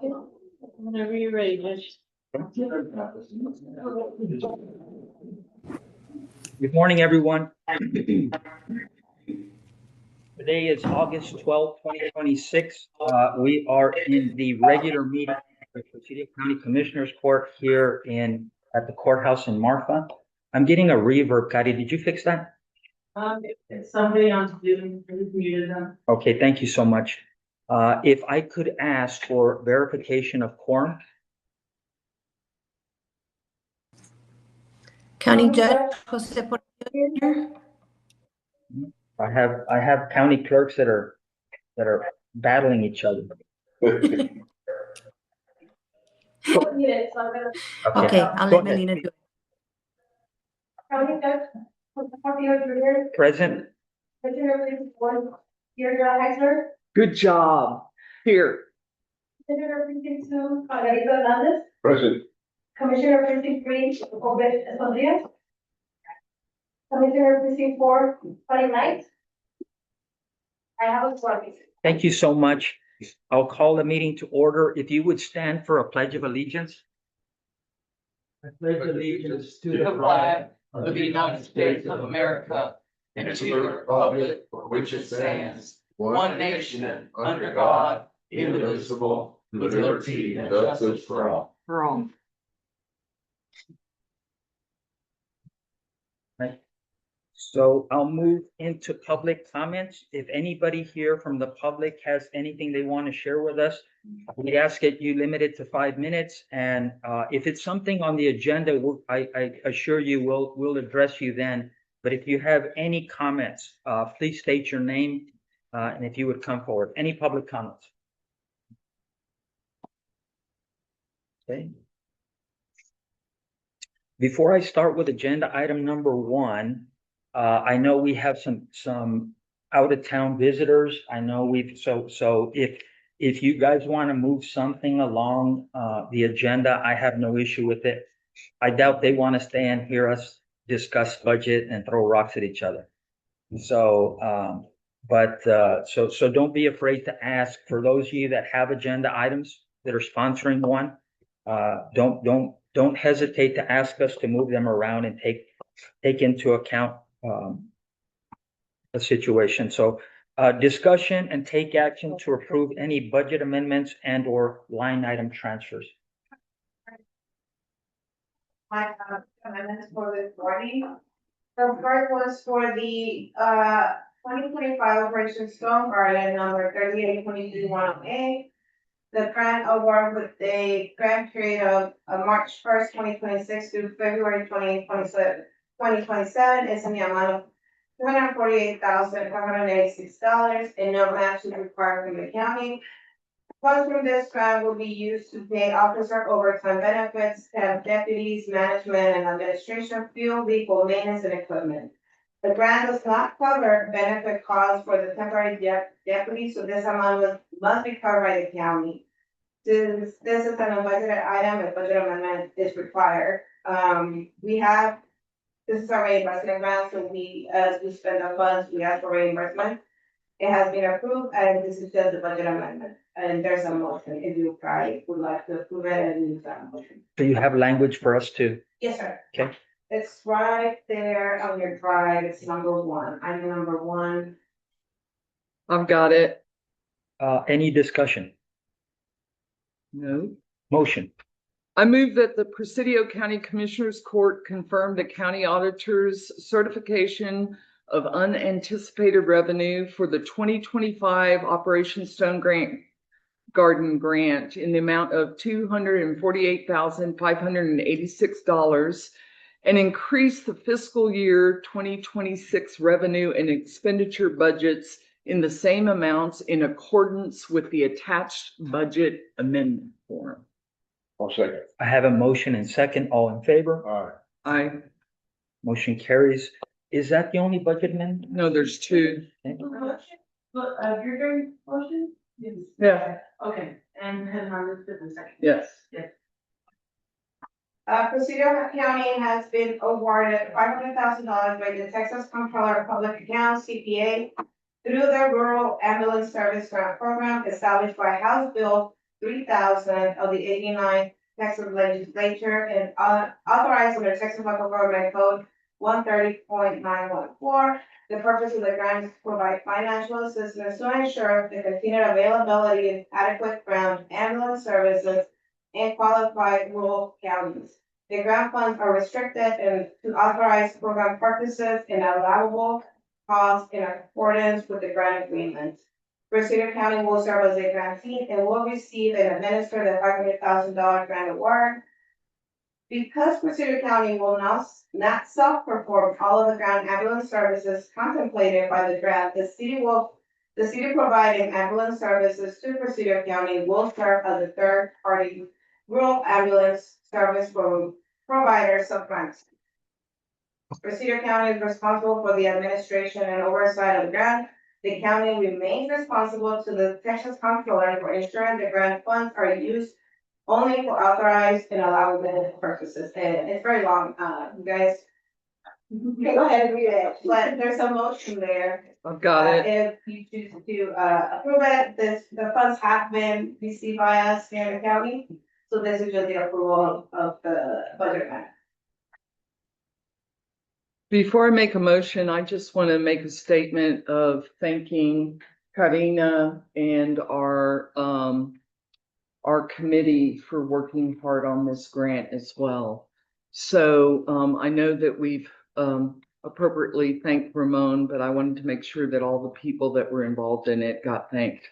Whenever you're ready, Mitch. Good morning, everyone. Today is August 12th, 2026. We are in the regular meeting of the Presidio County Commissioners Court here at the courthouse in Marfa. I'm getting a reverb, Kari. Did you fix that? It's somebody on Zoom, I just muted them. Okay, thank you so much. If I could ask for verification of quorum. County Judge Jose Portillo. I have county clerks that are battling each other. Okay, I'll go let ahead. Melina do it. County Judge Jose Portillo Jr. Present. Commissioner Precinct 1, Deirdre Heisler. Good job. Here. Commissioner Precinct 2, Margarita Hernandez. Present. Commissioner Precinct 3, Obed Escondida. Commissioner Precinct 4, Patty Knight. I have a quorum. Thank you so much. I'll call the meeting to order. If you would stand for a pledge of allegiance. I pledge allegiance To the flag of the United States of America and to the republic for which it stands, one nation, under God, indivisible, with liberty and justice for all. So I'll move into public comments. If anybody here from the public has anything they want to share with us, we ask that you limit it to 5 minutes. And if it's something on the agenda, I assure you we'll address you then. But if you have any comments, please state your name and if you would come forward. Any public comments? Okay. Before I start with agenda item number 1, I know we have some out of town visitors. I know so if you guys want to move something along the agenda, I have no issue with it. I doubt they want to stay and hear us discuss budget and throw rocks at each other. So so don't be afraid to ask. For those of you that have agenda items that are sponsoring one, don't hesitate to ask us to move them around and take into account a situation. So discussion and take action to approve any budget amendments and or line item transfers. I have amendments for this morning. The first was for the 2025 Operation Stone Garden number 3823108. The grant award with a grant period of March 1st, 2026 through February 2027 is in the amount of $248,586 and no match is required from the county. Funds from this grant will be used to pay officer overtime benefits, staff deputies, management and administration, fuel, vehicle maintenance and equipment. The grant does not cover benefit costs for the temporary deputy, so this amount must be covered by the county. Since this is an unbudgeted item, a budget amendment is required. This is our reimbursement grant, so as we spend the funds, we ask for reimbursement. It has been approved, and this is just the budget amendment. And there's a motion, if you would like to approve it and use that motion. So you have language for us to? Yes, sir. Okay. It's right there on your drive. It's number 1. I'm number 1. I've got it. Any discussion? No. Motion. I move that the Presidio County Commissioners Court confirm the county auditor's certification of unanticipated revenue for the 2025 Operation Stone Garden grant in the amount of $248,586 and increase the fiscal year 2026 revenue and expenditure budgets in the same amounts in accordance with the attached budget amendment form. I'll second. I have a motion and second. All in favor? All right. I Motion carries. Is that the only budget amendment? know there's 2. Motion, but you're doing motion? Yeah. Okay, and Hernandez did the second. Yes. Presidio County has been awarded $500,000 by the Texas Comptroller of Public Accounts, CPA, through the Rural Ambulance Service Grant Program established by House Bill 3000 of the 89 Texas Legislature and authorized under Texas Local Government Code 130.914. The purpose of the grant is to provide financial assistance to ensure the continued availability of adequate ground ambulance services in qualified rural counties. The grant funds are restricted and to authorize program purposes and allowable costs in accordance with the grant agreement. Presidio County will serve as a grantee and will receive and administer the $500,000 grant award. Because Presidio County will not self-perform all of the ground ambulance services contemplated by the grant, the city providing ambulance services to Presidio County will serve as a third-party rural ambulance service provider subgrant. Presidio County is responsible for the administration and oversight of the grant. The county remains responsible to the Texas Comptroller for ensuring the grant funds are used only for authorized and allowable purposes. And it's very long, you guys. Go ahead and read it, but there's a motion there. I've got it. If you choose to approve it, the funds have been received by us here in the county. So this is just the approval of the budget amendment. Before I make a motion, I just want to make a statement of thanking Karina and our committee for working hard on this grant as well. So I know that we've appropriately thanked Ramon, but I wanted to make sure that all the people that were involved in it got thanked.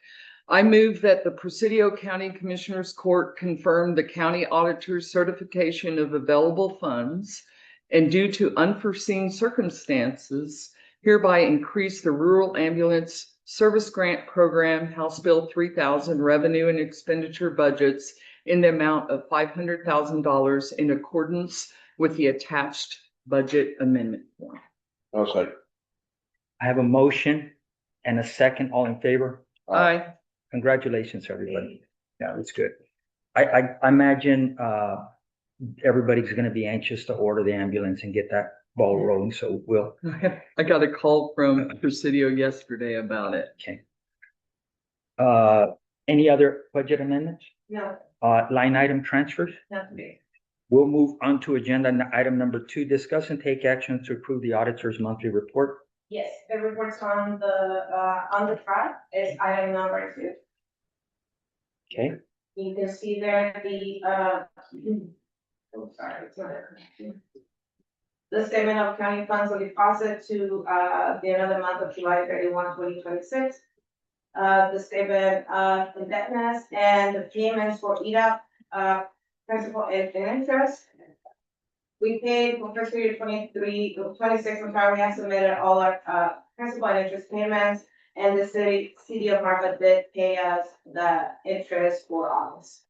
I move that the Presidio County Commissioners Court confirm the county auditor's certification of available funds and due to unforeseen circumstances, hereby increase the Rural Ambulance Service Grant Program House Bill 3000 revenue and expenditure budgets in the amount of $500,000 in accordance with the attached budget amendment form. I'll second. I have a motion and a second. All in favor? Aye. Congratulations, everybody. Yeah, it's good. I imagine everybody's gonna be anxious to order the ambulance and get that ball rolling, so we'll. I got a call from Presidio yesterday about it. Okay. Any other budget amendments? No, Line item transfers? not today. We'll move on to agenda item number 2, discuss and take action to approve the auditor's monthly report. Yes, the report's on the track, is item number 2. Okay, You can see there the statement of county funds on deposit to the end of the month of July 31, 2026. The statement of indebtedness and the payments for EDAP, principal and interest. We paid for fiscal year 26, we have submitted all our principal and interest payments, and the city of Marfa did pay us the interest for August.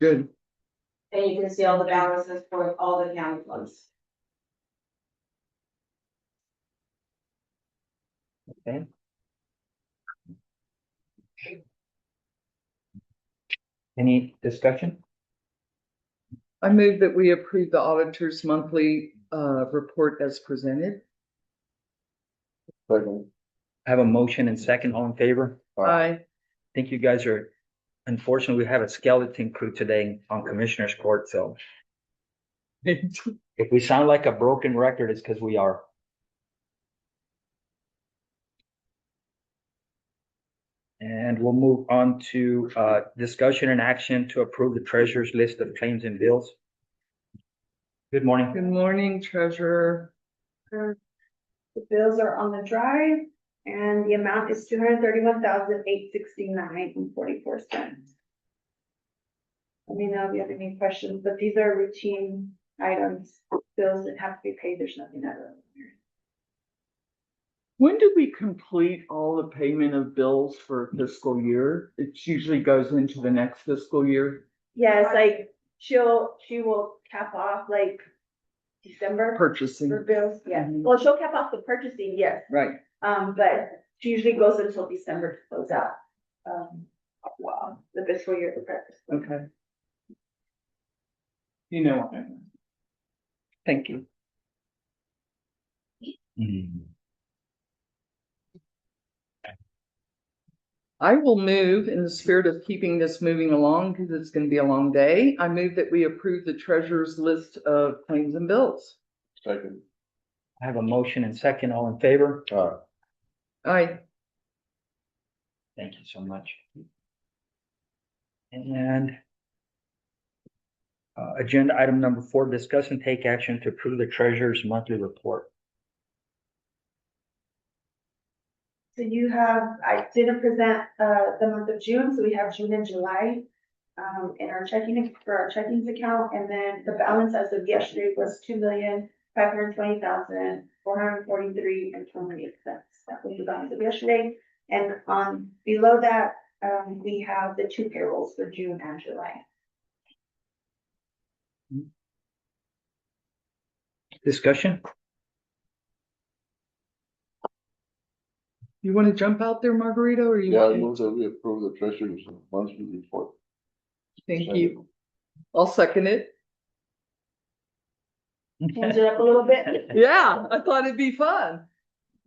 Good. And you can see all the balances for all the county funds. okay. Any discussion? I move that we approve the auditor's monthly report as presented. Second. I have a motion and second. All in favor? Aye. I think you guys are, unfortunately, we have a skeleton crew today on Commissioner's Court, so if we sound like a broken record, it's because we are. And we'll move on to discussion and action to approve the treasurer's list of claims and bills. Good morning. Good morning, treasurer. The bills are on the drive and the amount is $231,869.44. Let me know if you have any questions, but these are routine items, bills that have to be paid. There's nothing other than here. When do we complete all the payment of bills for fiscal year? It usually goes into the next fiscal year. Yeah, it's like she will cap off like December Purchasing. for bills. Yeah, Mhm. well, she'll cap off the purchasing, yes. Right. But she usually goes until December to close out. Well, the fiscal year for purchase. Okay. You know what I mean. Thank you. Mm. I will move in the spirit of keeping this moving along because it's going to be a long day. I move that we approve the treasurer's list of claims and bills. Second. I have a motion and second, all in favor? Aye. Thank you so much. And agenda item number 4, discuss and take action to approve the treasurer's monthly report. So you have, I didn't present, the month of June, so we have June and July. In our for our checkings account, and then the balance as of yesterday was 2,520,443.28. That was the balance of yesterday, and on below that, we have the 2 payrolls for June and July. Discussion? You want to jump out there, Margarito, or you? Yeah, I want- move that we approve the treasurer's monthly report. Thank you. I'll second it. Change it up a little bit. Yeah, I thought it'd be fun.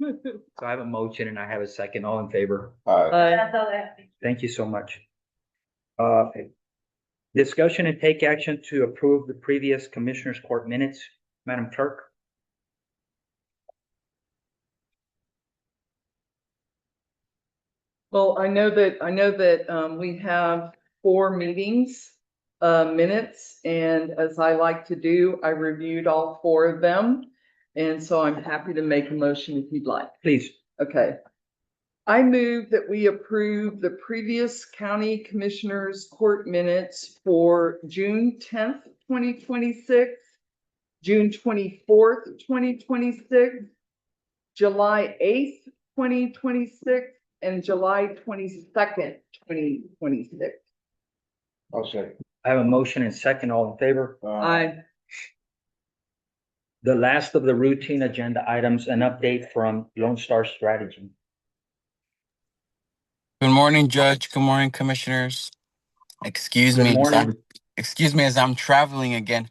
So I have a motion and I have a second, all in favor? Aye. That's all I have. Thank you so much. Discussion and take action to approve the previous Commissioners Court minutes. Madam Clerk? Well, I know that we have 4 meetings, minutes, and as I like to do, I reviewed all 4 of them. And so I'm happy to make a motion if you'd like. Please. Okay. I move that we approve the previous county commissioners court minutes for June 10th, 2026, June 24th, 2026, July 8th, 2026, and July 22nd, 2026. I'll second. I have a motion and second, all in favor? The last of the routine agenda items, an update from Lone Star Strategy. Good morning, Judge. Good morning, Commissioners. Excuse Good me, morning. as I'm traveling again.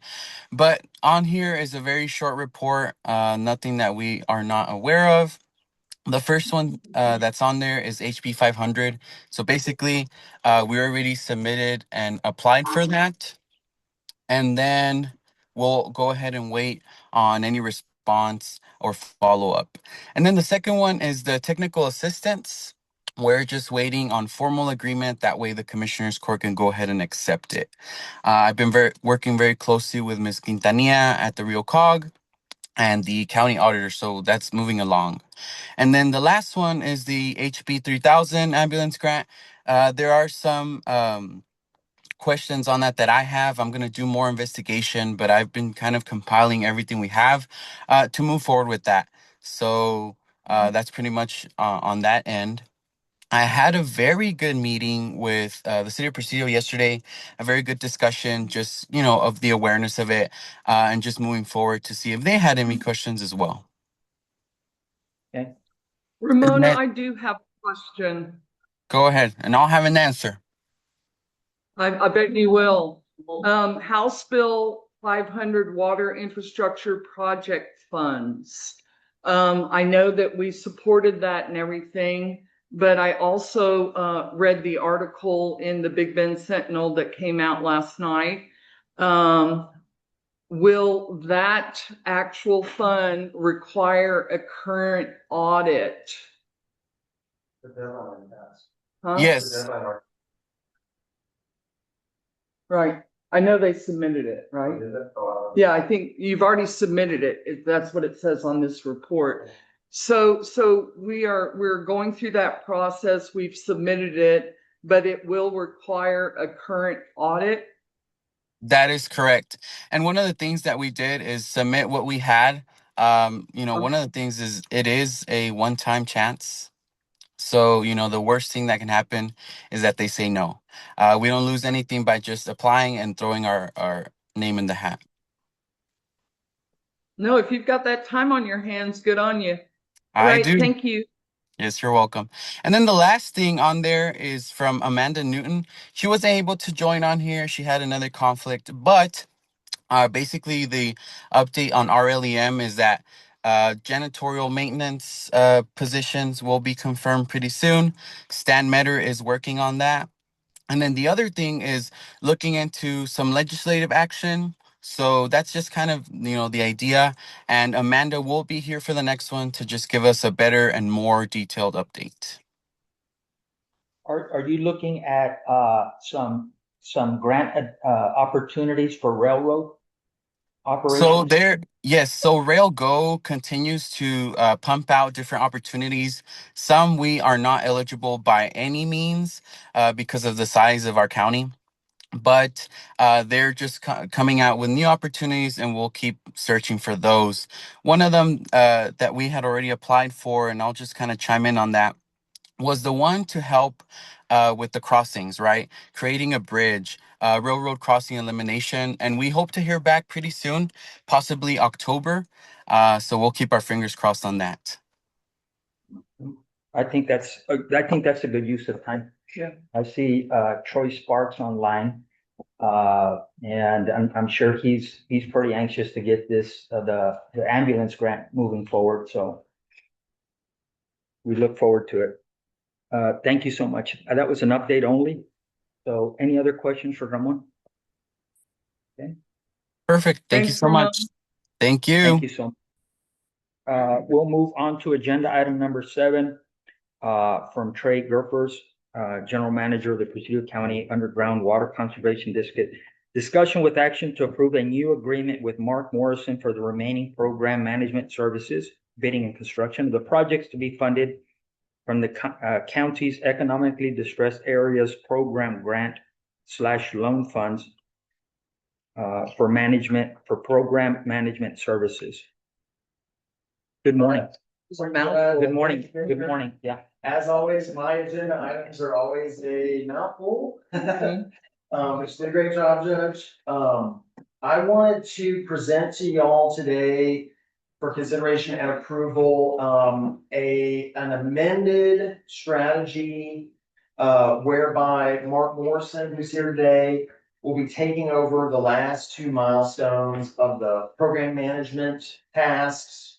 But on here is a very short report, nothing that we are not aware of. The first one that's on there is HB 500. So basically, we already submitted and applied for that. And then we'll go ahead and wait on any response or follow-up. And then the second one is the technical assistance. We're just waiting on formal agreement. That way the Commissioners Court can go ahead and accept it. I've been working very closely with Ms. Quintanilla at the Rio Cog and the county auditor, so that's moving along. And then the last one is the HB 3000 ambulance grant. There are some questions on that I have. I'm going to do more investigation, but I've been kind of compiling everything we have to move forward with that. So that's pretty much on that end. I had a very good meeting with the City of Presidio yesterday, a very good discussion, just, of the awareness of it and just moving forward to see if they had any questions as well. Okay. Ramona, Isn't that- I do have a question. Go ahead, and I'll have an answer. I bet you will. House Bill 500 Water Infrastructure Project Funds. I know that we supported that and everything, but I also read the article in the Big Bend Sentinel that came out last night. Will that actual fund require a current audit? Huh? Yes. Right. I know they submitted it, right? Yeah, I think you've already submitted it. That's what it says on this report. So we're going through that process. We've submitted it, but it will require a current audit. That is correct. And one of the things that we did is submit what we had. One of the things is it is a one-time chance. So, the worst thing that can happen is that they say no. We don't lose anything by just applying and throwing our name in the hat. No, if you've got that time on your hands, good on you. I Right, do. thank you. Yes, you're welcome. And then the last thing on there is from Amanda Newton. She wasn't able to join on here. She had another conflict, but basically the update on RLEM is that Janitorial maintenance positions will be confirmed pretty soon. Stan Metter is working on that. And then the other thing is looking into some legislative action. So that's just kind of, the idea. And Amanda will be here for the next one to just give us a better and more detailed update. Are you looking at some grant opportunities for railroad operations? So Rail Go continues to pump out different opportunities. Some we are not eligible by any means because of the size of our county. But they're just coming out with new opportunities, and we'll keep searching for those. One of them that we had already applied for, and I'll just kind of chime in on that, was the one to help with the crossings, right? Creating a bridge, railroad crossing elimination. And we hope to hear back pretty soon, possibly October. So we'll keep our fingers crossed on that. I think that's a good use of time. Yeah. I see Troy Sparks online. And I'm sure he's pretty anxious to get this the ambulance grant moving forward. So we look forward to it. Thank you so much. That was an update only. So any other questions for Ramon? Okay. Perfect. Thank you Thanks, so Ramon. much. Thank you. Thank you so much. We'll move on to agenda item number 7 from Trey Gerfers, General Manager of the Presidio County Underground Water Conservation District. Discussion with action to approve a new agreement with Mark Morrison for the remaining program management services, bidding and construction of the projects to be funded from the county's economically distressed areas program grant / loan funds for program management services. Good morning. Good morning. Good morning. Yeah. As always, my agenda items are always a mouthful. Which did a great job, Judge. I wanted to present to y'all today for consideration and approval, an amended strategy, whereby Mark Morrison, who's here today, will be taking over the last 2 milestones of the program management tasks,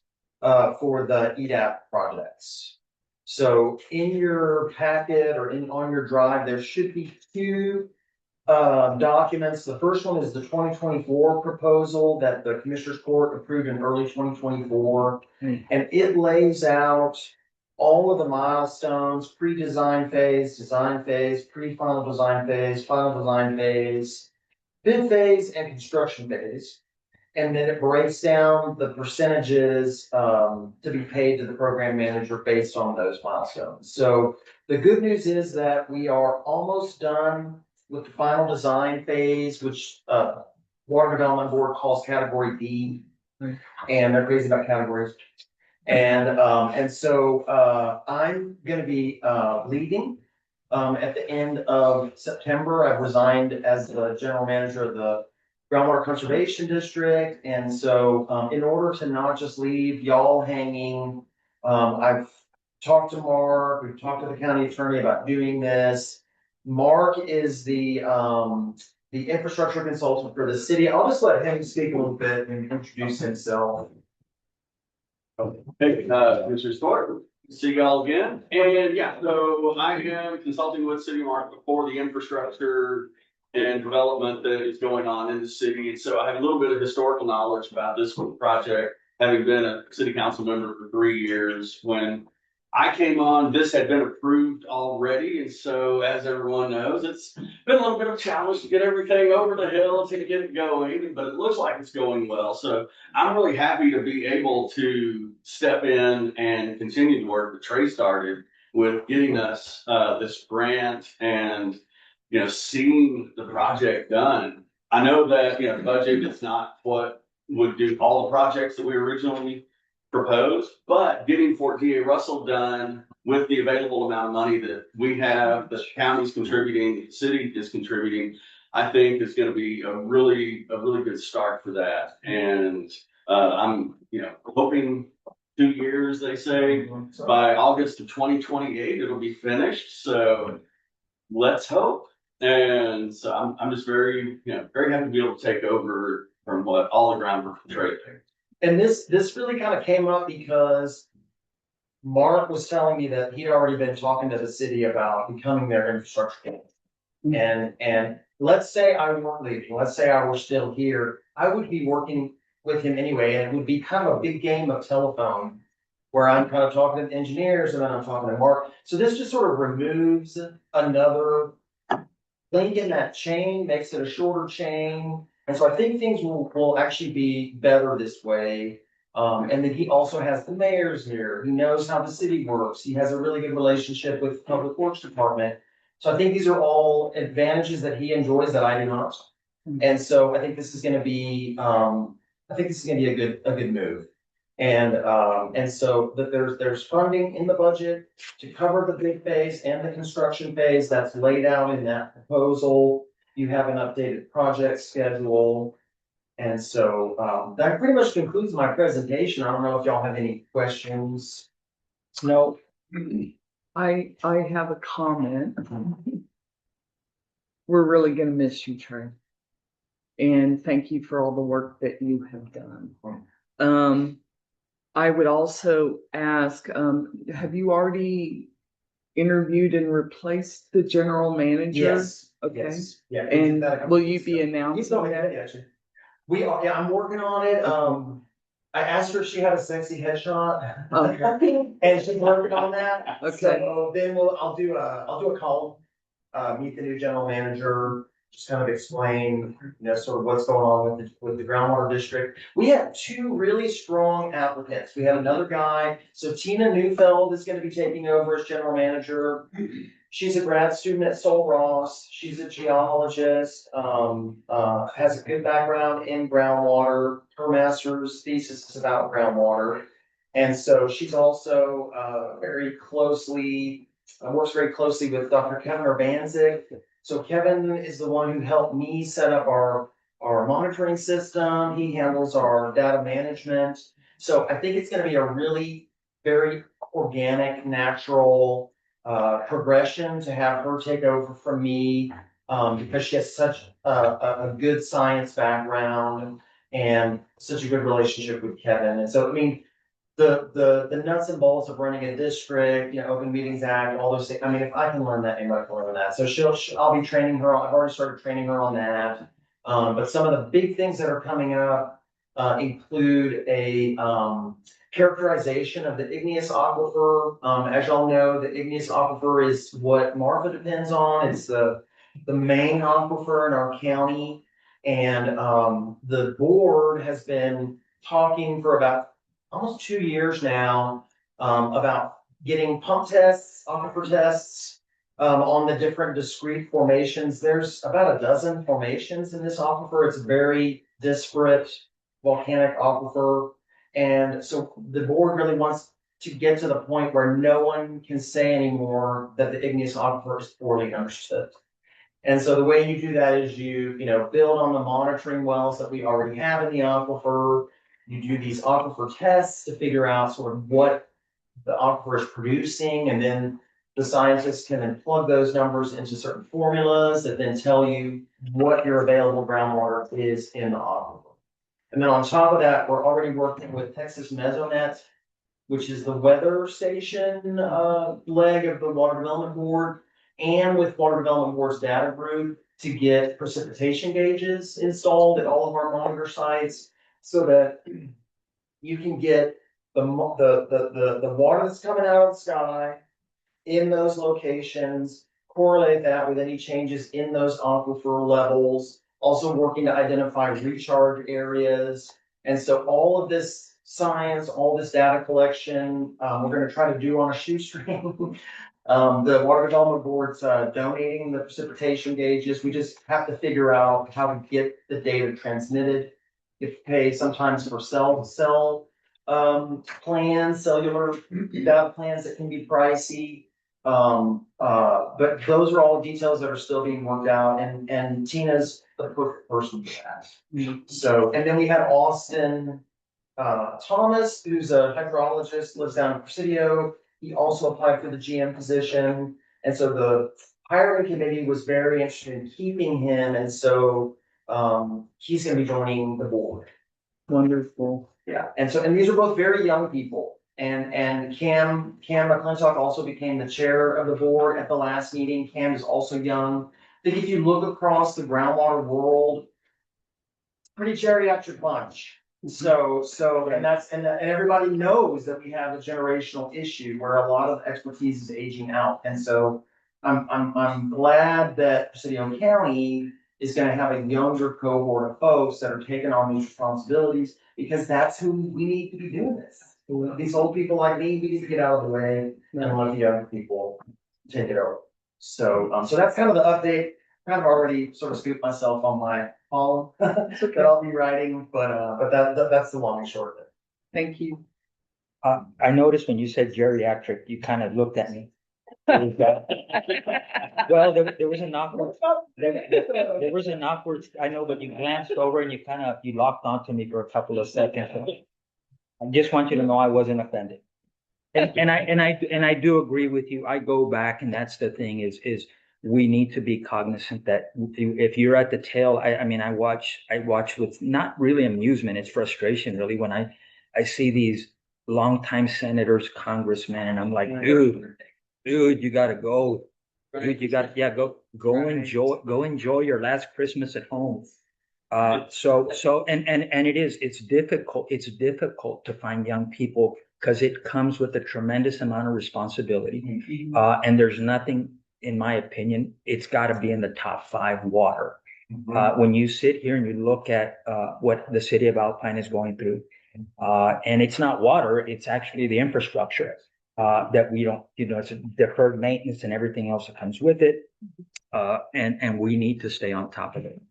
for the EDAP projects. So in your packet or on your drive, there should be 2 documents. The first one is the 2024 proposal that the Commissioners Court approved in early 2024. And it lays out all of the milestones, pre-design phase, design phase, pre-final design phase, final design phase, bid phase, and construction phase. And then it breaks down the percentages to be paid to the program manager based on those milestones. So the good news is that we are almost done with the final design phase, which Water Development Board calls category B. And they're crazy about categories. And so I'm gonna be leaving at the end of September. I've resigned as the general manager of the Groundwater Conservation District. And so in order to not just leave y'all hanging, I've talked to Mark, we've talked to the county attorney about doing this. Mark is the infrastructure consultant for the city. I'll just let him speak a little bit and introduce himself. Hey, Mr. Stewart, see y'all again. And yeah, so I am consulting with City Mark for the infrastructure and development that is going on in the city. And so I have a little bit of historical knowledge about this project, having been a city council member for 3 years. When I came on, this had been approved already. And so as everyone knows, it's been a little bit of a challenge to get everything over the hill to get it going, but it looks like it's going well. So I'm really happy to be able to step in and continue the work that Trey started with getting us this grant and, seeing the project done. I know that, the budget is not what would do all the projects that we originally proposed, but getting Fort D.A. Russell done with the available amount of money that we have, the county's contributing, the city is contributing, I think is going to be a really good start for that. And I'm, hoping 2 years, they say, by August of 2028, it'll be finished. So let's hope. And so I'm just very happy to be able to take over from what all the groundwork for Trey. And this really kind of came up because Mark was telling me that he'd already been talking to the city about becoming their infrastructure. company. And let's say I weren't leaving, let's say I were still here, I would be working with him anyway, and it would be kind of a big game of telephone. Where I'm kind of talking to the engineers and then I'm talking to Mark. So this just sort of removes another link in that chain, makes it a shorter chain. And so I think things will actually be better this way. And then he also has the mayor's here. He knows how the city works. He has a really good relationship with the Public Works Department. So I think these are all advantages that he enjoys that I do not. And so I think this is gonna be, a good move. And so that there's funding in the budget to cover the big phase and the construction phase that's laid out in that proposal. You have an updated project schedule. And so, that pretty much concludes my presentation. I don't know if y'all have any questions. No, I have a comment. We're really gonna miss you, Trey. And thank you for all the work that you have done. I would also ask, have you already interviewed and replaced the general manager? Yes. Okay. Yes. Yeah. And will you be He's announcing not that? yet, actually. We are, yeah, I'm working on it. I asked her if she had a sexy headshot. Okay. And she's working on that. Okay. So then I'll do a call, meet the new general manager, just kind of explain, sort of what's going on with the groundwater district. We have two really strong applicants. We have another guy, so Tina Neufeld is gonna be taking over as general manager. She's a grad student at Sol Ross. She's a geologist, has a good background in groundwater. Her master's thesis is about groundwater. And so she's also, works very closely with Dr. Kevin Urbanzik. So Kevin is the one who helped me set up our monitoring system. He handles our data management. So I think it's gonna be a really very organic, natural progression to have her take over from me, because she has such a good science background and such a good relationship with Kevin. And so, I mean, the nuts and bolts of running a district, Open Meetings Act, all those things. I mean, if I can learn that, anybody can learn that. So I'll be training her. I've already started training her on that. But some of the big things that are coming up include a characterization of the igneous aquifer. As y'all know, the igneous aquifer is what Marfa depends on. It's the main aquifer in our county. And the board has been talking for about almost 2 years now, about getting pump tests, aquifer tests, on the different discrete formations. There's about a dozen formations in this aquifer. It's a very disparate volcanic aquifer. And so the board really wants to get to the point where no one can say anymore that the igneous aquifer is poorly understood. And so the way you do that is you build on the monitoring wells that we already have in the aquifer. You do these aquifer tests to figure out sort of what the aquifer is producing, and then the scientists can then plug those numbers into certain formulas that then tell you what your available groundwater is in the aquifer. And then on top of that, we're already working with Texas Mesonet, which is the weather station leg of the Water Development Board, and with Water Development Board's data group to get precipitation gauges installed at all of our monitor sites, so that you can get the water that's coming out of the sky in those locations, correlate that with any changes in those aquifer levels, also working to identify recharge areas. And so all of this science, all this data collection, we're gonna try to do on a shoestring. The Water Development Board's donating the precipitation gauges. We just have to figure out how to get the data transmitted. You pay sometimes for cell plans, cellular data plans that can be pricey. But those are all details that are still being worked out, and Tina's the perfect person for that. So, and then we had Austin Thomas, who's a hydrologist, lives down in Presidio. He also applied for the GM position. And so the hiring committee was very interested in keeping him. And so he's gonna be joining the board. Wonderful. Yeah, and these are both very young people. And Cam McClintock also became the chair of the board at the last meeting. Cam is also young. I think if you look across the groundwater world, pretty geriatric bunch. So, and everybody knows that we have a generational issue where a lot of expertise is aging out. And so I'm glad that Presidio County is gonna have a younger cohort of folks that are taking on these responsibilities, because that's who we need to be doing this. These old people like me, we need to get out of the way and let the younger people take it over. So, so that's kind of the update. Kind of already sort of scooped myself on my column that I'll be writing, but that's the long and short of it. Thank you. I noticed when you said geriatric, you kind of looked at me. Well, there was an awkward, there was an awkward, I know, but you glanced over and you locked onto me for a couple of seconds. I just want you to know I wasn't offended. And I do agree with you. I go back, and that's the thing is we need to be cognizant that if you're at the tail, I mean, I watch with not really amusement, it's frustration really when I see these longtime senators, congressmen, and I'm like, dude, you gotta go. Dude, you gotta, yeah, go enjoy your last Christmas at home. So it's difficult to find young people because it comes with a tremendous amount of responsibility. And there's nothing, in my opinion, it's gotta be in the top 5 water. When you sit here and you look at, what the city of Alpine is going through, and it's not water, it's actually the infrastructure, that we don't, it's a deferred maintenance and everything else that comes with it. And we need to stay on top of it.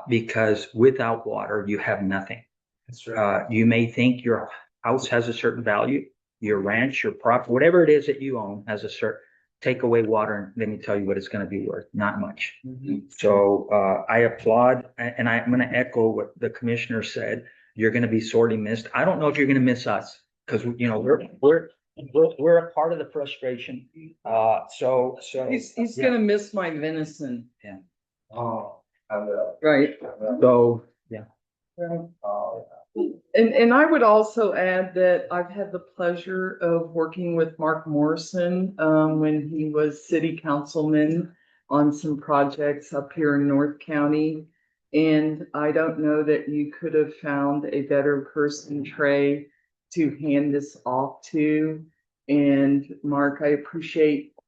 Because without water, you have nothing. That's right. You may think your house has a certain value, your ranch, your prop, whatever it is that you own has a certain, take away water and let me tell you what it's going to be worth, not much. So I applaud, and I'm going to echo what the commissioner said. You're going to be sorely missed. I don't know if you're going to miss us because we're a part of the frustration. So He's gonna miss my venison. Yeah. Oh, I will. Right. So yeah. And I would also add that I've had the pleasure of working with Mark Morrison when he was city councilman on some projects up here in North County. And I don't know that you could have found a better person, Trey, to hand this off to. And Mark, I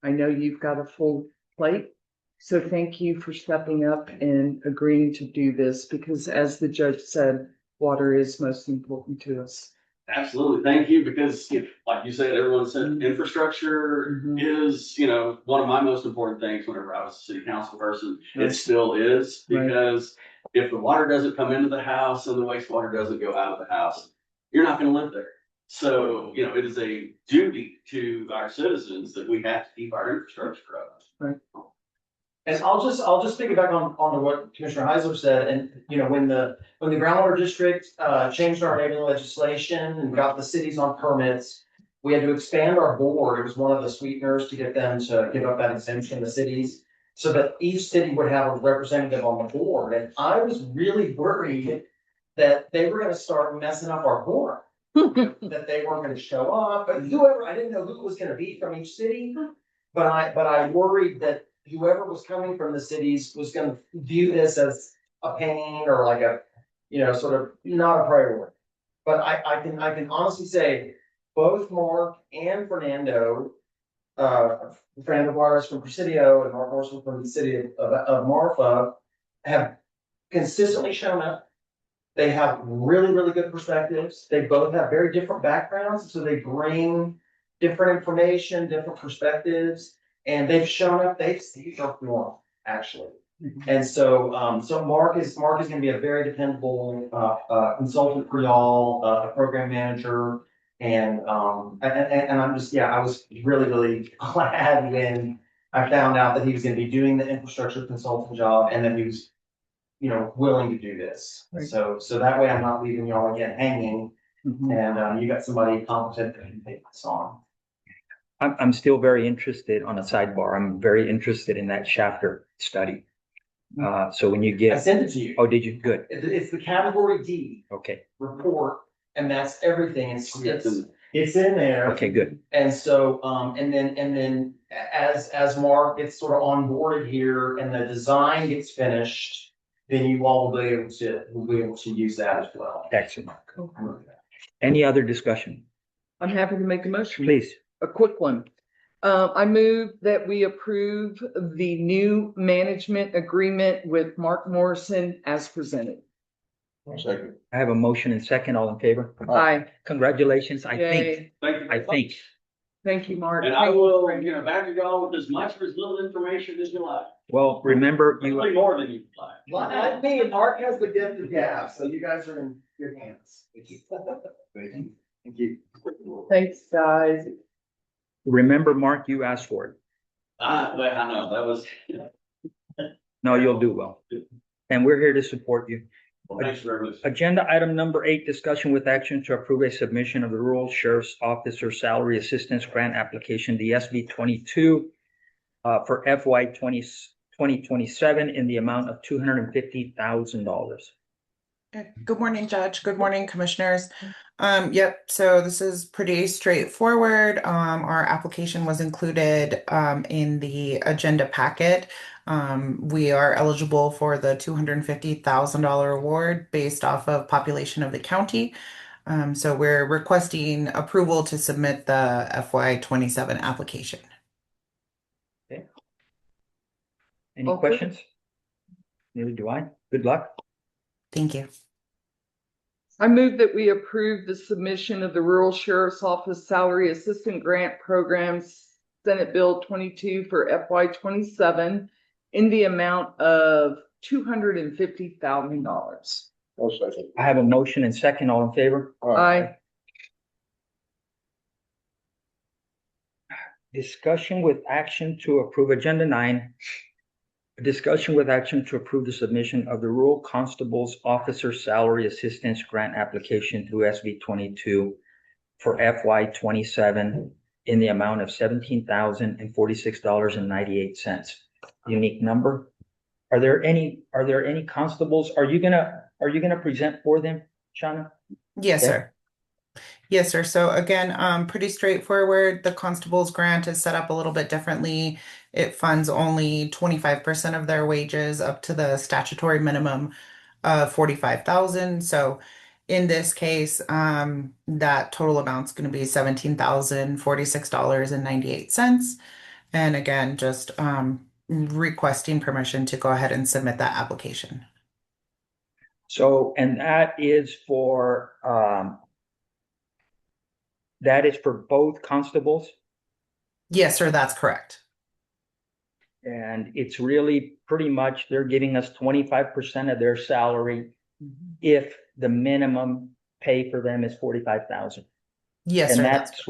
know you've got a full plate. So thank you for stepping up and agreeing to do this because as the judge said, water is most important to us. Absolutely. Thank you. Because like you said, everyone said infrastructure is, one of my most important things whenever I was a city council person. It still is because if the water doesn't come into the house and the wastewater doesn't go out of the house, you're not going to live there. So, it is a duty to our citizens that we have to keep our infrastructure up. Right. And I'll just piggyback on what Commissioner Heisler said. And, when the groundwater district, changed our enabling legislation and got the cities on permits, we had to expand our board. It was one of the sweeteners to get them to give up that exemption, the cities, so that each city would have a representative on the board. And I was really worried that they were going to start messing up our board. That they weren't going to show up, but I didn't know who it was going to be from each city, but I worried that whoever was coming from the cities was going to view this as a pain or like a, sort of not a priority. But I can honestly say both Mark and Fernando Juarez from Presidio and Mark Morrison from the city of Marfa have consistently shown up. They have really, really good perspectives. They both have very different backgrounds, so they bring different information, different perspectives, and they've shown up. They've performed actually, and so so Mark is going to be a very dependable consultant for y'all, a program manager, and I'm just I was really, really glad when I found out that he was going to be doing the infrastructure consultant job and that he was willing to do this. Right. So that way I'm not leaving y'all again hanging and you got somebody competent that can take this on. I'm still very interested on a sidebar. I'm very interested in that Shafter study. So when you I get, sent it to you. oh, did you? Good. It's the category D Okay. report, and that's everything. It's in there. Okay, good. And so, and then as Mark gets sort of onboarded here and the design gets finished, then you all will be able to use that as well. Excellent. Any other discussion? I'm happy to make a motion. Please. A quick one. I move that we approve the new management agreement with Mark Morrison as presented. I'll second. I have a motion and second. All in favor? Aye. Congratulations. I think, Yay. Thank you. I think. Thank you, Mark. And I will, back to y'all with as much or as little information as you like. Well, remember, Hopefully more than you like. Like me, Mark has the gift of gab, so you guys are in good hands. Thank you. Thank you. Thanks, guys. remember, Mark, you asked for it. I know, that was, No, you'll do well. And we're here to support you. well, thanks very much. Agenda item number 8, discussion with action to approve a submission of the Rural Sheriff's Officer Salary Assistance Grant Application, the SB 22, for FY 2027 in the amount of $250,000. Okay. Good morning, Judge. Good morning, Commissioners. Yep, so this is pretty straightforward. Our application was included in the agenda packet. We are eligible for the $250,000 award based off of population of the county. So we're requesting approval to submit the FY 27 application. Any Okay. questions? Neither do I. Good luck. Thank you. I move that we approve the submission of the Rural Sheriff's Office Salary Assistant Grant Program, Senate Bill 22 for FY 27 in the amount of $250,000. I'll second. I have a motion and second. All in favor? Aye. Discussion with action to approve agenda 9. Discussion with action to approve the submission of the Rural Constable's Officer Salary Assistance Grant Application through SB 22 for FY 27 in the amount of $17,046.98. Unique number. Are there any constables? Are you gonna present for them, Shauna? Yes, Yeah. sir. Yes, sir. So again, pretty straightforward. The constable's grant is set up a little bit differently. It funds only 25% of their wages up to the statutory minimum of 45,000. So in this case, that total amount's going to be $17,046.98. And again, just requesting permission to go ahead and submit that application. So, and that is for both constables, Yes, sir, that's correct. and it's really pretty much they're giving us 25% of their salary if the minimum pay for them is 45,000. Yes, And sir, that's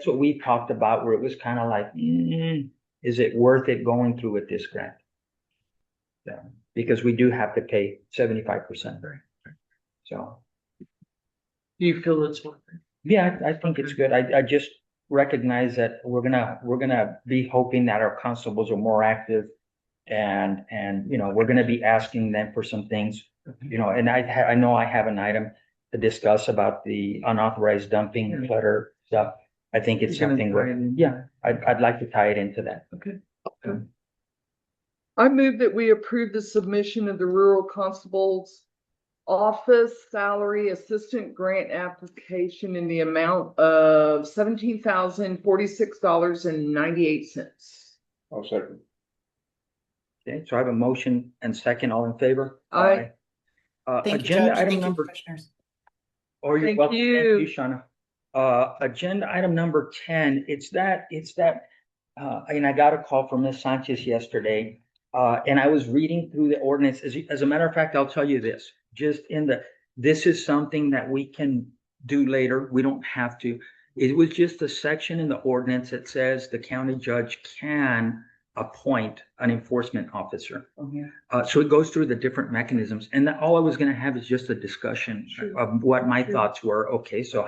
what we talked about, where it was kind of like, is it worth it going through with this grant? Yeah, because we do have to pay 75%. So, Do you feel it's worth it? yeah, I think it's good. I just recognize that we're gonna be hoping that our constables are more active, and we're gonna be asking them for some things, and I know I have an item to discuss about the unauthorized dumping clutter stuff. I think it's You're gonna something tie where, it in? yeah, I'd like to tie it into that. Okay. I move that we approve the submission of the Rural Constable's Office Salary Assistant Grant Application in the amount of $17,046.98. I'll second. Okay, so I have a motion and second. All in favor? Aye. Thank you, Agenda Judge. item Thank you, number. Commissioners. Oh, you're Thank welcome. you. Thank you, Shauna. Agenda item number 10, it's that, and I got a call from Ms. Sanchez yesterday. And I was reading through the ordinance. As a matter of fact, I'll tell you this, this is something that we can do later. We don't have to. It was just a section in the ordinance that says the county judge can appoint an enforcement officer. So it goes through the different mechanisms, and all I was going to have is just a discussion of what my thoughts were. Okay, so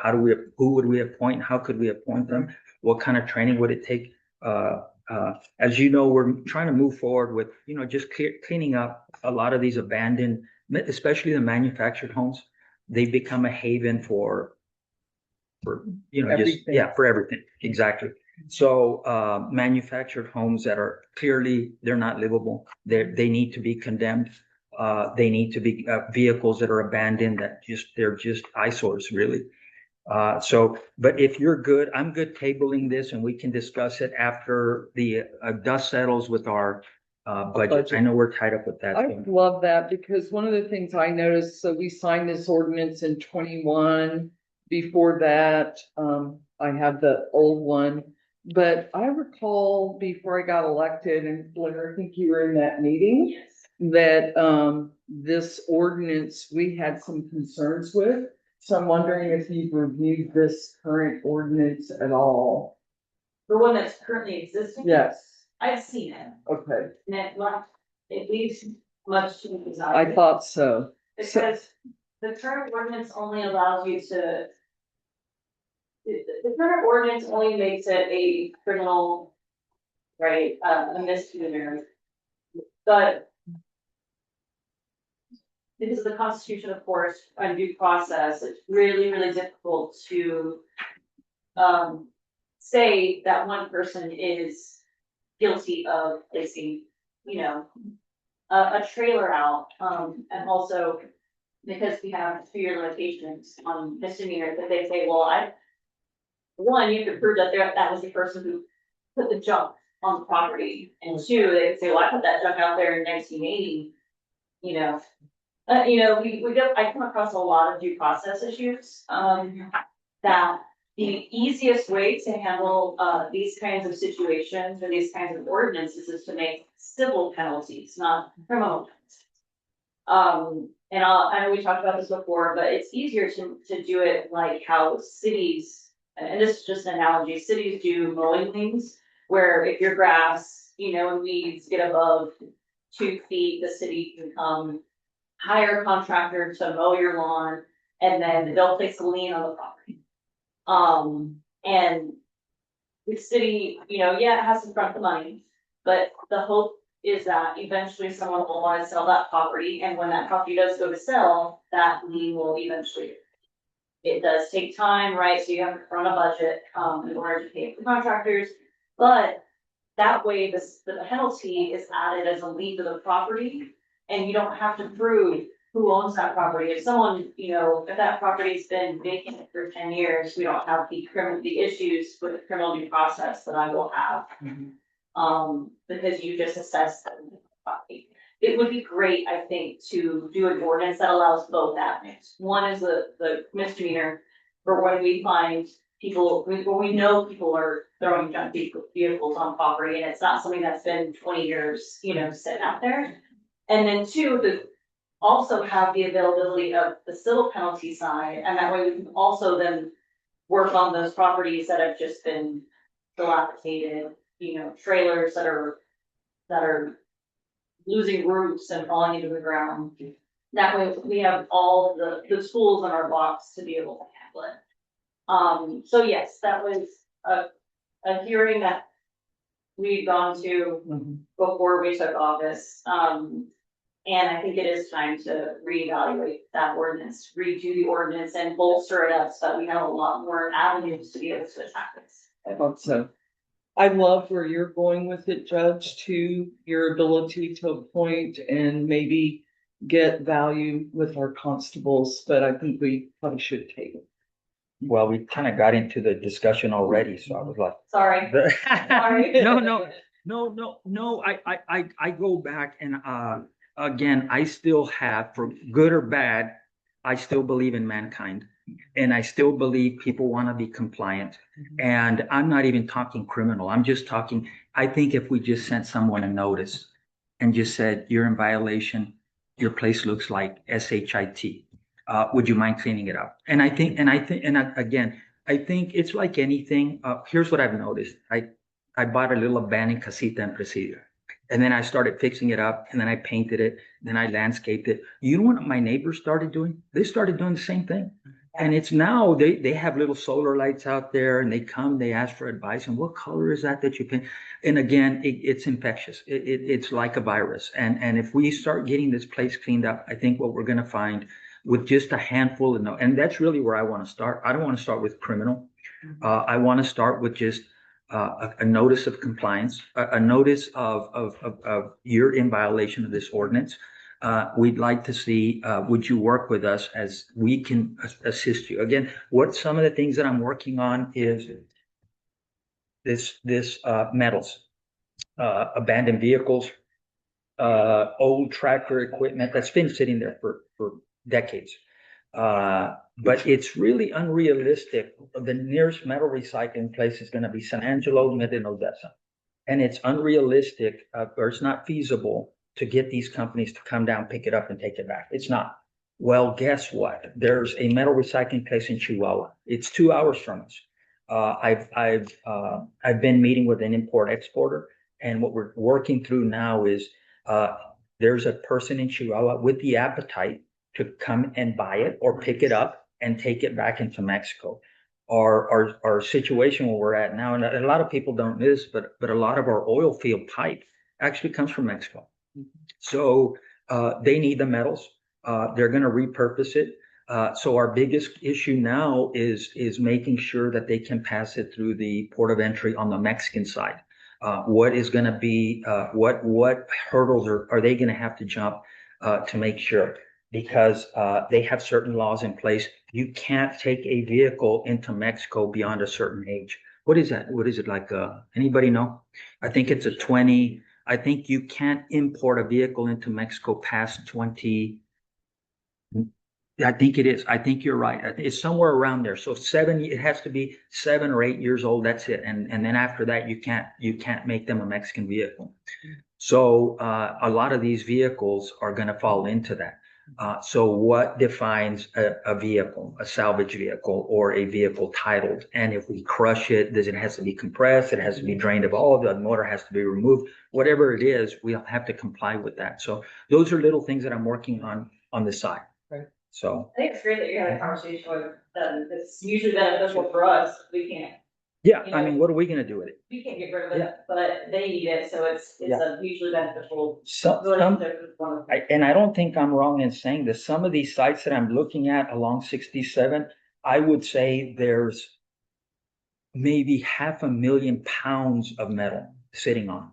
who would we appoint? How could we appoint them? What kind of training would it take? as you know, we're trying to move forward with, just cleaning up a lot of these abandoned, especially the manufactured homes. They've become a haven for, Everything. for everything. Exactly. So, manufactured homes that are clearly, they're not livable. They need to be condemned. They need to be, vehicles that are abandoned they're just eyesores, really. But if you're good, I'm good tabling this and we can discuss it after the dust settles with our budget. I know we're tied up with that. I love that because one of the things I noticed, so we signed this ordinance in 21. Before that, I had the old one. But I recall before I got elected, and Blair, I think you were in that meeting, that this ordinance we had some concerns with. So I'm wondering if you've reviewed this current ordinance at all. The one that's currently existing? Yes. I've seen it, Okay. and it leaves much to be I desired. thought so. Because the current ordinance only allows you to. The current ordinance only makes it a criminal, right, a misdemeanor. But because of the Constitution, of course, and due process, it's really, really difficult to say that one person is guilty of placing, a trailer out, and also because we have 2-year limitations on misdemeanor, that they say, well, one, you could prove that that was the person who put the junk on the property, and 2, they could say, well, I put that junk out there in 1980, I come across a lot of due process issues, that the easiest way to handle, these kinds of situations or these kinds of ordinances is to make civil penalties, not criminal penalties. And I know we talked about this before, but it's easier to do it like how cities, and this is just an analogy, cities do mowing things, where if your grass, and weeds get above 2 feet, the city can come hire a contractor to mow your lawn, and then they'll place a lien on the property. And the city, it has to front the money, but the hope is that eventually someone will want to sell that property, and when that property does go to sell, that lien will eventually. It does take time, right? So you have to run a budget, in order to pay for contractors, but that way the penalty is added as a lien to the property, and you don't have to prove who owns that property. If someone, if that property's been vacant for 10 years, we don't have the issues with the criminal due process that I will have. Because you just assessed the property. It would be great, I think, to do an ordinance that allows both avenues. One is the misdemeanor for when we find people, when we know people are throwing junk vehicles on property, and it's not something that's been 20 years, sitting out there. And then 2, to also have the availability of the civil penalty side, and that way we can also then work on those properties that have just been dilapidated, trailers that are losing roots and falling into the ground. That way we have all the tools in our box to be able to handle it. So yes, that was a hearing that we'd gone to before we took office. And I think it is time to reevaluate that ordinance, redo the ordinance and bolster it up so that we have a lot more avenues to be able to attack this. I thought so. I love where you're going with it, Judge, to your ability to appoint and maybe get value with our constables, but I think we probably should take it. Well, we kind of got into the discussion already, so I was like. Sorry. Sorry. No, I go back and, again, I still have, for good or bad, I still believe in mankind. And I still believe people want to be compliant. And I'm not even talking criminal. I'm just talking, I think if we just sent someone a notice and just said, you're in violation, your place looks like SHIT. Would you mind cleaning it up? And I think it's like anything. Here's what I've noticed. I bought a little abandoned casita in Presidio. And then I started fixing it up, and then I painted it, then I landscaped it. You know what my neighbors started doing? They started doing the same thing. And it's now, they have little solar lights out there and they come, they ask for advice. And what color is that you paint? And again, it's infectious. It's like a virus. And if we start getting this place cleaned up, I think what we're going to find with just a handful of, and that's really where I want to start. I don't want to start with criminal. I want to start with just a notice of compliance, a notice of you're in violation of this ordinance. We'd like to see, would you work with us as we can assist you? Again, what some of the things that I'm working on is this metals, abandoned vehicles, old tractor equipment that's been sitting there for decades. But it's really unrealistic. The nearest metal recycling place is going to be San Angelo, Mid and Odessa. And it's unrealistic, or it's not feasible to get these companies to come down, pick it up and take it back. It's not. Well, guess what? There's a metal recycling place in Chihuahua. It's 2 hours from us. I've been meeting with an import exporter, and what we're working through now is there's a person in Chihuahua with the appetite to come and buy it or pick it up and take it back into Mexico. Our situation where we're at now, and a lot of people don't know this, but a lot of our oil field pipe actually comes from Mexico. So they need the metals. They're going to repurpose it. So our biggest issue now is making sure that they can pass it through the port of entry on the Mexican side. What is going to be, what hurdles are they going to have to jump to make sure? Because they have certain laws in place. You can't take a vehicle into Mexico beyond a certain age. What is that? What is it like? Anybody know? I think it's a 20. I think you can't import a vehicle into Mexico past 20. I think it is. I think you're right. It's somewhere around there. So it has to be 7 or 8 years old. That's it. And then after that, you can't make them a Mexican vehicle. So a lot of these vehicles are going to fall into that. So what defines a vehicle, a salvage vehicle, or a vehicle titled? And if we crush it, it has to be compressed, it has to be drained of all, the motor has to be removed, whatever it is, we'll have to comply with that. So those are little things that I'm working on the side. Right. So. I think it's great that you're having a conversation with them. It's usually beneficial for us. We can't. Yeah, I mean, what are we going to do with it? We can't get rid of it, but they need it, so it's a mutually beneficial. And I don't think I'm wrong in saying this. Some of these sites that I'm looking at along 67, I would say there's maybe 500,000 pounds of metal sitting on.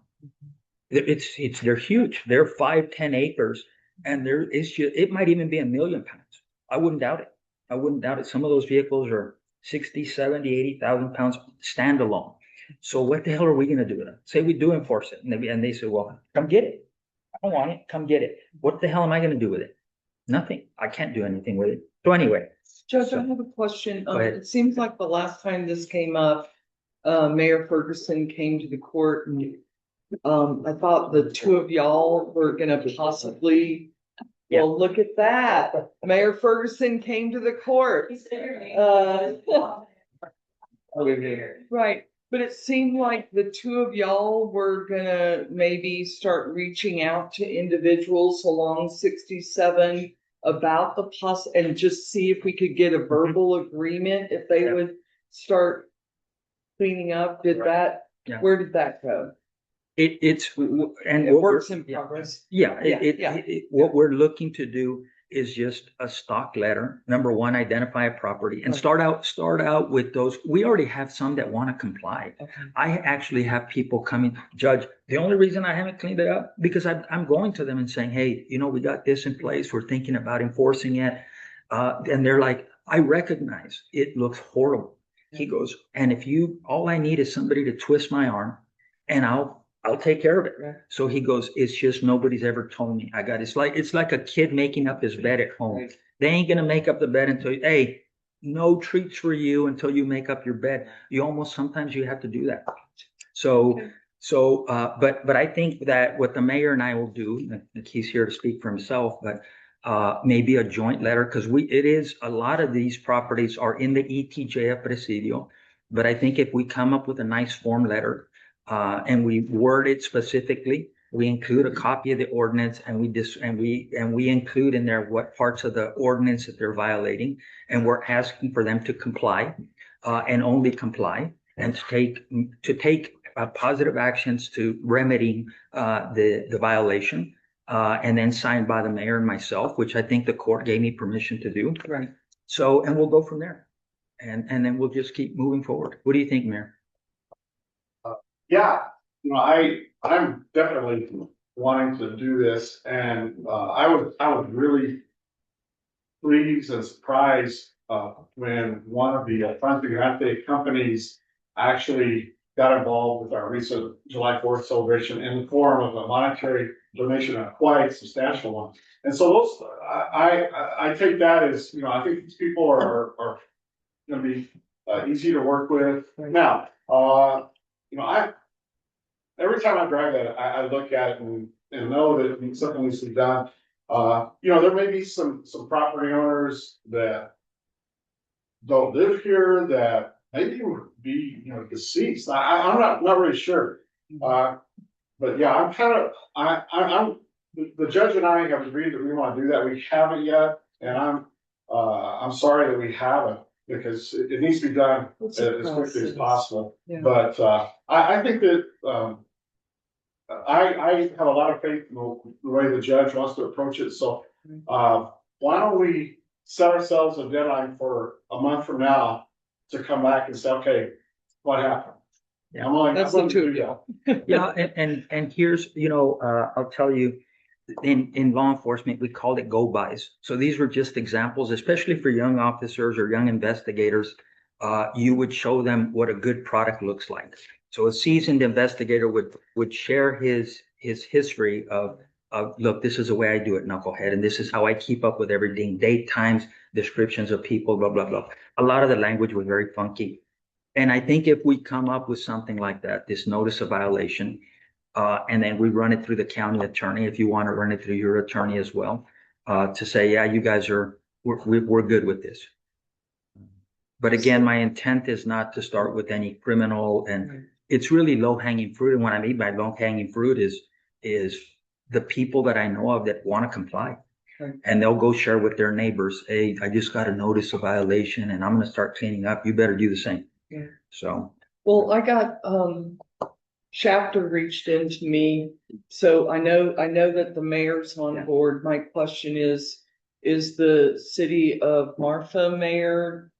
They're huge. They're 5-10 acres, and it might even be 1 million pounds. I wouldn't doubt it. I wouldn't doubt it. Some of those vehicles are 60, 70, 80,000 pounds standalone. So what the hell are we going to do with them? Say we do enforce it. And they say, well, come get it. I don't want it. Come get it. What the hell am I going to do with it? Nothing. I can't do anything with it. So anyway. Judge, I have a question. Go ahead. It seems like the last time this came up, Mayor Ferguson came to the court and I thought the two of y'all were going to possibly. Yeah. Well, look at that. Mayor Ferguson came to the court. Right. But it seemed like the two of y'all were gonna maybe start reaching out to individuals along 67 about the and just see if we could get a verbal agreement if they would start cleaning up. Where did that go? It works in progress. Yeah. What we're looking to do is just a stock letter. Number one, identify a property and start out with those. We already have some that want to comply. Okay. I actually have people coming, Judge, the only reason I haven't cleaned it up because I'm going to them and saying, hey, we got this in place. We're thinking about enforcing it. And they're like, I recognize it looks horrible. He goes, and all I need is somebody to twist my arm and I'll take care of it. Right. So he goes, it's just nobody's ever told me. It's like a kid making up his bed at home. Right. They ain't gonna make up the bed until hey, no treats for you until you make up your bed. Sometimes you have to do that. So but I think that what the mayor and I will do, he's here to speak for himself, but maybe a joint letter, because it is a lot of these properties are in the ETJ of Presidio, but I think if we come up with a nice form letter, and we word it specifically, we include a copy of the ordinance and we include in there what parts of the ordinance that they're violating. And we're asking for them to comply, and only comply, and to take positive actions to remedying the violation, and then signed by the mayor and myself, which I think the court gave me permission to do. Right. So, and we'll go from there. And then we'll just keep moving forward. What do you think, Mayor? Yeah, I'm definitely wanting to do this, and I was really pleased and surprised when one of the Frente Grande companies actually got involved with our recent July 4th celebration in the form of a monetary donation, a quite substantial one. And so those, I take that as, I think these people are gonna be easy to work with. Now, every time I drive that, I look at it and know that something needs to be done. There may be some property owners that don't live here that maybe would be, deceased. I'm not really sure. But yeah, I'm the judge and I have agreed that we want to do that. We haven't yet, and I'm sorry that we haven't, because it needs to be done as quickly as possible. Yeah. But I think that I have a lot of faith in the way the judge wants to approach it. So why don't we set ourselves a deadline for a month from now to come back and say, okay, what happened? Yeah. That's the two of you. Yeah, and here's, I'll tell you, in law enforcement, we called it go-bys. So these were just examples, especially for young officers or young investigators. You would show them what a good product looks like. So a seasoned investigator would share his history of, look, this is the way I do it, knucklehead, and this is how I keep up with everything, date, times, descriptions of people, blah, blah, blah. A lot of the language was very funky. And I think if we come up with something like that, this notice of violation, and then we run it through the county attorney, if you want to run it through your attorney as well, to say, yeah, you guys we're good with this. But again, my intent is not to start with any criminal, and it's really low hanging fruit. And what I mean by low hanging fruit is the people that I know of that want to comply. Right. And they'll go share with their neighbors, hey, I just got a notice of violation and I'm going to start cleaning up. You better do the same. Yeah. So. Well, I got, Shafter reached into me, so I know that the mayor's on board. My question is the city of Marfa mayor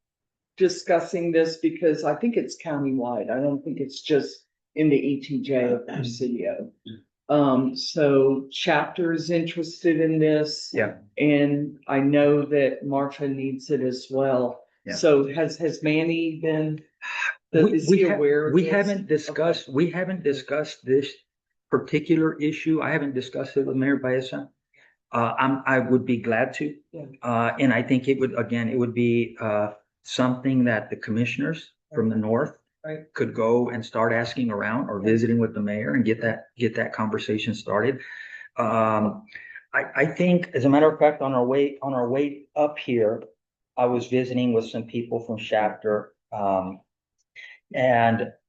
discussing this? Because I think it's countywide. I don't think it's just in the ETJ of Presidio. So Chapter is interested in this. Yeah. And I know that Marfa needs it as well. Yeah. So has Manny been, is We he aware of we this? haven't discussed, we haven't discussed this particular issue. I haven't discussed it with Mayor Baeza. I would be glad to. Yeah. And I think it would be, something that the commissioners from the north Right. could go and start asking around or visiting with the mayor and get that conversation started. I think, as a matter of fact, on our way up here, I was visiting with some people from Shafter, and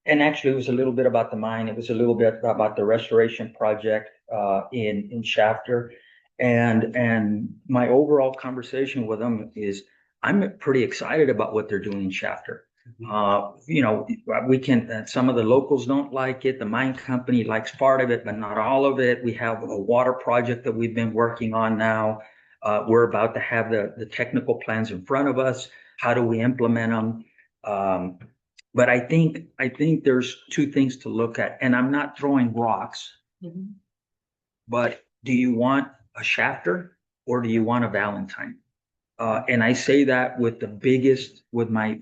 actually it was a little bit about the mine. It was a little bit about the restoration project in Shafter, and my overall conversation with them is I'm pretty excited about what they're doing in Shafter. We can, some of the locals don't like it. The mine company likes part of it, but not all of it. We have a water project that we've been working on now. We're about to have the technical plans in front of us. How do we implement them? But I think there's two things to look at, and I'm not throwing rocks, but do you want a Shafter or do you want a Valentine? And I say that with with my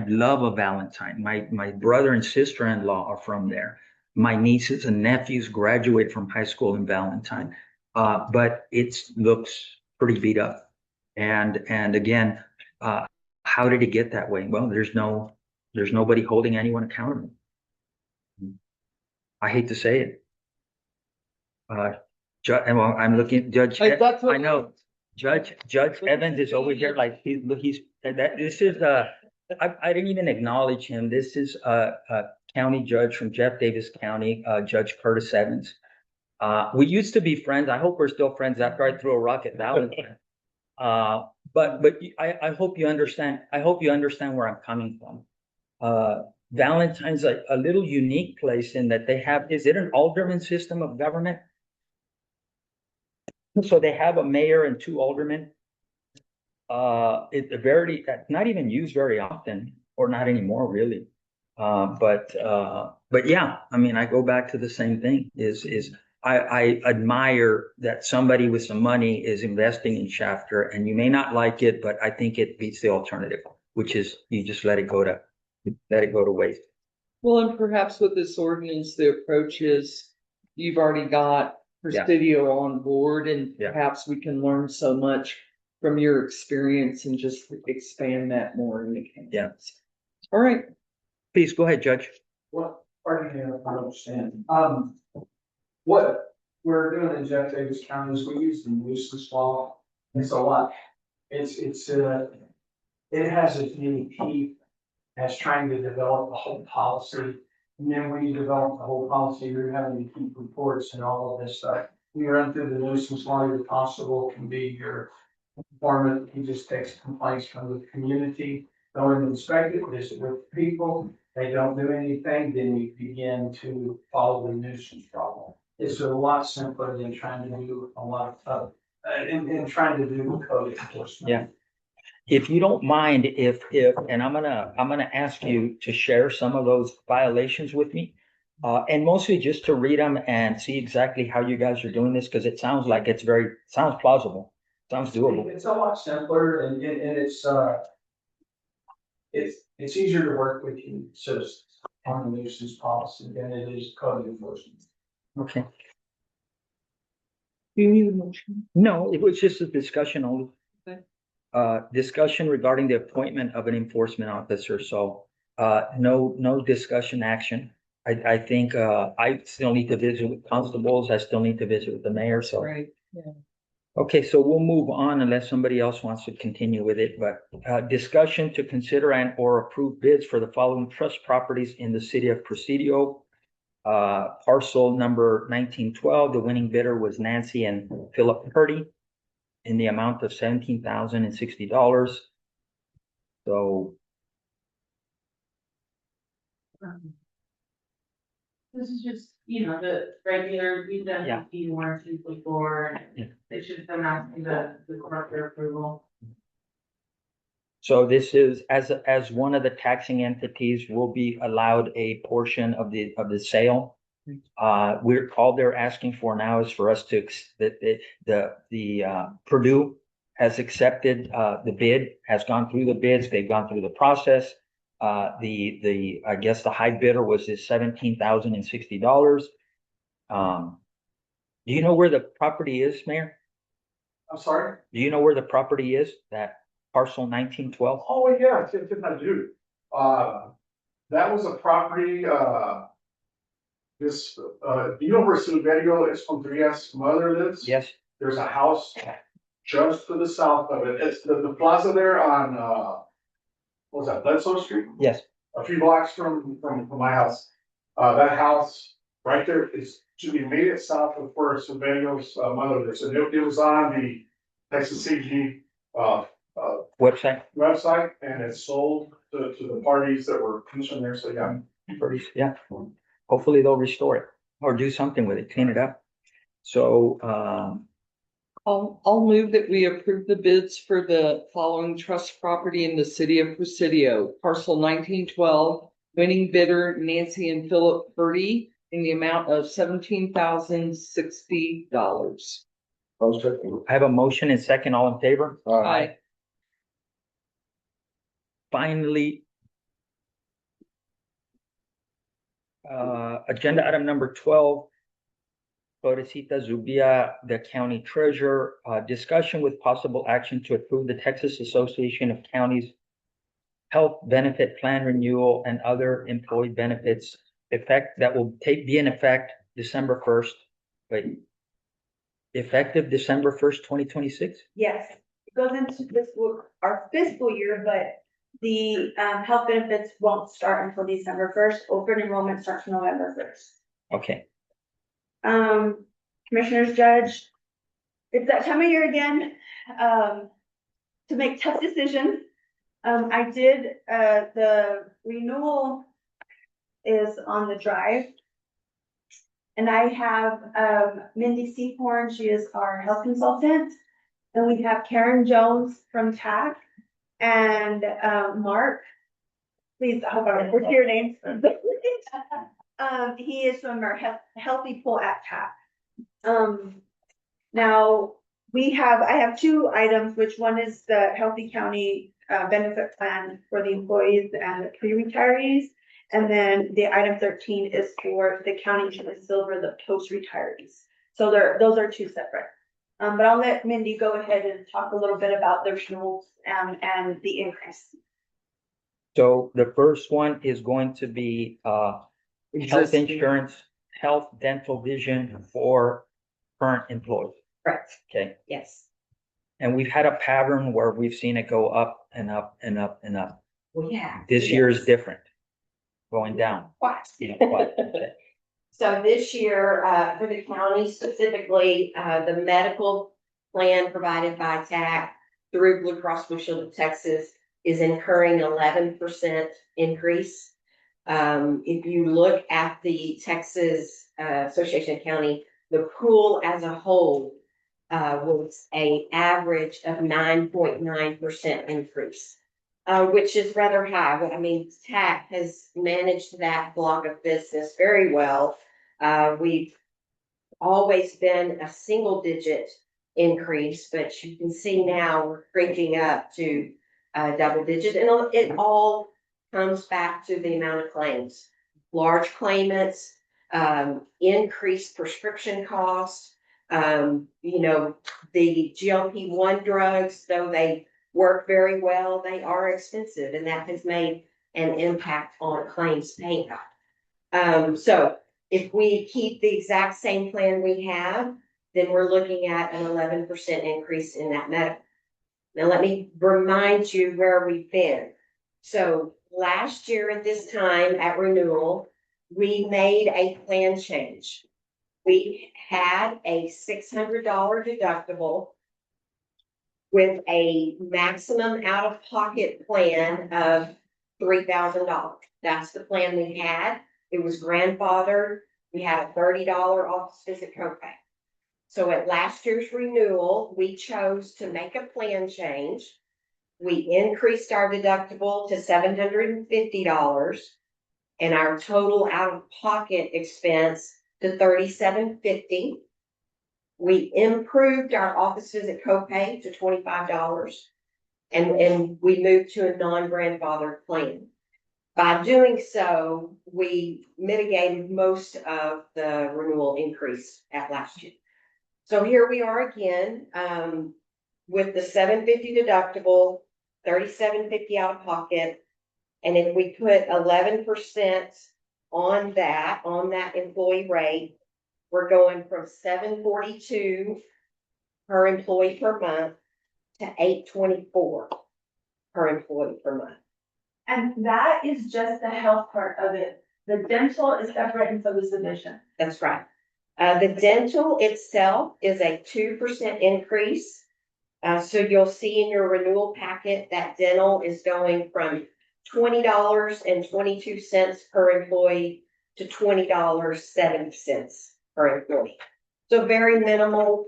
love of Valentine. My brother and sister-in-law are from there. My nieces and nephews graduate from high school in Valentine. But it looks pretty beat up. And again, how did it get that way? Well, there's nobody holding anyone accountable. I hate to say it. I'm looking, Judge. I know. Judge Evans is over here like he's this is I didn't even acknowledge him. This is a county judge from Jeff Davis County, Judge Curtis Evans. We used to be friends. I hope we're still friends after I threw a rock at Valentine. But I hope you understand, where I'm coming from. Valentine's a little unique place in that they have, is it an alderman system of government? So they have a mayor and two aldermen. It's not even used very often, or not anymore, really. But yeah, I mean, I go back to the same thing, I admire that somebody with some money is investing in Shafter, and you may not like it, but I think it beats the alternative, which is you just let it go to waste. Well, and perhaps with this ordinance, the approach is you've already got Presidio on board, and Yeah. perhaps we can learn so much from your experience and just expand that more in the campus. Yeah. All right. Please go ahead, Judge. What, pardon me if I don't understand. What we're doing in Jeff Davis County is we use the nuisance law. It's a lot. It has its many teeth as trying to develop the whole policy. And then when you develop the whole policy, you're having to keep reports and all of this stuff. When you run through the nuisance law, your constable can be your informant. He just takes complaints from the community, go and inspect it, visit with people. They don't do anything, then you begin to follow the nuisance problem. It's a lot simpler than trying to do a lot of, in trying to do code enforcement. Yeah. If you don't mind, and I'm gonna ask you to share some of those violations with me. And mostly just to read them and see exactly how you guys are doing this, because it sounds like sounds plausible, sounds doable. It's a lot simpler and it's easier to work with you citizens on the nuisance policy than it is code enforcement. Okay. Do you need a motion? No, it was just a discussion only. Okay. Discussion regarding the appointment of an enforcement officer, so, no discussion action. I think, I still need to visit with constables, I still need to visit with the mayor, so. Right, yeah. Okay, so we'll move on unless somebody else wants to continue with it, but, discussion to consider and or approve bids for the following trust properties in the city of Presidio. Parcel number 1912, the winning bidder was Nancy and Philip Purdy in the amount of $17,060. So, This is just, the regular, we've done Yeah. fee warranties before, Yeah. and they should come out to the court for approval. so this is, as one of the taxing entities, will be allowed a portion of the sale. All they're asking for now is for us to, Purdue has accepted, the bid, has gone through the bids, they've gone through the process. I guess the high bidder was this $17,060. Do you know where the property is, Mayor? I'm sorry? Do you know where the property is, that parcel 1912? Oh, yeah, I think I do. That was a property, you know where Silverio Escondria's mother lives? Yes, There's a house just to the south of it. It's the plaza there on, what was that, Bledsoe Street? yes. A few blocks from my house. That house right there is to be made it south of where Silverio's mother lives. And it was on the Texas CG Website? and it's sold to the parties that were concerned there. So yeah. Yeah. Hopefully they'll restore it or do something with it, clean it up. So, I'll move that we approve the bids for the following trust property in the city of Presidio, parcel 1912, winning bidder Nancy and Philip Purdy in the amount of $17,060. I have a motion and second, all in favor? Aye. Finally, agenda item number 12. Florecita Zubia, the county treasurer, discussion with possible action to approve the Texas Association of Counties Health Benefit Plan renewal and other employee benefits that will be in effect December 1st. Wait, effective December 1st, 2026? Yes, it goes into our fiscal year, but the health benefits won't start until December 1st. Open enrollment starts November 1st. Okay, Commissioners, Judge. It's that time of year again, to make tough decisions. I did, the renewal is on the drive. And I have, Mindy Seaborn, she is our health consultant. And we have Karen Jones from TAC and, Mark. Please, I hope I remember your names. He is from our Healthy Pool at TAC. Now, I have two items, which one is the Healthy County benefit plan for the employees and the pre-retirees. And then the item 13 is for the county to silver the post-retirees. So those are two separate. But I'll let Mindy go ahead and talk a little bit about their renewals and the increase. So the first one is going to be, health insurance, health, dental, vision for current employees. Correct. Okay. Yes. And we've had a pattern where we've seen it go up and up and up and up. Well, yeah. This year is different, going down. What? You know, quite. Okay. So this year, for the county specifically, the medical plan provided by TAC through Blue Cross Blue Shield of Texas is incurring 11% increase. If you look at the Texas Association of County, the pool as a whole was an average of 9.9% increase, which is rather high. I mean, TAC has managed that block of business very well. We've always been a single digit increase, but you can see now we're creeping up to double digit, and it all comes back to the amount of claims. Large claimants, increased prescription costs, you know, the GLP-1 drugs, though they work very well, they are expensive, and that has made an impact on claims payout. So if we keep the exact same plan we have, then we're looking at an 11% increase in that medical. Now, let me remind you where we've been. So last year at this time at renewal, we made a plan change. We had a $600 deductible with a maximum out-of-pocket plan of $3,000. That's the plan we had. It was grandfathered. We had a $30 office visit copay. So at last year's renewal, we chose to make a plan change. We increased our deductible to $750 and our total out-of-pocket expense to $3,750. We improved our office visit copay to $25 and we moved to a non-grandfathered plan. By doing so, we mitigated most of the renewal increase at last year. So here we are again, with the $750 deductible, $3,750 out of pocket. And if we put 11% on that employee rate, we're going from $742 per employee per month to $824 per employee per month. And that is just the health part of it. The dental is separate and so is the vision. That's right. The dental itself is a 2% increase. So you'll see in your renewal packet that dental is going from $20.22 per employee to $20.70 per employee. So very minimal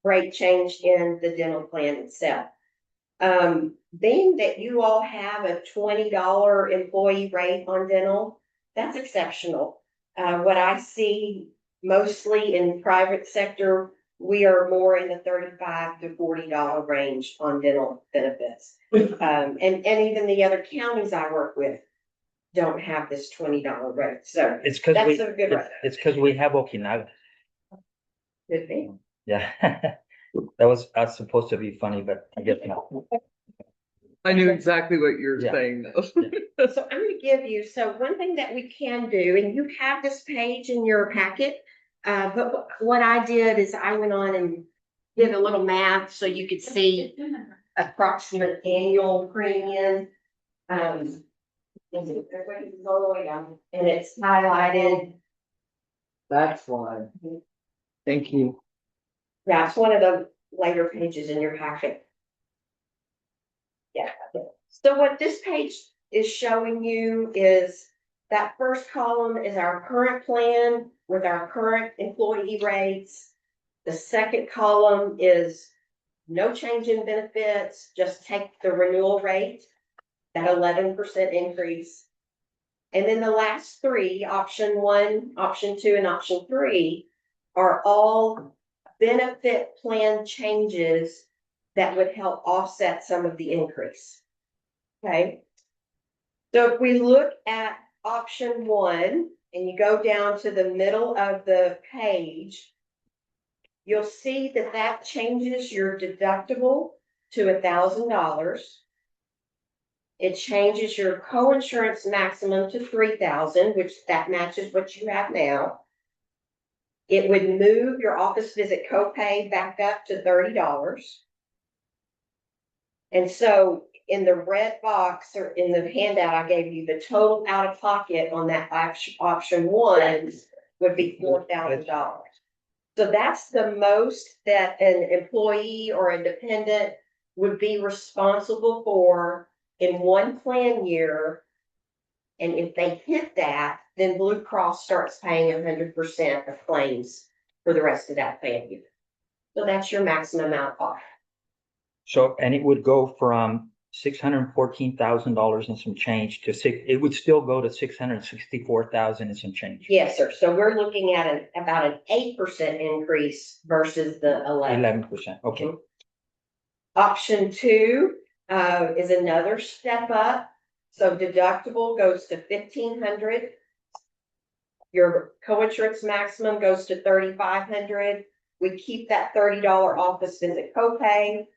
rate change in the dental plan itself. Being that you all have a $20 employee rate on dental, that's exceptional. What I see mostly in private sector, we are more in the $35 to $40 range on dental benefits. And even the other counties I work with don't have this $20 rate. So It's because that's a good rate. it's because we have Okinawa. Could be. Yeah. That was supposed to be funny, but I guess not. I knew exactly what you're Yeah. saying though. So I'm going to give you, so one thing that we can do, and you have this page in your packet, but what I did is I went on and did a little math so you could see approximate annual premium. And it's all the way down, and it's highlighted. That's why. Thank you. That's one of the later pages in your packet. Yeah. So what this page is showing you is that first column is our current plan with our current employee rates. The second column is no change in benefits, just take the renewal rate, that 11% increase. And then the last three, option 1, option 2, and option 3, are all benefit plan changes that would help offset some of the increase. Okay. So if we look at option 1 and you go down to the middle of the page, you'll see that that changes your deductible to $1,000. It changes your co-insurance maximum to $3,000, which that matches what you have now. It would move your office visit copay back up to $30. And so in the red box or in the handout, I gave you the total out of pocket on that option 1 would be $4,000. So that's the most that an employee or a dependent would be responsible for in one plan year. And if they hit that, then Blue Cross starts paying 100% of claims for the rest of that plan year. So that's your maximum amount off. So, and it would go from $614,000 and some change to it would still go to 664,000 and some change. Yes, sir. So we're looking at about an 8% increase versus the 11%. Okay. Option 2 is another step up. So deductible goes to $1,500. Your co-insurance maximum goes to $3,500. We keep that $30 office visit copay.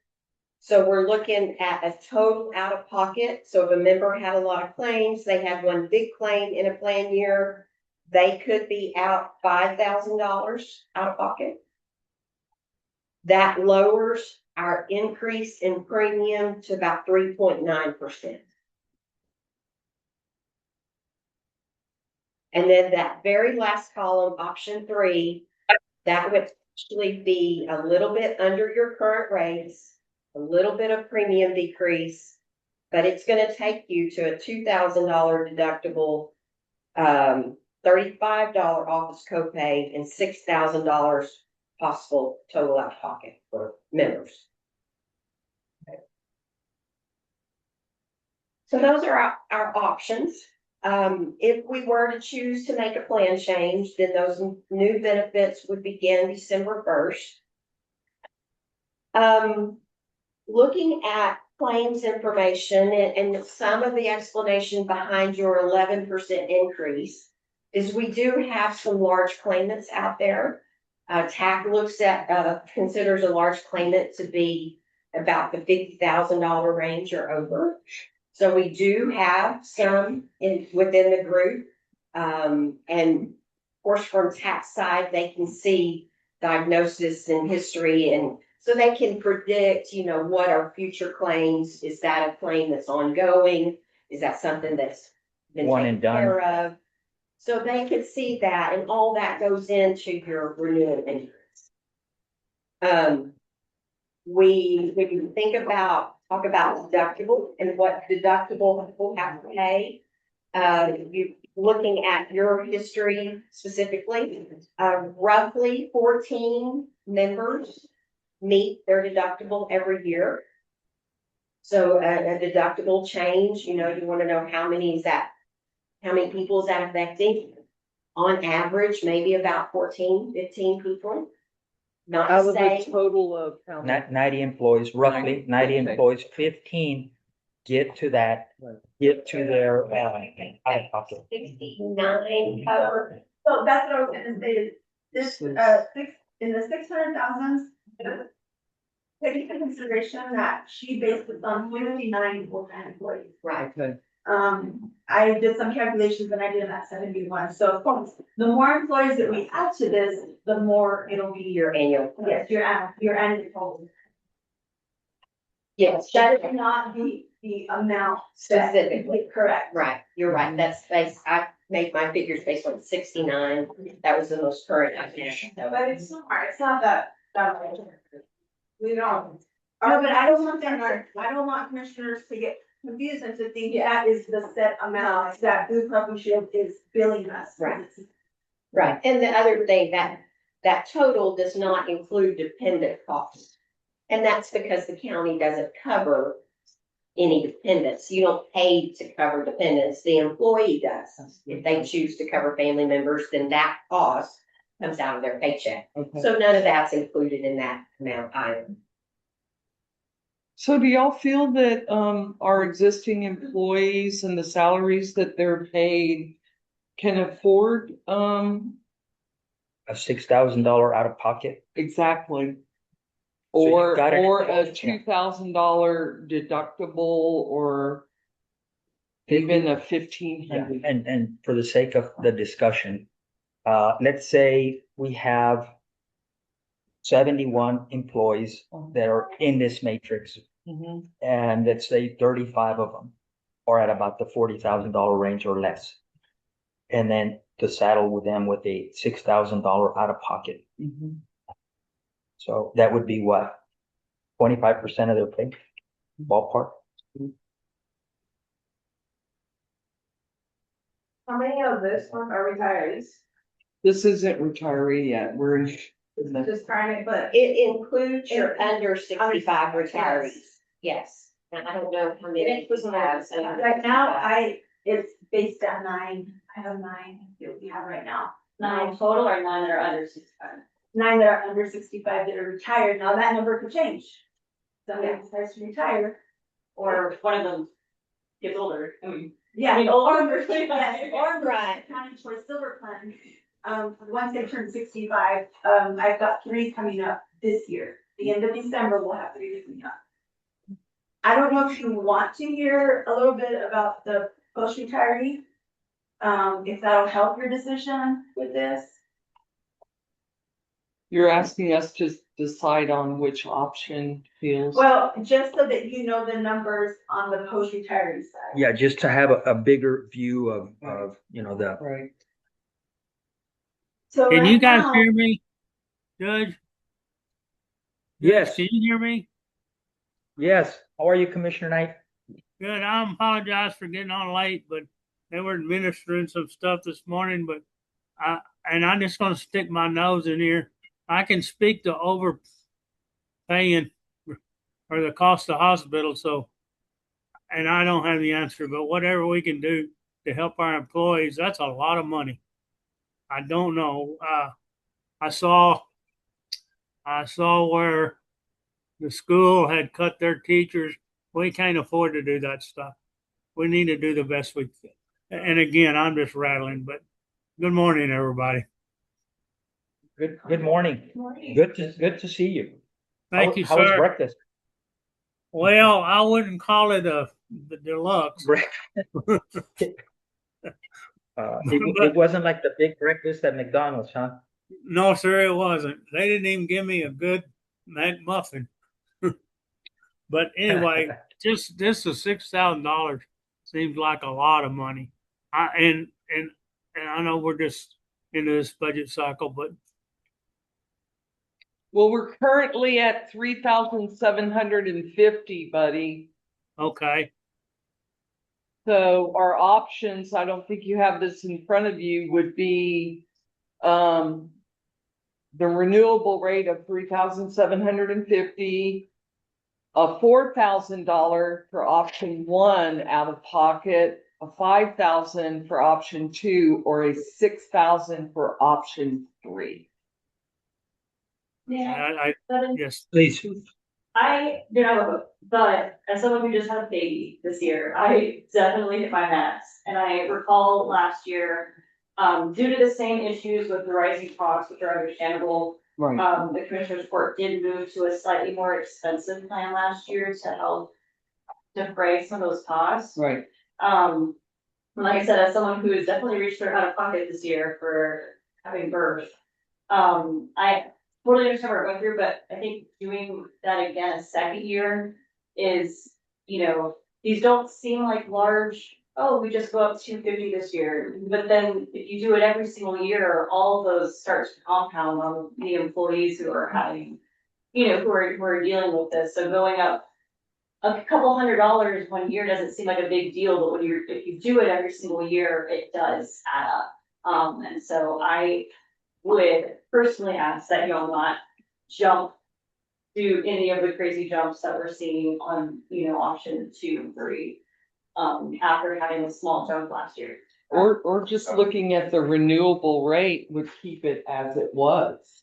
So we're looking at a total out of pocket. So if a member had a lot of claims, they had one big claim in a plan year, they could be out $5,000 out of pocket. That lowers our increase in premium to about 3.9%. And then that very last column, option 3, that would actually be a little bit under your current rates, a little bit of premium decrease, but it's going to take you to a $2,000 deductible, $35 office copay, and $6,000 possible total out of pocket for members. Okay. So those are our options. If we were to choose to make a plan change, then those new benefits would begin December 1st. Looking at claims information and some of the explanation behind your 11% increase is we do have some large claimants out there. TAC looks at, considers a large claimant to be about the $50,000 range or over. So we do have some within the group. And of course, from TAC's side, they can see diagnosis and history, and so they can predict, what are future claims. Is that a claim that's ongoing? Is that something that's been taken care of? So they can see that, and all that goes into your renewal insurance. We can talk about deductible and what deductible people have to pay. You looking at your history specifically, roughly 14 members meet their deductible every year. So a deductible change, you want to know how many people is that affecting? On average, maybe about 14, 15 people. Not Out to of say a total of how many? 90 employees, roughly 90 employees, 15 get to their out of pocket. 69 cover. So that's what I was gonna say, is this, in the 600,000, take into consideration that she based it on 59 full-time employees. Right. Okay. I did some calculations and I did it at 71, so of course, the more employees that we add to this, the more it'll be Your annual. yes, your annual total. Yes, That is not the amount. Specifically. Correct. Right, you're right. That's I made my figures based on 69. That was the most current. But it's smart, it's not that We don't. No, but I don't want them, I don't want commissioners to get confused and to think that is the set amount that Blue Cross Blue Shield is billing us. Right. Right, and the other thing, that total does not include dependent costs. And that's because the county doesn't cover any dependents. You don't pay to cover dependents, the employee does. If they choose to cover family members, then that cost comes out of their paycheck. Okay. So none of that's included in that amount either. So do y'all feel that, our existing employees and the salaries that they're paid can afford, A $6,000 out of pocket. exactly? So you Or, gotta- or a $2,000 deductible, or even a Yeah, $1,500? and for the sake of the discussion, let's say we have 71 employees that are in this matrix, Mhm. and let's say 35 of them are at about the $40,000 range or less. And then to saddle with them with a $6,000 out of pocket. Mhm. So that would be what? 25% of their pay, ballpark? How many of this one are retirees? This isn't retiree yet, we're in the, Just trying to, but It includes your under 65 retirees, yes. And I don't know how many. It includes we have, so- Right now, it's based at 9. I have 9 that we have right now. 9 total or 9 that are under 65? 9 that are under 65 that are retired. Now that number could change. Somebody decides to retire. Or one of them gets older. I mean, Yeah. I mean, older. Yes, or Right. County Choice Silver Plan. Once they turn 65, I've got 3 coming up this year. The end of December, we'll have 3 coming up. I don't know if you want to hear a little bit about the post-retiree. If that'll help your decision with this. you're asking us to decide on which option feels. Well, just so that you know the numbers on the post-retiree side. Yeah, just to have a bigger view of, the, Right. So Can right you guys now- hear me? Judge, yes, can you hear me? yes. How are you, Commissioner Knight? Good, I apologize for getting on late, but they were administering some stuff this morning, but I'm just gonna stick my nose in here. I can speak to overpaying or the cost of hospital, so, and I don't have the answer, but whatever we can do to help our employees, that's a lot of money. I don't know, I saw where the school had cut their teachers. We can't afford to do that stuff. We need to do the best we can. And again, I'm just rattling, but good morning, everybody. Good morning. Morning. Good to see you. Thank you, How was sir. breakfast? Well, I wouldn't call it the deluxe. It wasn't like the big breakfast at McDonald's, huh? No, sir, it wasn't. They didn't even give me a good McMuffin. But anyway, just this is $6,000 seems like a lot of money. And I know we're just into this budget cycle, but Well, we're currently at 3,750, buddy. okay. So our options, I don't think you have this in front of you, would be, the renewable rate of 3,750, a $4,000 for option 1 out of pocket, a $5,000 for option 2, or a $6,000 for option 3. Yeah. Yes. Please. But as someone who just had a baby this year, I definitely hit my max. And I recall last year, due to the same issues with the rising costs, which are understandable, Right. the Commissioners Court did move to a slightly more expensive plan last year to help defray some of those costs. Right. Like I said, as someone who has definitely reached their out of pocket this year for having birth, I totally understand what we're going through, but I think doing that again a second year is, these don't seem like large, oh, we just go up 250 this year. But then if you do it every single year, all of those start to compound on the employees who are having who are dealing with this, so going up a couple $100 one year doesn't seem like a big deal, but if you do it every single year, it does add up. And so I would personally ask that y'all not do any of the crazy jumps that we're seeing on, option 2 and 3. After having a small jump last year. Or just looking at the renewable rate would keep it as it was.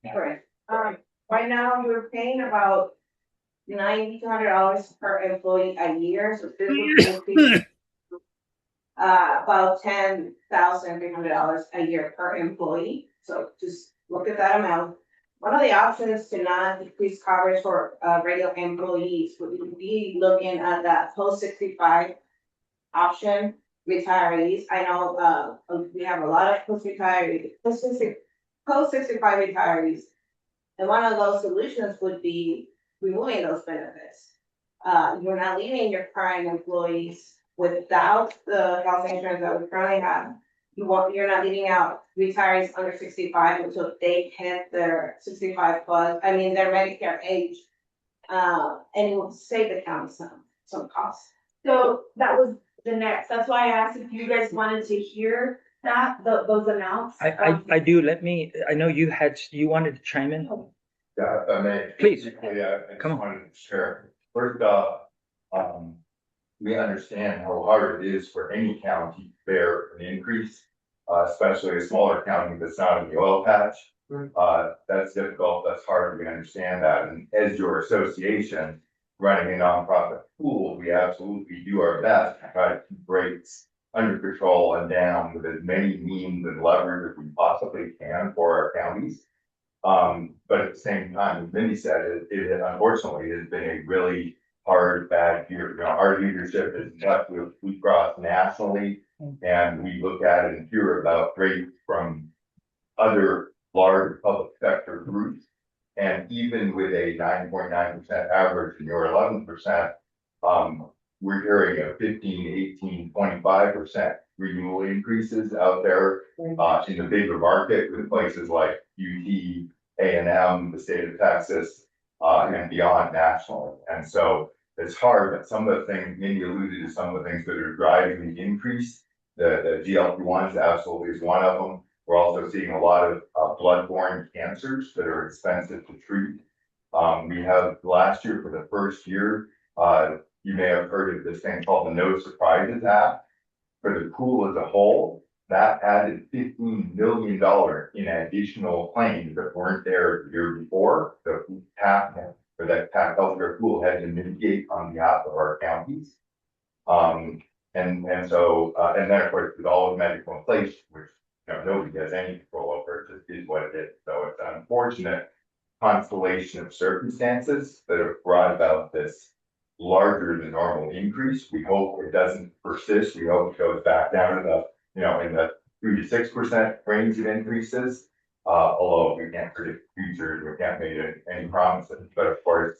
Correct. Right now, we're paying about $9,200 per employee a year, so this would increase about $10,300 a year per employee. So just look at that amount. One of the options to not decrease coverage for regular employees would be looking at that post-65 option, retirees. I know we have a lot of post-65 retirees. And one of those solutions would be removing those benefits. You're not leaving your current employees without the health insurance that we currently have. You're not leaving out retirees under 65 until they hit their 65 plus, their Medicare age. And it will save the county some costs. So that was the next, that's why I asked if you guys wanted to hear that, those amounts. I do, I know you wanted to chime in? Yeah, if I may. Please. Yeah, I Come on. just wanted to share. First off, we understand how hard it is for any county to bear an increase, especially a smaller county that's not in the oil patch. That's difficult, that's hard, we understand that. And as your association running a nonprofit pool, we absolutely do our best to try to keep rates under control and down with as many means and levers as we possibly can for our counties. But at the same time, as Mindy said, it unfortunately has been a really hard, bad year. Our leadership is tough with Blue Cross nationally, and we look at it and hear about rates from other large public sector groups. And even with a 9.9% average and your 11%, we're hearing a 15, 18, 25% renewal increases out there in the bigger market with places like UT, A&M, the state of Texas, and beyond nationally. And so it's hard, but some of the things, Mindy alluded to some of the things that are driving the increase. The GLP-1s absolutely is one of them. We're also seeing a lot of bloodborne cancers that are expensive to treat. We have last year, for the first year, you may have heard of this thing called the No Surprises Act. For the pool as a whole, that added $15 million in additional claims that weren't there the year before. So TAP, or that TAP healthcare pool, had to mitigate on behalf of our counties. And then of course, with all of medical inflation, which nobody has any control over, it just is what it is. So it's an unfortunate constellation of circumstances that have brought about this larger than normal increase. We hope it doesn't persist. We hope it goes back down to the, in the 3 to 6% range of increases. Although we can't predict the future, we can't make any promises. But of course,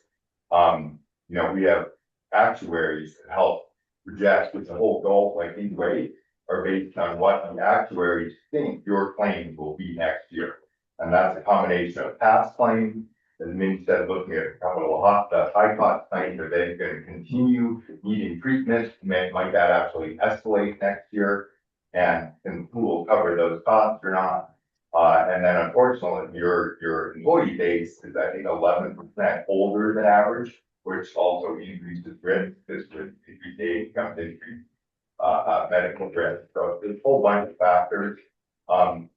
we have actuaries that help project with the whole goal, like these rates are based on what the actuaries think your claims will be next year. And that's a combination of past claims, as Mindy said, looking at a couple of high cost claims, are they going to continue needing treatment? Might that actually escalate next year? And can the pool cover those costs or not? And then unfortunately, your employee base is, I think, 11% older than average, which also increases risk. This would increase income, increase medical risk. So there's a whole bunch of factors. And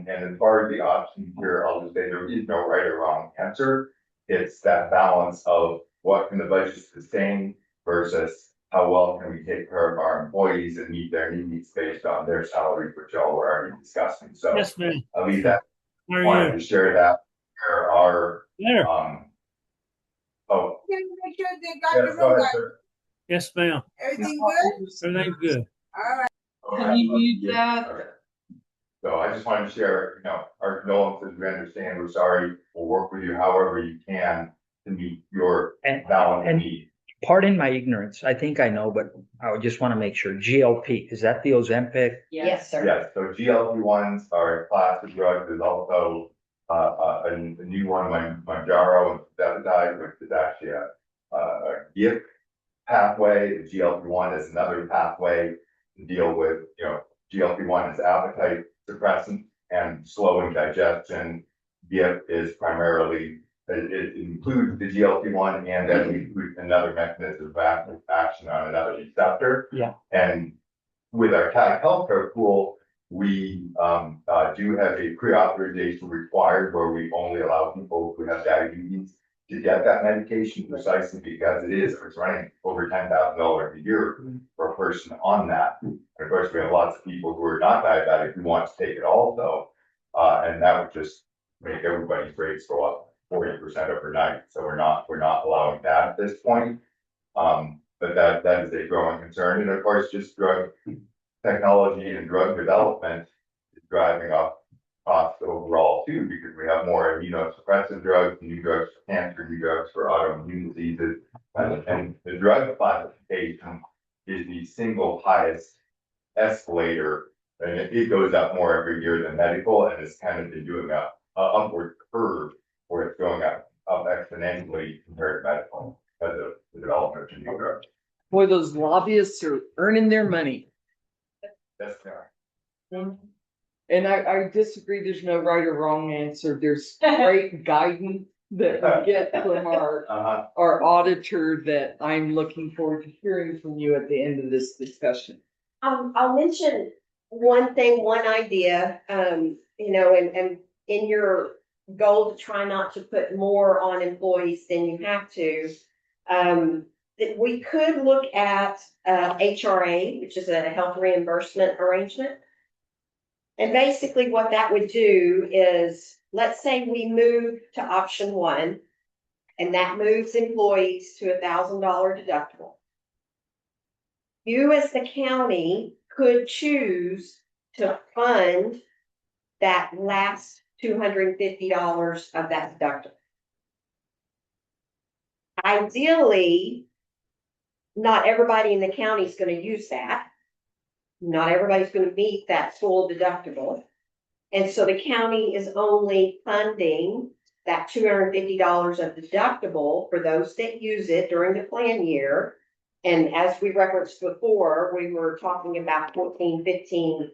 as far as the options here, I'll just say there is no right or wrong answer. It's that balance of what can the budget sustain versus how well can we take care of our employees and meet their needs based on their salaries, which y'all were already discussing. So Yes, ma'am. I'll leave that. How are Wanted you? to share that. There are, There. oh, Can you make sure they yes, got your go room ahead, right? sir. Yes, ma'am. Everything good? Everything's good. All right. Can you mute that? Okay. So I just wanted to share, our condolences. We understand. We're sorry. We'll work with you however you can to meet your valid need. Pardon my ignorance. I think I know, but I would just want to make sure. GLP, is that the Ozempic? Yes, sir. Yes, so GLP-1s are a class of drugs. There's also a new one, Manjaro, that died, which is actually a gift pathway. The GLP-1 is another pathway to deal with, GLP-1 is appetite suppressant and slowing digestion. GIP is primarily, it includes the GLP-1 and then includes another mechanism of action on another receptor. Yeah. And with our TAG healthcare pool, we do have a pre-authorization required where we only allow people who have diabetes to get that medication precisely because it's running over $10,000 a year for a person on that. And of course, we have lots of people who are not diabetic who want to take it also. And that would just make everybody's rates go up 40% overnight. So we're not allowing that at this point. But that is a growing concern. And of course, just drug technology and drug development is driving up costs overall too, because we have more immunosuppressive drugs, new drugs for cancer, new drugs for autoimmune diseases. And the drug classification is the single highest escalator, and it goes up more every year than medical, and it's kind of been doing a upward curve where it's going up exponentially compared to medical because of the development of new drugs. Boy, those lobbyists are earning their money. That's fair. And I disagree, there's no right or wrong answer. There's great guidance that we get from our auditor that I'm looking forward to hearing from you at the end of this discussion. I'll mention one thing, one idea, and in your goal to try not to put more on employees than you have to, that we could look at HRA, which is a health reimbursement arrangement. And basically what that would do is, let's say we move to option 1, and that moves employees to $1,000 deductible. You as the county could choose to fund that last $250 of that deductible. Ideally, not everybody in the county is going to use that. Not everybody's going to meet that full deductible. And so the county is only funding that $250 of deductible for those that use it during the plan year. And as we referenced before, we were talking about 14, 15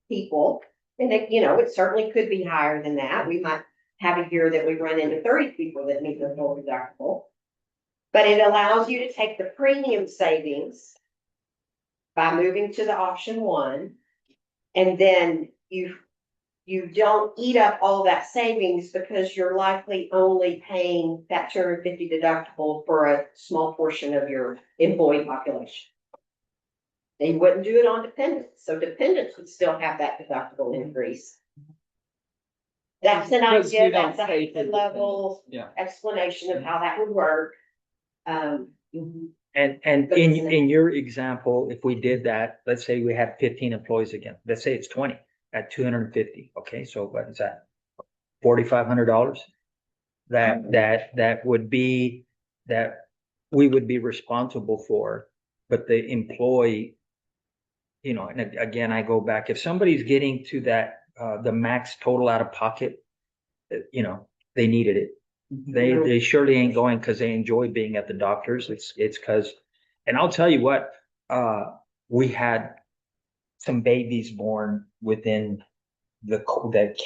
people. And it certainly could be higher than that. We might have a year that we run into 30 people that meet the full deductible. But it allows you to take the premium savings by moving to the option 1, and then you don't eat up all that savings because you're likely only paying that $250 deductible for a small portion of your employee population. They wouldn't do it on dependents, so dependents would still have that deductible increase. That's an idea, that's a high level explanation of how that would work. And in your example, if we did that, let's say we have 15 employees again, let's say it's 20 at 250. Okay, so what is that? $4,500. That would be that we would be responsible for, but the employee, and again, I go back, if somebody's getting to that, the max total out of pocket, they needed it. They surely ain't going because they enjoy being at the doctors. It's because, and I'll tell you what, we had some babies born within the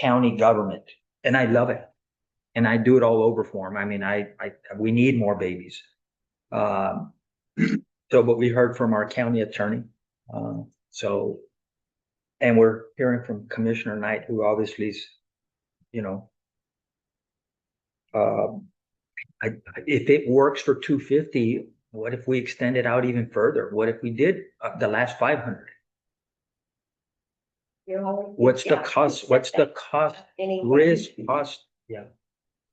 county government, and I love it, and I do it all over for them. I mean, we need more babies. So, but we heard from our county attorney, and we're hearing from Commissioner Knight, who obviously is, if it works for 250, what if we extend it out even further? What if we did the last 500? What's the cost? What's the cost? Risk cost? Yeah.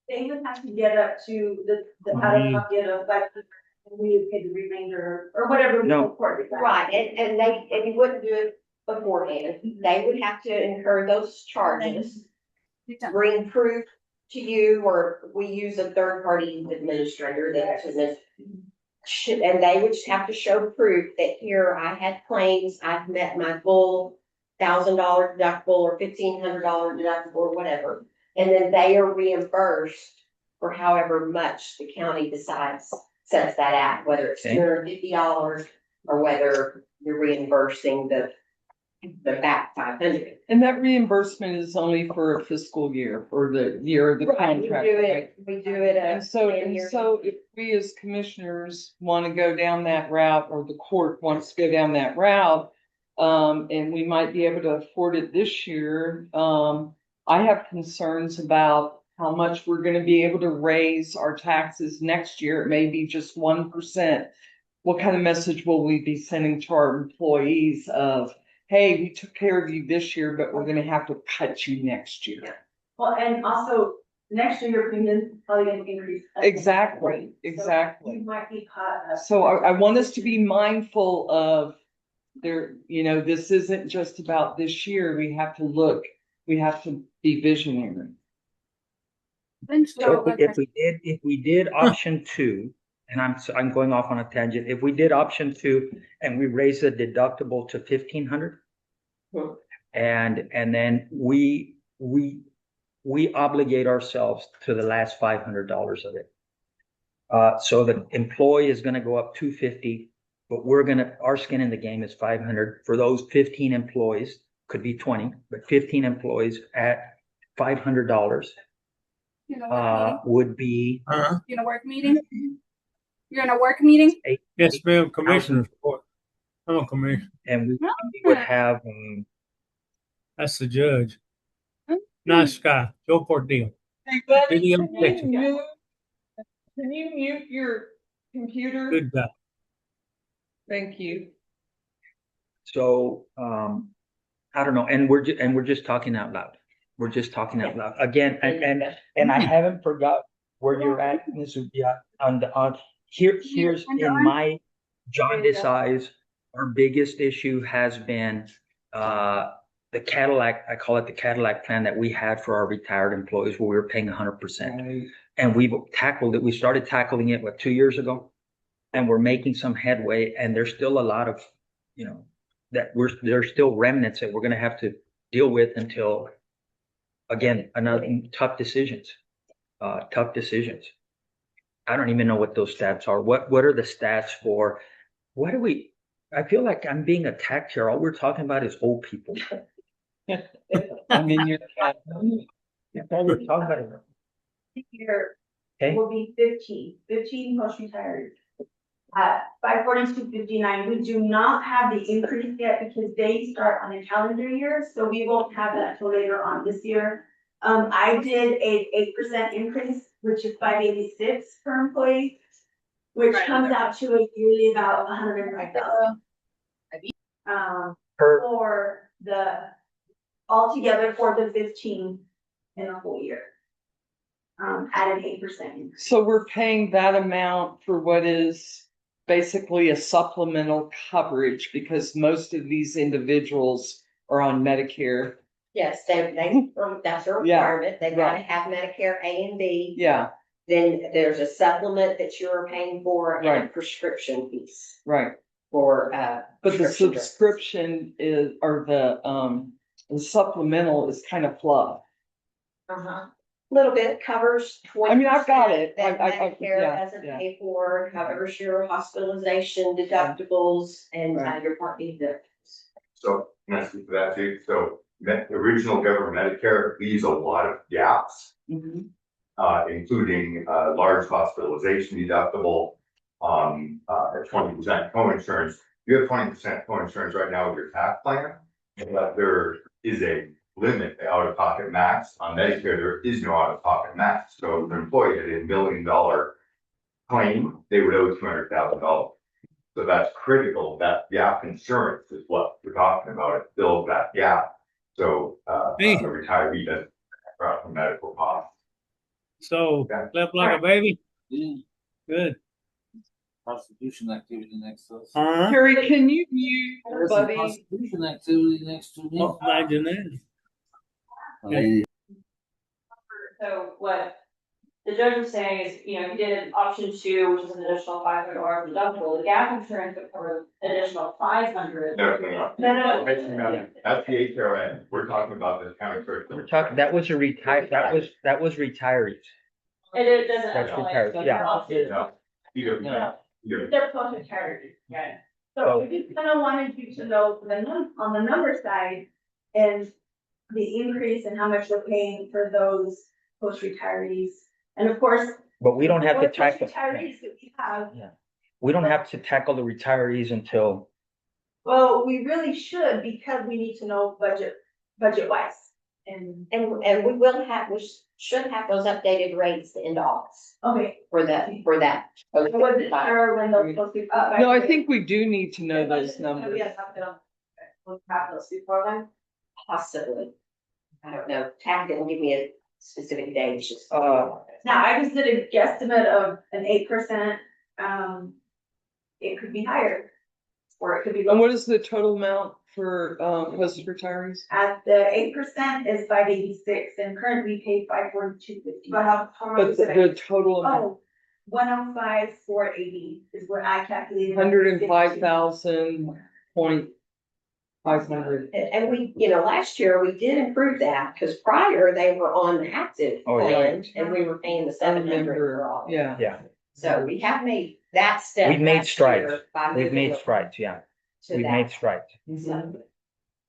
They would have to get up to the out of pocket of like, we would pay the remainder or whatever. No. Right, and you wouldn't do it beforehand. They would have to incur those charges, bring proof to you, or we use a third-party administrator and they would just have to show proof that here I had claims, I've met my full $1,000 deductible or $1,500 deductible or whatever. And then they are reimbursed for however much the county decides, sets that at, whether it's Okay. $250 or whether you're reimbursing the back 500. And that reimbursement is only for a fiscal year, for the year of the Right, we contract, do right? it, we do it. And so if we as commissioners want to go down that route, or the court wants to go down that route, and we might be able to afford it this year, I have concerns about how much we're gonna be able to raise our taxes next year. It may be just 1%. What kind of message will we be sending to our employees of, hey, we took care of you this year, but we're gonna have to cut you next year? Well, and also, next year, your premium is probably gonna increase. Exactly, exactly. You might be caught up. So I want us to be mindful of there, this isn't just about this year. We have to be visionary. So if we did option 2, and I'm going off on a tangent, if we did option 2 and we raise the deductible to 1,500, and then we obligate ourselves to the last $500 of it. So the employee is gonna go up $250, but our skin in the game is $500 for those 15 employees, could be 20, but 15 employees at $500 would be. You gonna work meeting? You're in a work meeting? Yes, ma'am, Commissioner's report. I'm a commissioner. And we would have, That's the judge. Nice guy, Joe Cordell. Hey, buddy, Video can picture. can you mute your computer? Good guy. Thank you. so, I don't know, and we're just talking out loud. We're just talking out loud. Again, and I haven't forgot where you're at, Ms. Ubia, here's in my jaundiced eyes, our biggest issue has been, the Cadillac, I call it the Cadillac plan that we had for our retired employees where we were paying 100%. And we've tackled it. We started tackling it, 2 years ago? And we're making some headway, and there's still a lot of, there's still remnants that we're gonna have to deal with until, again, another tough decisions. I don't even know what those stats are. What are the stats for, I feel like I'm being attacked here. All we're talking about is old people. I mean, you're. That's all we're talking about. Here Okay. will be 15 post-retired. 542.59, we do not have the increase yet because they start on a calendar year, so we won't have that till later on this year. I did a 8% increase, which is 586 per employee, which comes out to a yearly about 105,000. For the, altogether for the 15 in a whole year. At an 8%. So we're paying that amount for what is basically a supplemental coverage because most of these individuals are on Medicare. Yes, that's a requirement. They've got to have Medicare A and B. Yeah. Then there's a supplement that you're paying for and a prescription piece Right. for, But the prescription drugs. subscription is, or the supplemental is kind of fluff. Little bit covers 20%. I mean, I've got it. That Medicare yeah, doesn't yeah. pay for, covers your hospitalization deductibles and your Part B deductibles. So, can I speak to that too? So, the original government Medicare leaves a lot of gaps, including, large hospitalization deductible, at 20% co-insurance. You have 20% co-insurance right now with your tax plan, but there is a limit, the out-of-pocket max. On Medicare, there is no out-of-pocket max. So if an employee had $1 million claim, they would owe $200,000. So that's critical. That gap insurance is what we're talking about. It fills that gap. So a retiree doesn't have from medical costs. So, slept like a baby? Good. Prostitution activity next to us. Carrie, can you mute your There's some buddy? prostitution activity next to me. Oh, imagine that. So what the judge was saying is, you know, he did option 2, which is an additional $500 deductible, the gap insurance would cover additional $500. No, No. that's the HRN, we're talking about the county clerk. We're talking, that was retirees. It doesn't. That's actually- retired, yeah. No, either, No. either. They're post-retired. Yeah. So we just kind of wanted you to know on the number side and the increase and how much we're paying for those post-retirees. And of course. But we don't have to what tackle, post-retirees that we have, we don't have to tackle the retirees until, well, we really should because we need to know budget wise. And, And we will have, we should have those updated rates in August okay, for that. I wasn't sure when those supposed to. No, I think we do need to know those numbers. Yes, we'll have those before then. Possibly. I don't know. TAC didn't give me a specific date, it's just. Now, I just did a guesstimate of an 8%, it could be higher. Or it could be And lower. what is the total amount for, post retirees? At the 8% is 586 and currently we pay 542.50. But how much But is the it? total amount, Oh, 105,480 is what I calculated. 105,000.500. And we, you know, last year we did improve that because prior they were on the active Oh, yeah. plan and we were paying the I 700 for remember, all. yeah. yeah, So we have made that step. we've made last strides. year by We've moving made strides, yeah. to We've that. made strides. So,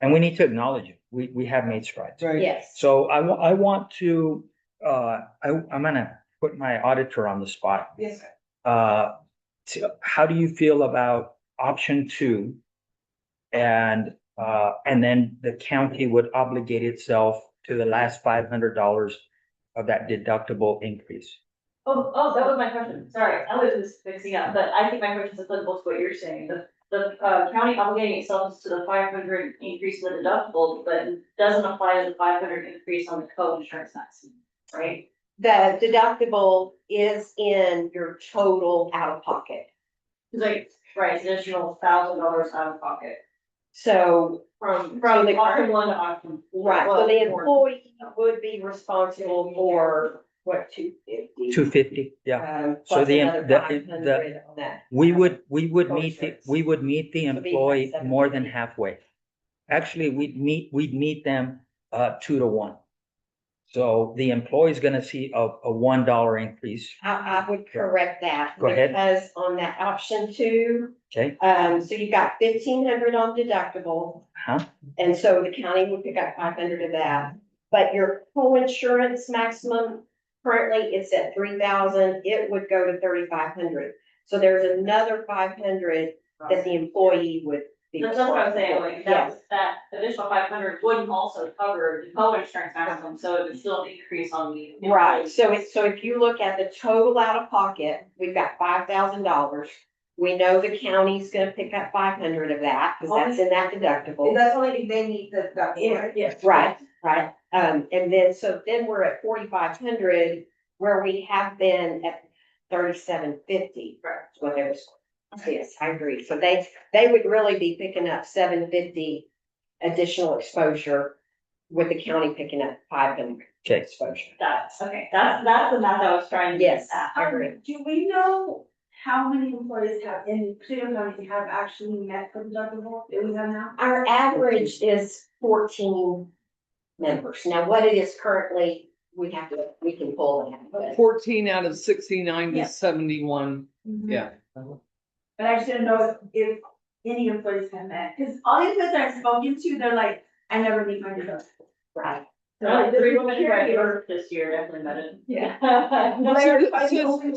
And we need to acknowledge it. We have made strides. Right. yes. So I want to, I'm gonna put my auditor on the spot. Yes, sir. How do you feel about option 2? And then the county would obligate itself to the last $500 of that deductible increase. Oh, that was my question. Sorry, I was just fixing up, but I think my question is applicable to what you're saying. The county obligating itself to the 500 increase in the deductible, but doesn't apply to the 500 increase on the co-insurance tax, right? The deductible is in your total out of pocket. It's like, right, additional $1,000 out of pocket So from the option 1 to option. right, so well, the four. employee would be responsible for what, 250? 250, yeah. So Plus the- another the- 500 on that. We would meet the So be employee like more than 750. halfway. Actually, we'd meet them 2 to 1. So the employee's gonna see a $1 increase, I would correct that. Go ahead. Because on that option 2, okay? so you got 1,500 on deductible. Huh? And so the county would pick up 500 of that, but your co-insurance maximum, currently it's at 3,000, it would go to 3,500. So there's another 500 that the employee would be. That's what I'm saying, like, Yes. that additional 500 wouldn't also cover the co-insurance maximum, so it would still decrease on the. Right, so if you look at the total out of pocket, we've got $5,000. We know the county's gonna pick up 500 of that, because that's in that deductible. That's only if they need the, Yes. Right, right. And then, so then we're at 4,500 where we have been at 3,750. Right. When there was, yes, I agree. So they would really be picking up 750 additional exposure with the county picking up 500 Okay. exposure. That's the math I was trying to get Yes, at. I agree. Do we know how many employees have in Cleveland County have actually met the deductible that we have now? Our average is 14 members. Now, what it is currently, we can pull that. but- 14 out of 69 to Yeah. 71, yeah. But I should know if any employees have met, because all the employees that I've spoken to, they're like, I never meet my deductible. Right. So, this 3 is women scary. graduated this year, definitely met it. Yeah.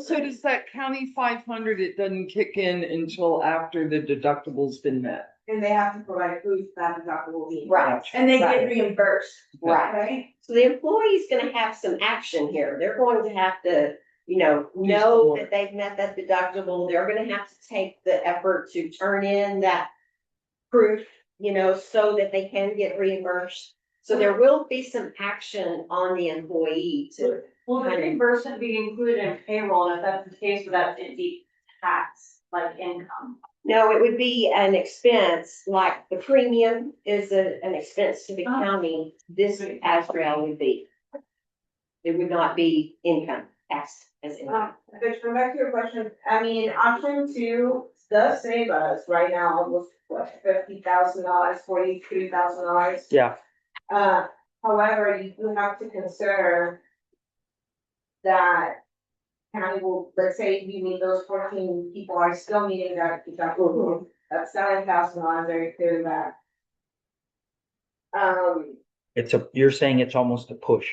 So does that county 500, it doesn't kick in until after the deductible's been met? And they have to provide proof that deductible will be. Right. And they get Right. reimbursed. Right. Right? So the employee's gonna have some action here. They're going to have to, know more. that they've met that deductible. They're gonna have to take the effort to turn in that proof, so that they can get reimbursed. So there will be some action on the employee to, Will the reimbursement be included in payroll, and if that's the case, would that be tax, like income? no, it would be an expense, like the premium is an expense to the county. This Azrael would be. It would not be income. tax as in. But come back to your question, I mean, option two does save us right now almost what, $50,000, $43,000. Yeah, However, you do have to consider that county will, let's say you need those 14 people are still needing that, that's $7,000 very clear that. you're saying it's almost a push.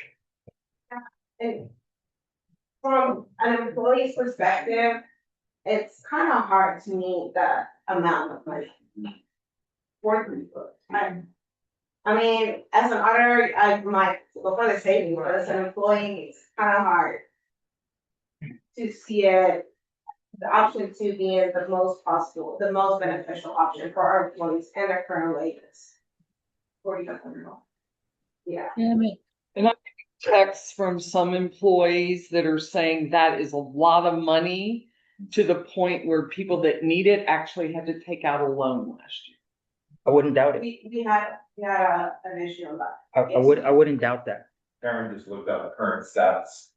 And from an employee's perspective, it's kind of hard to meet that amount of money. I mean, as an auditor, I might, before the saving, but as an employee, it's kind of hard to see it, the option two being the most possible, the most beneficial option for our employees and their current wages. Yeah. And I texts from some employees that are saying that is a lot of money to the point where people that need it actually had to take out a loan last year. I wouldn't doubt it. We had an issue on that. I wouldn't doubt that. Karen just looked up the current stats.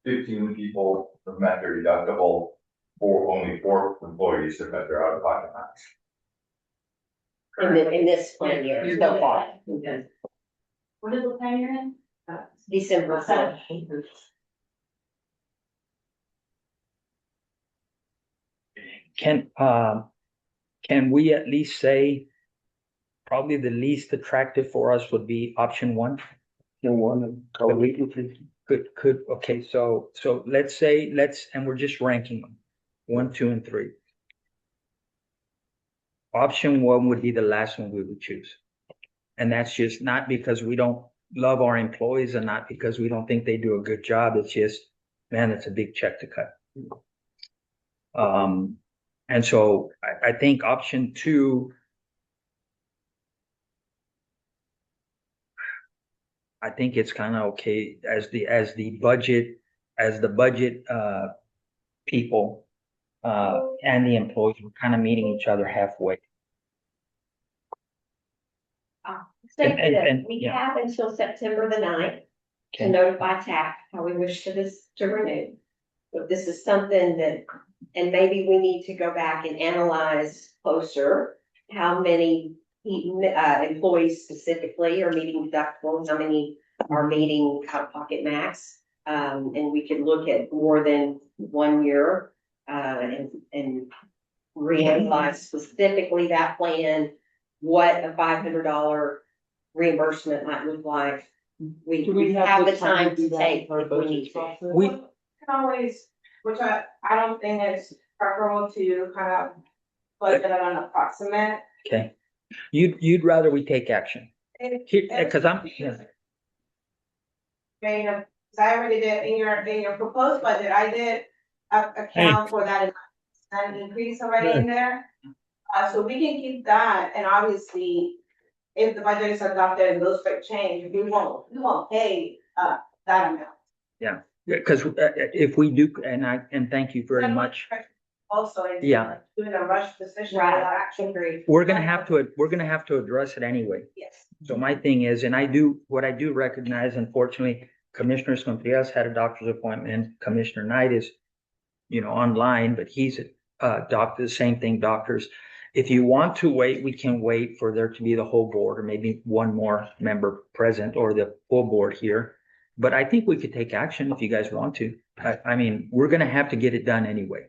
15 people have met their deductible, only 4 employees have met their out-of-pocket max. In this plan year so far. Okay. What is the plan you're in? December. Can we at least say probably the least attractive for us would be option one? Okay, so let's say, and we're just ranking them, 1, 2, and 3. Option one would be the last one we would choose. And that's just not because we don't love our employees and not because we don't think they do a good job. It's just, man, it's a big check to cut. And so I think option two, I think it's kind of okay as the budget people and the employees were kind of meeting each other halfway. State And- we yeah. have until September the 9th to Okay. notify TAC how we wish to renew. But this is something that, and maybe we need to go back and analyze closer how many employees specifically are meeting deductibles, how many are meeting out-of-pocket max. And we could look at more than 1 year, and reanalyze specifically that plan, what a $500 reimbursement might look like. We have the time to take if we need to. We can always, which I don't think it's preferable to kind of budget it on approximate. Okay. You'd rather we take action. Because I'm, yeah. I already did in your proposed budget, I did account for that increase already in there. So we can keep that, and obviously, if the budget is adopted and those rate change, we won't pay that amount. Yeah, because if we do, and thank you very much. Also, it's Yeah. doing a rush decision Right. without action. We're gonna have to address it anyway. Yes. So my thing is, and what I do recognize, unfortunately, Commissioner Contreras had a doctor's appointment. Commissioner Knight is, online, but he's a doctor, the same thing, doctors. If you want to wait, we can wait for there to be the whole board or maybe one more member present or the full board here. But I think we could take action if you guys want to. I mean, we're gonna have to get it done anyway.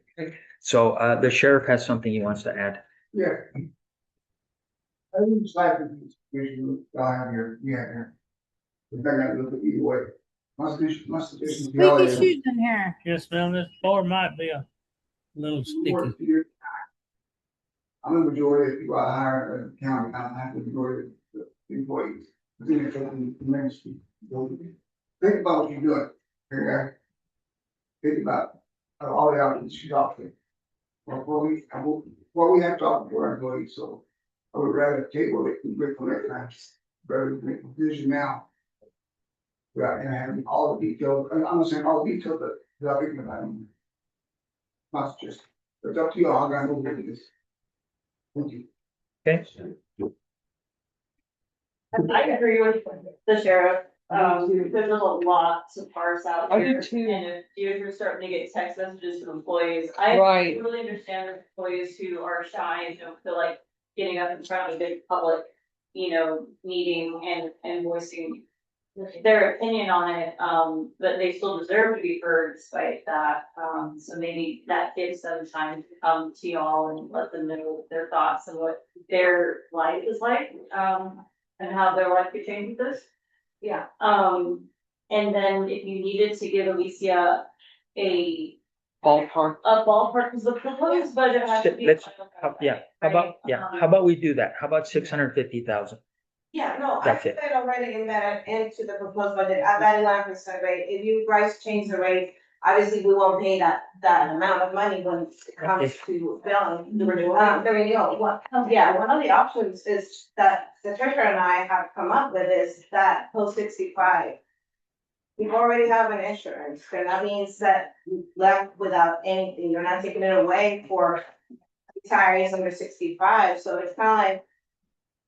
So the sheriff has something he wants to add. Yeah. I think it's like you have here. We're gonna look at either way. Constitution. Squeaky shoes in here. Yes, ma'am, this floor might be a little sticky. I'm a majority of people I hire in the county, I don't have the majority of the employees. Think about what you're doing, okay? Think about all the options she's offering. What we have to offer to our employees, so I would rather table it and wait for next time, rather than make a decision now. Without having all the details, I'm not saying all the details, but without thinking about them. Not just, it's up to you, I'm gonna move into this. Thank you. Okay. I agree with the sheriff. There's a lot to parse out I do here. too. And if you're starting to get text messages from employees, I Right. really understand the employees who are shy and don't feel like getting up in front of a big public, meeting and voicing their opinion on it, but they still deserve to be heard despite that. So maybe that gives them time to come to y'all and let them know their thoughts and what their life is like, and how their life could change with this. Yeah. And then if you needed to give Alicia a Ballpark. because the proposed budget has to be. Let's, how about we do that? How about 650,000? Yeah, no, I That's think it. that already embedded into the proposed budget at that 11% rate. If you guys change the rate, obviously we won't pay that amount of money when it comes to billing. The renewal. One of the options is that the treasurer and I have come up with is that post 65. You already have an insurance, and that means that you left without anything. You're not taking it away for retirees under 65. So it's kind of like,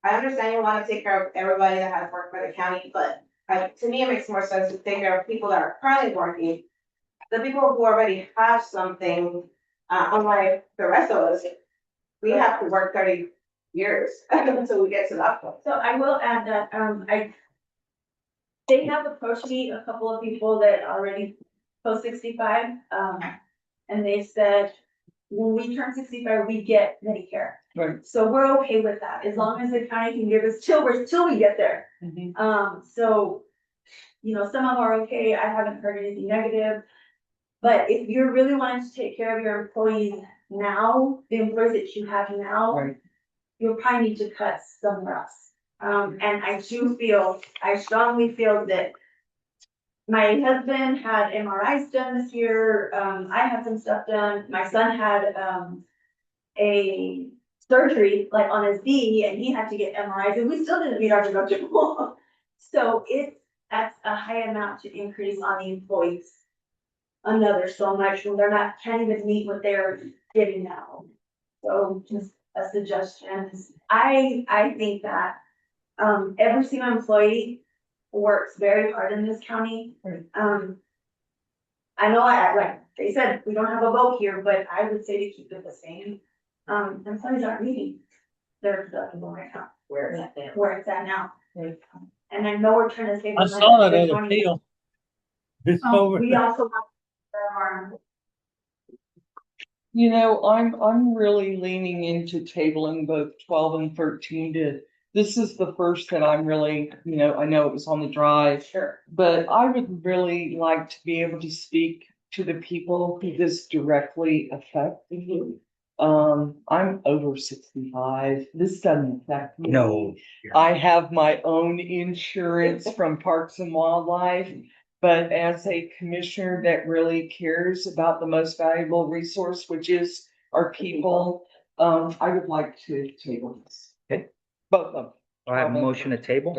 I understand you want to take care of everybody that has worked for the county, but to me, it makes more sense to take care of people that are currently working. The people who already have something, unlike the rest of us, we have to work 30 years until we get to that point. So I will add that, they have approached me, a couple of people that already post 65, and they said, when we turn 65, we get Medicare. Right. So we're okay with that, as long as the county can give us till we get there. So, some of them are okay, I haven't heard anything negative. But if you're really wanting to take care of your employees now, the employees that you have now, Right. you'll probably need to cut somewhere else. And I strongly feel that my husband had MRIs done this year. I had some stuff done. My son had, a surgery like on his knee and he had to get MRIs and we still didn't meet our deductible. So that's a high amount to increase on the employees. Another so much when can't even meet what they're getting now. So just a suggestion is, I think that, every single employee works very hard in this county. I know like they said, we don't have a vote here, but I would say to keep it the same. Employees aren't meeting their deductible right now. Where it's at now. And I know we're trying to save. I saw that other deal. This over. We also have our. I'm really leaning into tabling both 12 and 13 this is the first that I'm really, I know it was on the drive. Sure. But I would really like to be able to speak to the people who this directly affects. I'm over 65. This doesn't affect me. No. I have my own insurance from Parks and Wildlife, but as a commissioner that really cares about the most valuable resource, which is our people, I would like to table this. Okay. Both of them. I have a motion to table.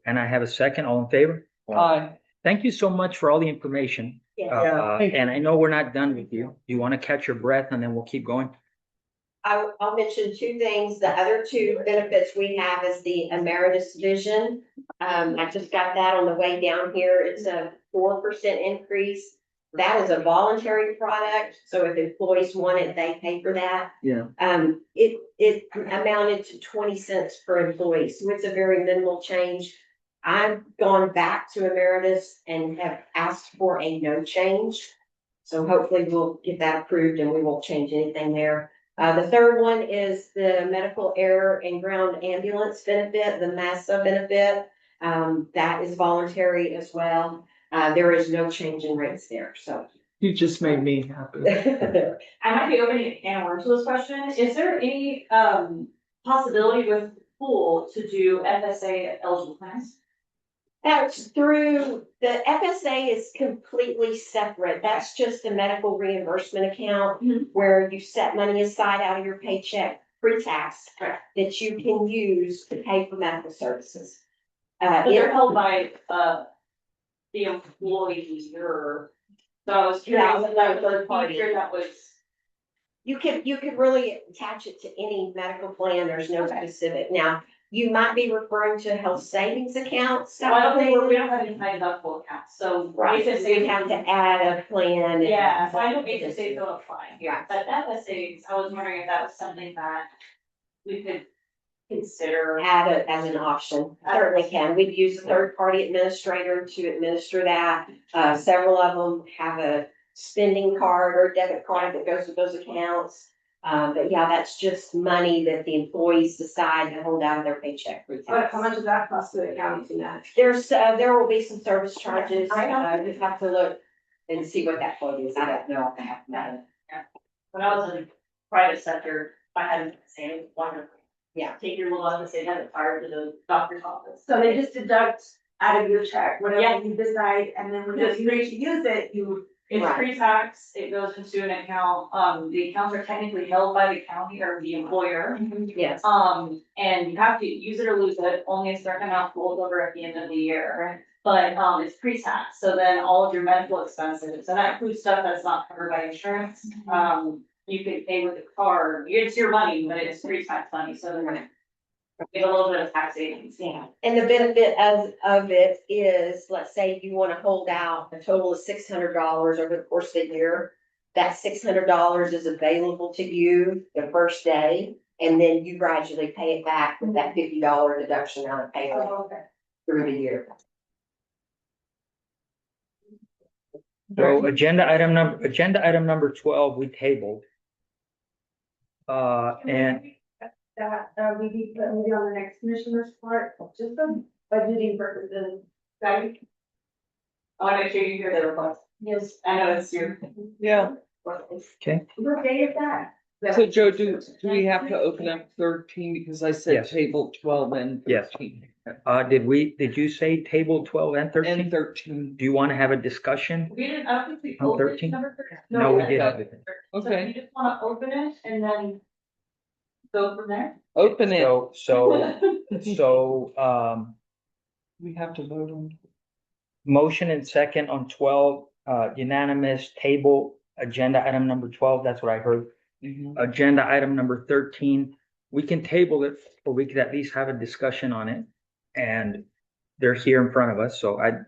And I have a second. All in favor? Aye. Thank you so much for all the information. Yeah. And I know we're not done with you. You want to catch your breath and then we'll keep going? I'll mention two things. The other two benefits we have is the emeritus vision. I just got that on the way down here. It's a 4% increase. That is a voluntary product. So if employees want it, they pay for that. Yeah. It amounted to 20 cents per employee. So it's a very minimal change. I've gone back to emeritus and have asked for a no change. So hopefully we'll get that approved and we won't change anything there. The third one is the medical air and ground ambulance benefit, the MASA benefit. That is voluntary as well. There is no change in rates there, so. You just made me happy. I might be opening a can of worms with this question. Is there any, possibility with pool to do FSA eligible plans? That's through, the FSA is completely separate. That's just a medical reimbursement account where you set money aside out of your paycheck pre-tax that you can use to pay for medical services. But they're held by, the employee or, so I was curious if that was third party or that was. You could really attach it to any medical plan. There's no specific. Now, You might be referring to health savings accounts. So I don't think, we don't have any high deductible accounts, so. Right, so HSA you have to add a plan. Yeah, so I know HSA don't apply. Yeah. But FSAs, I was wondering if that was something that we could consider. Add it as an option, certainly can. We've used a third-party administrator to administer that. Several of them have a spending card or debit card that goes with those accounts. But yeah, that's just money that the employees decide to hold out of their paycheck. How much does that cost to the county to that? There will be some service charges. You have to look and see what that quote is. I don't know off the top of my head. When I was in the private sector, I had the same wonderful. Yeah. Take your little FSA debit card to the doctor's office. So they just deduct out of your check, Yeah. whatever you decide, and then when you're ready to use it, you. It's Right. pre-tax, it goes into an account, the accounts are technically held by the county or the employer. Yes. And you have to use it or lose it, only a certain amount rolls over at the end of the year. But, it's pre-tax, so then all of your medical expenses, and that includes stuff that's not covered by insurance. You can pay with a card, it's your money, but it's pre-tax money, so they're gonna get a little bit of tax savings. Yeah, and the benefit of it is, let's say you wanna hold out a total of $600 over the course of the year. That $600 is available to you the first day, and then you gradually pay it back with that $50 deduction out of payroll through the year. So agenda item number 12, we tabled. And That, we need to maybe on the next commissioner's part, just for budgeting purposes. Right? I wanna make sure you hear the request. Yes. I know it's your. Yeah. okay, We're okay with that. So Joe, do we have to open up 13 because I said Yes. table 12 and Yes. 13? did you say table 12 and 13? And 13. Do you want to have a discussion? We didn't, I don't think we On opened 13? number 13. No, we Okay. didn't. So Okay. you just wanna open it and then go from there? Open it. So, We have to vote on. motion and second on 12, unanimous table, agenda item number 12, that's what I heard. Agenda item number 13, we can table it, or we could at least have a discussion on it. And they're here in front of us, so I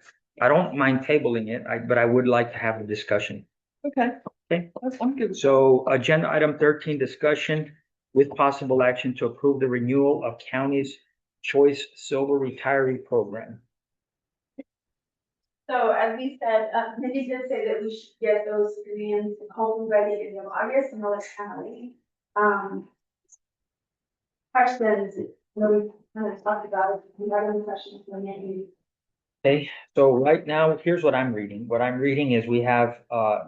don't mind tabling it, but I would like to have a discussion. Okay. Okay. I'm good. So agenda item 13, discussion with possible action to approve the renewal of county's Choice Silver Retiree Program. So as we said, Mindy did say that we should get those premiums home by the end of August and Miller County. Questions, we kind of talked about, if you have any questions, then maybe. Okay, so right now, here's what I'm reading. What I'm reading is we have,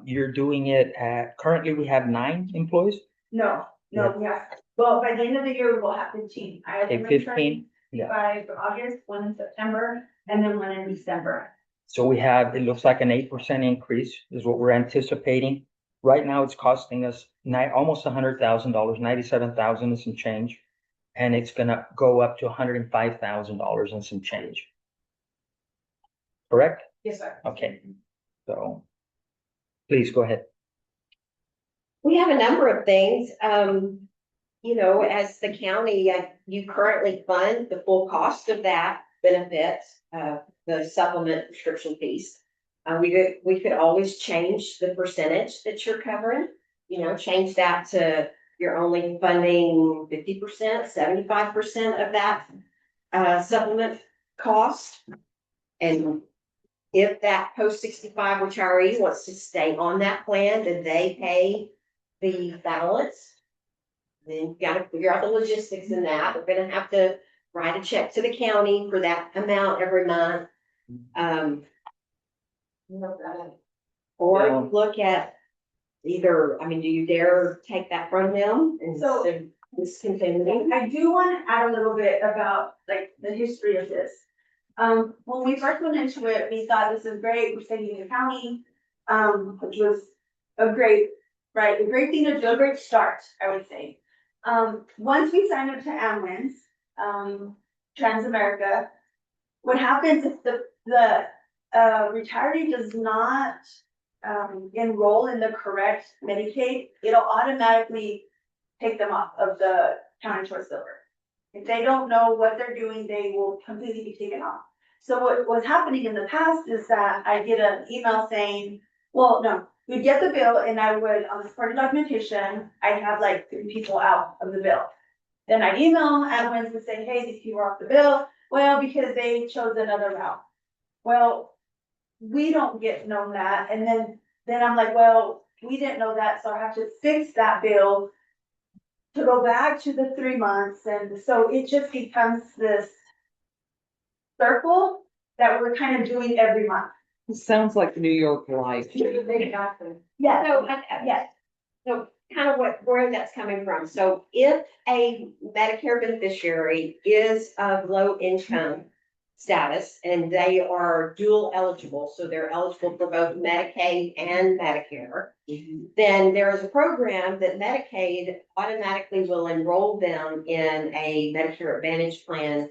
you're doing it currently we have 9 employees? No, yeah, well, by the end of the year, we'll have 15. I have Okay, them 15, yeah. By August, 1 in September, and then 1 in December. So we have, it looks like an 8% increase is what we're anticipating. Right now, it's costing us almost $100,000, 97,000 and some change. And it's gonna go up to $105,000 and some change. Correct? Yes, sir. Okay, so please go ahead. We have a number of things, as the county, you currently fund the full cost of that benefit, the supplement prescription piece. We could always change the percentage that you're covering, change that to you're only funding 50%, 75% of that, supplement cost. And if that post-65 retiree wants to stay on that plan, then they pay the balance. Then you gotta figure out the logistics in that. We're gonna have to write a check to the county for that amount every month. Or look at either, do you dare take that from them So- instead of discontinuing? I do want to add a little bit about like the history of this. When we first went into it, we thought this is great, we're saving the county, which was a great thing to do, a great start, I would say. Once we signed up to Amwins, Transamerica, what happens if the retiree does not enroll in the correct Medicaid, it'll automatically take them off of the county choice silver. If they don't know what they're doing, they will completely be taken off. So what was happening in the past is that I get an email saying, well, no, we'd get the bill and I would, on the supporting documentation, I'd have like 3 people out of the bill. Then I'd email Adwins and say, hey, these people are off the bill. Well, because they chose another route. Well, we don't get known that. And then I'm like, well, we didn't know that, so I have to fix that bill to go back to the 3 months. And so it just becomes this circle that we're kind of doing every month. It sounds like New York life. Exactly. Yeah. So, yes. So kind of where that's coming from. So if a Medicare beneficiary is of low income status and they are dual eligible, so they're eligible for both Medicaid and Medicare, then there is a program that Medicaid automatically will enroll them in a Medicare Advantage plan,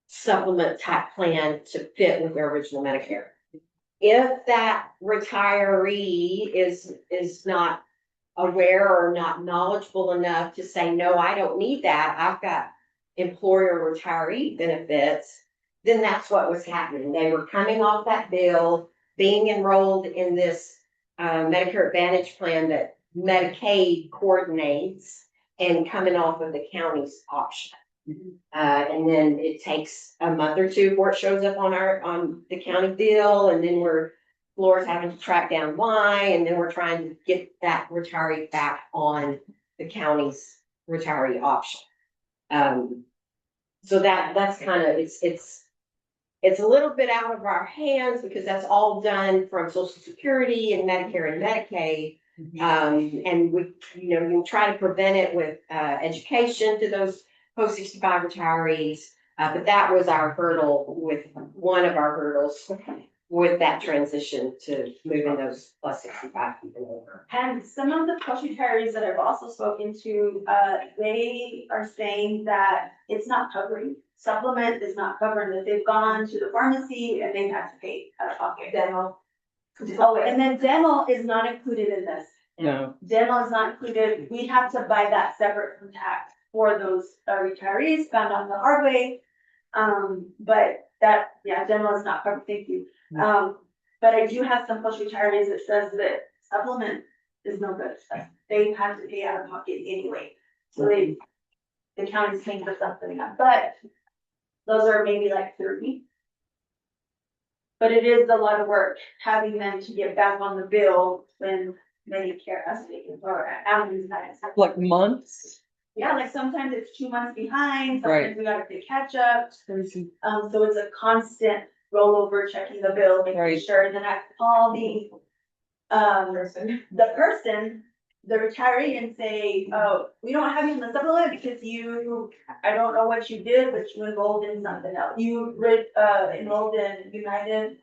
supplement type plan to fit with their original Medicare. If that retiree is not aware or not knowledgeable enough to say, no, I don't need that, I've got employer retiree benefits, then that's what was happening. They were coming off that bill, being enrolled in this Medicare Advantage plan that Medicaid coordinates and coming off of the county's option. And then it takes a month or two before it shows up on the county bill, and then Laura's having to track down why, and then we're trying to get that retiree back on the county's retiree option. So that's kind of, it's a little bit out of our hands because that's all done from Social Security and Medicare and Medicaid. And we, you try to prevent it with education to those post-65 retirees. But that was our hurdle one of our hurdles with that transition to moving those plus 65 people over. And some of the post retirees that I've also spoken to, they are saying that it's not covering. Supplement is not covering, that they've gone to the pharmacy and they have to pay out of pocket. Dental. Oh, and then dental is not included in this. No. Dental is not included. We have to buy that separate from tax for those retirees, found out the hard way. But that, dental is not covered. Thank you. But I do have some post retirees that says that supplement is no good. They have to pay out of pocket anyway. So the county's paying for something, but those are maybe like 30. But it is a lot of work having them to get back on the bill when Medicare has taken or Like months? Yeah, like sometimes it's 2 months behind, Right. sometimes we gotta play catch up. Crazy. So it's a constant rollover, checking the bill, making Right. sure, and then I call the person, the retiree, and say, oh, we don't have you in the supplement because I don't know what you did, but you enrolled in something else. You enrolled in United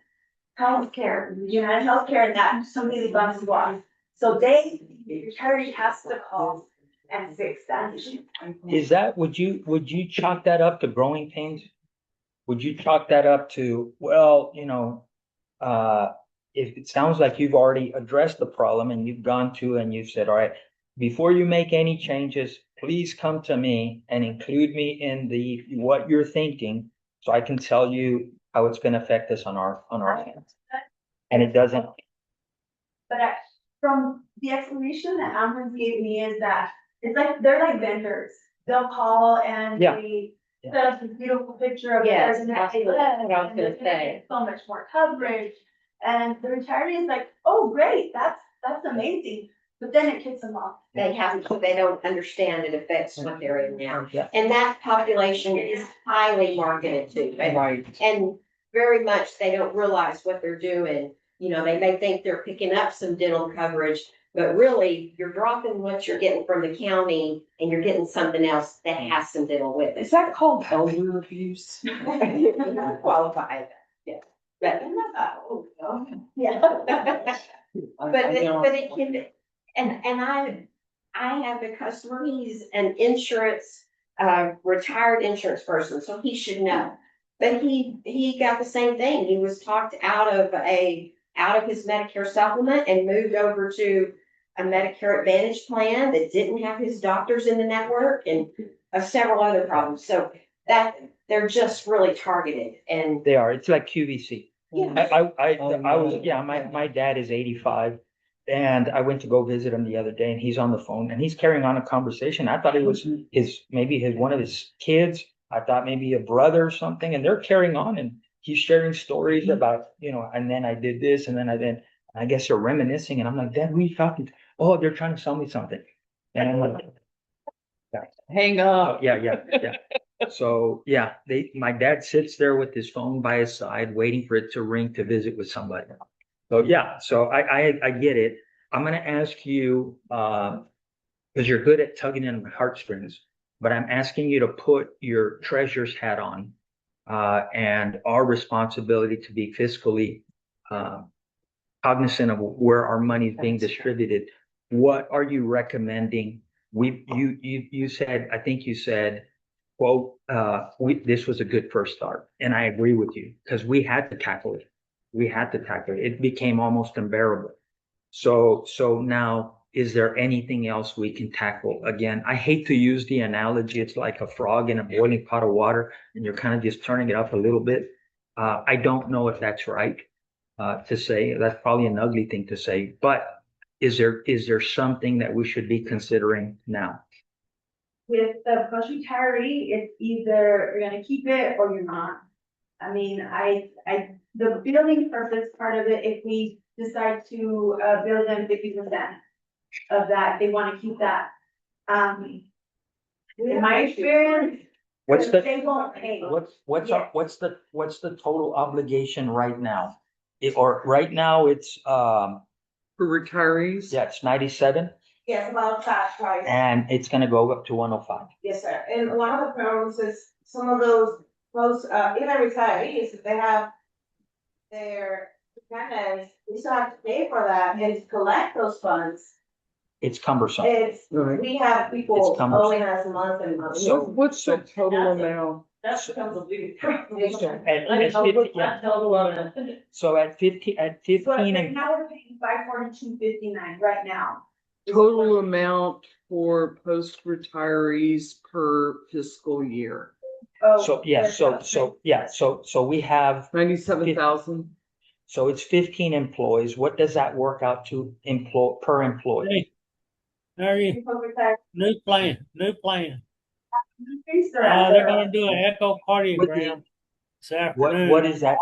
Healthcare, and that somebody bumped you off. So the retiree has to call and fix that issue. Is that, would you chalk that up to growing pains? Would you chalk that up to, well, if it sounds like you've already addressed the problem and you've gone to and you've said, all right, before you make any changes, please come to me and include me in what you're thinking, so I can tell you how it's gonna affect us on our hands. And it doesn't. But from the explanation that Amwins gave me is that it's like, they're like vendors. They'll call and they set up this beautiful picture of Yes, theirs and absolutely. That's what I was gonna say. so much more coverage. And the retiree is like, oh, great, that's amazing. But then it kicks them off. They don't understand it affects what they're in now. Yeah. And that population is highly marketed to. Right. And very much they don't realize what they're doing. They may think they're picking up some dental coverage, but really you're dropping what you're getting from the county and you're getting something else that has some dental with it. Is that called elder abuse? Qualified, yeah. But Yeah. but it can be, and I have a customer, he's an retired insurance person, so he should know. But he got the same thing. He was talked out of his Medicare supplement and moved over to a Medicare Advantage plan that didn't have his doctors in the network. And several other problems. So that, they're just really targeted and. They are, it's like QVC. Yeah. I was, yeah, my dad is 85. And I went to go visit him the other day and he's on the phone and he's carrying on a conversation. I thought it was one of his kids. I thought maybe a brother or something, and they're carrying on and he's sharing stories about, and then I did this and then I guess they're reminiscing and I'm like, Dad, who are you talking to? Oh, they're trying to sell me something. And I'm like, Hang up. yeah. So, yeah, my dad sits there with his phone by his side, waiting for it to ring to visit with somebody. So, yeah, so I get it. I'm gonna ask you, because you're good at tugging in my heartstrings, but I'm asking you to put your treasurer's hat on, and our responsibility to be fiscally, cognizant of where our money is being distributed. What are you recommending? You said, I think you said, quote, this was a good first start. And I agree with you because we had to tackle it. It became almost unbearable. So now, is there anything else we can tackle? Again, I hate to use the analogy. It's like a frog in a boiling pot of water and you're kind of just turning it up a little bit. I don't know if that's right, to say. That's probably an ugly thing to say, but is there something that we should be considering now? With the post retiree, it's either you're gonna keep it or you're not. I mean, the building purpose part of it, if we decide to, build them 50% of that, they wanna keep that. In my experience, What's they won't pay. what's the total obligation right now? Right now it's, For retirees? yeah, it's 97 Yes, about cash price. and it's gonna go up to 105. Yes, sir. And one of the problems is some of those even retirees, if they have their dependents, we still have to pay for that and to collect those funds. It's cumbersome. We have people It's cumbersome. owing us months and months. So what's the total amount? That becomes a big. So at 15 But right and now we're paying $542.59 right now. Total amount for post retirees per fiscal year. Oh, so we have 97,000. So it's 15 employees. What does that work out to per employee? Hey, how are you? New plan. They're They're gonna do an echocardiogram this afternoon. What is that?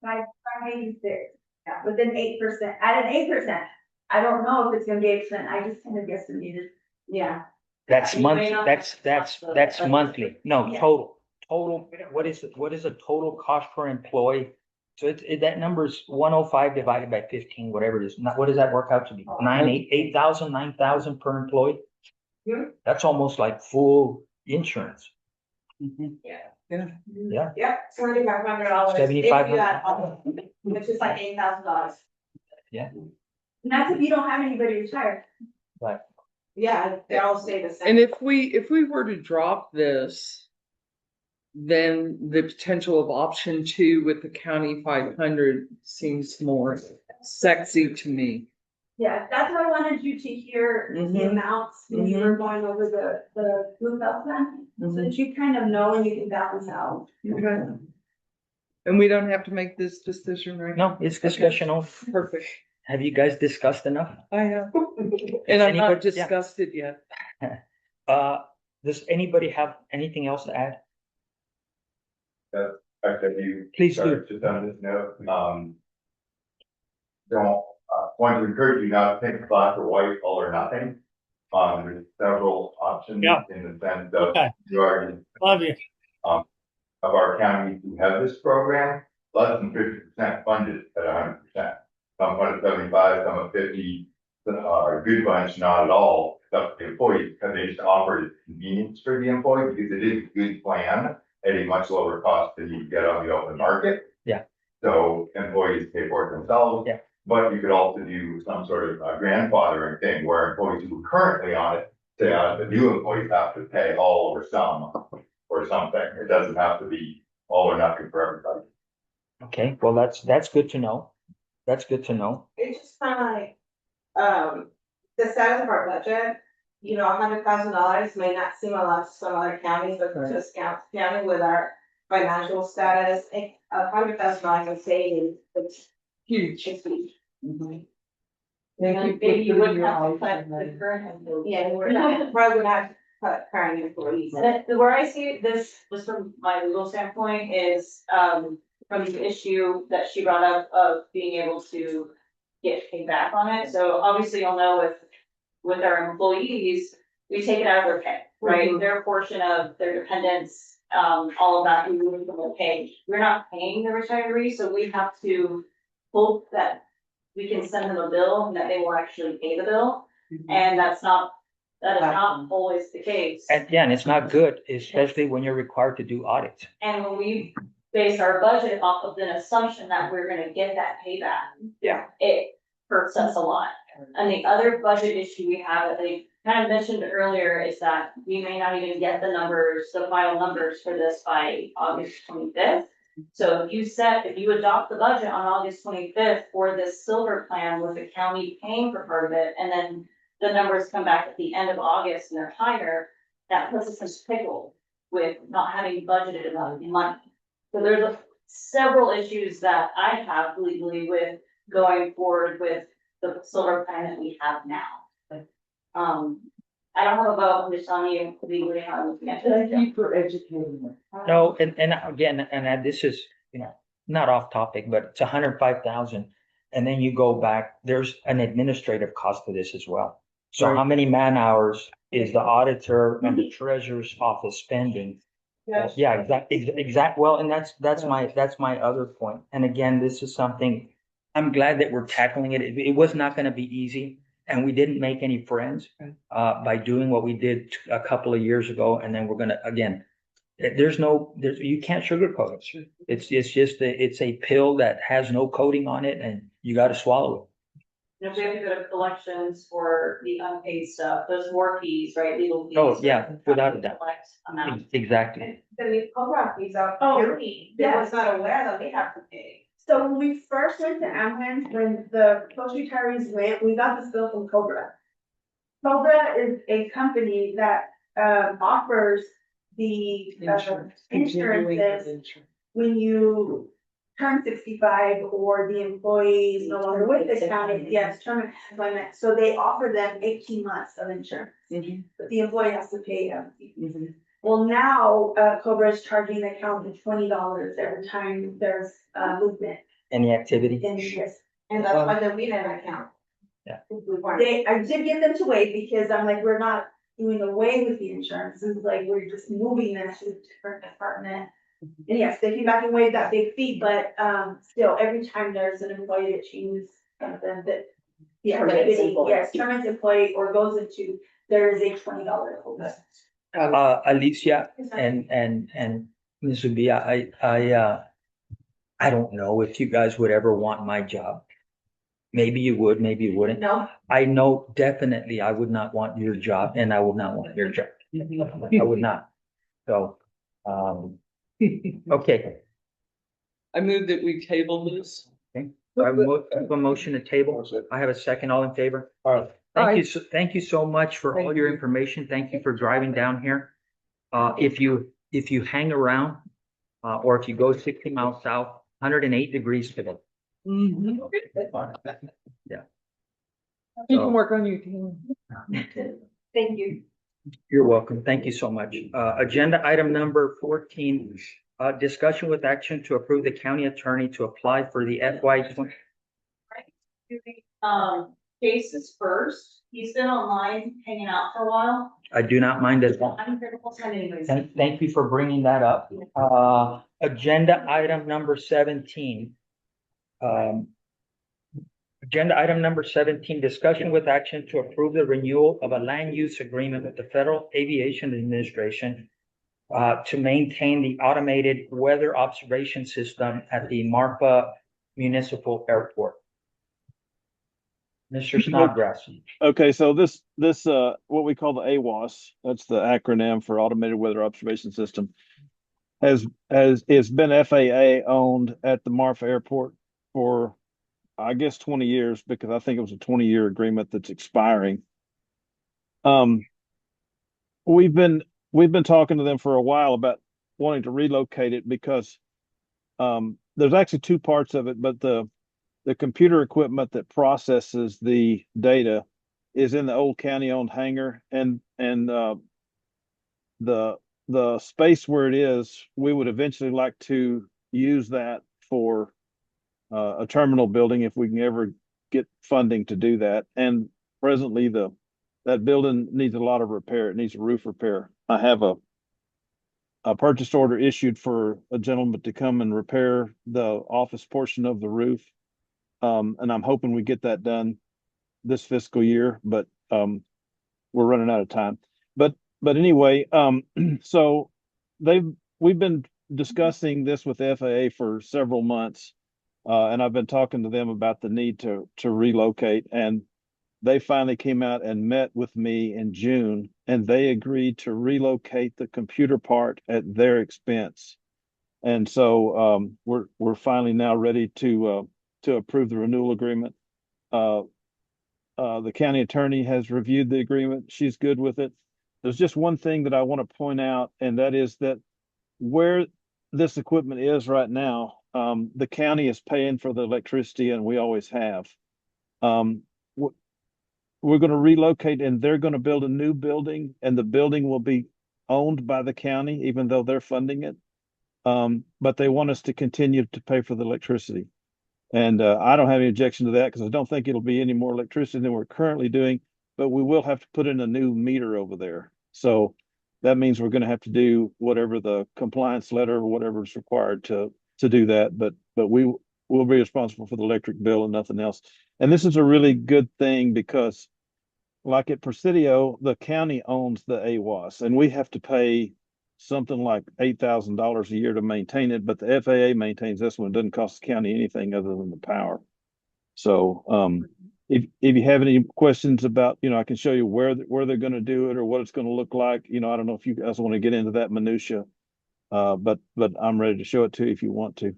586, yeah, within 8%, at an 8%. I don't know if it's gonna be 8%, I just kind of guesstimated. Yeah. That's You monthly. may not That's have- monthly. No, Yeah. total. What is the total cost per employee? So that number is 105 divided by 15, whatever it is. What does that work out to be? 8,000, 9,000 per employee? Yeah. That's almost like full insurance. Yeah. Yeah. Yep, $7,500. $7,500. Which is like $8,000. Yeah. And that's if you don't have anybody retired. Right. Yeah, they all stay the same. And if we were to drop this, then the potential of option 2 with the county 500 seems more sexy to me. Yeah, that's why I wanted you to hear the Mhm. amounts when you were going over the Blue Belt plan, so that you kind of know and you can balance out. Okay. And we don't have to make this decision right now? No, it's discussion only. Perfect. Have you guys discussed enough? I have. And I've Anybody- not discussed it yet. Does anybody have anything else to add? Fact that you. Please do. started Just on this note, want to encourage you not to think black or white, all or nothing. There's several options Yeah. in the sense of Okay. you already, Love you. of our counties who have this program, less than 50% funded at 100%. Some fund at 75, some at 50, a good bunch, not at all, it's up to the employees, because they just offer it convenience for the employee, because it is a good plan at a much lower cost than you get on the open market. Yeah. So employees pay for it themselves. Yeah. But you could also do some sort of grandfathering thing where employees who are currently on it, say, the new employees have to pay all or some, or something. It doesn't have to be all or nothing for everybody. Okay, well, that's good to know. That's good to know. It's just kind of like, the size of our budget, you know, $100,000 may not seem a lot to some other counties, but Right. just county with our financial status, $100,000 in savings, it's Huge. it's huge. Mhm. And Thank you. maybe you for wouldn't putting have to your cut eyes on the that. current employees. Yeah, we're not, probably would not cut current employees. Where I see this, just from my legal standpoint, is, from the issue that she brought up of being able to get paid back on it. So obviously you'll know with our employees, we take it out of their pay, right? Their portion of their dependents, all of that, we move from their pay. We're not paying the retiree, so we have to hope that we can send them a bill and that they will actually pay the bill. And that is not always the case. And yeah, and it's not good, especially when you're required to do audits. And when we base our budget off of an assumption that we're gonna get that payback. Yeah. It hurts us a lot. And the other budget issue we have that they kind of mentioned earlier is that we may not even get the final numbers for this by August 25th. So if you adopt the budget on August 25th for this silver plan with the county paying for part of it, and then the numbers come back at the end of August and they're higher, that puts us in pickle with not having budgeted enough money. So there's several issues that I have legally with going forward with the silver plan that we have now. I don't have a vote, I'm just telling you legally how I'm looking at Thank this. you for educating me. No, and again, this is, not off topic, but it's 105,000. And then you go back, there's an administrative cost to this as well. So Right. how many man hours is the auditor and the treasurer's office spending? Yes. Yeah, exact, well, and that's my other point. And again, this is something, I'm glad that we're tackling it. It was not gonna be easy. And we didn't make any friends, by doing what we did a couple of years ago. And then we're gonna, again, you can't sugarcoat it. It's just, it's a pill that has no coating on it and you gotta swallow And if we have to go to collections for the unpaid stuff, there's more fees, right, legal fees. Oh, yeah, without a doubt. Collect amount. it. Exactly. The new Cobra fees out Oh, county, they was not aware that they have to pay. So when we first went to ambulance, when the post retirees went, we got this bill from Cobra. Cobra is a company that offers the Continuing insurances insurance. when you turn 65 or the employee is no longer with the county, yes, term employment. So they offer them 18 months of insurance, but the employee has to pay them. Well, now Cobra is charging the county $20 every time there's movement Any activity? in this. And that's why they're leaving an account. Yeah. I did get them to wait because I'm like, we're not doing away with the insurance. It's like, we're just moving them to a different department. And yes, they came back and waived that big fee, but still, every time there's an employee that changes something that. The Terminates activity, employee. yes, terminates employee or goes into, there is a $20 hold. Alicia and Ms. Zubia, I don't know if you guys would ever want my job. Maybe you would, maybe you wouldn't. No, I know definitely I would not want your job and I would not want your job. I would not. So, okay. I move that we table this. I have a motion to table. I have a second. All in favor? Thank you so much for all your information. Thank you for driving down here. If you hang around, or if you go 60 miles south, 108 degrees today. Yeah. You can work on your team. thank you. You're welcome. Thank you so much. Agenda item number 14, discussion with action to approve the county attorney to apply for the FY 20. Chase is first. He's been online hanging out for a while. I do not mind at all. I'm here the whole time anyways. Thank you for bringing that up. Agenda item number 17. Agenda item number 17, discussion with action to approve the renewal of a land use agreement with the Federal Aviation Administration to maintain the automated weather observation system at the Marfa Municipal Airport. Mr. Snodgrass. Okay, so this what we call the AWOS, that's the acronym for Automated Weather Observation System, has it's been FAA owned at the Marfa Airport for, I guess, 20 years, because I think it was a 20-year agreement that's expiring. Um, we've been talking to them for a while about wanting to relocate it because there's actually two parts of it, but the computer equipment that processes the data is in the old county-owned hangar, and the space where it is, we would eventually like to use that for a terminal building if we can ever get funding to do that. And presently, that building needs a lot of repair. It needs a roof repair. I have a purchase order issued for a gentleman to come and repair the office portion of the roof. And I'm hoping we get that done this fiscal year, but we're running out of time. But anyway, so we've been discussing this with the FAA for several months, and I've been talking to them about the need to relocate, and they finally came out and met with me in June, and they agreed to relocate the computer part at their expense. And so we're finally now ready to approve the renewal agreement. The county attorney has reviewed the agreement. She's good with it. There's just one thing that I want to point out, and that is that where this equipment is right now, the county is paying for the electricity, and we always have. We're going to relocate, and they're going to build a new building, and the building will be owned by the county, even though they're funding it. But they want us to continue to pay for the electricity. And I don't have any objection to that because I don't think it'll be any more electricity than we're currently doing, but we will have to put in a new meter over there. So that means we're going to have to do whatever the compliance letter or whatever is required to do that. But we will be responsible for the electric bill and nothing else. And this is a really good thing because like at Presidio, the county owns the AWAS, and we have to pay something like $8,000 a year to maintain it, but the FAA maintains this one. It doesn't cost the county anything other than the power. So if you have any questions about, I can show you where they're going to do it or what it's going to look like. I don't know if you guys want to get into that minutia, but I'm ready to show it to you if you want to.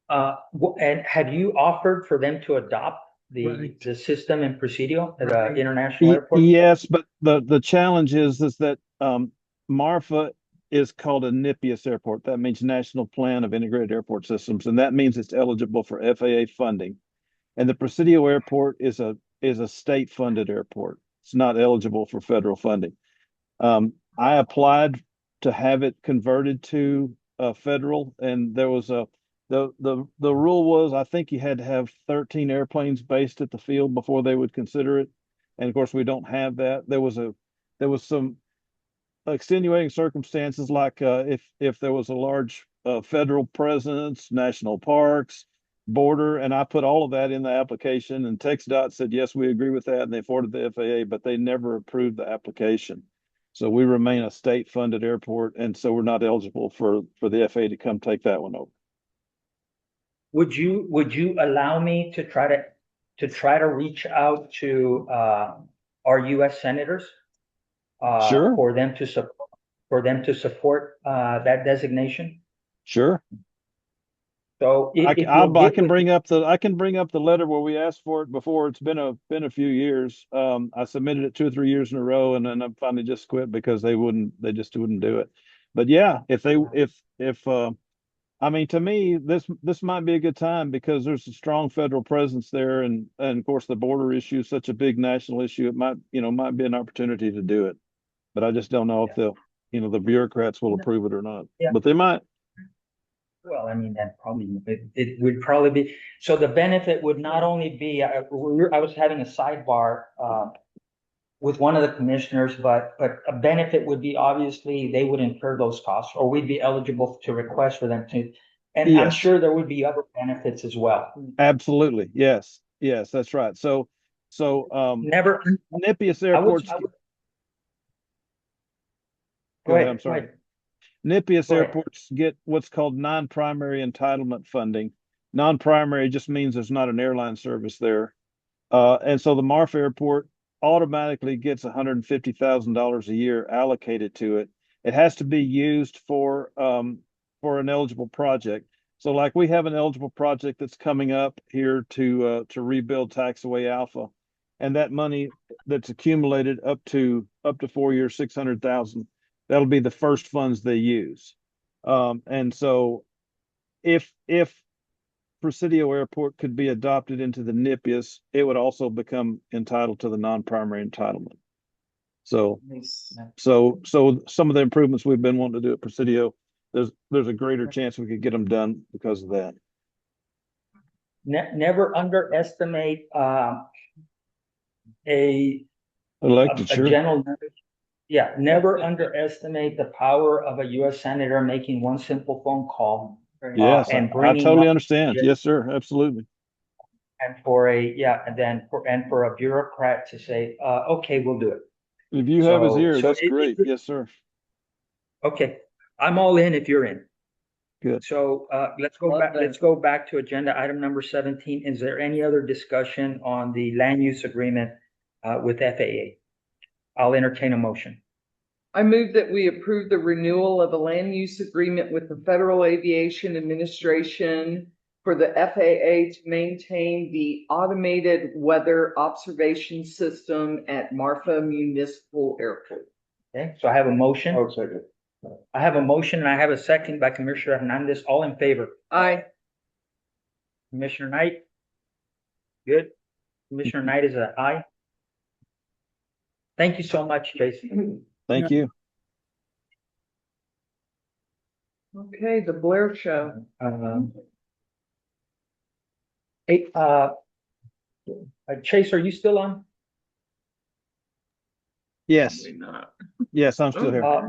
And have you offered for them to adopt the system in Presidio at the international airport? Yes, but the challenge is that MARFA is called a NIPIAS airport. That means National Plan of Integrated Airport Systems, and that means it's eligible for FAA funding. And the Presidio Airport is a state-funded airport. It's not eligible for federal funding. I applied to have it converted to federal, and there was the rule was, I think you had to have 13 airplanes based at the field before they would consider it. And of course, we don't have that. There was some extenuating circumstances, like if there was a large federal presence, national parks, border, and I put all of that in the application, and TxDOT said, yes, we agree with that, and they forwarded the FAA, but they never approved the application. So we remain a state-funded airport, and so we're not eligible for the FAA to come take that one over. Would you allow me to try to reach out to our U.S. senators? Sure. For them to support that designation? Sure. So I can bring up the letter where we asked for it before. It's been a few years. I submitted it 2 or 3 years in a row, and then I finally just quit because they just wouldn't do it. But yeah, I mean, to me, this might be a good time because there's a strong federal presence there, and of course the border issue is such a big national issue. It might be an opportunity to do it, but I just don't know if the bureaucrats will approve it or not. Yeah. But they might. Well, I mean, it would probably be, so the benefit would not only be, I was having a sidebar with one of the commissioners, but a benefit would be, obviously they would incur those costs, or we'd be eligible to request for them to, and I'm Yes. sure there would be other benefits as well. Absolutely. Yes, that's right. So Never, NIPIAS airports. Go ahead, I'm sorry. NIPIAS Go ahead. airports get what's called non-primary entitlement funding. Non-primary just means there's not an airline service there. And so the MARFA airport automatically gets $150,000 a year allocated to it. It has to be used for an eligible project. So like we have an eligible project that's coming up here to rebuild Taxiway Alpha. And that money that's accumulated up to 4 years, 600,000, that'll be the first funds they use. And so if Presidio Airport could be adopted into the NIPIAS, it would also become entitled to the non-primary entitlement. So some of the improvements we've been wanting to do at Presidio, there's a greater chance we could get them done because of that. Never underestimate a Elected, sure. general. Yeah, never underestimate the power of a U.S. senator making one simple phone call. Yes, and I bringing totally up- understand. Yes, sir, absolutely. And for a bureaucrat to say, okay, we'll do it. If you have his So- ear, so that's great. Yes, sir. Okay, I'm all in if you're in. Good. So let's go back to agenda item number 17. Is there any other discussion on the land use agreement with FAA? I'll entertain a motion. I move that we approve the renewal of a land use agreement with the Federal Aviation Administration for the FAA to maintain the automated weather observation system at Marfa Municipal Airport. Okay, so I have a motion. I'll second. I have a motion and I have a second by Commissioner Hernandez. All in favor? Aye. Commissioner Knight? Good. Commissioner Knight is an aye. Thank you so much, Jason. Thank you. Okay, the Blair Show. Hey, Chase, are you still on? Yes. Yes, I'm still here.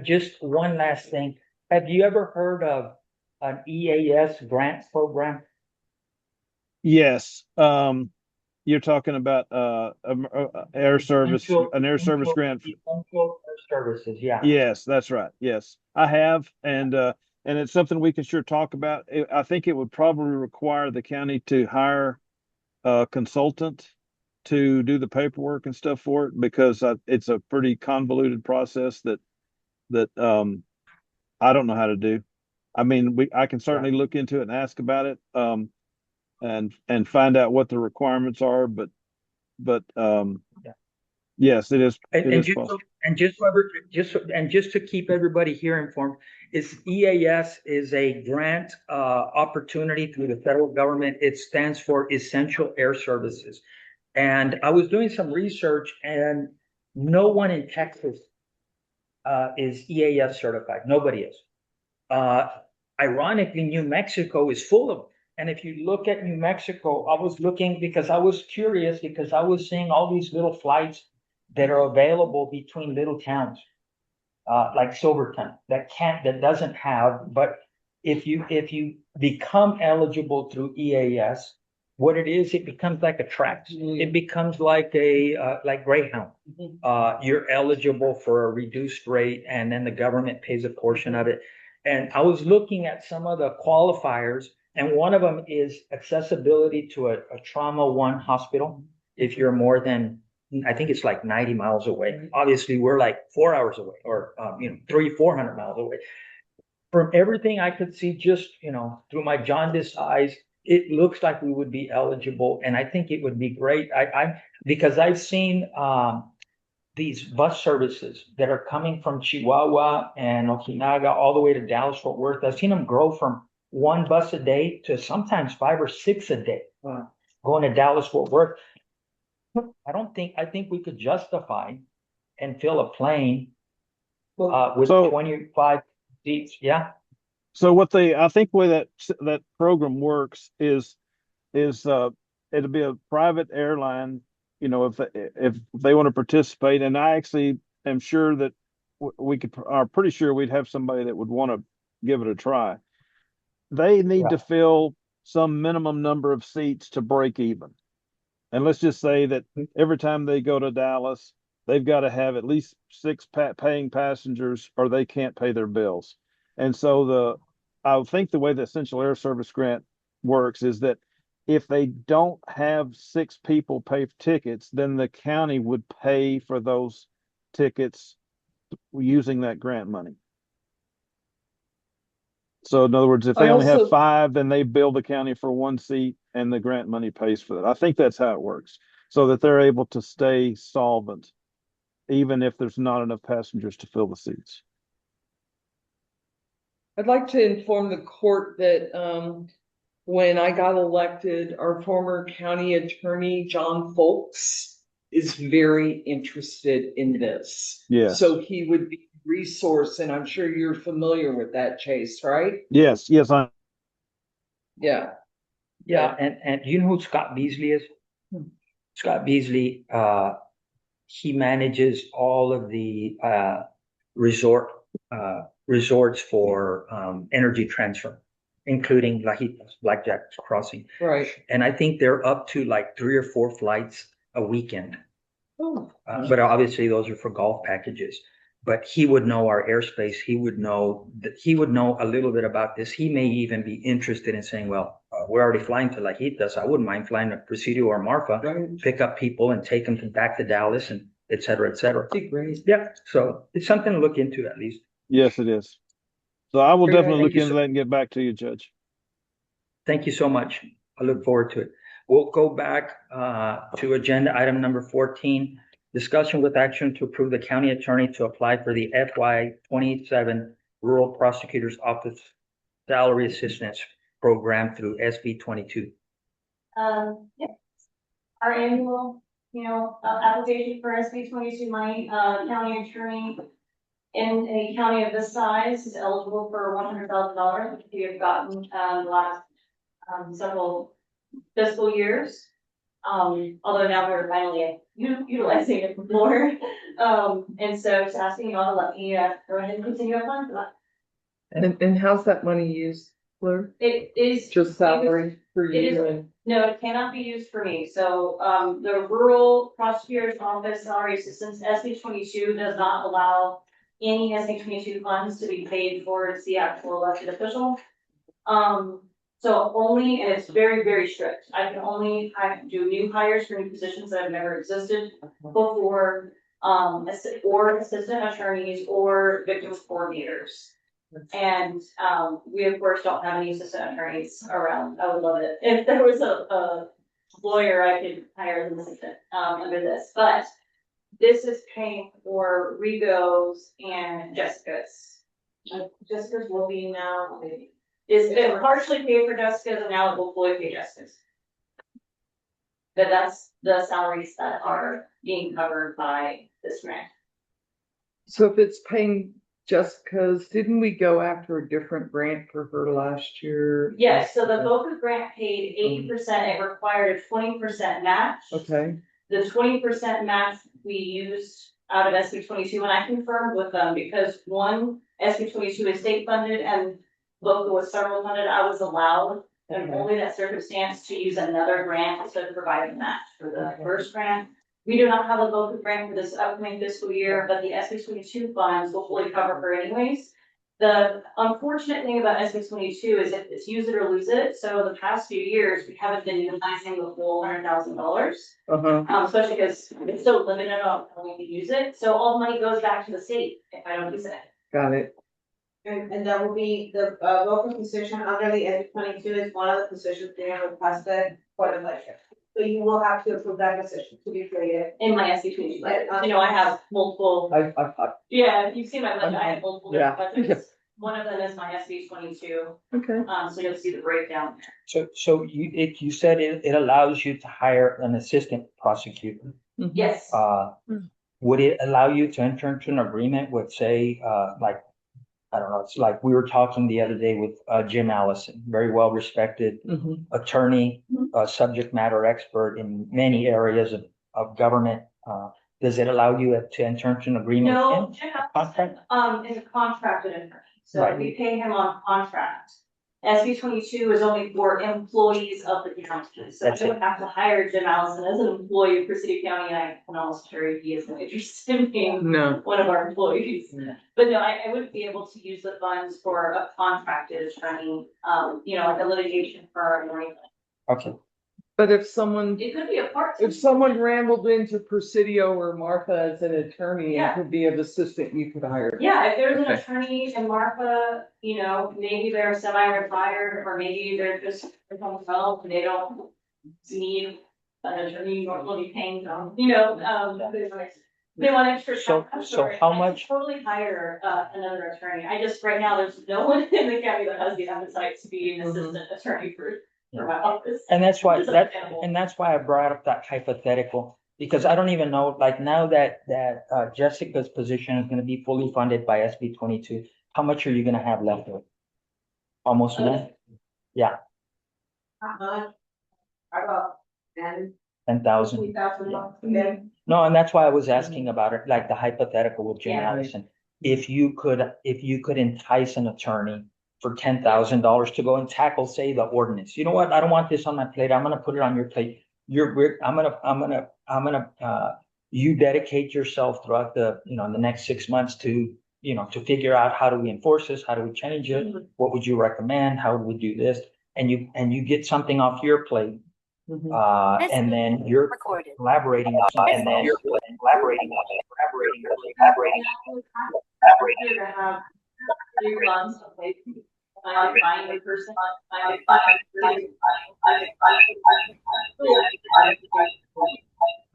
Just one last thing. Have you ever heard of an EAS grant program? Yes. You're talking about air service, an air service grant. Services, yeah. Yes, that's right. Yes, I have, and it's something we can sure talk about. I think it would probably require the county to hire a consultant to do the paperwork and stuff for it because it's a pretty convoluted process that I don't know how to do. I mean, I can certainly look into it and ask about it, and find out what the requirements are, but yes, it is. Just to keep everybody here informed, EAS is a grant opportunity through the federal government. It stands for Essential Air Services. And I was doing some research and no one in Texas is EAS certified. Nobody is. Ironically, New Mexico is full of them. And if you look at New Mexico, I was looking because I was curious because I was seeing all these little flights that are available between little towns, like Silverton, that doesn't have. But if you become eligible through EAS, what it is, it becomes like a tract. It becomes like like Greyhound. You're eligible for a reduced rate, and then the government pays a portion of it. And I was looking at some of the qualifiers. And one of them is accessibility to a trauma one hospital. If you're more than, I think it's like 90 miles away. Obviously, we're like 4 hours away or, 400 miles away. From everything I could see, just, through my jaundiced eyes, it looks like we would be eligible. And I think it would be great. Because I've seen these bus services that are coming from Chihuahua and Ojinaga all the way to Dallas, Fort Worth. I've seen them grow from one bus a day to sometimes 5 or 6 a day going to Dallas, Fort Worth. I think we could justify and fill a plane with 25 seats. Yeah. So I think the way that program works is it'll be a private airline, if they want to participate. And I actually am sure that are pretty sure we'd have somebody that would want to give it a try. They need to fill some minimum number of seats to break even. And let's just say that every time they go to Dallas, they've got to have at least 6 paying passengers or they can't pay their bills. And so I think the way the Essential Air Service grant works is that if they don't have 6 people pay for tickets, then the county would pay for those tickets using that grant money. So in other words, if they only have 5, then they bill the county for 1 seat and the grant money pays for that. I think that's how it works. so that they're able to stay solvent, even if there's not enough passengers to fill the seats. I'd like to inform the court that, when I got elected, our former county attorney, John Folks, is very interested in this. Yes. So he would be a resource, and I'm sure you're familiar with that, Chase, right? Yes, yes, Yeah. Yeah, and you know who Scott Beasley is? Scott Beasley, he manages all of the resorts for energy transfer, including Lajitas, Blackjack Crossing. Right. And I think they're up to like 3 or 4 flights a weekend. Oh. But obviously those are for golf packages. But he would know our airspace. He would know a little bit about this. He may even be interested in saying, well, we're already flying to Lajitas. I wouldn't mind flying to Presidio or Marfa, pick up people and take them back to Dallas, and et cetera, et cetera. Great. Yeah. So it's something to look into at least. yes, it is. So I will Very definitely good. look Thank you into so- that and get back to you, Judge. Thank you so much. I look forward to it. We'll go back to agenda item number 14. Discussion with action to approve the county attorney to apply for the FY 27 Rural Prosecutor's Office Salary Assistance Program through SB 22. Yeah. Our annual, application for SB 22 money, county attorney in a county of this size is eligible for $100,000, which we have gotten, last, several fiscal years. Although now we're finally utilizing it more. And so just asking you all to let me, go ahead and continue applying for that. And how's that money used, Fleur? It is. Just salary for It is. you and, No, it cannot be used for me. So, the rural prosecutor's office salary assistance, SB 22 does not allow any SB 22 funds to be paid towards the actual elected official. So only, and it's very, very strict. I can only do new hires for new positions that have never existed before, or assistant attorneys or victims coordinators. And, we of course don't have any assistant attorneys around. I would love it. If there was a lawyer, I could hire as an assistant, under this, but this is paying for Rigo's and Jessica's. Jessica's will be now, it partially paid for Jessica's and now it will fully pay Jessica's. But that's the salaries that are being covered by this grant. so if it's paying Jessica's, didn't we go after a different grant for her last year? Yes, so the VOCA grant paid 80%, it required a 20% match. Okay. The 20% match we used out of SB 22, and I confirmed with them because one, SB 22 is state funded and VOCA was federal funded, I was allowed, and only that circumstance, to use another grant instead of providing match for the first grant. We do not have a VOCA grant for this upcoming fiscal year, but the SB 22 funds will fully cover her anyways. The unfortunate thing about SB 22 is if it's use it or lose it. So the past few years, we haven't been utilizing the full $100,000. Especially because it's so limited on how we can use it. So all the money goes back to the state if I don't use it. Got it. And that will be the, vocal position under the SB 22 is one of the positions they have requested for the budget. So you will have to approve that position to be created. In my SB 22 budget. I have multiple. Yeah, if you see my budget, I have multiple different budgets. One of them is my SB 22. Okay. So you'll see the breakdown. So you said it allows you to hire an assistant prosecutor. Yes. Would it allow you to enter into an agreement with, say, like, I don't know, it's like we were talking the other day with Jim Allison, very well respected attorney, subject matter expert in many areas of government. Does it allow you to enter into an agreement with him? No, Jim Allison, is a contracted attorney, so Right. we pay him on contract. SB 22 is only for employees of the county, so I That's don't have to hire Jim Allison as an employee for City County, and I can almost carry he is no interest in being No. one of our employees. But no, I wouldn't be able to use the funds for a contracted attorney, like a litigation firm or anything. Okay. But if someone, It could be a part-time. if someone rambled into Presidio or Martha as an attorney and Yeah. could be an assistant, you could hire. Yeah, if there's an Okay. attorney in Marfa, maybe they're semi-retired or maybe they're just home health and they don't need an attorney normally paying them, they want extra. So- I'm so sorry, how I could much- Totally hire, another attorney. I just, right now, there's no one in the county that has the appetite to be an assistant attorney for my office. And that's why, It's that, understandable. and that's why I brought up that hypothetical, because I don't even know, like, now that, Jessica's position is gonna be fully funded by SB 22, how much are you gonna have left over? Almost none? Yeah, I got 10, 10,000. 3,000 bucks. Then No, and that's why I was asking about it, like the hypothetical with Jane Yeah. Allison. If you could entice an attorney for $10,000 to go and tackle, say, the ordinance, you know what, I don't want this on my plate, I'm gonna put it on your plate. You dedicate yourself throughout the next 6 months to, to figure out how do we enforce this, how do we change it? What would you recommend? How would we do this? And you get something off your plate. And then you're collaborating with someone. And then you're collaborating. Here to have 3 months of like, find a person, I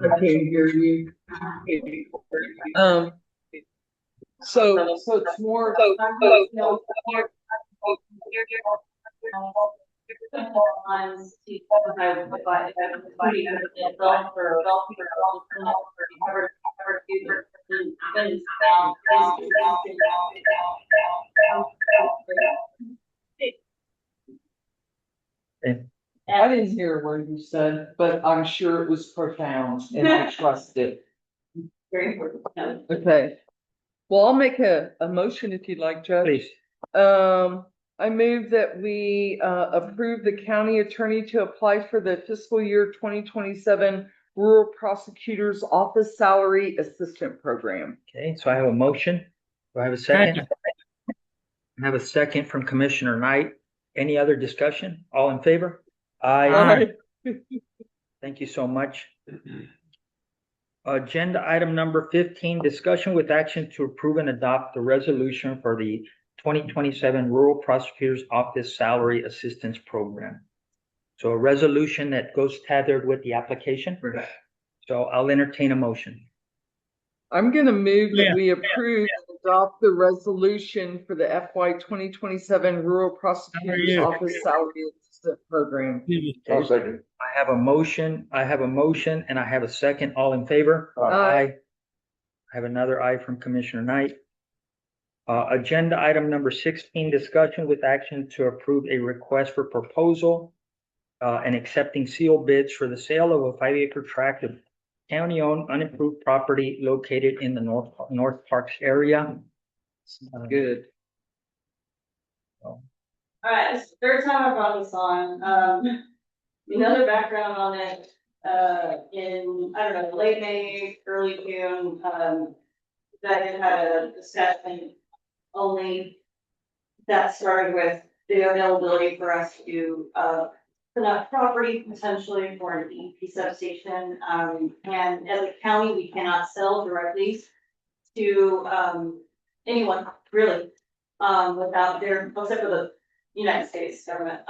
can't hear you. So it's more. Times to, if I would buy, if I would buy it, golf for cover, then I didn't hear a word you said, but I'm sure it was profound and I trust it. very important. Okay. Well, I'll make a motion if you'd like, Judge. Please. I move that we approve the county attorney to apply for the fiscal year 2027 Rural Prosecutor's Office Salary Assistant Program. Okay, so I have a motion. Do I have a second? I have a second from Commissioner Knight. Any other discussion? All in favor? Aye. Thank you so much. Agenda item number 15, discussion with action to approve and adopt the resolution for the 2027 Rural Prosecutor's Office Salary Assistance Program. So a resolution that goes tethered with the application. So I'll entertain a motion. I'm going to move that we approve and adopt the resolution for the FY 2027 Rural Prosecutor's Office Salary Assistant Program. I'll second. I have a motion and I have a second. All in favor? Aye. I have another aye from Commissioner Knight. Agenda item number 16, discussion with action to approve a request for proposal and accepting sealed bids for the sale of a 5-acre tract of county-owned unimproved property located in the North Parks area. Good. All right, this is the third time I brought this on. Another background on it, in, I don't know, late May, early June, that it had a discussion only that started with the availability for us to, enough property potentially for an EP substation. And as a county, we cannot sell directly to, anyone really, without their, except for the United States government.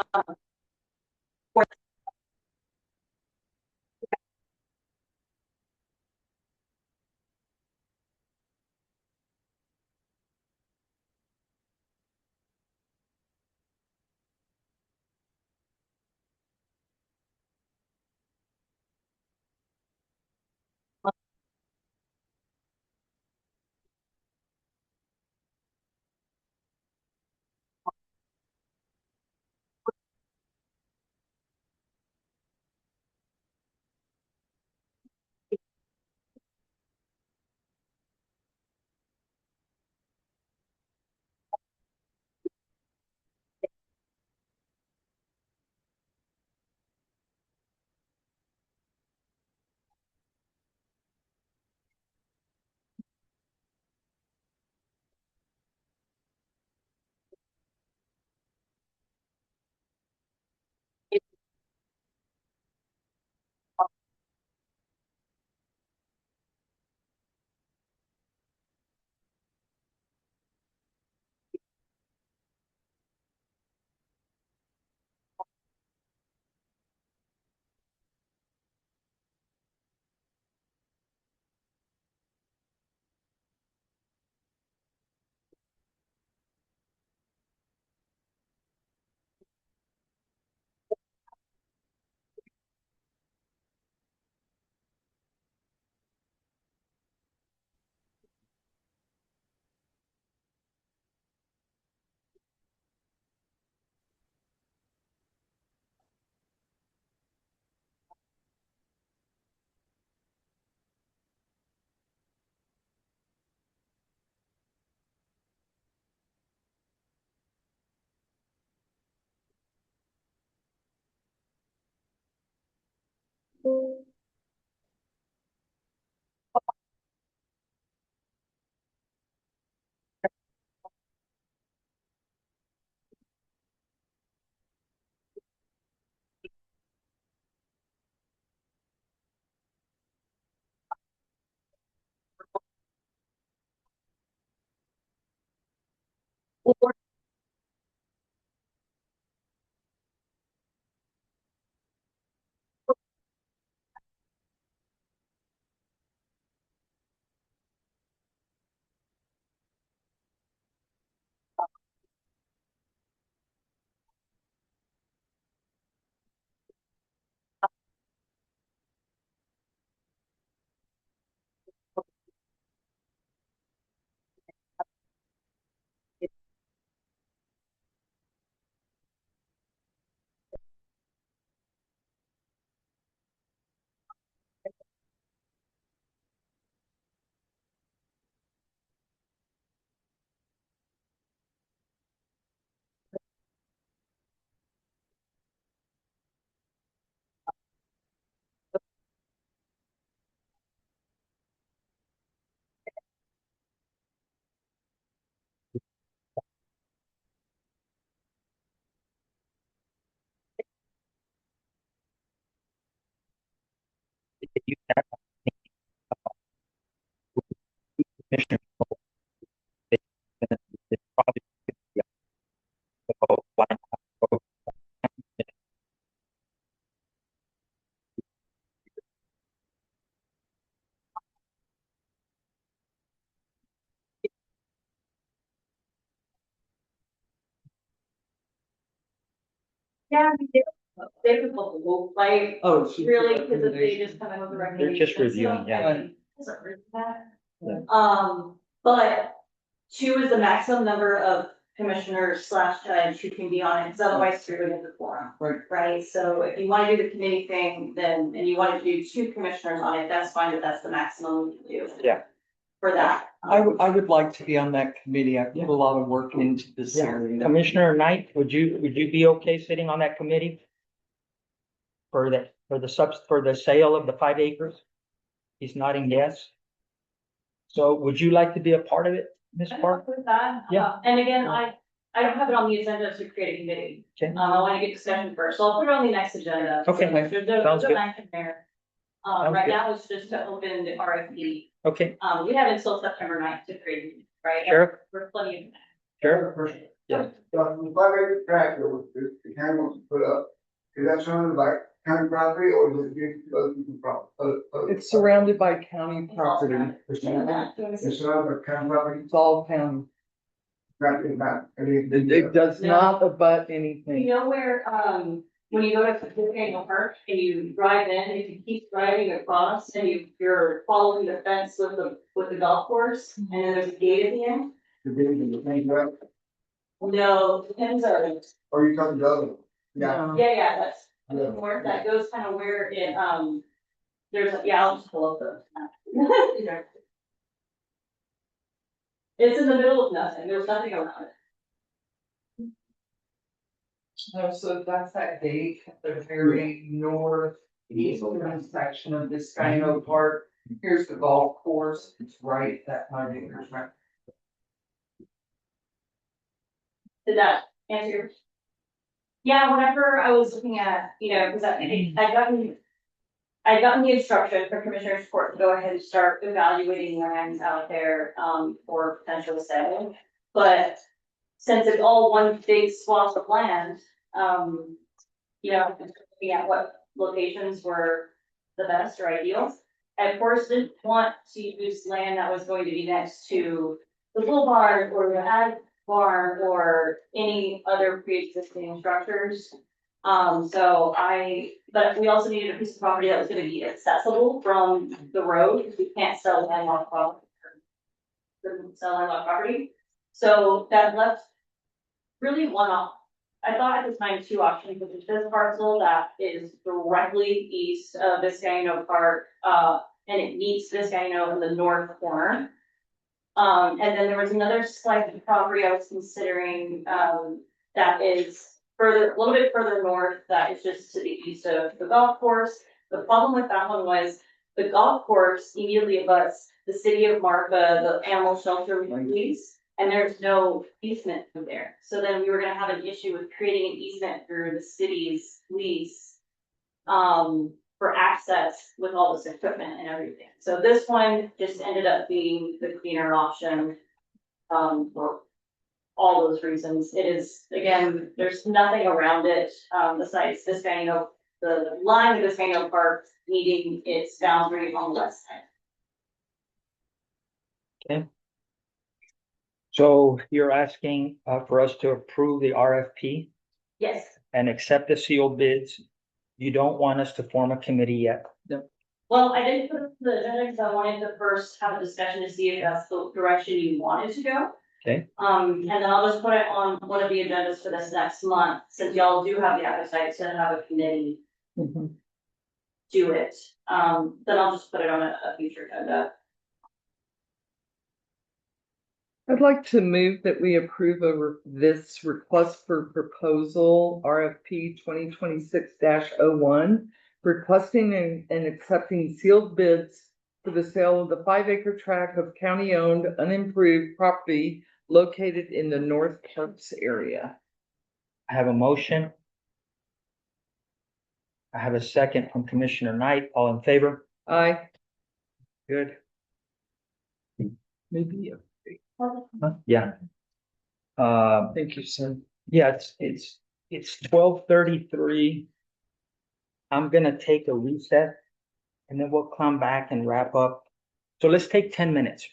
You have Commissioner Cole, it's probably line vote. Yeah, they would look like, Oh, she- really, because if they just come in with the They're recommendations. just reviewing, yeah. Yeah. But two is the maximum number of commissioners slash judge who can be on it, because otherwise you're gonna get the quorum. Right, so if you wanna do the committee thing, then, and you wanna do two commissioners on it, that's fine, but that's the maximum you can do. Yeah. For that. I would like to be on that committee. I put a lot of work into this area. Commissioner Knight, would you be okay sitting on that committee? For the sale of the 5 acres? He's nodding yes. So would you like to be a part of it, Ms. I'm Park? up with that. Yeah. And again, I don't have it on the agenda to create a committee. Okay. I wanna get discussion first, so I'll put it on the next agenda. Okay. There's Sounds a good. nice in there. Sounds Right good. now, it's just to open the RFP. Okay, We have until September 9th to create, it, right? Sheriff? We're plenty of. sure. Yeah. The 5 acre tract that the county wants to put up, is that surrounded by county property or is it given to other people's property? It's surrounded by county property. It's surrounded by county property, It's all county. not in that. It does not abut You anything. know where, when you go to Centennial Park and you drive in, if you keep driving across and you're following the fence with the golf course, and then there's a gate at the end? The building, the thing, right? No, the pins are, Or you come to the other? Yeah. yeah, that's Yeah. where, that goes kind of where it, there's, I'll just pull up the. It's in the middle of nothing, there's nothing around it. So that's that gate, the very northeastern section of this Skyno Park. Here's the golf course. It's right, that 5 acres, right? Did that answer your? Yeah, whenever I was looking at, because I'd gotten the instruction from Commissioner's Court to go ahead and start evaluating lands out there, for potential sale. But since it's all one big swath of land, looking at what locations were the best or ideal. I of course didn't want to use land that was going to be next to the little barn or the ag barn or any other pre-existing structures. But we also needed a piece of property that was gonna be accessible from the road, because we can't sell landlocked property. Couldn't sell landlocked property, so that left really one off. I thought at the time 2 options, which is this parcel that is directly east of Vizcaino Park, and it meets Vizcaino in the north corner. And then there was another slice of property I was considering, that is further, a little bit further north, that is just to the east of the golf course. The problem with that one was the golf course immediately abuts the city of Marfa, the animal shelter lease, and there's no easement from there. So then we were gonna have an issue with creating an easement through the city's lease, for access with all this equipment and everything. So this one just ended up being the cleaner option, for all those reasons. It is, again, there's nothing around it, besides Viscano, the line of Viscano Park meeting its boundary on the west side. Okay. So you're asking for us to approve the RFP Yes. and accept the sealed bids. You don't want us to form a committee yet? Well, I didn't put it on the agenda because I wanted to first have a discussion to see if that's the direction you wanted to go. Okay. And then I'll just put it on one of the agendas for this next month, since y'all do have the appetite to have a committee do it. Then I'll just put it on a future agenda. I'd like to move that we approve this request for proposal RFP 2026-01, requesting and accepting sealed bids for the sale of the 5-acre tract of county-owned unimproved property located in the North Parks area. I have a motion. I have a second from Commissioner Knight. All in favor? Aye. Good. Maybe. Yeah. Thank you, sir. Yeah, it's 12:33. I'm gonna take a reset and then we'll come back and wrap up. So let's take 10 minutes.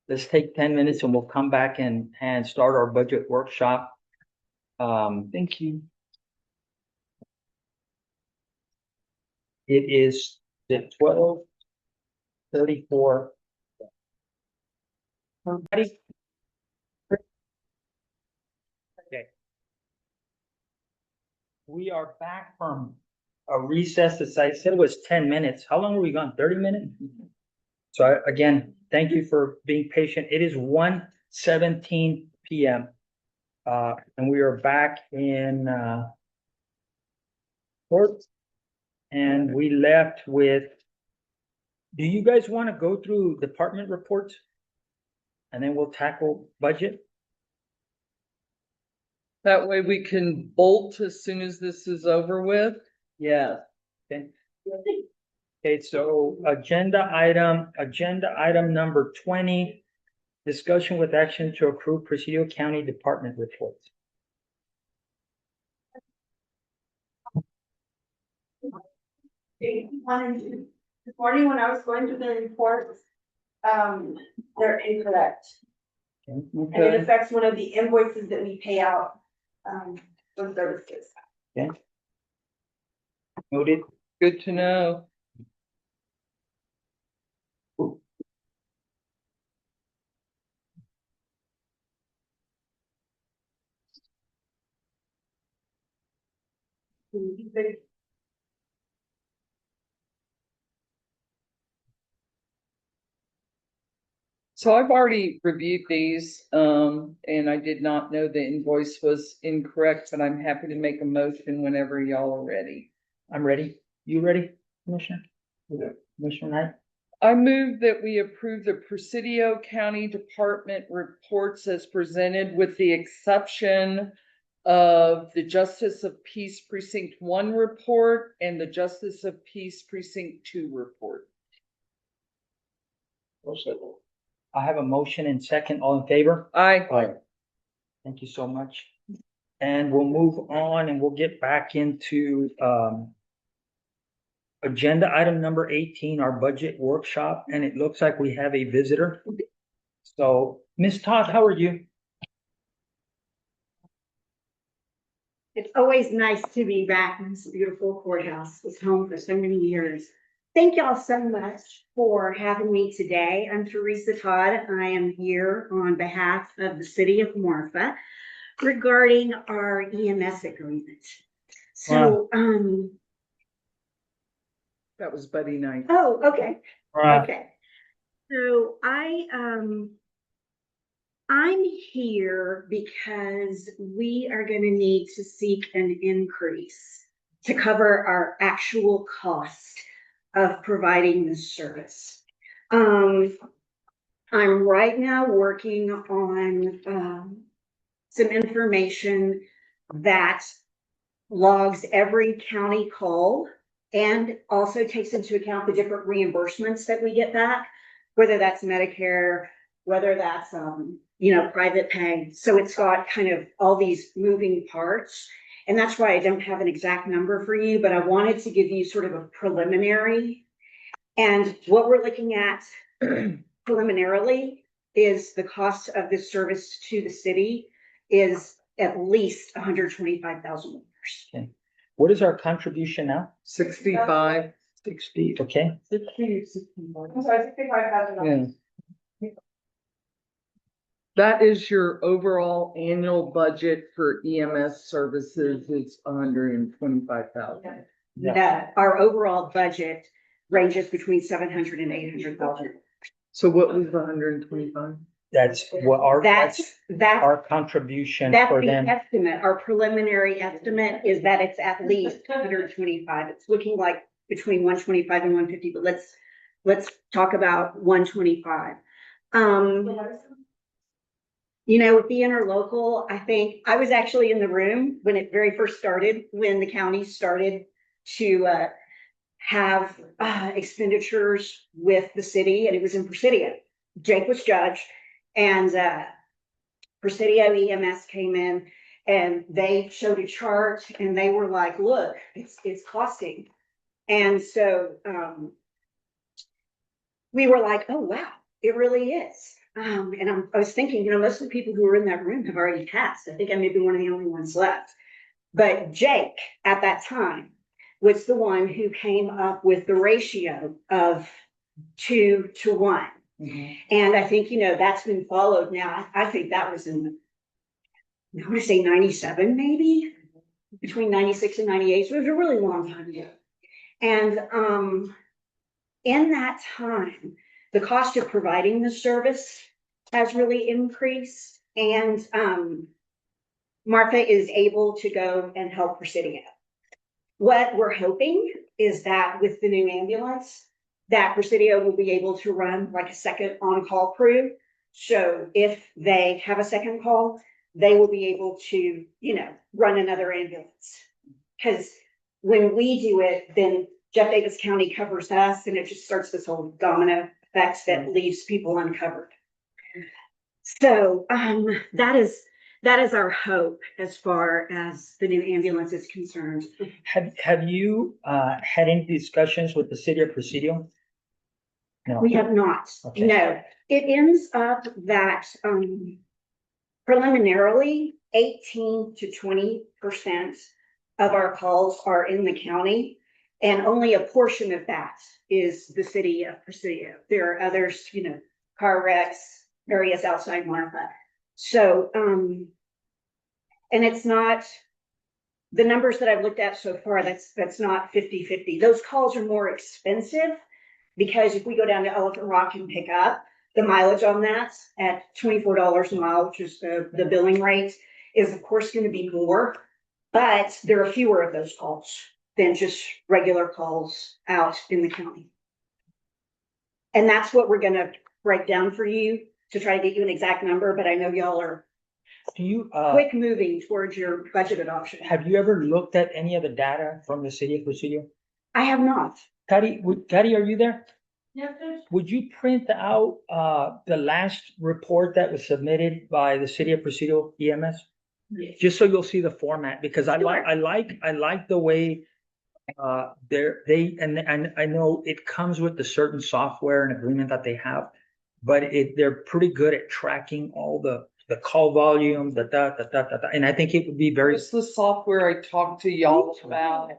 Let's take 10 minutes and we'll come back and start our budget workshop. Thank you. It is the 12:34. Everybody? Okay. We are back from a recess, as I said, it was 10 minutes. How long were we gone? 30 minutes? So again, thank you for being patient. It is 1:17 PM. And we are back in court. And we left with, do you guys want to go through department reports? And then we'll tackle budget? That way we can bolt as soon as this is over with. Yeah. Okay. Okay, so agenda item number 20, discussion with action to approve Presidio County Department reports. This morning when I was going through the reports, they're incorrect. And it affects one of the invoices that we pay out, for services. Okay. Noted. Good to know. So I've already reviewed these, and I did not know the invoice was incorrect, but I'm happy to make a motion whenever y'all are ready. I'm ready. You ready, Commissioner? Yeah. Commissioner Knight? I move that we approve the Presidio County Department reports as presented with the exception of the Justice of Peace Precinct 1 report and the Justice of Peace Precinct 2 report. I have a motion and second. All in favor? Aye. Aye. Thank you so much. And we'll move on and we'll get back into agenda item number 18, our budget workshop, and it looks like we have a visitor. So, Ms. Todd, how are you? It's always nice to be back in this beautiful courthouse. It's home for so many years. Thank y'all so much for having me today. I'm Teresa Todd. I am here on behalf of the city of Marfa regarding our EMS agreement. So, that was Buddy Knight. Oh, okay. Right. Okay. So I'm here because we are going to need to seek an increase to cover our actual cost of providing this service. I'm right now working on some information that logs every county call and also takes into account the different reimbursements that we get back, whether that's Medicare, whether that's private pay. So it's got kind of all these moving parts. And that's why I don't have an exact number for you, but I wanted to give you sort of a preliminary. And what we're looking at preliminarily is the cost of this service to the city is at least $125,000. Okay. What is our contribution now? 65. 60, okay? 65. I'm sorry, $65,000. Yeah. That is your overall annual budget for EMS services is 125,000. That our overall budget ranges between 700 and 800,000. So what was the 125? That's what That's our contribution that's for the them. estimate. Our preliminary estimate is that it's at least 125. It's looking like between 125 and 150, but let's talk about 125. With the interlocal, I think I was actually in the room when it very first started, when the county started to have expenditures with the city, and it was in Presidio. Jake was judge, and Presidio EMS came in and they showed a chart and they were like, look, it's costing. And so we were like, oh, wow, it really is. And I was thinking, most of the people who were in that room have already passed. I think I may be one of the only ones left. But Jake, at that time, was the one who came up with the ratio of 2 to 1. Mm-hmm. And I think, that's been followed now. I think that was in, I want to say 97, maybe between 96 and 98. So it was a really long time ago. And in that time, the cost of providing the service has really increased, and Martha is able to go and help Presidio. What we're hoping is that with the new ambulance, that Presidio will be able to run like a second on-call crew. So if they have a second call, they will be able to, run another ambulance. Because when we do it, then Jeff Davis County covers us, and it just starts this whole domino effect that leaves people uncovered. So that is our hope as far as the new ambulance is concerned. Have you had any discussions with the city of Presidio? No. We have not. Okay. No, it ends up that preliminarily 18 to 20% of our calls are in the county, and only a portion of that is the city of Presidio. There are others, car wrecks, areas outside Marfa. So, and it's not, the numbers that I've looked at so far, that's not 50-50. Those calls are more expensive because if we go down to Elephant Rock and pick up, the mileage on that at $24 a mile, which is the billing rate, is of course going to be more, but there are fewer of those calls than just regular calls out in the county. And that's what we're going to break down for you to try to get you an exact number, but I know y'all are quick moving towards your budget adoption. Have you ever looked at any of the data from the city of Presidio? I have not. Patty, are you there? Yes, Would you print out the last report that was submitted by the city of Presidio EMS? Yes. Just so you'll see the format, because I like the way and I know it comes with a certain software and agreement that they have, but they're pretty good at tracking all the call volume, and I think it would be very. It's the software I talked to y'all about.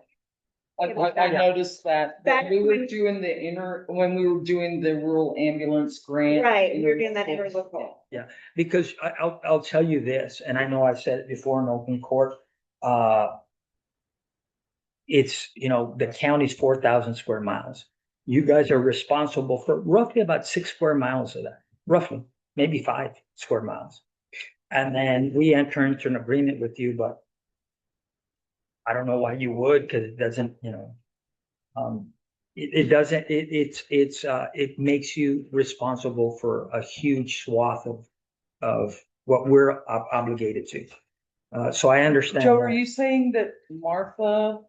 I noticed that when we were doing the rural ambulance grant. Right, we were doing that interlocal. Yeah, because I'll tell you this, and I know I said it before in open court. It's, the county's 4,000 square miles. You guys are responsible for roughly about 6 square miles of that, roughly, maybe 5 square miles. And then we enter into an agreement with you, but I don't know why you would, because it doesn't, it doesn't, it makes you responsible for a huge swath of what we're obligated to. So I understand. Joe, are you saying that Marfa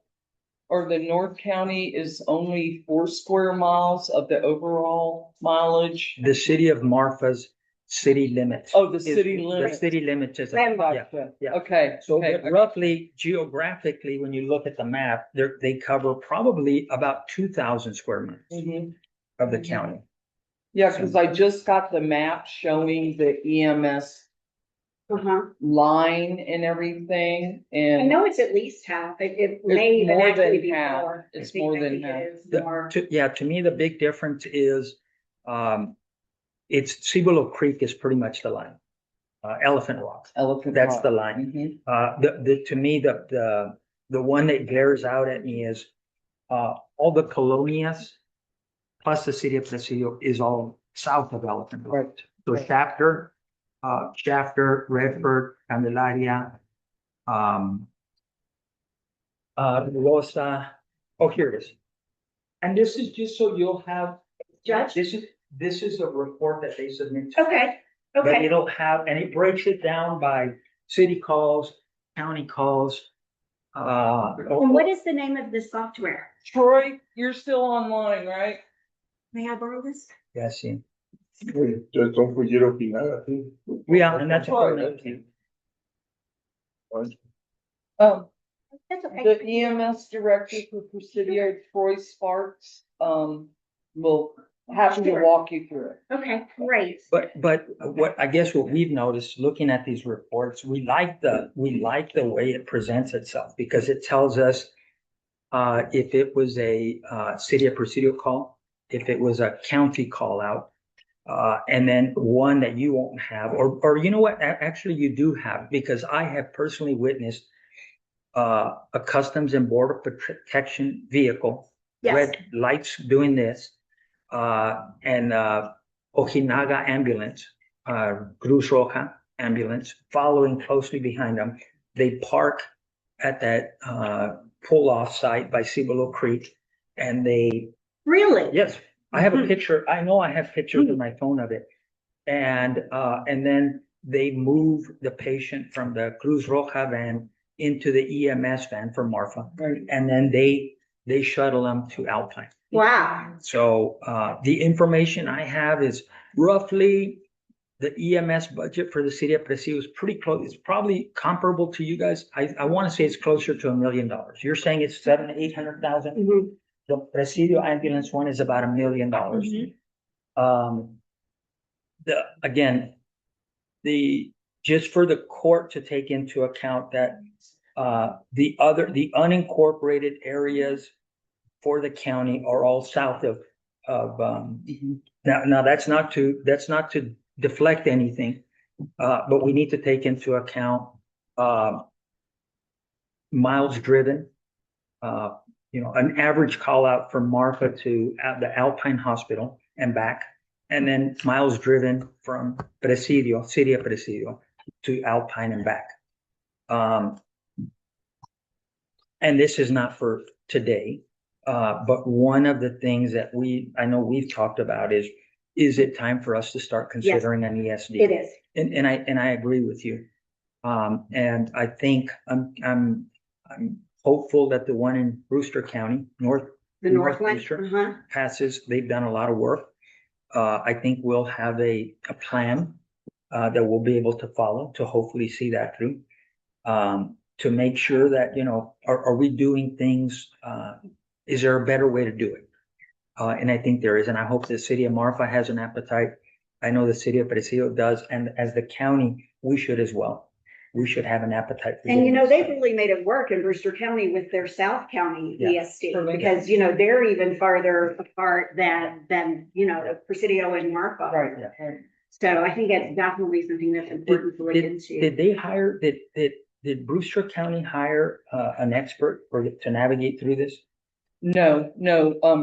or the North County is only 4 square miles of the overall mileage? The city of Marfa's city limits. Oh, the Is- city limits. The city limits is, Gotcha. yeah. Okay. So okay, but roughly geographically, when you look at the map, they cover probably about 2,000 square miles Mhm. of the county. Yeah, because I just got the map showing the EMS line and everything, I and know it's at least half. It may even more actually than be half. more. It's I think- more I than think it half. is more. To me, the big difference is, it's Cibolo Creek is pretty much the line. Elephant Rock, Elephant that's Rock. the line. To me, the one that glares out at me is, all the colonias plus the city of Presidio is all south of Elephant Rock. Right. So Shafter, Redford, Candelaria, Rosa, oh, here it is. And this is just so you'll have, Judge? this is a report that they submit. to- Okay, But okay. it'll have, and it breaks it down by city calls, county calls. And what is the name of the software? Troy, you're still online, right? May I borrow this? Yes, yeah. Just don't forget Okinawa too. Yeah, and that's. That's okay. The EMS director for Presidio, Troy Sparks, will have to walk you through it. Okay, great. But what, I guess what we've noticed, looking at these reports, we like the way it presents itself, because it tells us, if it was a, city of Presidio call, if it was a county call out, and then one that you won't have, or you know what, actually you do have, because I have personally witnessed, a Customs and Border Protection vehicle, Yes. red lights doing this, and Ojinaga ambulance, Cruz Roja ambulance following closely behind them. They park at that pull-off site by Cibolo Creek, and they. Really? Yes, I have a picture. I know I have pictures on my phone of it. And then they move the patient from the Cruz Roja van into the EMS van for Marfa. Right. And then they shuttle them to Alpine. Wow. So the information I have is roughly the EMS budget for the city of Presidio is pretty close. It's probably comparable to you guys. I want to say it's closer to $1 million. You're saying it's 700,000 to 800,000. The Presidio ambulance one is about $1 million. Just for the court to take into account that the unincorporated areas for the county are all south of now that's not to deflect anything, but we need to take into account miles driven, an average call out from Marfa to the Alpine Hospital and back, and then miles driven from Presidio, city of Presidio, to Alpine and back. And this is not for today, but one of the things that I know we've talked about is it time for us to start considering an ESD? It is. And I agree with you. And I think I'm hopeful that the one in Brewster County, The North Northland. Brewster passes. They've done a lot of work. I think we'll have a plan that we'll be able to follow to hopefully see that through. To make sure that, are we doing things, is there a better way to do it? And I think there is, and I hope the city of Marfa has an appetite. I know the city of Presidio does, and as the county, we should as well. We should have an appetite. For And doing this. they've really made it work in Brewster County with their South County Yeah. ESD, because, they're even farther apart than, the Presidio and Marfa. Right, yeah. So I think that's definitely something that's important to look into. Did they hire, did Brewster County hire an expert to navigate through this? No,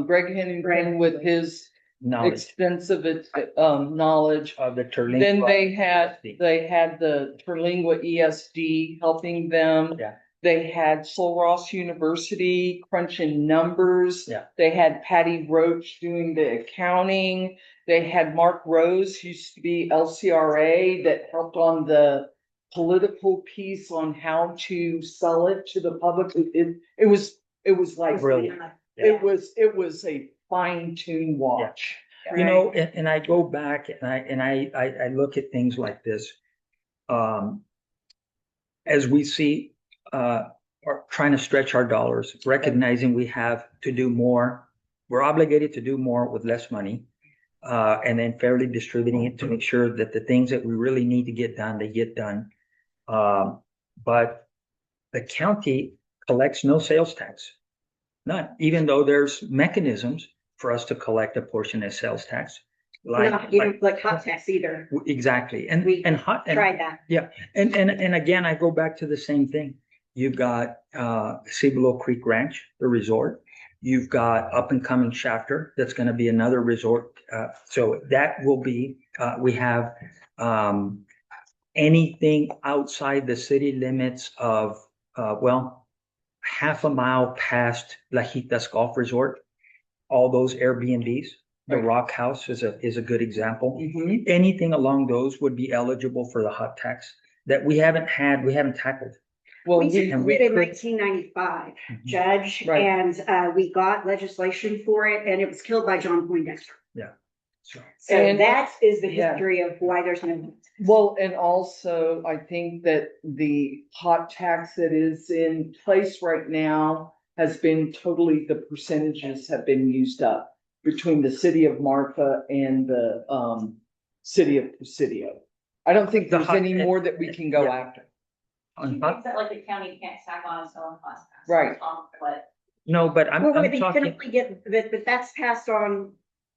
Greg Hennington with his Knowledge extensive knowledge. of the Terlingua. Then they had the Terlingua ESD helping them. Yeah. They had Sul Ross University crunching numbers. Yeah. They had Patty Roach doing the accounting. They had Mark Rose, who used to be LCRA, that helped on the political piece on how to sell it to the public. It was like Brilliant. it was a fine-tuned watch. You know, and I go back and I look at things like this. As we see, are trying to stretch our dollars, recognizing we have to do more. We're obligated to do more with less money. And then fairly distributing it to make sure that the things that we really need to get done, they get done. But the county collects no sales tax. None, even though there's mechanisms for us to collect a portion of sales tax. Like hot tax either. Exactly. And hot. And, Tried that. Yeah. And again, I go back to the same thing. You've got Cibolo Creek Ranch, the resort. You've got up and coming Shafter. That's going to be another resort. So that will be, we have anything outside the city limits of, half a mile past Lajitas Golf Resort, all those Airbnbs. The Rock House is a good example. Anything along those would be eligible for the hot tax that we haven't tackled. Well, we did in 1995, Judge, Right. and we got legislation for it, and it was killed by John Poindexter. Yeah. So And- that is the Yeah. history of why there's no. Well, and also I think that the hot tax that is in place right now has been totally, the percentages have been used up between the city of Marfa and the city of Presidio. I don't think there's any more that we can go after. She thinks that like the county can't tack on its own class tax. Right. But No, but I'm Well, they talking. can only get, but that's passed on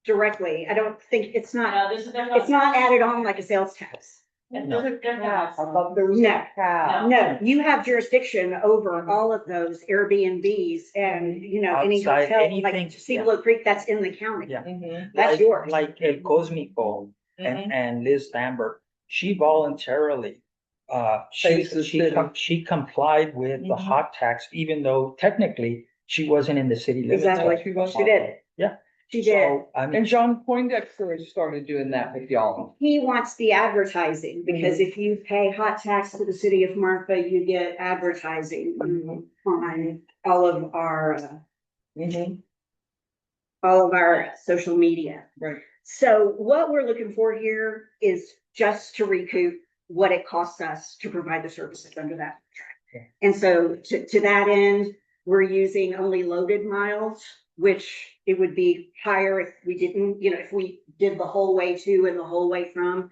directly. I don't think it's not, no, there's no. it's not added on like a sales tax. There's a I thought there was No. a cap. No, you have jurisdiction over all of those Airbnbs and, you know, any Outside, hotel, like anything, Cibolo Creek, that's in the county. Yeah. That's Like- yours. Like El Cosmico and Liz Lambert, she voluntarily, Pays the city. she complied with the hot tax, even though technically she wasn't in the city limits. Exactly. of She did. Yeah. She did. So, I mean, And John Poindexter has started doing that with y'all. He wants the advertising, because if you pay hot tax to the city of Marfa, you get advertising on all of our, all of our social media. Right. So what we're looking for here is just to recoup what it costs us to provide the services under that contract. And so to that end, we're using only loaded miles, which it would be higher if we didn't, you know, if we did the whole way to and the whole way from.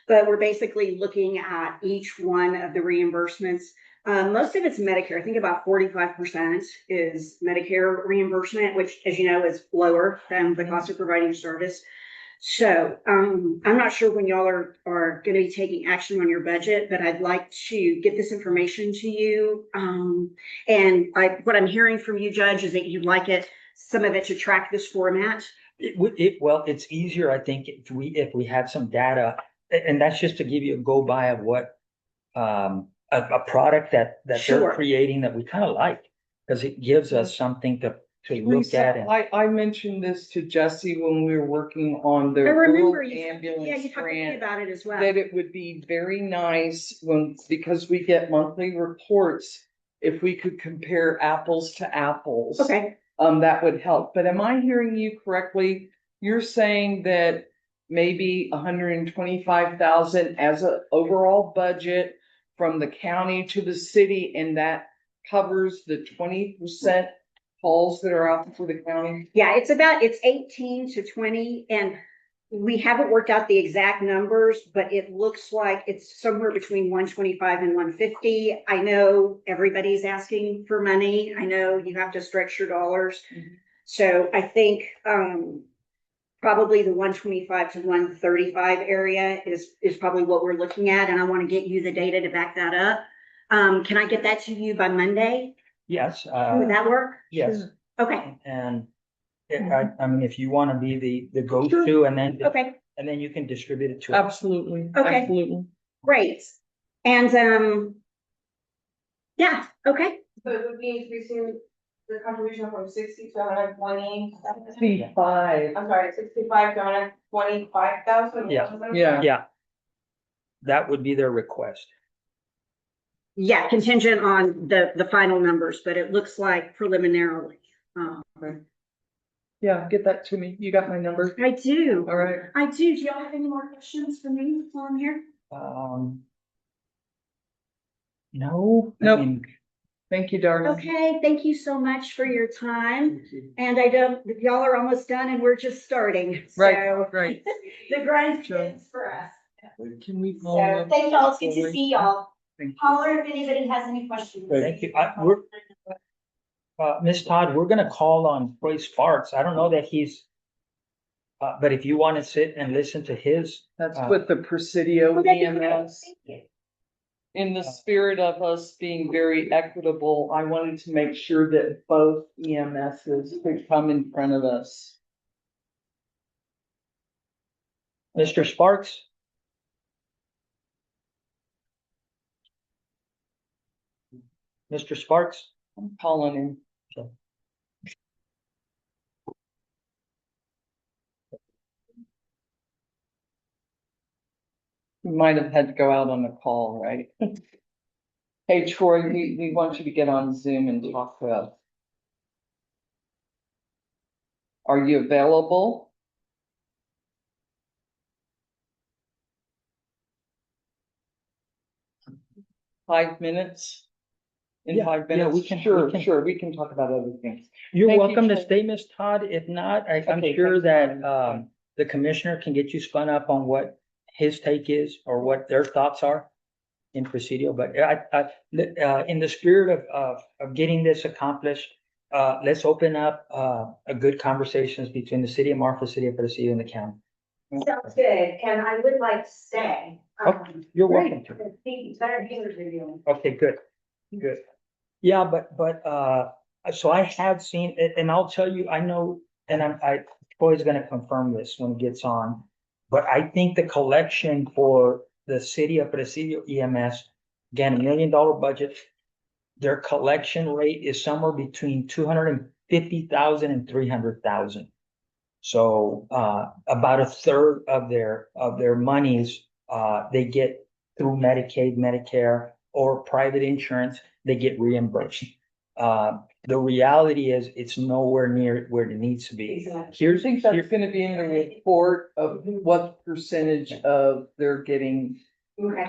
But we're basically looking at each one of the reimbursements. Most of it's Medicare. I think about 45% is Medicare reimbursement, which, as you know, is lower than the cost of providing service. So I'm not sure when y'all are going to be taking action on your budget, but I'd like to get this information to you. And what I'm hearing from you, Judge, is that you'd like some of it to track this format. well, it's easier, I think, if we had some data, and that's just to give you a go by of what, a product that Sure. they're creating that we kind of like, because it gives us something to look at. And I mentioned this to Jesse when we were working on the I remember rural you, ambulance yeah, you talked to me grant. about it as well. That it would be very nice because we get monthly reports, if we could compare apples to apples. Okay. That would help. But am I hearing you correctly? You're saying that maybe 125,000 as an overall budget from the county to the city, and that covers the 20% calls that are out for the county? Yeah, it's 18 to 20, and we haven't worked out the exact numbers, but it looks like it's somewhere between 125 and 150. I know everybody's asking for money. I know you have to stretch your dollars. So I think probably the 125 to 135 area is probably what we're looking at, and I want to get you the data to back that up. Can I get that to you by Monday? Yes. Would that work? Yes. Okay. And I mean, if you want to be the go-to, and then Okay. and then you can distribute it to. Absolutely. Okay. Absolutely. Great. And yeah, okay. So it would be increasing the contribution from 60 to 120. 65. I'm sorry, 65 to 125,000. Yeah. That would be their request. Yeah, contingent on the final numbers, but it looks like preliminarily. Yeah, get that to me. You got my number? I do. All right. I do. Do y'all have any more questions for me while I'm here? No. I Nope. mean, Thank you, darling. Okay, thank you so much for your time. And I don't, y'all are almost done and we're just starting. Right, So right. the grind begins for us. Can we? So thank y'all. It's good to see y'all. Thank you. Holler if anybody has any questions. Thank you. Ms. Todd, we're gonna call on Troy Sparks. I don't know that he's, but if you want to sit and listen to his. That's with the Presidio Well, that'd be great. EMS. Thank you. In the spirit of us being very equitable, I wanted to make sure that both EMSs could come in front of us. Mr. Sparks? Mr. Sparks? I'm calling him. We might have had to go out on a call, right? Hey, Troy, we want you to get on Zoom and talk to us. Are you available? Five minutes? In Yeah, 5 yeah, minutes? we can- Sure, we can- sure, we can talk about other things. You're Thank you, welcome to Troy. stay, Ms. Todd. If not, I'm Okay, sure thank that, the commissioner can get you spun up on what his take is or what their thoughts are in Presidio. But in the spirit of getting this accomplished, let's open up, a good conversations between the city of Marfa, city of Presidio and the county. Sounds good, and I would like to stay. Okay, you're welcome to. Thank you, better users are doing. Okay, good, good. Yeah, but, so I have seen it, and I'll tell you, I know, and Troy's gonna confirm this when he gets on. But I think the collection for the city of Presidio EMS, again, $1 million budget. Their collection rate is somewhere between 250,000 and 300,000. So, about a third of their monies, they get through Medicaid, Medicare, or private insurance, they get reimbursed. The reality is it's nowhere near where it needs to be. I think that's gonna be in the report of what percentage of they're getting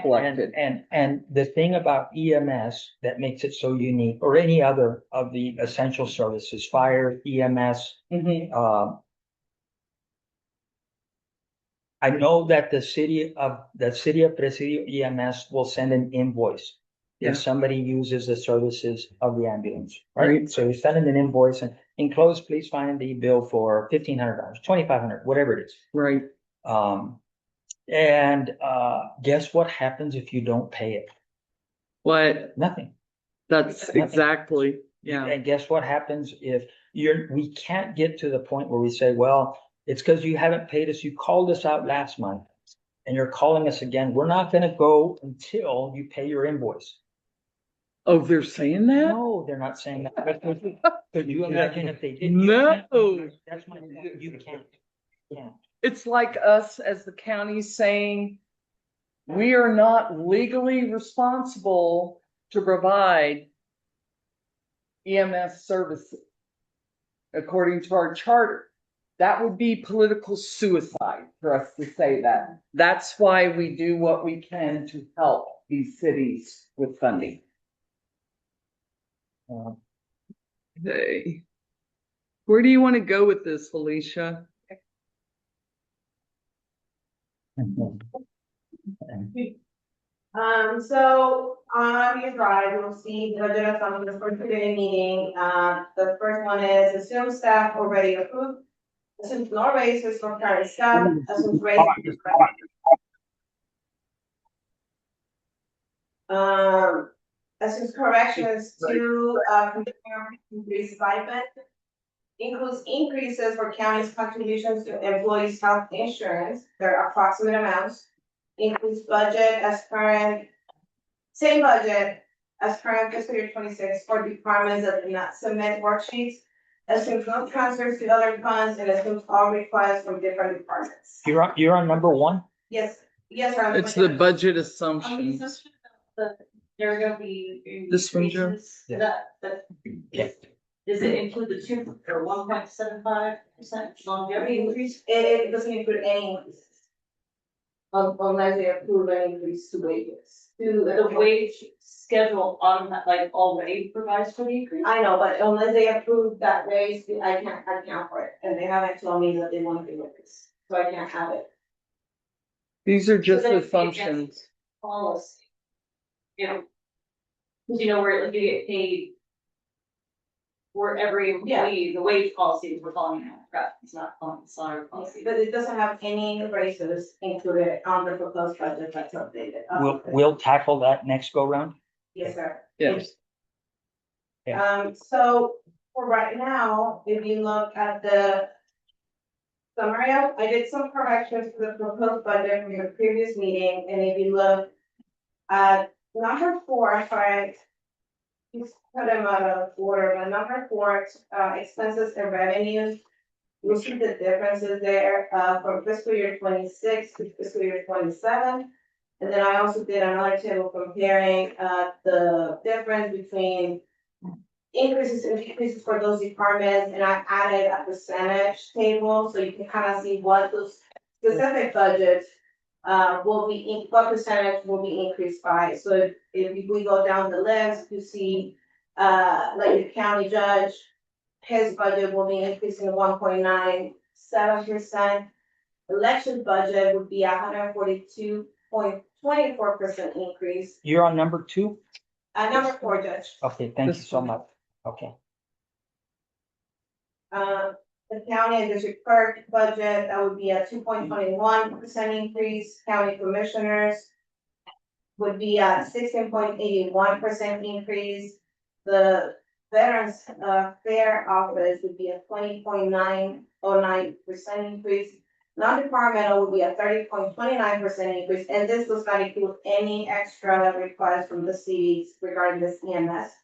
collected. And the thing about EMS that makes it so unique, or any other of the essential services, fire, EMS, I know that the city of Presidio EMS will send an invoice Yeah. if somebody uses the services of the ambulance, right? Right. So you send them an invoice and enclosed, please find the bill for $1,500, $2,500, whatever it is. Right. Guess what happens if you don't pay it? What? Nothing. That's Nothing. exactly, yeah. And guess what happens if we can't get to the point where we say, well, it's because you haven't paid us. You called us out last month and you're calling us again. We're not gonna go until you pay your invoice. Oh, they're saying that? No, they're not saying that. But could you imagine if they did? No. That's my point. You can't. Yeah. It's like us as the county saying, we are not legally responsible to provide EMS services according to our charter. That would be political suicide for us to say that. That's why we do what we can to help these cities with funding. Hey, where do you want to go with this, Felicia? So on your drive, you'll see the budget assumptions for today's meeting. The first one is assume staff already approved. Assumes no raises for current staff, assumes raises. Assumes corrections to, increase stipend. Includes increases for county's contributions to employees' health insurance, their approximate amounts. Includes budget as current, same budget as current fiscal year 26 for departments that do not submit worksheets. Assumes no transfers to other funds and assumes all requests from different departments. You're on number one? Yes, sir. It's the budget assumptions. There are gonna be This one, Joe? increases. Yeah. That, Yeah. Does it include the 1.75% longevity increase? It doesn't include any increases. Unless they approve an increase to wages. Do the wage schedule like already provides for the increase? I know, but unless they approve that raise, I can't account for it, and they haven't told me that they want to do this, so I can't have it. These are just So then it's against assumptions. Policy. You know, cause you know, where like you get paid for every employee, the wage policies we're calling it, right? It's not on the salary policy. But it doesn't have any raises included on the proposed budget that's updated. We'll tackle that next go round. Yes, sir. Yes. So for right now, if you look at the summary, I did some corrections to the proposed budget from the previous meeting, and if you look at number 4, sorry, just put them out of order, but number 4, expenses and revenues. You'll see the differences there, from fiscal year 26 to fiscal year 27. And then I also did another table comparing, the difference between increases and decreases for those departments, and I added a percentage table, so you can kind of see what those specific budgets what percentage will be increased by. So if we go down the list, you see, like the county judge, his budget will be increasing 1.97%. Election budget would be 142.24% increase. You're on number 2? Number 4, Judge. Okay, thank you so much. Okay. The county and district clerk budget, that would be a 2.21% increase. County commissioners would be a 16.81% increase. The Veterans Fair Office would be a 20.909% increase. Non-departmental would be a 30.29% increase, and this does not include any extra requests from the cities regarding this EMS.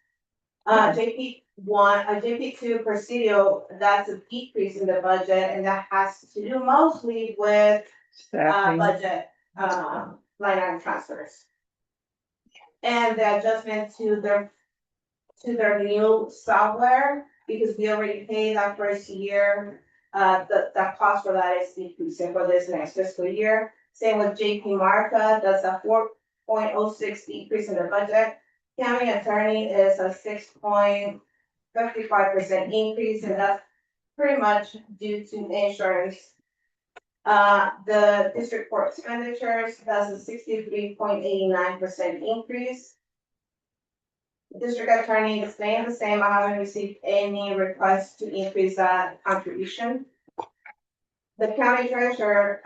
JP2 Presidio, that's a decrease in the budget, and that has to do mostly with budget line item transfers. And the adjustment to their new software, because we already paid that first year, the cost for that is decreasing for this next fiscal year. Same with JP Marca, that's a 4.06 decrease in the budget. County attorney is a 6.55% increase, and that's pretty much due to insurance. The district court expenditures, that's a 63.89% increase. District attorney is staying the same. I haven't received any requests to increase that contribution. The county treasurer,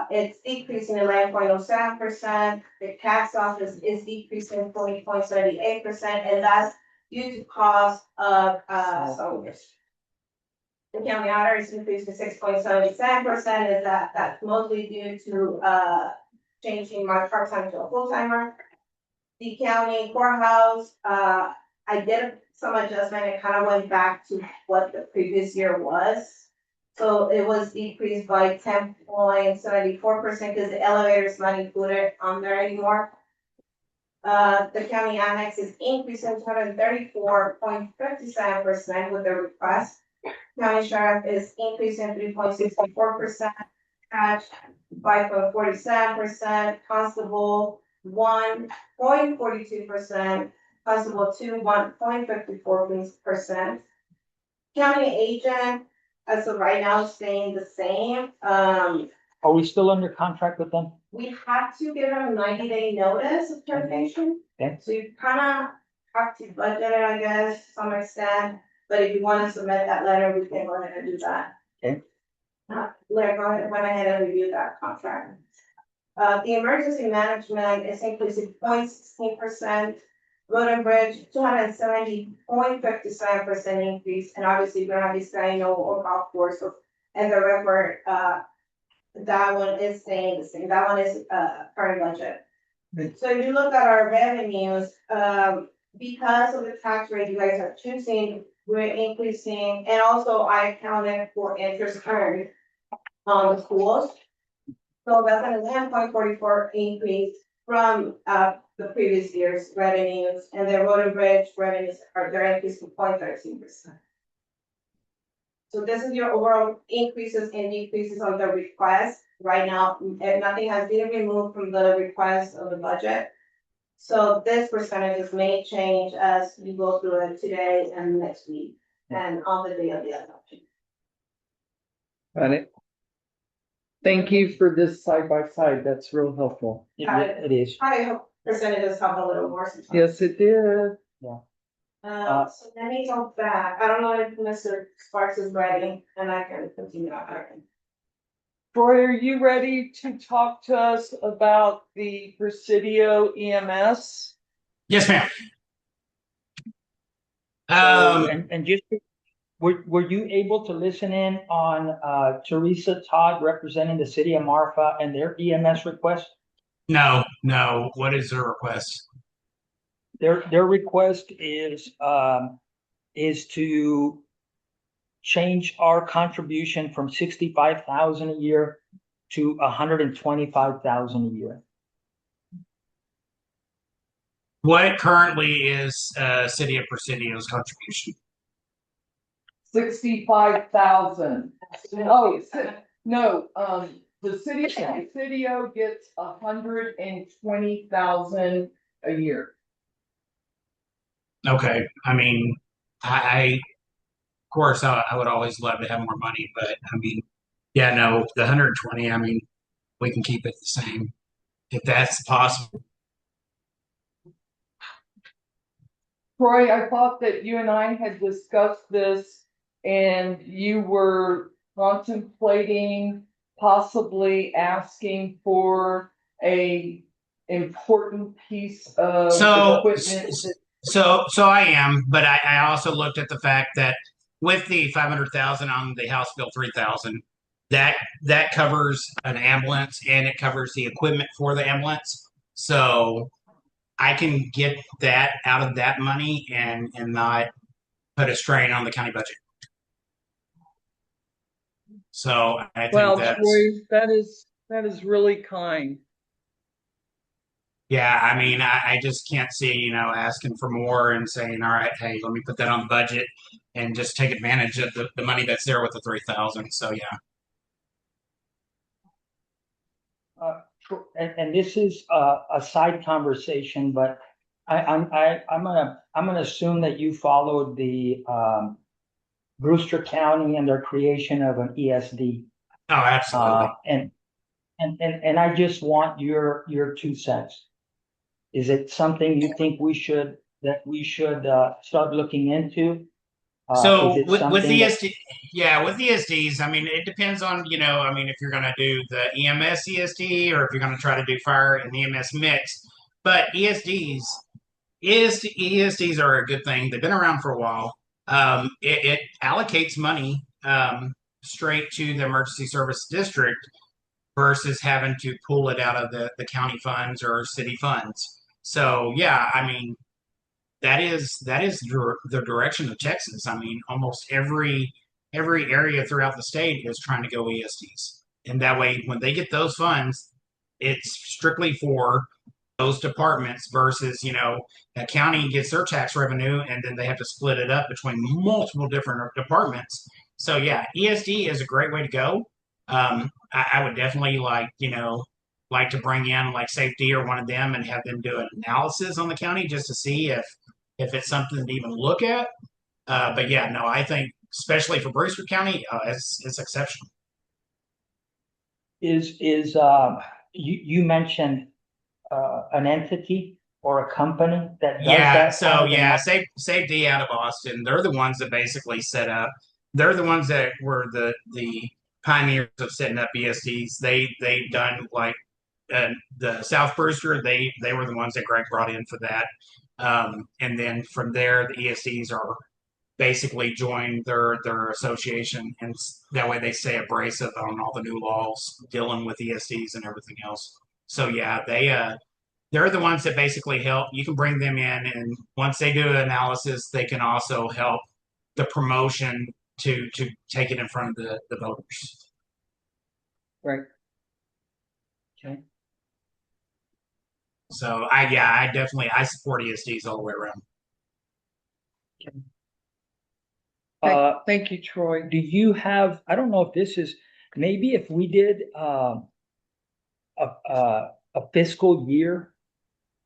it's decreasing 11.07%. The tax office is decreasing 40.78%, and that's due to cost of salaries. The county auditor is increasing 6.77%, and that's mostly due to changing my part-time to a full-timer. The county courthouse, I did some adjustment and kind of went back to what the previous year was. So it was decreased by 10.74% because the elevator is not included on there anymore. The county annex is increasing 234.57% with the request. County sheriff is increasing 3.64%, cash 5.47%, constable 1.42%, constable 2 1.54%. County agent, as of right now, is staying the same. Are we still under contract with them? We have to give them a 90-day notice of termination. Okay. So you kind of have to budget it, I guess, to some extent. But if you want to submit that letter, we can go ahead and do that. Okay. Went ahead and review that contract. The emergency management is increasing 0.16%. Road and bridge, 270.57% increase, and obviously we're gonna be saying no or golf course, and the river, that one is staying the same. That one is current budget. So if you look at our revenues, because of the tax rate you guys are choosing, we're increasing, and also I accounted for interest earned on the schools. So that's an 11.44 increase from the previous year's revenues, and the road and bridge revenues they're increasing 0.13%. So this is your overall increases and decreases on the request. Right now, nothing has been removed from the request of the budget. So this percentages may change as we go through it today and next week and on the day of the adoption. Got it. Thank you for this side by side. That's real helpful. It is. I hope percentages have a little more. Sometimes. Yes, it did. Yeah. So let me go back. I don't know if Mr. Sparks is ready and I can continue. Troy, are you ready to talk to us about the Presidio EMS? Yes, ma'am. And just, were you able to listen in on Teresa Todd representing the city of Marfa and their EMS request? No. What is their request? Their request is to change our contribution from 65,000 a year to 125,000 a year. What currently is City of Presidio's contribution? 65,000. Oh, no, the city of Presidio gets 120,000 a year. Okay, I mean, of course, I would always love to have more money, but I mean, yeah, no, the 120, I mean, we can keep it the same if that's possible. Troy, I thought that you and I had discussed this and you were contemplating possibly asking for a important piece of equipment. So I am, but I also looked at the fact that with the 500,000 on the House Bill 3,000, that covers an ambulance and it covers the equipment for the ambulance. So I can get that out of that money and not put a strain on the county budget. So I think Troy, that is really kind. Yeah, I mean, I just can't see, asking for more and saying, all right, hey, let me put that on the budget and just take advantage of the money that's there with the 3,000. So yeah. And this is a side conversation, but I'm gonna assume that you followed the Brewster County and their creation of an ESD. Oh, absolutely. And I just want your 2 cents. Is it something you think we should start looking into? So with ESD, with ESDs, I mean, it depends on, if you're going to do the EMS ESD or if you're going to try to do fire and EMS mix. But ESDs are a good thing. They've been around for a while. It allocates money straight to the emergency service district versus having to pull it out of the county funds or city funds. So yeah, I mean, that is the direction of Texas. I mean, almost every area throughout the state is trying to go ESDs, and that way, when they get those funds, it's strictly for those departments versus a county gets their tax revenue and then they have to split it up between multiple different departments. So yeah, ESD is a great way to go. I would definitely like to bring in like Safety or one of them and have them do an analysis on the county just to see if it's something to even look at. But yeah, no, I think especially for Brewster County, it's exceptional. You mentioned an entity or a company that does that? So Safety out of Austin. They're the ones that basically set up. They're the ones that were the pioneers of setting up ESDs. They've done like the South Brewster. They were the ones that Greg brought in for that. And then from there, the ESDs are basically joined their association, and that way they stay abrasive on all the new laws dealing with ESDs and everything else. So yeah, they're the ones that basically help. You can bring them in, and once they do an analysis, they can also help the promotion to take it in front of the voters. Right. Okay. So I definitely support ESDs all the way around. Thank you, Troy. Do you have, I don't know if this is, maybe if we did, a fiscal year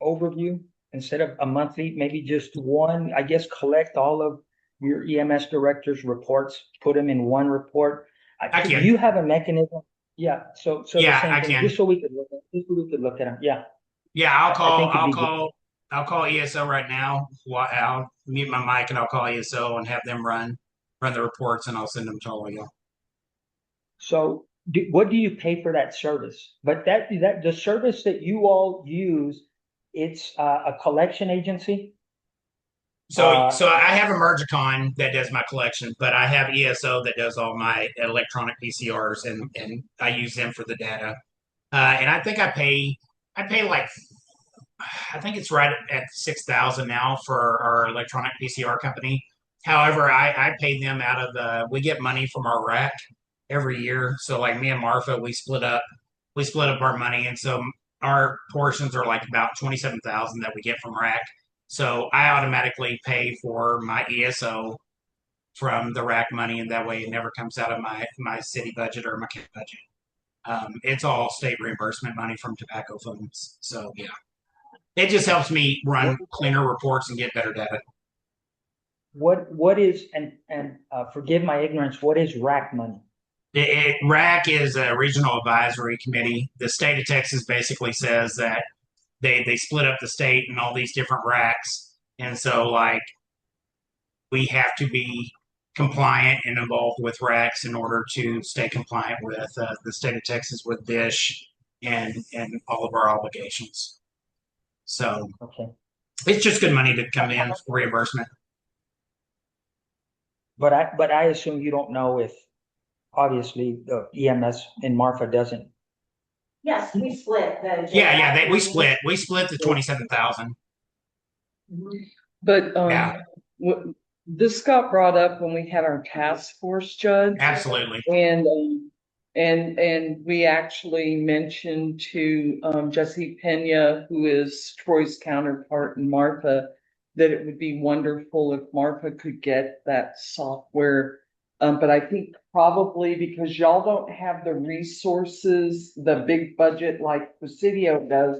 overview instead of a monthly, maybe just one, I guess, collect all of your EMS director's reports, put them in one report. I Do can. you have a mechanism? Yeah, so the Yeah, same I thing, can. just so we could look at, just so we could look at them, yeah. Yeah, I think it'd be good. I'll call ESO right now. I'll mute my mic and I'll call ESO and have them run the reports and I'll send them to all of you. So what do you pay for that service? But that the service that you all use, it's a collection agency? So I have Emergicon that does my collection, but I have ESO that does all my electronic PCRs and I use them for the data. And I think I pay like, I think it's right at 6,000 now for our electronic PCR company. However, I pay them out of we get money from our rack every year. So like me and Martha, we split up our money. And so our portions are like about 27,000 that we get from rack. So I automatically pay for my ESO from the rack money. And that way it never comes out of my city budget or my county budget. It's all state reimbursement money from tobacco funds. So yeah. It just helps me run cleaner reports and get better data. What is, and forgive my ignorance, what is RAC money? RAC is a regional advisory committee. The state of Texas basically says that they split up the state and all these different RACs. And so like we have to be compliant and involved with RACs in order to stay compliant with the state of Texas with DISH and all of our obligations. So okay, it's just good money to come in for reimbursement. But I assume you don't know if obviously the EMS in Marfa doesn't. Yes, we split the. We split the 27,000. But this got brought up when we had our task force, Judge. Absolutely. And we actually mentioned to Jesse Pena, who is Troy's counterpart in Marfa, that it would be wonderful if Marfa could get that software. But I think probably because y'all don't have the resources, the big budget like Presidio does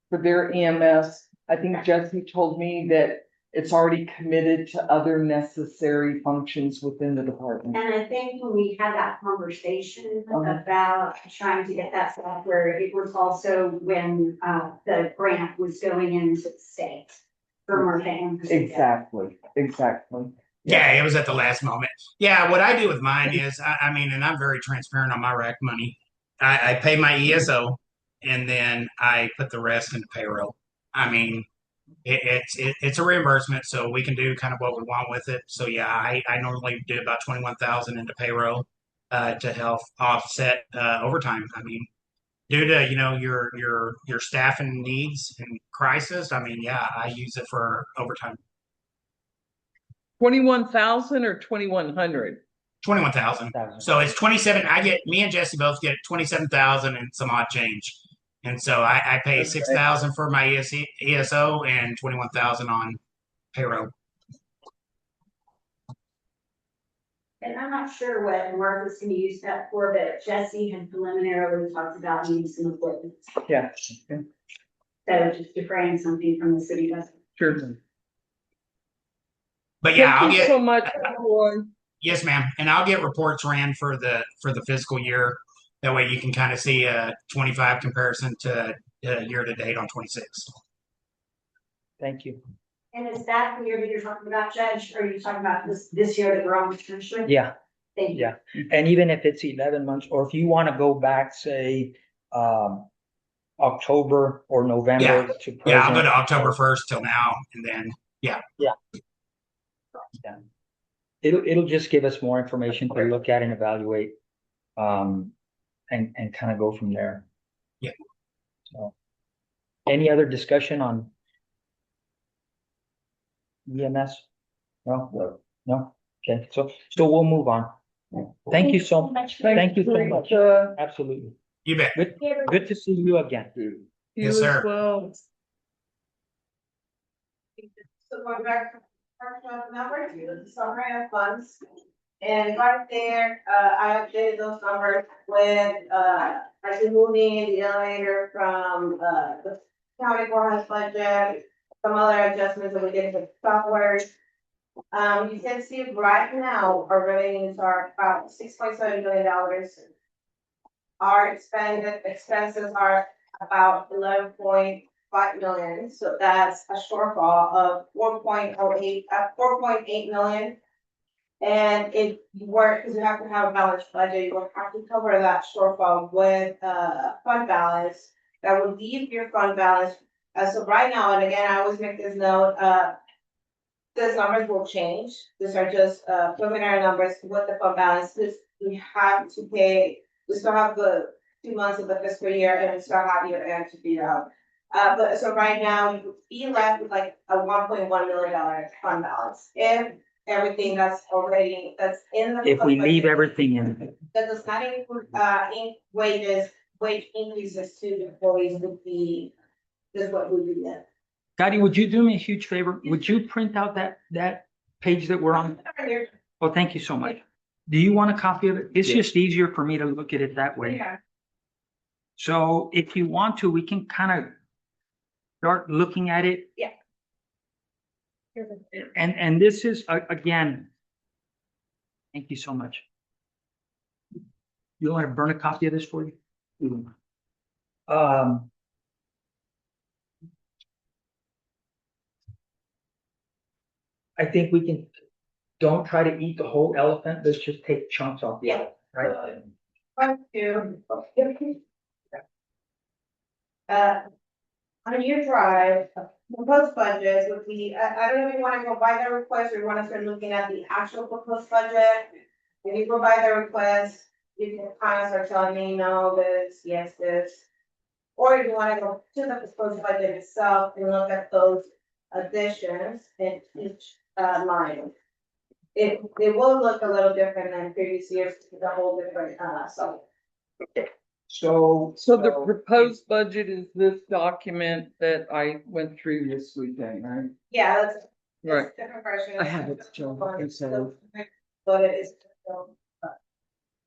for their EMS. I think Jesse told me that it's already committed to other necessary functions within the department. And I think when we had that conversation about trying to get that software, it was also when the grant was going into the state for Marfa and Presidio. Exactly. Yeah, it was at the last moment. Yeah, what I do with mine is, I mean, and I'm very transparent on my rack money. I pay my ESO and then I put the rest into payroll. I mean, it's a reimbursement, so we can do kind of what we want with it. So yeah, I normally do about 21,000 into payroll to help offset overtime. I mean, due to your staffing needs and crisis, I mean, yeah, I use it for overtime. 21,000 or 2,100? 21,000. So it's 27. Me and Jesse both get 27,000 and some odd change. And so I pay 6,000 for my ESO and 21,000 on payroll. And I'm not sure what Martha's going to use that for, but Jesse had preliminarily talked about using some equipment. Yeah. So just defraying something from the city budget. Sure. But yeah, Thank you so much, Troy. Yes, ma'am. And I'll get reports ran for the fiscal year. That way you can kind of see a 25 comparison to year to date on 26. Thank you. And is that the year that you're talking about, Judge? Or are you talking about this year that we're on potentially? Yeah. Thank you. Yeah. And even if it's 11 months, or if you want to go back, say, October or November to present. Yeah, I'll go to October 1st till now, and then yeah. It'll just give us more information to look at and evaluate, and kind of go from there. Yeah. So, any other discussion on EMS? No. Okay. So we'll move on. Thank you so much. Thank you so much. Absolutely. You bet. Good to see you again. Yes, sir. Well. So going back Number two, is the summary of funds. And right there, I updated those numbers with, like removing the elevator from, the county courthouse budget, some other adjustments that we did with software. You can see right now, our revenues are about $6.7 million. Our expenses are about 11.5 million, so that's a shortfall of 4.8 million. And if you were, because you have to have a balanced budget, you will have to cover that shortfall with fund balance. That will leave your fund balance. So right now, and again, I always make this note, these numbers will change. These are just preliminary numbers with the fund balance. This we have to pay. We still have the 2 months of the fiscal year, and we still have year end to figure out. But so right now, you would be left with like a $1.1 million fund balance if everything that's in the. If we leave everything in. That does not include wage increases to the employees would be, is what would be there. Gotti, would you do me a huge favor? Would you print out that page that we're on? Oh, thank you so much. Do you want a copy of it? It's just easier for me to look at it that way. Yeah. So if you want to, we can kind of start looking at it. Yeah. And this is, again, thank you so much. You want to burn a copy of this for you? I think we can, don't try to eat the whole elephant, let's just take chunks off the elephant, right? One, two. On your drive, proposed budget would be, I don't know if you wanna go by the request or you wanna start looking at the actual proposed budget. If you go by the request, you can kind of start telling me, no, this, yes, this. Or if you wanna go to the proposed budget itself and look at those additions in each line. It will look a little different than previous years, it's a whole different, So the proposed budget is this document that I went through this weekend, right? yeah, that's. Right. It's different versions. I have it, Joe. It's, But it is still,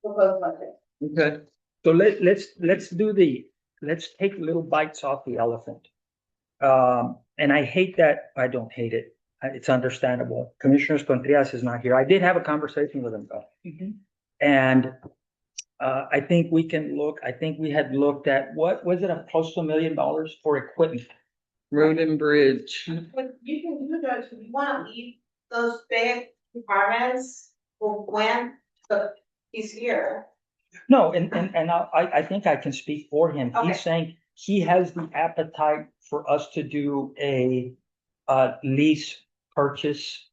proposed budget. Okay, so let's take little bites off the elephant. And I hate that, I don't hate it, it's understandable. Commissioner Contreras is not here. I did have a conversation with him though. And I think we can look, I think we had looked at, what was it, close to $1 million for equipment? Road and bridge. But you can do that, if you wanna leave those big departments for when he's here. No, and I think I can speak for him. Okay. He's saying he has the appetite for us to do a lease purchase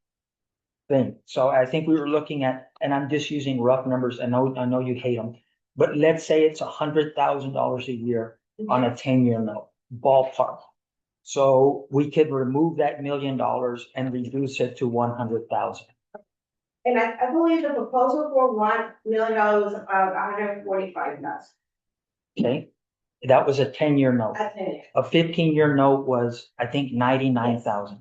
thing. So I think we were looking at, and I'm just using rough numbers. I know you hate them, but let's say it's $100,000 a year on a 10-year note, ballpark. So we could remove that $1 million and reduce it to 100,000. And I believe the proposal for $1 million was about 145,000. Okay, that was a 10-year note. I think. A 15-year note was, I think, 99,000.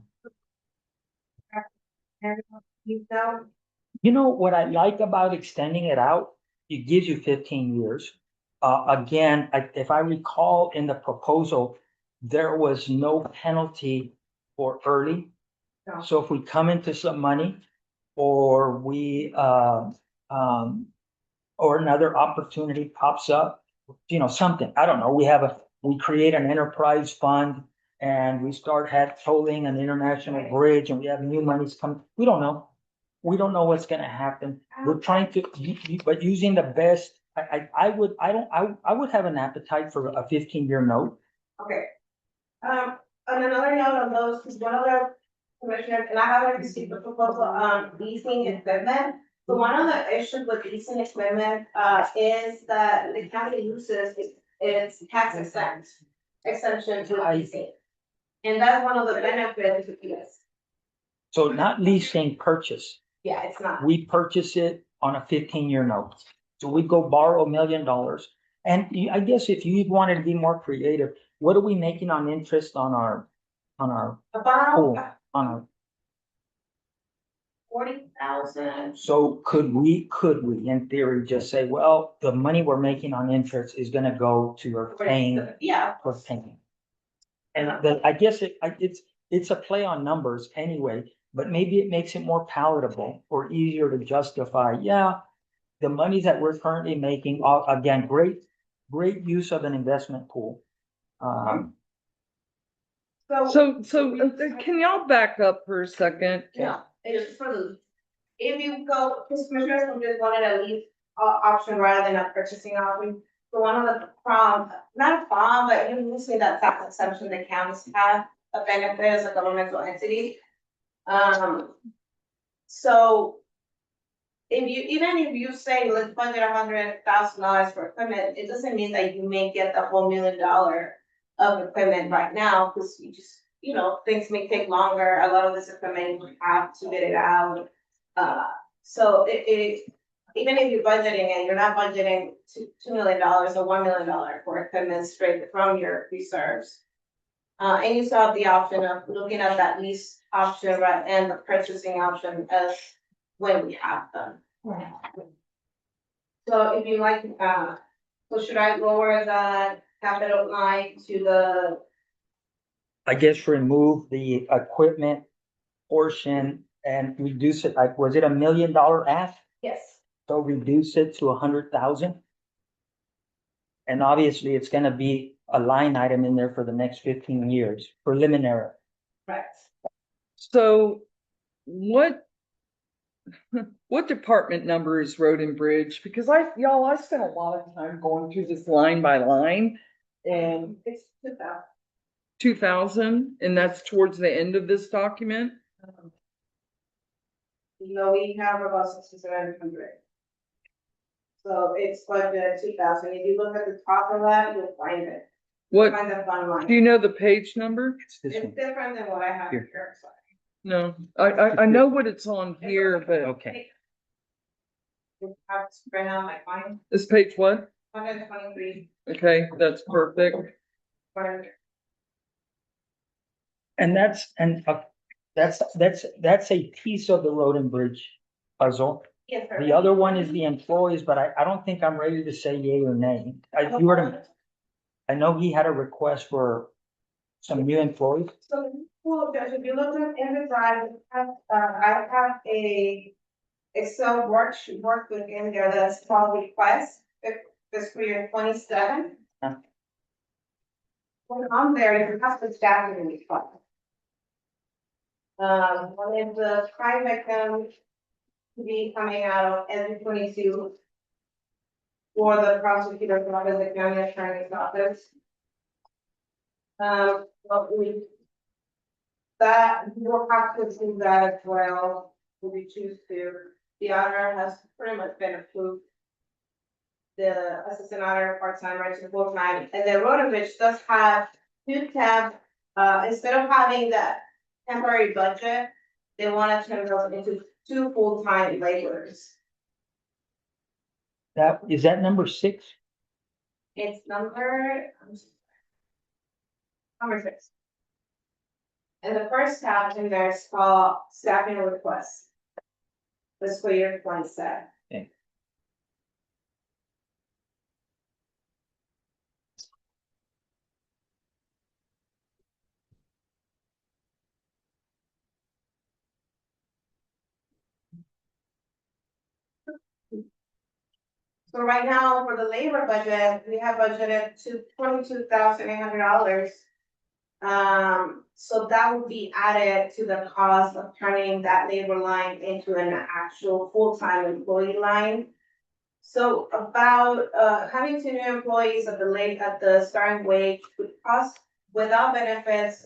You know what I like about extending it out? It gives you 15 years. Again, if I recall in the proposal, there was no penalty for early. No. So if we come into some money or we, or another opportunity pops up, you know, something, I don't know, we create an enterprise fund and we start tolling an international bridge and we have new monies come, we don't know. We don't know what's gonna happen. We're trying to, but using the best, I would have an appetite for a 15-year note. Okay. On another note on those, because one of the commissioners, and I haven't received the proposal, leasing equipment. So one of the issues with leasing equipment, is that the county uses its tax exemption to leasing. And that's one of the benefits of this. So not leasing, purchase. Yeah, it's not. We purchase it on a 15-year note. So we go borrow $1 million. And I guess if you wanted to be more creative, what are we making on interest on our About, pool, on our, 40,000. So could we, in theory, just say, well, the money we're making on interest is gonna go to our paying, Yeah. for paying? And I guess it's a play on numbers anyway, but maybe it makes it more palatable or easier to justify, yeah. The money that we're currently making, again, great use of an investment pool. So, can y'all back up for a second? Yeah, it's for the, if you go, because commissioners from just wanted a lease option rather than a purchasing option. So one of the not a problem, but you say that tax exemption the counties have a benefit as a governmental entity. So even if you say let's budget $100,000 for equipment, it doesn't mean that you may get the whole $1 million of equipment right now, because you just, things may take longer. A lot of this equipment you have to get it out. So even if you're budgeting and you're not budgeting $2 million or $1 million for equipment straight from your reserves. And you still have the option of looking at that lease option, right, and the purchasing option as when we have them. So if you like, so should I lower the capital line to the? I guess remove the equipment portion and reduce it, like, was it $1 million ask? Yes. So reduce it to 100,000? And obviously, it's gonna be a line item in there for the next 15 years, preliminary. Right. So what department number is Road and Bridge? Because I spent a lot of time going through this line by line, and it's 2,000, and that's towards the end of this document. We have about 6,700. So it's budgeted 2,000. If you look at the top of that, you'll find it. What, Find the fund line. do you know the page number? It's this It's one. different than what I have Here. here. So. No, I know what it's on here, but Okay. You have to print out my fine. this page what? 123. Okay, that's perfect. And that's a piece of the Road and Bridge puzzle. Yes, sir. The other one is the employees, but I don't think I'm ready to say yay or nay. I know he had a request for some new employees. So, well, Judge, if you look at in the drive, I have a Excel workbook in there that's called request, fiscal year 27. When on there, you have to staffing request. One is the crime victim to be coming out of N22 for the prosecutor's office, the county attorney's office. But you'll have to do that as well, if we choose to. The auditor has pretty much been approved. The assistant auditor part-time, right to full-time, and then Road and Bridge does have two tabs. Instead of having that temporary budget, they want to turn those into 2 full-time laborers. Is that number 6? It's number 6. And the first tab in there is called staffing requests. Fiscal year 27. Okay. So right now, for the labor budget, we have budgeted to $22,800. So that would be added to the cost of turning that labor line into an actual full-time employee line. So about having 2 new employees at the starting wage would cost without benefits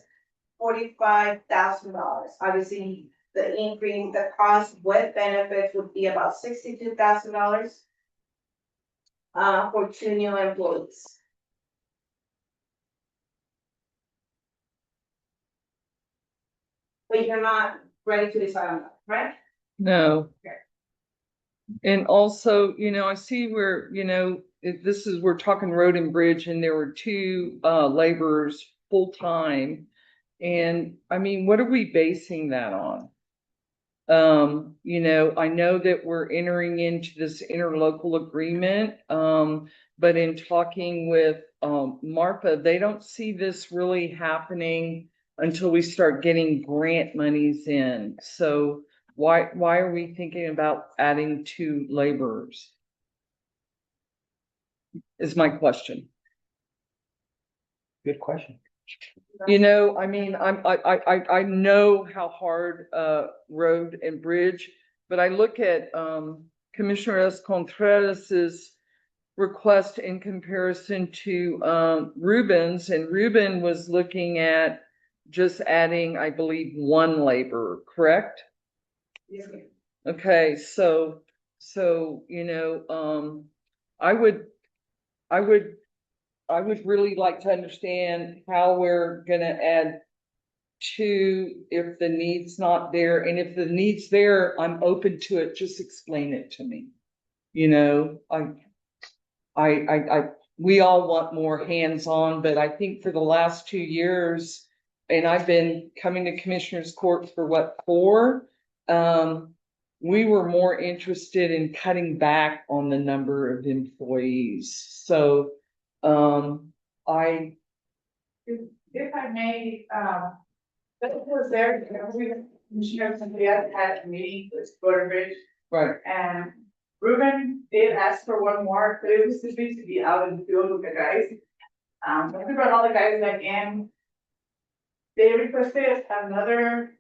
$45,000. Obviously, the cost with benefits would be about $62,000 for 2 new employees. But you're not ready to decide on that, right? No. Okay. And also, I see where, we're talking Road and Bridge, and there were 2 laborers full-time. And I mean, what are we basing that on? I know that we're entering into this interlocal agreement, but in talking with, Marpa, they don't see this really happening until we start getting grant monies in. So why are we thinking about adding 2 laborers? Is my question. Good question. I mean, I know how hard, road and bridge, but I look at, Commissioner Escontreras's request in comparison to, Ruben's, and Ruben was looking at just adding, I believe, 1 laborer, correct? Yes, ma'am. Okay, so, I would really like to understand how we're gonna add 2 if the need's not there, and if the need's there, I'm open to it, just explain it to me. We all want more hands-on, but I think for the last 2 years, and I've been coming to Commissioners Court for what, 4? We were more interested in cutting back on the number of employees. So, If I may, that was there, Commissioner Cynthia had a meeting with Gordon Bridge. Right. And Ruben did ask for 1 more, but it was supposed to be out in the field with the guys. But we brought all the guys back in. They requested another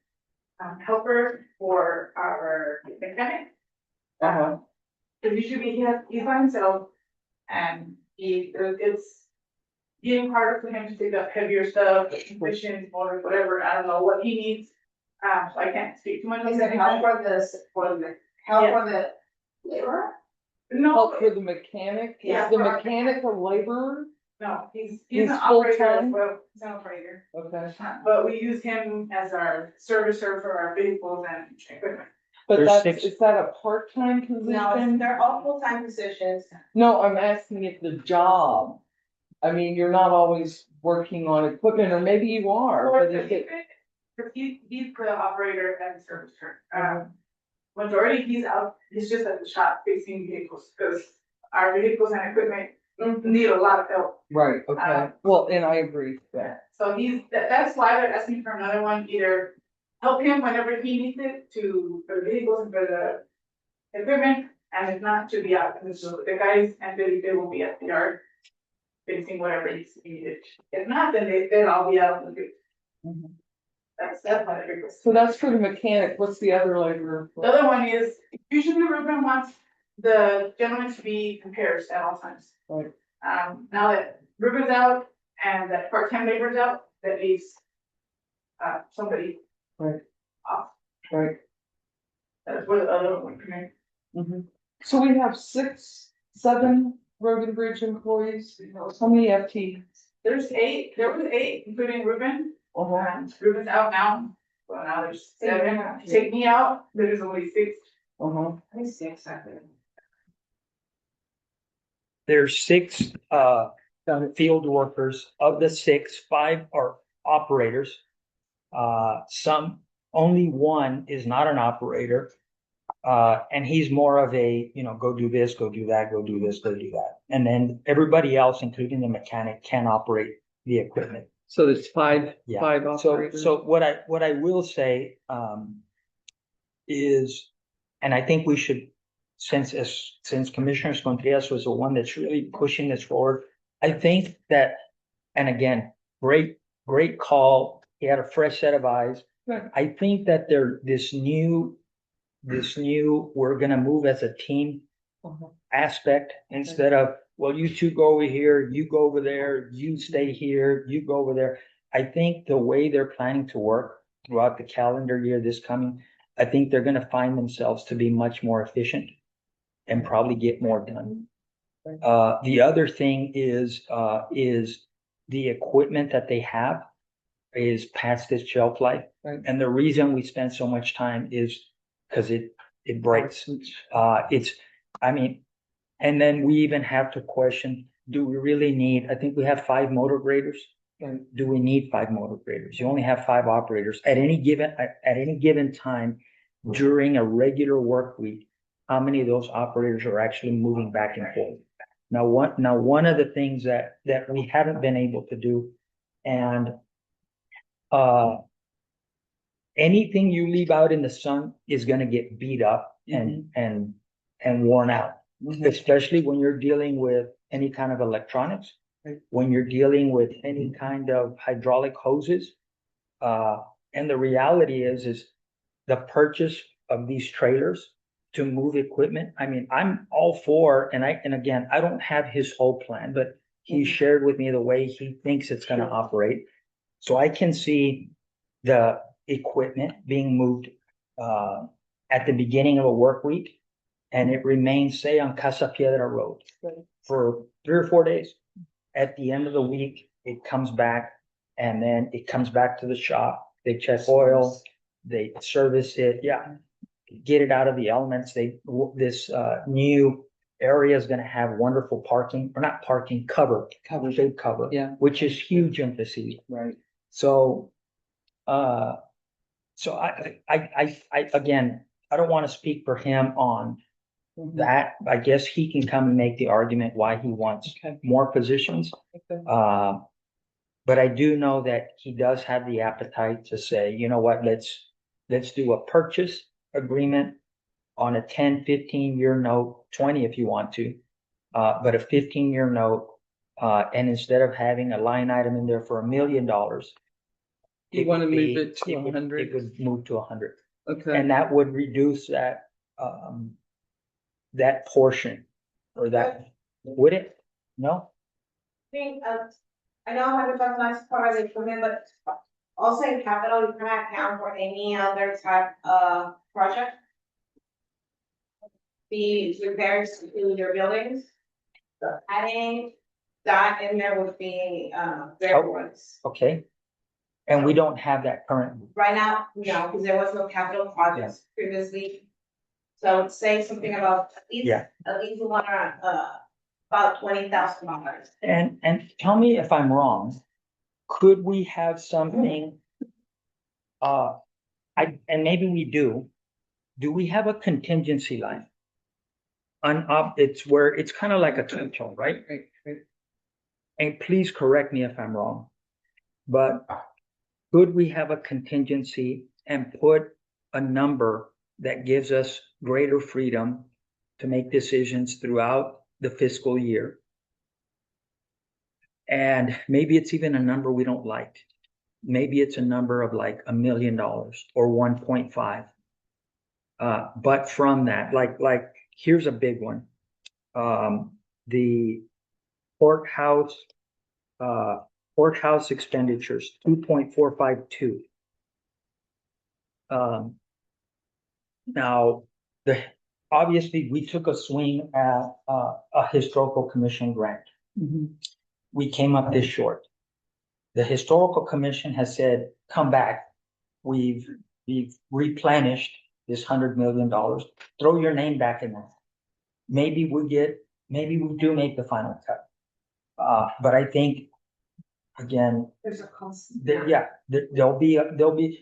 helper for our mechanic. Cause usually he's by himself, and it's getting harder for him to pick up heavier stuff, transmissions, motors, whatever. I don't know what he needs. So I can't speak too much. Is it help for the laborer? No, help for the mechanic? Yeah, Is the for our mechanic a laborer? no, he's He's an operator as full-time? well. He's an operator. Okay. But we use him as our servicer for our vehicles and equipment. But There's 6 is that a part-time No, position? they're all full-time positions. No, I'm asking if the job, I mean, you're not always working on equipment, or maybe you are, but if it. He's the operator and servicer. Majority he's out, he's just at the shop fixing vehicles, because our vehicles and equipment need a lot of help. Right, okay, well, and I agree with that. So that's why they're asking for another one, either help him whenever he needs it for the vehicles and for the equipment, and if not, to be out, and so the guys and they will be at the yard fixing whatever needs to be needed. If not, then I'll be out in the field. That's what it is. So that's for the mechanic, what's the other laborer? The other one is, usually Ruben wants the gentleman to be compares at all times. Right. Now that Ruben's out and that part-time labor's out, that leaves somebody Right. off. Right. That's where the other one came in. So we have 6, 7 road and bridge employees, how many FTEs? There was 8, including Ruben. Ruben's out now, well, now there's 7, take me out, there's only 6. I think 6, I think. There's 6 field workers. Of the 6, 5 are operators. Only 1 is not an operator. And he's more of a, go do this, go do that, go do this, go do that. And then everybody else, including the mechanic, can operate the equipment. So there's 5 Yeah. 5 operators. So what I will say, is, and I think we should, since Commissioner Contreras was the one that's really pushing this forward, I think that, and again, great call. He had a fresh set of eyes. Right. I think that this new, we're gonna move as a team aspect instead of, well, you 2 go over here, you go over there, you stay here, you go over there. I think the way they're planning to work throughout the calendar year this coming, I think they're gonna find themselves to be much more efficient and probably get more done. The other thing is the equipment that they have is past its shelf life. Right. And the reason we spend so much time is because it breaks. And then we even have to question, do we really need, I think we have 5 motor graders. Do we need 5 motor graders? You only have 5 operators. At any given time, during a regular work week, how many of those operators are actually moving back and forth? Now, one of the things that we haven't been able to do, and anything you leave out in the sun is gonna get beat up and worn out. Especially when you're dealing with any kind of electronics, when you're dealing with any kind of hydraulic hoses. And the reality is the purchase of these trailers to move equipment. I mean, I'm all for, and again, I don't have his whole plan, but he shared with me the way he thinks it's gonna operate. So I can see the equipment being moved, at the beginning of a work week. And it remains, say, on Casa Piedra Road for 3 or 4 days. At the end of the week, it comes back, and then it comes back to the shop. They check oil, they service it, get it out of the elements. This new area is gonna have wonderful parking, or not parking, shade cover. Yeah. Which is huge emphasis. Right. So, I again, I don't wanna speak for him on that. I guess he can come and make the argument why he wants more positions. But I do know that he does have the appetite to say, you know what, let's do a purchase agreement on a 10, 15-year note, 20 if you want to, but a 15-year note. And instead of having a line item in there for $1 million, You want to move it to it 100? would move to 100. Okay. And that would reduce that, that portion, or that, would it? No? Think of, I know I haven't done much part of the equipment, but also in capital, you can account for any other type of project. Be repairs to your buildings. Adding that in there would be, very ones. Okay. And we don't have that currently. Right now, no, because there was no capital projects previously. So say something about at least one, about $20,000. And tell me if I'm wrong, could we have something? And maybe we do. Do we have a contingency line? It's where it's kind of like a threshold, right? Right. And please correct me if I'm wrong, but could we have a contingency and put a number that gives us greater freedom to make decisions throughout the fiscal year? And maybe it's even a number we don't like. Maybe it's a number of like $1 million or 1.5. But from that, like here's a big one. The courthouse expenditures, 2.452. Now, obviously, we took a swing at a historical commission grant. We came up this short. The historical commission has said, come back. We've replenished this $100 million. Throw your name back in there. Maybe we do make the final cut. But I think, again, There's a cost. there'll be,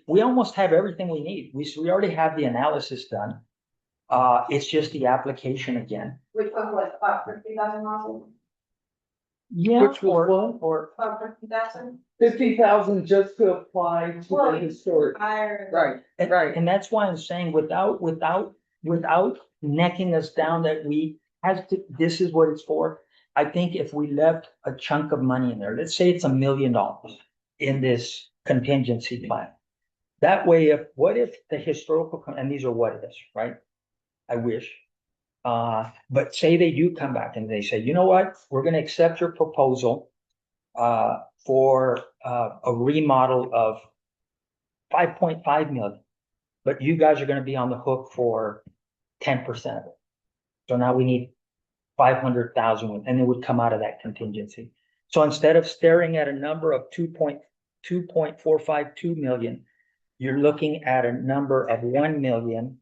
we almost have everything we need. We already have the analysis done. It's just the application again. Which one was about $50,000? Yeah, Which was or About $50,000? 50,000 just to apply to Well, the historic. Higher. Right. And that's why I'm saying without necking us down that this is what it's for. I think if we left a chunk of money in there, let's say it's $1 million in this contingency plan. That way, what if the historical, and these are what ifs, right? I wish. But say they do come back and they say, you know what, we're gonna accept your proposal for a remodel of 5.5 million. But you guys are gonna be on the hook for 10% of it. So now we need 500,000, and it would come out of that contingency. So instead of staring at a number of 2.452 million, you're looking at a number of 1 million.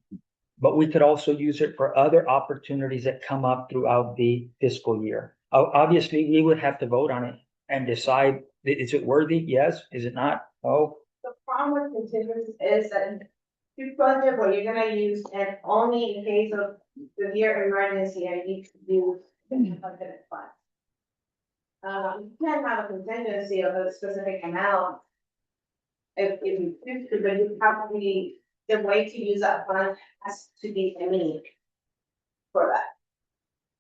But we could also use it for other opportunities that come up throughout the fiscal year. Obviously, we would have to vote on it and decide, is it worthy? Yes. Is it not? Oh. The problem with contingencies is that This budget, what you're gonna use, and only in case of severe emergency, I need to use the budget fund. You can have a contingency of a specific amount. If you choose to, but you probably, the way to use that fund has to be unique for that.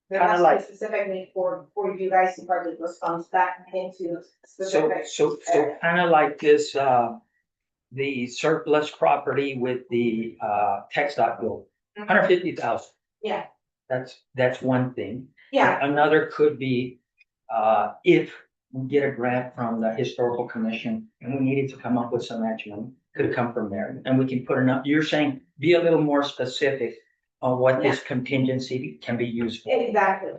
There Kinda has to be like- a specific need for you guys to part those funds back into So, specific. so kind of like this, the surplus property with the, text dot bill, Mhm. 150,000. Yeah, That's one thing. yeah, Another could be, if we get a grant from the historical commission and we needed to come up with some match money, could come from there. And we can put enough, you're saying, be a little more specific on what this contingency can be used for. exactly.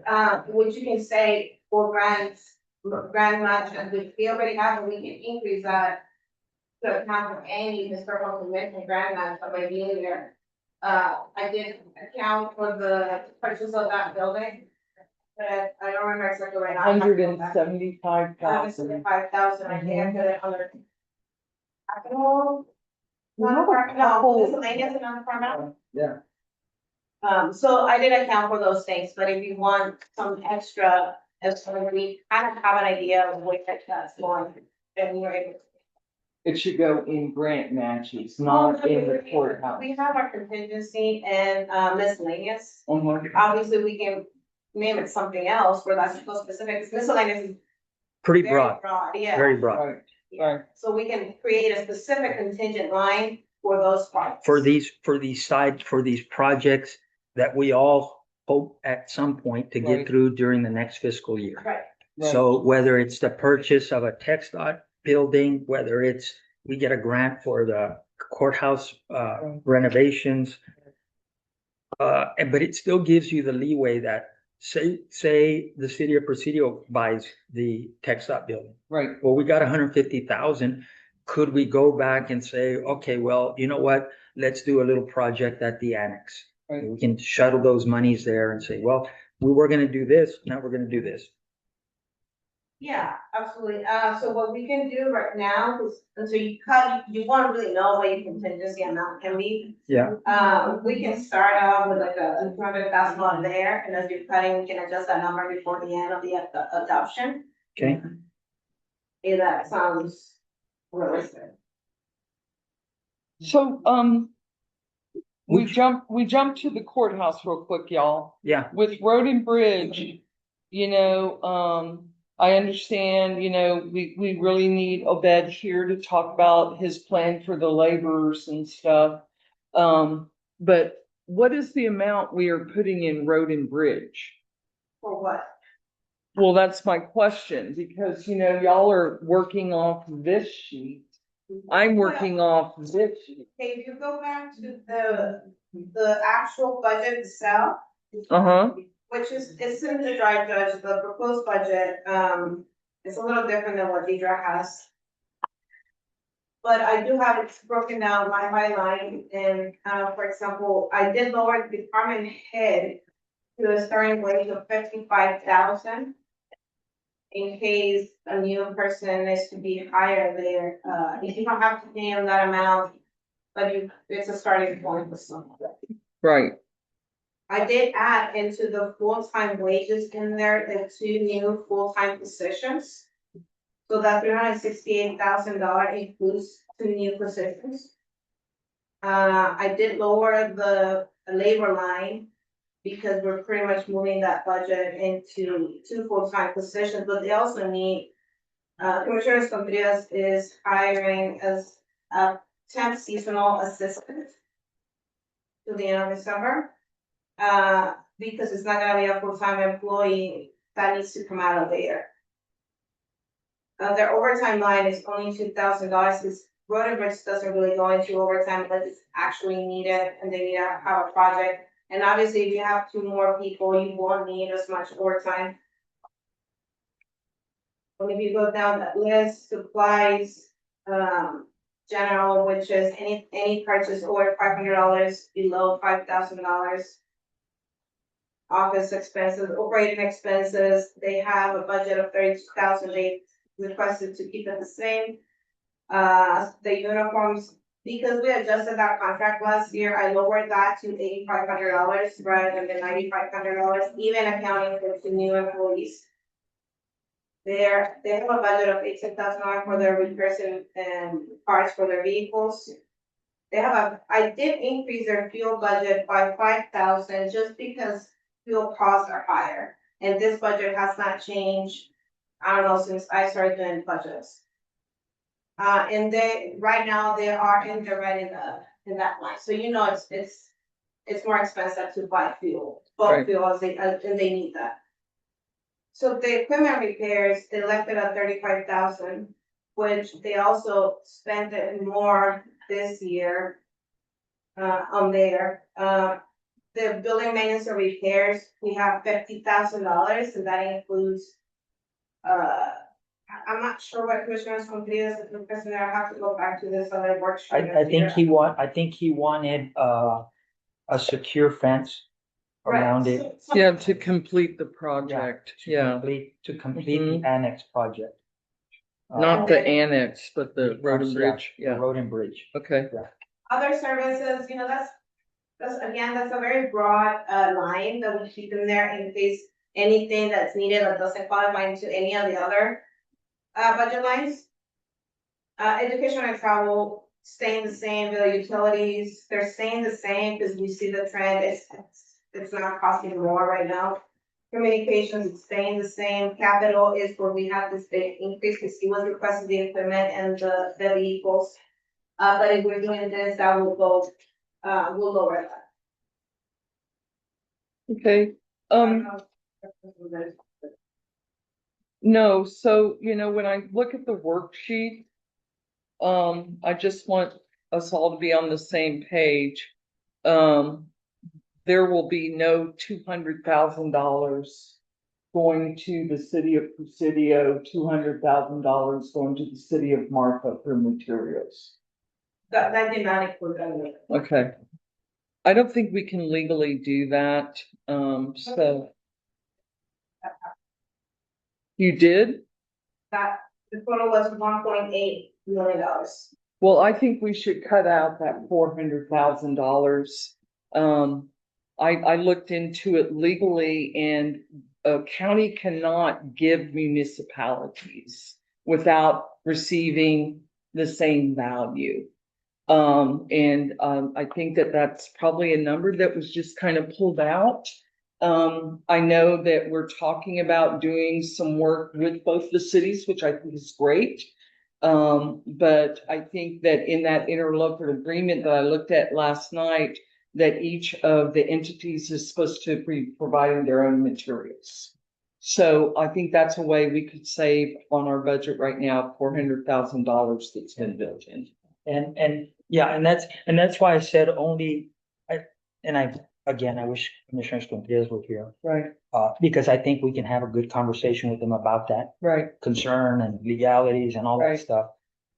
What you can say for grants, grant match, and we already have, and we can increase that. To account for any historical convention grant match by being there. I did account for the purchase of that building. But I don't remember exactly right now. 175,000. 175,000, I think I put it under. Capital. We have a No, couple- miscellaneous and non-departmental. Yeah. So I did account for those things, but if you want some extra, as we kind of have an idea of what that's going, then you're able to. It should go in grant matches, not in the courthouse. We have our contingency and miscellaneous. Mhm. Obviously, we can name it something else where that's so specific, 'cause miscellaneous is Pretty very broad, broad, yeah. very broad. Right, right. So we can create a specific contingent line for those parts. For these projects that we all hope at some point to get Right. through during the next fiscal year. Right, So whether it's the purchase of a text dot building, whether it's we get a grant for the courthouse renovations. But it still gives you the leeway that say the city of Presidio buys the text dot building. Right. Well, we got 150,000. Could we go back and say, okay, well, you know what? Let's do a little project at the annex. Right. We can shuttle those monies there and say, well, we were gonna do this, now we're gonna do this. yeah, absolutely. So what we can do right now, is until you want to really know what your contingency amount can be. Yeah. We can start out with like a 200,000 on there, and as you're cutting, we can adjust that number before the end of the adoption. Okay. If that sounds realistic. So, we jump to the courthouse real quick, y'all. Yeah. With Road and Bridge, you know, I understand, you know, we really need Obed here to talk about his plan for the laborers and stuff. But what is the amount we are putting in Road and Bridge? For what? Well, that's my question, because, you know, y'all are working off this sheet. I'm working off this sheet. Okay, if you go back to the actual budget itself. Uh-huh. Which is, it's in the drive, Judge, the proposed budget, it's a little different than what Deidre has. But I do have it broken down line by line, and, for example, I did lower the department head to a starting wage of 55,000. In case a new person is to be hired there, you don't have to pay them that amount, but it's a starting point for someone. Right. I did add into the full-time wages in there, the 2 new full-time positions. So that $368,000 includes 2 new positions. I did lower the labor line because we're pretty much moving that budget into 2 full-time positions, but they also need, Commissioner Contreras is hiring as a temp seasonal assistant to the end of December. Because it's not gonna be a full-time employee, that needs to come out of there. Their overtime line is only $2,000, because Road and Bridge doesn't really go into overtime unless it's actually needed and they need to have a project. And obviously, if you have 2 more people, you won't need as much overtime. But if you go down that list, supplies, general, which is any purchase over $500, below $5,000. Office expenses, operating expenses, they have a budget of 32,000, they requested to keep it the same. The uniforms Because we adjusted that contract last year, I lowered that to $8,500 rather than the $9,500, even accounting for the new employees. They have a budget of $18,000 for their repairs and parts for their vehicles. I did increase their fuel budget by $5,000 just because fuel costs are higher. And this budget has not changed, I don't know, since I started doing budgets. And right now they are in the red in that line, so it's more expensive to buy fuel, bulk fuel, and they need that. So the equipment repairs, they left it at 35,000, which they also spent it more this year. On there, the building maintenance and repairs, we have $50,000, and that includes, I'm not sure what Commissioner's completed as a person there, I have to go back to this other workshop. I think he wanted, a secure fence around it. Yeah, to complete the project, yeah. To complete the annex project. Not the annex, but the road and bridge, The road and bridge. Okay. Other services, that's a very broad, line that we keep in there in case anything that's needed that doesn't qualify into any of the other, budget lines. Education and travel staying the same, the utilities, they're staying the same because we see the trend, it's not costing more right now. Communications is staying the same, capital is where we have this big increase, because he was requesting the equipment and the vehicles. But if we're doing this, that will go, we'll lower that. Okay, no, so, when I look at the worksheet, I just want us all to be on the same page. There will be no $200,000 going to the city of Presidio, $200,000 going to the city of Marfa for materials. That did not include that. Okay. I don't think we can legally do that, so. You did? That, the total was $1.8 million. Well, I think we should cut out that $400,000. I looked into it legally, and a county cannot give municipalities without receiving the same value. I think that that's probably a number that was just kind of pulled out. I know that we're talking about doing some work with both the cities, which I think is great. But I think that in that interlocal agreement that I looked at last night, that each of the entities is supposed to be providing their own materials. So I think that's a way we could save on our budget right now, $400,000 that's been built in. And that's why I said only, I wish Commissioner Escamilla were here. Right. Because I think we can have a good conversation with them about that. Right. Concern and legalities and all that stuff.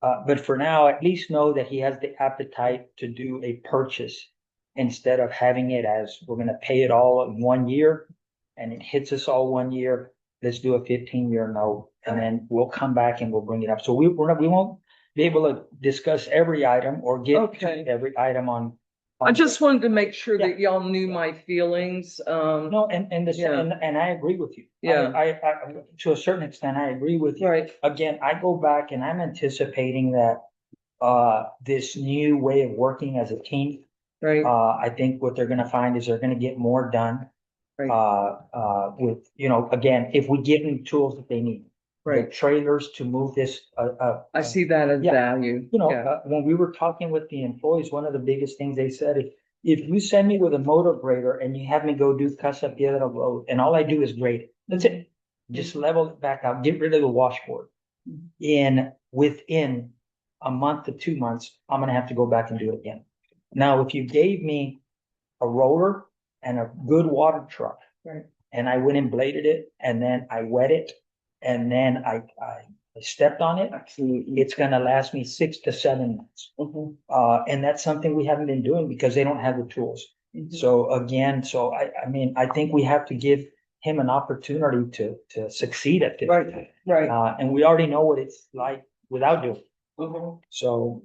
But for now, at least know that he has the appetite to do a purchase instead of having it as we're gonna pay it all in 1 year and it hits us all 1 year. Let's do a 15-year note, and then we'll come back and we'll bring it up. So we won't be able to discuss every item or get to every item on. I just wanted to make sure that y'all knew my feelings. No, and I agree with you. Yeah. I to a certain extent, I agree with you. Right. Again, I go back and I'm anticipating that this new way of working as a team. Right. I think what they're gonna find is they're gonna get more done. Right. With, again, if we give them tools that they need. Right. The trailers to move this, I see that as value. When we were talking with the employees, one of the biggest things they said, if you send me with a motor grader and you have me go do Casa Piedra Road, and all I do is grade it, that's it. Just level it back out, get rid of the washboard. Within a month to 2 months, I'm gonna have to go back and do it again. Now, if you gave me a roller and a good water truck, right, and I went and bladed it, and then I wet it, and then I stepped on it, it's gonna last me 6 to 7 months. And that's something we haven't been doing because they don't have the tools. So again, I think we have to give him an opportunity to succeed at this. Right. And we already know what it's like without doing it. So,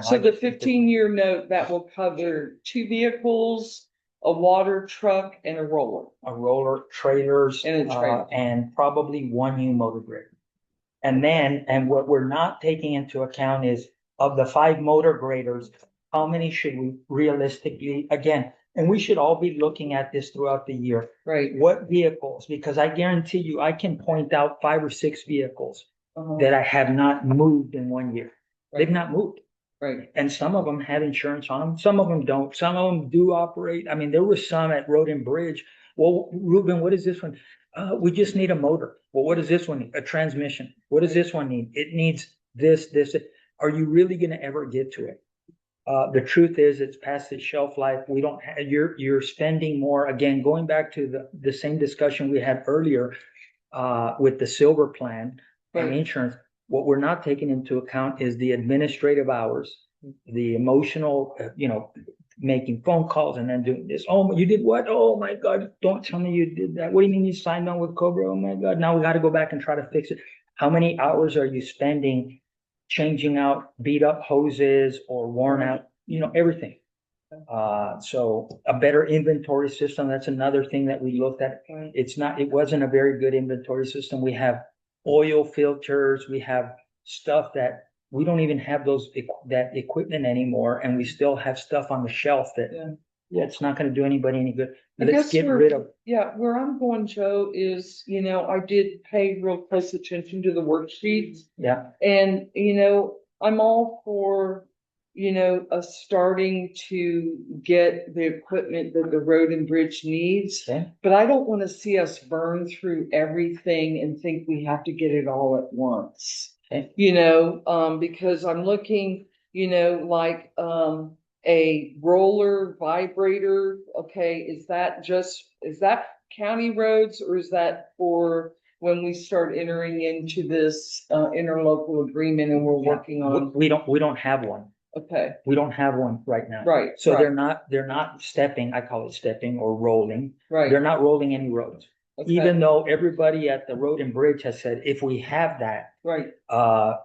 So the 15-year note, that will cover 2 vehicles, a water truck and a roller. A roller, trailers, And a trailer. and probably 1 new motor grader. And then, and what we're not taking into account is of the 5 motor graders, how many should we realistically, again, and we should all be looking at this throughout the year. Right. What vehicles? Because I guarantee you, I can point out 5 or 6 vehicles Uh-huh. that I have not moved in 1 year. They've not moved. Right. And some of them have insurance on them, some of them don't, some of them do operate. I mean, there were some at Road and Bridge. Well, Ruben, what is this one? We just need a motor. Well, what does this one need? A transmission. What does this one need? It needs this. Are you really gonna ever get to it? The truth is, it's past its shelf life. We don't have, you're spending more, again, going back to the same discussion we had earlier, with the silver plan and insurance. What we're not taking into account is the administrative hours, the emotional, making phone calls and then doing this. Oh, you did what? Oh my God, don't tell me you did that. What do you mean you signed on with Cobra? Oh my God, now we got to go back and try to fix it. How many hours are you spending changing out beat up hoses or worn out, everything? So a better inventory system, that's another thing that we looked at. It wasn't a very good inventory system. We have oil filters, we have stuff that we don't even have that equipment anymore, and we still have stuff on the shelf that, it's not gonna do anybody any good. Let's get rid of. Yeah, where I'm going, Joe, is, I did pay real close attention to the worksheets. Yeah. And, I'm all for, us starting to get the equipment that the road and bridge needs. Okay. But I don't want to see us burn through everything and think we have to get it all at once. Okay. Because I'm looking, like, a roller vibrator. Okay, is that county roads, or is that for when we start entering into this interlocal agreement and we're working on? We don't have one. Okay. We don't have one right now. Right. So right. they're not stepping, I call it stepping or rolling. Right. They're not rolling any roads. Okay. Even though everybody at the Road and Bridge has said, if we have that, right,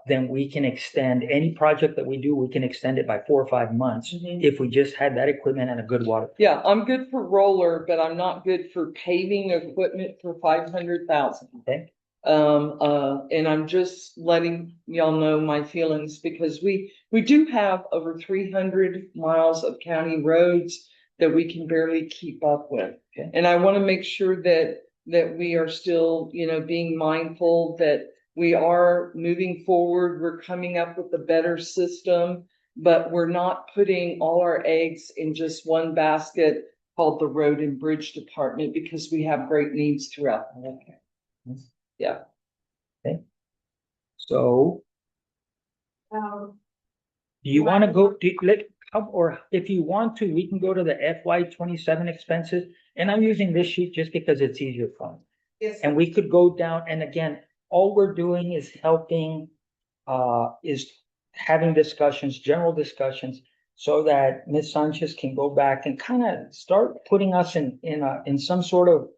then we can extend any project that we do, we can extend it by 4 or 5 months. Mhm. If we just had that equipment and a good water. Yeah, I'm good for roller, but I'm not good for paving equipment for 500,000. Okay. And I'm just letting y'all know my feelings, because we do have over 300 miles of county roads that we can barely keep up with. Okay. And I want to make sure that we are still, being mindful that we are moving forward. We're coming up with a better system, but we're not putting all our eggs in just one basket called the Road and Bridge Department, because we have great needs throughout. Yeah. Okay. So Um, do you want to go, or if you want to, we can go to the FY27 expenses. And I'm using this sheet just because it's easier for me. yes, And we could go down, and again, all we're doing is helping, is having discussions, general discussions, so that Ms. Sanchez can go back and kind of start putting us in some sort of,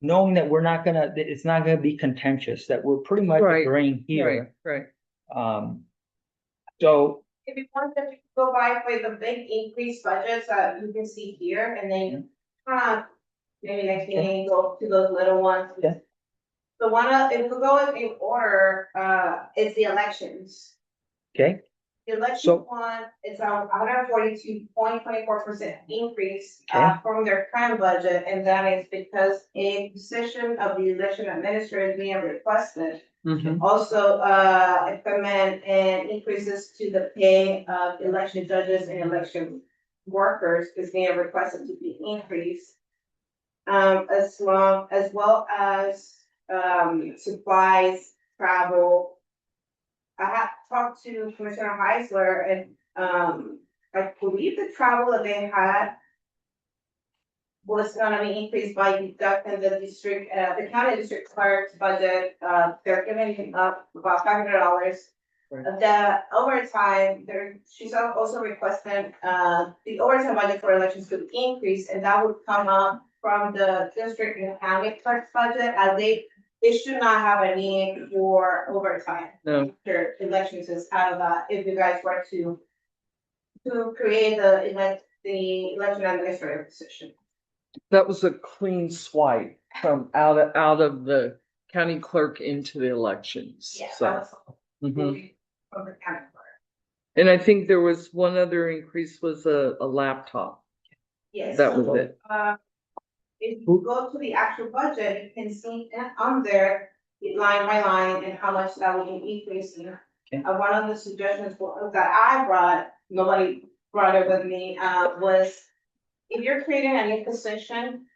knowing that that it's not gonna be contentious, that we're pretty much Right. agreeing here. Right. So, if you want them to go by with the big increased budgets that you can see here, and then, maybe next meeting, go to those little ones. Yeah. The one, if we go in order, is the elections. okay, The election So- one is on 142.24% increase, Okay. from their current budget, and that is because a position of the election administrator is being requested. Mhm. Also, equipment and increases to the pay of election judges and election workers is being requested to be increased. As well as, supplies, travel. I have talked to Commissioner Heisler, and, I believe the travel that they had was gonna be increased by deducting the district, the county district clerk's budget. They're giving up about $500. The overtime, she's also requesting, the overtime budget for elections to increase, and that would come up from the district and county clerk's budget, as they should not have a need for overtime. No. After elections is out of that, if you guys were to to create the election administrator position. That was a clean swipe from out of the county clerk into the elections. Yeah, So, that was mhm. from the county clerk. And I think there was one other increase was a laptop. Yes. That was it. If you go to the actual budget, you can see on there, line by line, and how much that will be increasing. Okay. One of the suggestions that I brought, nobody brought it with me, was if you're creating a new position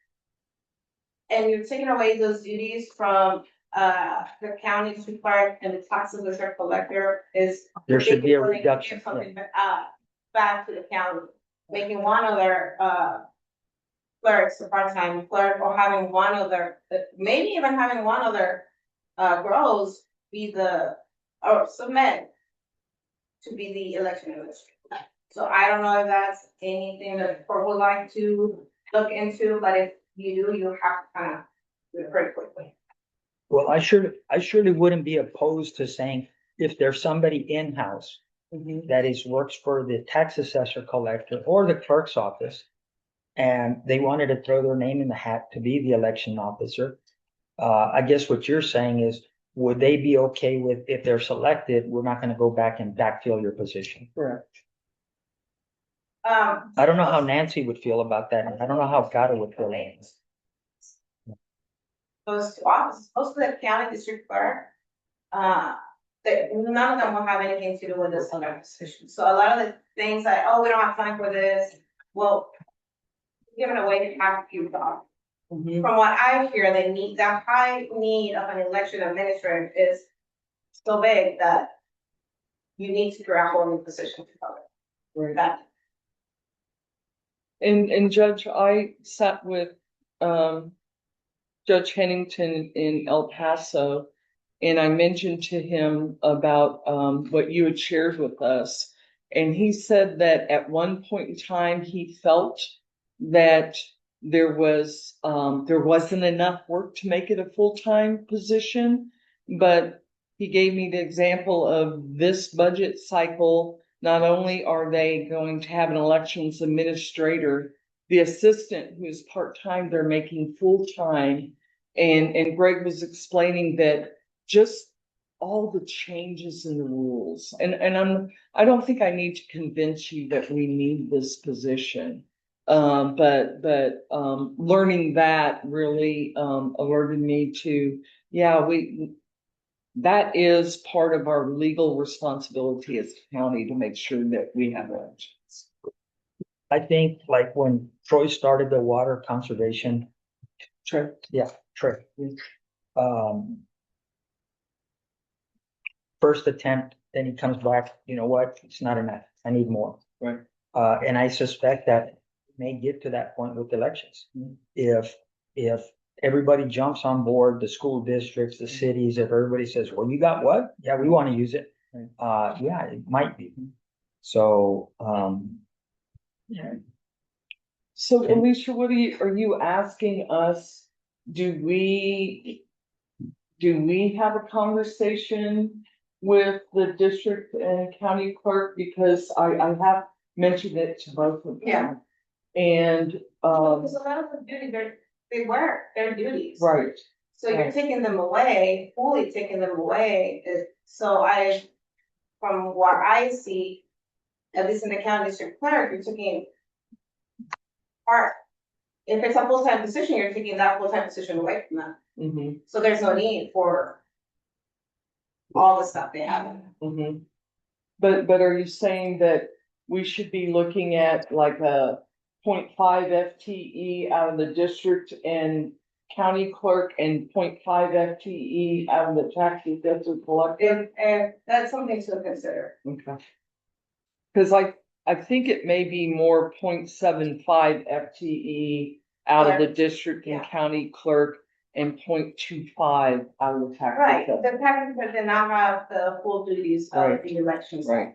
and you're taking away those duties from the county's required and the taxes that are collector is. There should be a basically reduction, give something back to the county, making one of their clerks, a part-time clerk, or having one of their, maybe even having one of their girls be or submit to be the election administrator. So I don't know if that's anything that the court would like to look into, but if you do, you have to kind of do it pretty quickly. Well, I surely wouldn't be opposed to saying if there's somebody in-house that works for the tax assessor collector or the clerk's office, and they wanted to throw their name in the hat to be the election officer. I guess what you're saying is, would they be okay with if they're selected, we're not gonna go back and backfill your position? Correct. I don't know how Nancy would feel about that, and I don't know how Gato would feel. Those two offices, most of the county district clerk, none of them will have anything to do with this other position. So a lot of the things like, oh, we don't have time for this, well, given away to have a few jobs. Mhm. From what I hear, the high need of an election administrator is so big that you need to grab a new position to cover Right. that. And Judge, I sat with Judge Hennington in El Paso, and I mentioned to him about what you had shared with us. And he said that at one point in time, he felt that there wasn't enough work to make it a full-time position. But he gave me the example of this budget cycle. Not only are they going to have an elections administrator, the assistant who's part-time, they're making full-time. And Greg was explaining that just all the changes in the rules. And I don't think I need to convince you that we need this position. But learning that really alerted me to, yeah, that is part of our legal responsibility as a county to make sure that we have elections. I think like when Troy started the water conservation. Troy. Yeah, Troy. First attempt, then he comes back, you know what, it's not enough, I need more. Right. And I suspect that may get to that point with elections. If everybody jumps on board, the school districts, the cities, if everybody says, well, you got what? Yeah, we want to use it. Yeah, it might be. So, yeah. So Alicia, what are you asking us? Do we have a conversation with the district and county clerk? Because I have mentioned it to both of them. Yeah. And because a lot of the duties, they work their duties. right. So you're taking them away, fully taking them away. So from what I see, at least in the county district clerk, you're taking part. If it's a full-time position, you're taking that full-time position away from them. Mm-hmm. So there's no need for all the stuff they have. Mm-hmm. But are you saying that we should be looking at like a 0.5 FTE out of the district and county clerk and 0.5 FTE out of the tax assessor collector? And that's something to consider. Okay. Because I think it may be more 0.75 FTE out of the district and county clerk and 0.25 out of the tax. Right, the tax assessor did not have the full duties of the elections. Right.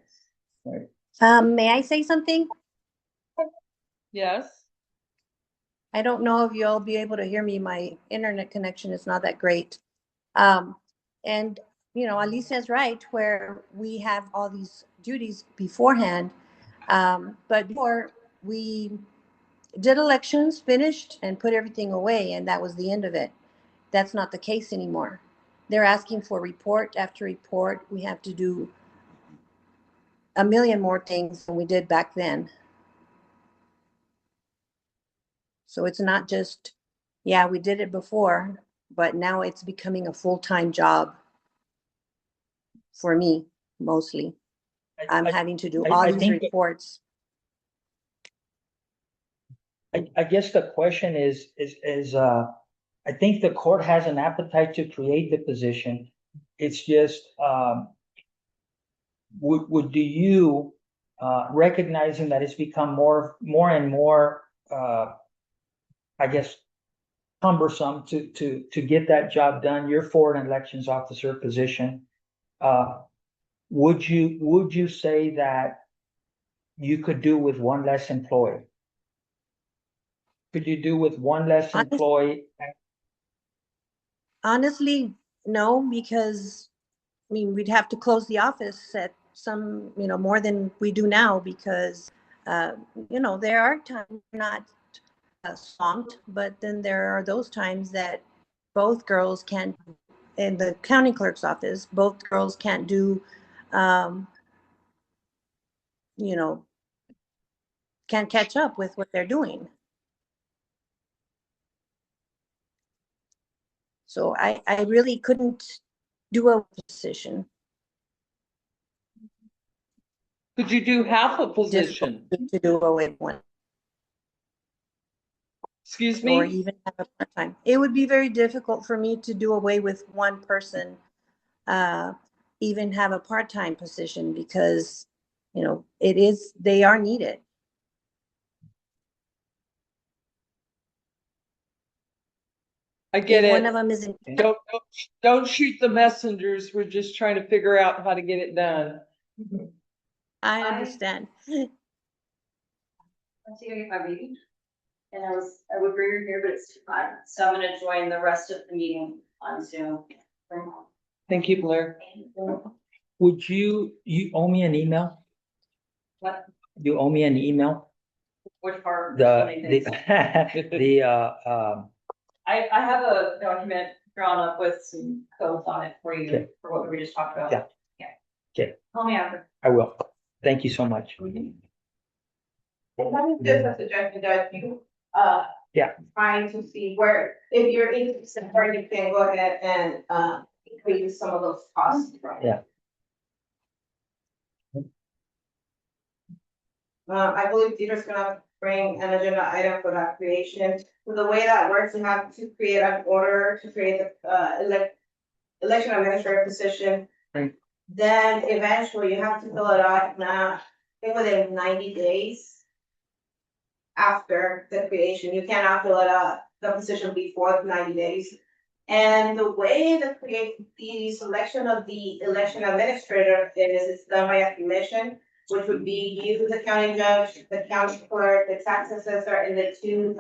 Right. May I say something? Yes. I don't know if you'll be able to hear me. My internet connection is not that great. And Alicia's right, where we have all these duties beforehand. But before we did elections, finished, and put everything away, and that was the end of it. That's not the case anymore. They're asking for report after report. We have to do a million more things than we did back then. So it's not just, yeah, we did it before, but now it's becoming a full-time job for me, mostly. I'm having to do all I these think- reports. I guess the question is, I think the court has an appetite to create the position. It's just, do you, recognizing that it's become more and more, I guess, cumbersome to get that job done, you're for an elections officer position. Would you say that you could do with one less employee? Could you do with one less employee? Honestly, no, because I mean, we'd have to close the office at some, more than we do now because, there are times not swamped, but then there are those times that both girls can't, in the county clerk's office, both girls can't do, can't catch up with what they're doing. So I really couldn't do a position. Could you do half a position? To do away with one. Excuse Or me? even have a part-time. It would be very difficult for me to do away with one person, even have a part-time position because, they are needed. I get If it. one of them isn't. Don't shoot the messengers. We're just trying to figure out how to get it done. I understand. Let's see if I read. And I would bring her here, but it's too hot. So I'm gonna join the rest of the meeting on Zoom. Thank you, Blair. Would you owe me an email? What? You owe me an email? Which part? The I have a document drawn up with some codes on it for you, Okay. for what we just talked about. Yeah. Okay, Call me after. I will. Thank you so much. Just a suggestion that you, Yeah. trying to see where, if you're interested, where you can go ahead and, increase some of those costs. Yeah. I believe Peter's gonna bring an agenda item for that creation. So the way that works, you have to create an order to create the, election administrator position. Right. Then eventually you have to fill it out now, I think within 90 days. After the creation, you cannot fill it out, the position before 90 days. And the way to create the selection of the election administrator is it's done by a commission, which would be you, the county judge, the county clerk, the tax assessor, and the two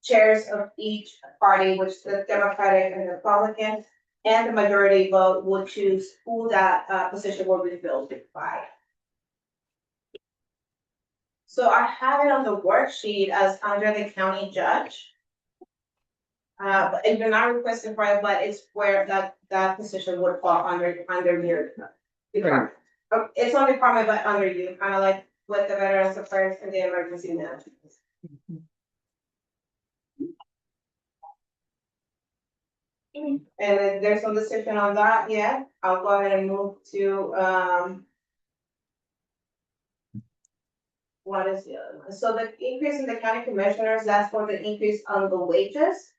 chairs of each party, which is the Democratic and Republican, and the majority vote would choose who that position will be filled by. So I have it on the worksheet as under the county judge. But you're not requesting for it, but it's where that position would fall under your department. It's on department, but under you, kind of like with the Veterans Affairs and the Emergency Management. And if there's no decision on that yet, I'll go ahead and move to, what is the other one? So the increase in the county commissioners, that's for the increase on the wages.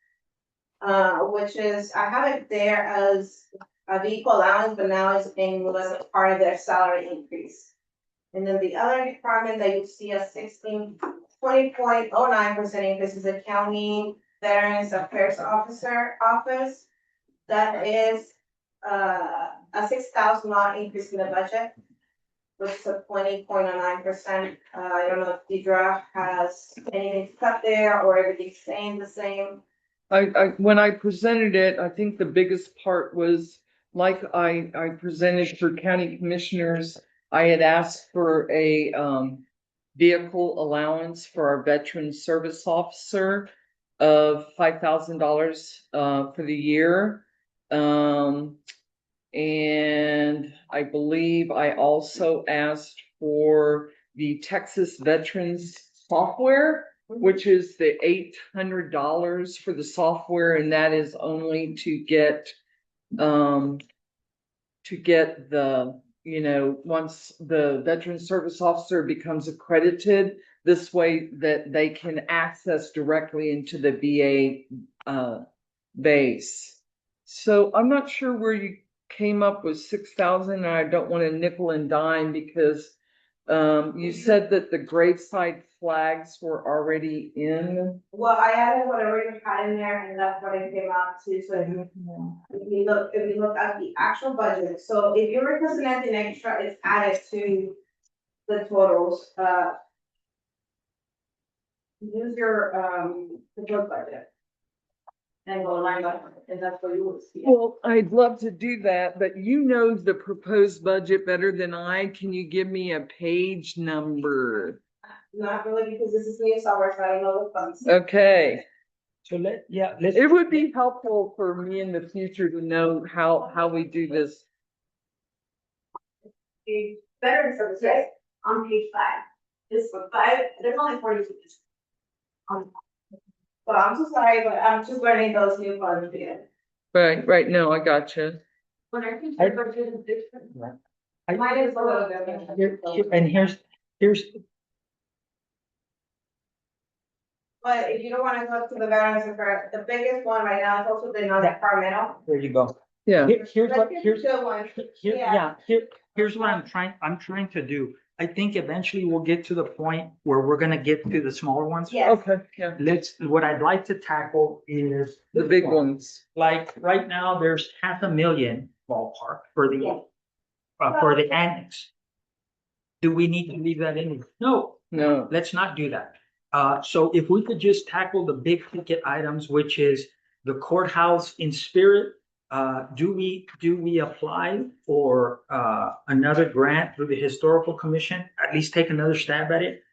Which is, I have it there as a vehicle allowance, but now it's being moved as a part of their salary increase. And then the other department that you see a 20.09% increase is the county Veterans Affairs office. That is a $6,000 increase in the budget, which is a 20.09%. I don't know if Deidre has anything to cut there or everything's staying the same. When I presented it, I think the biggest part was, like I presented for county commissioners, I had asked for a vehicle allowance for our veteran service officer of $5,000 for the year. And I believe I also asked for the Texas Veterans software, which is the $800 for the software, and that is only to get the, once the veteran service officer becomes accredited, this way that they can access directly into the VA base. So I'm not sure where you came up with 6,000, and I don't want to nickel and dime because you said that the graveside flags were already in. Well, I added whatever you had in there, and that's what it came out to, so if you look at the actual budget, so if you're requesting anything extra, it's added to the totals, use your, the book budget. And go line by line, and that's what you will see. Well, I'd love to do that, but you know the proposed budget better than I. Can you give me a page number? Not really, because this is new software, so I don't know the funds. Okay. So let's. It would be helpful for me in the future to know how we do this. The veteran service, right? On page 5. This for 5, there's only 42 pages. Well, I'm so sorry, but I'm just learning those new funds again. Right, no, I gotcha. When I think the budget is different. Mine is a little bit. And here's, But if you don't wanna go to the veterans affairs, the biggest one right now is also the non-departmental. there you go. Yeah. Here's what, Let's here's, get the one. here's what I'm trying to do. I think eventually we'll get to the point where we're gonna get to the smaller ones. Yes. Okay, yeah. What I'd like to tackle is. The big ones. Like, right now, there's $500,000 ballpark for the annex. Do we need to leave that in? No, let's not do that. So if we could just tackle the big ticket items, which is the courthouse in spirit. Do we apply for another grant through the historical commission? At least take another stab at it.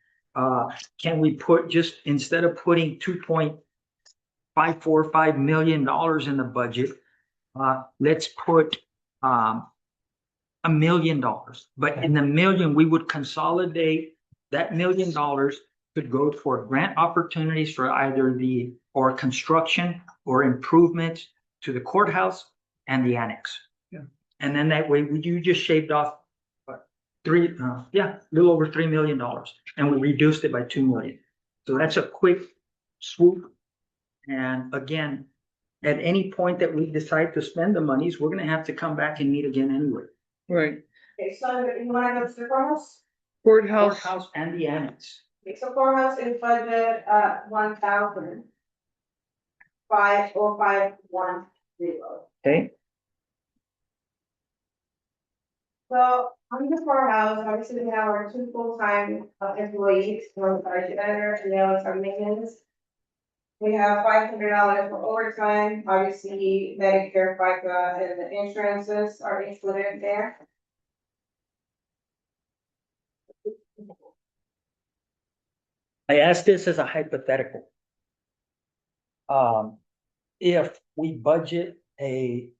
Can we put, just instead of putting $2.545 million in the budget, let's put $1 million. But in the million, we would consolidate that $1 million could go for grant opportunities for either or construction or improvements to the courthouse and the annex. Yeah. And then that way, you just shaved off a little over $3 million, and we reduced it by $2 million. So that's a quick swoop. And again, at any point that we decide to spend the monies, we're gonna have to come back and meet again anyway. Right. Okay, so you wanna go to the courthouse? Courthouse and the annex. Okay, so courthouse is budget, 1,000. 54510. Okay. So on the courthouse, obviously we have our 2 full-time employees, one is our janitor and the other is our maintenance. We have $500 for overtime, obviously Medicare, FICA, and the insurances are included there. I asked this as a hypothetical. If we budget a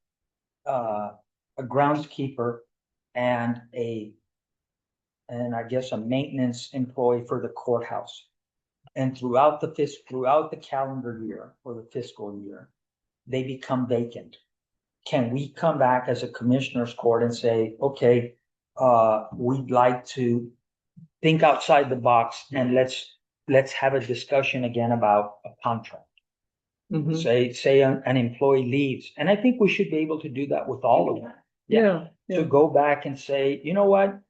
groundskeeper and I guess a maintenance employee for the courthouse, and throughout the calendar year or the fiscal year, they become vacant. Can we come back as a commissioner's court and say, okay, we'd like to think outside the box and let's have a discussion again about a contract. Mm-hmm. Say an employee leaves, and I think we should be able to do that with all of them. Yeah. To go back and say, you know what,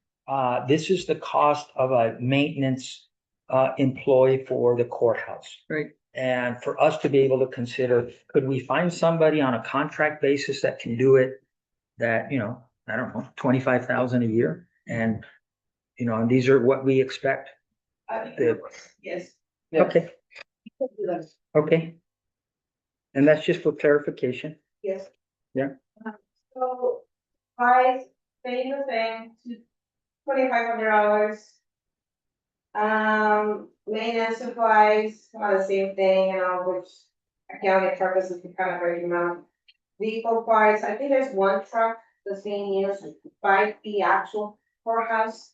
this is the cost of a maintenance employee for the courthouse. Right. And for us to be able to consider, could we find somebody on a contract basis that can do it? That, I don't know, 25,000 a year, and and these are what we expect. Yes. Okay. Okay. And that's just for clarification. Yes. Yeah. So price staying the same to $2,500. Maintenance supplies, about the same thing, which accounting purposes can kind of break them out. Vehicle parts, I think there's one truck that's being used by the actual courthouse,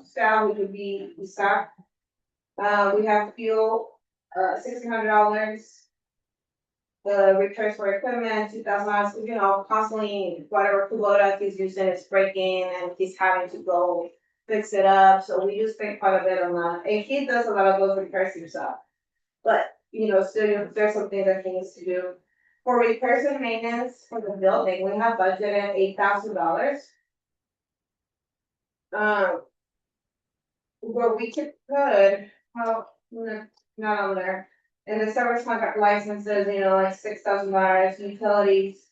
staff, which would be the staff. We have fuel, $1,600. The repairs for equipment, $2,000, constantly, whatever Kubota he's using is breaking and he's having to go fix it up, so we do spend quite a bit on that, and he does a lot of those repairs himself. But, still, there's something that he needs to do. For repairs and maintenance for the building, we have budgeted $8,000. Where we could put, not on there, and the service contract licenses, like $6,000, utilities.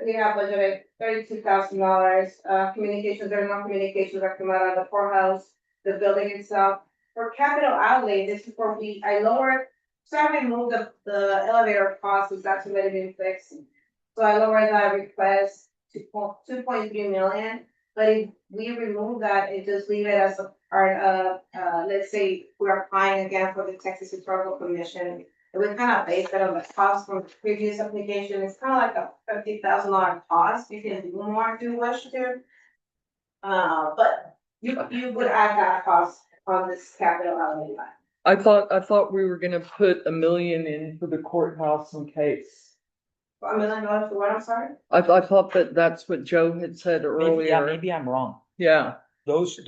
We have budgeted $32,000, communications, there are no communications that come out of the courthouse, the building itself. For capital outlay, this is where I lowered, so I removed the elevator cost, because that's already been fixed. So I lowered that request to 2.3 million, but if we remove that, it just leave it as a part of, let's say we're applying again for the Texas Historical Commission. And we kind of base that on the cost from the previous application. It's kind of like a $50,000 cost. You can do more if you wish to. But you would add that cost on this capital outlay line. I thought we were gonna put $1 million in for the courthouse in case. $1 million for what, I'm sorry? I thought that's what Joe had said earlier. Maybe I'm wrong. Yeah. Those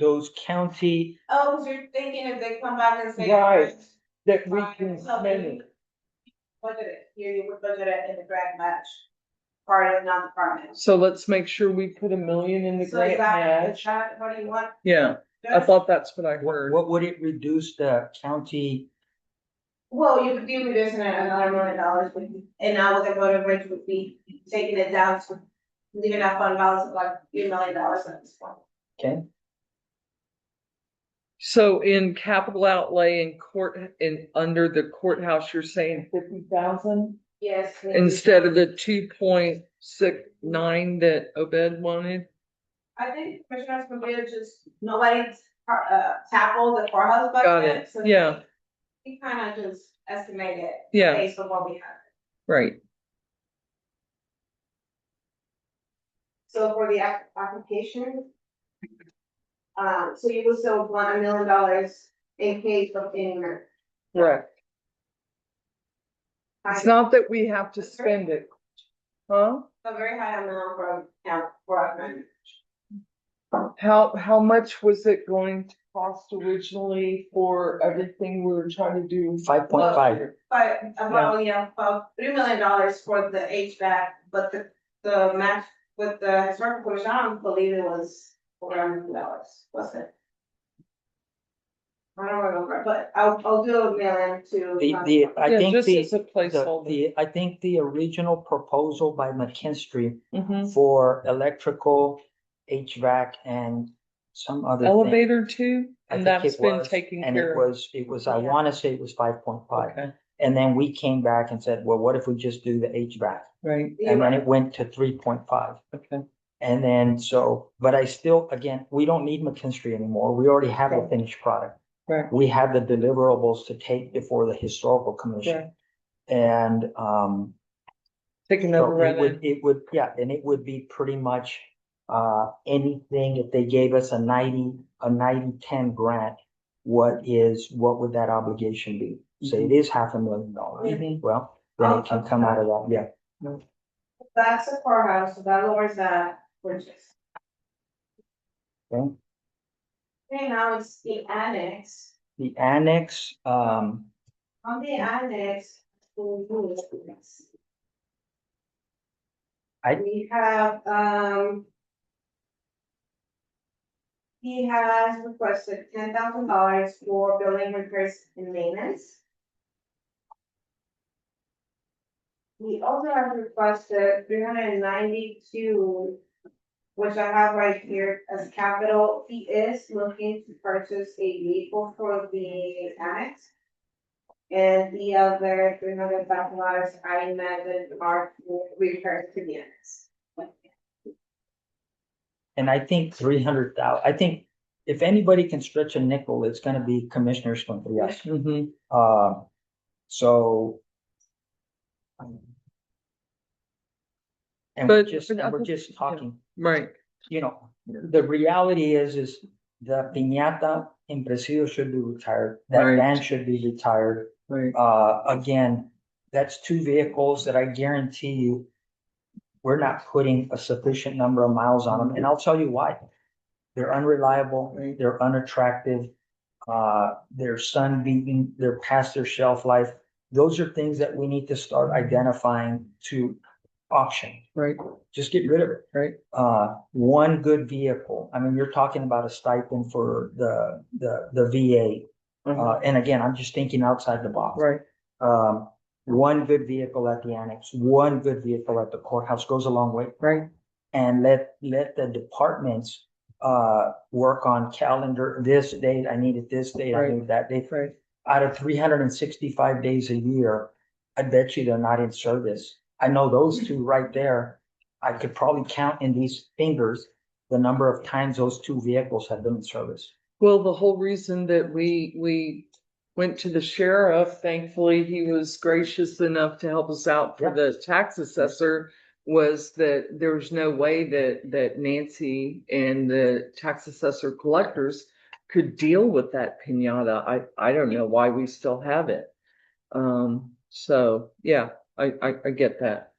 county, Oh, so you're thinking if they come back and say. Right, that we can spend it. Budget it, here you would budget it in the grant match, part of non-department. So let's make sure we put $1 million in the So grant is that, match. what do you want? Yeah, I thought that's what I heard. what would it reduce the county? Well, you could be reducing it another $1 million, and now with the voter bridge would be taking it down to leaving that fund balance of like $3 million at this point. Okay. So in capital outlay in under the courthouse, you're saying 50,000 Yes. instead of the 2.69 that Obed wanted? I think Commissioners Committee just, nobody tackled the courthouse budget. Got it. So Yeah. We kind of just estimated Yeah. based on what we have. Right. So for the application, so you will still want $1 million in case of any. Correct. It's not that we have to spend it. Huh? A very high amount for our. How much was it going to cost originally for everything we were trying to do? 5.5. About $3 million for the HVAC, but the match with the historical commission, I don't believe it was $400, was it? I don't remember, but I'll do $1 million to. I think the original proposal by McKinstry Mhm. for electrical, HVAC, and some other thing. Elevator too, I and think that's it been was, taken and care of. it was, I wanna say it was 5.5. Okay. And then we came back and said, well, what if we just do the HVAC? Right. And then it went to 3.5. Okay. And then but I still, again, we don't need McKinstry anymore. We already have a finished product. Right. We have the deliverables to take before the historical commission. And, Take another so run. it would, yeah, and it would be pretty much, anything, if they gave us a 90-10 grant, what would that obligation be? Say it is $500,000. Mhm. Well, then it can come out of that, yeah. That's the courthouse, so that lowers that purchase. Okay. Okay, now it's the annex. The annex, On the annex. We have, he has requested $10,000 for building repairs and maintenance. We also have requested 392, which I have right here as capital. He is looking to purchase a vehicle for the annex. And the other $300,000 I imagine are for repairs to the annex. and I think 300,000, I think if anybody can stretch a nickel, it's gonna be Commissioner Contreras. Mhm. So. And But- we're just talking, Right, you know, the reality is the piñata in Presidio should be retired. That Right. band should be retired. right. Again, that's two vehicles that I guarantee you, we're not putting a sufficient number of miles on them, and I'll tell you why. They're unreliable, they're unattractive, they're sun beaten, they're past their shelf life. Those are things that we need to start identifying to auction. Right. Just get rid of it. Right. One good vehicle. I mean, you're talking about a stipend for the VA. And again, I'm just thinking outside the box. Right. One good vehicle at the annex, one good vehicle at the courthouse goes a long way. Right. And let the departments work on calendar, this date, I need it this date, I Right. need that date. Right. Out of 365 days a year, I bet you they're not in service. I know those two right there. I could probably count in these fingers the number of times those two vehicles have been in service. Well, the whole reason that we went to the sheriff, thankfully, he was gracious enough to help us out for the tax assessor, was that there was no way that Nancy and the tax assessor collectors could deal with that piñata. I don't know why we still have it. So yeah, I get that.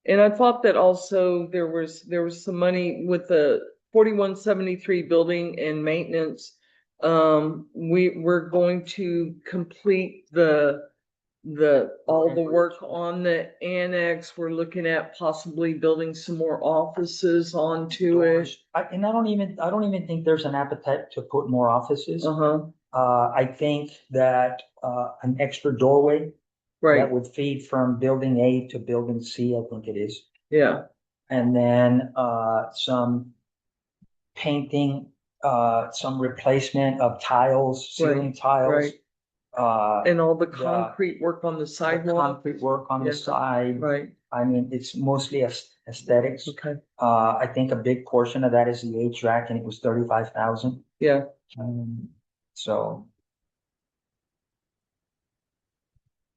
And I thought that also there was some money with the 4173 building and maintenance. We're going to complete all the work on the annex. We're looking at possibly building some more offices onto it. And I don't even think there's an appetite to put more offices. Uh-huh. I think that an extra doorway that would feed from building A to building C, I think it is. Yeah. And then some painting, some replacement of tiles, ceiling tiles. Right. And all the concrete work on the sidewalk. Concrete work on the side. Right. I mean, it's mostly aesthetics. Okay. I think a big portion of that is the HVAC, and it was 35,000. Yeah. So.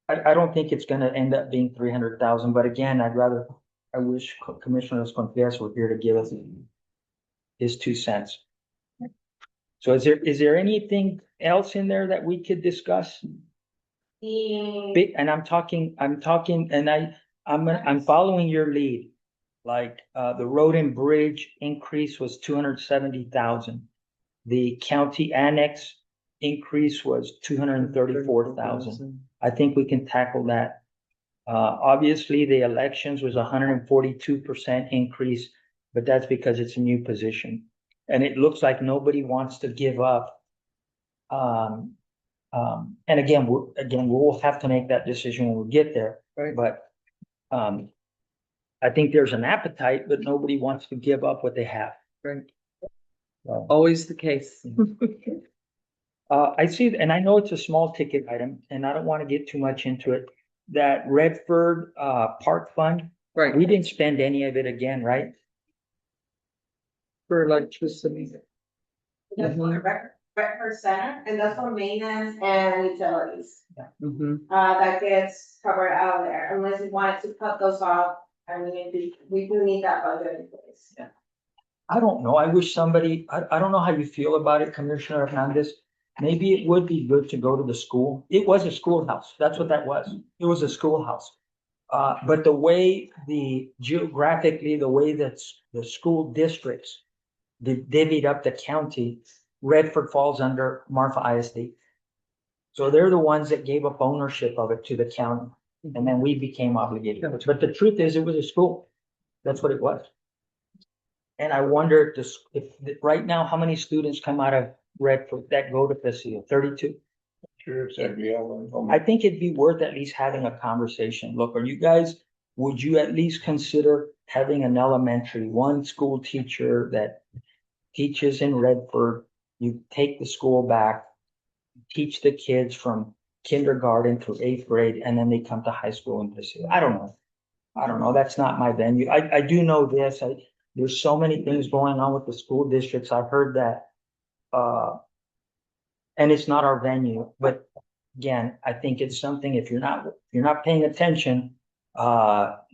I don't think it's gonna end up being 300,000, but again, I wish Commissioner Contreras were here to give us his 2 cents. So is there anything else in there that we could discuss? And I'm talking, and I'm following your lead. Like, the road and bridge increase was 270,000. The county annex increase was 234,000. I think we can tackle that. Obviously, the elections was 142% increase, but that's because it's a new position. And it looks like nobody wants to give up. And again, we'll have to make that decision when we get there. Right. But I think there's an appetite, but nobody wants to give up what they have. Right. Always the case. I see, and I know it's a small ticket item, and I don't want to get too much into it. That Redford Park Fund, right? We didn't spend any of it again, right? For electricity. That's for the Redford Center, and that's for maintenance and utilities. Mm-hmm. That gets covered out of there, unless you wanted to cut those off. I mean, we do need that budget in place. Yeah. I don't know. I wish somebody, I don't know how you feel about it, Commissioner Hernandez. Maybe it would be good to go to the school. It was a schoolhouse. That's what that was. It was a schoolhouse. But the way geographically, the way that the school districts divvied up the county, Redford falls under Marfa ISD. So they're the ones that gave up ownership of it to the county. And then we became obligated. But the truth is, it was a school. That's what it was. And I wonder if right now, how many students come out of Redford that go to Presidio? 32? Sure, I think it'd be worth at least having a conversation. Look, would you at least consider having an elementary, one school teacher that teaches in Redford? You take the school back, teach the kids from kindergarten through 8th grade, and then they come to high school in Presidio. I don't know. That's not my venue. I do know this. There's so many things going on with the school districts. I've heard that and it's not our venue, but again, I think it's something, if you're not paying attention,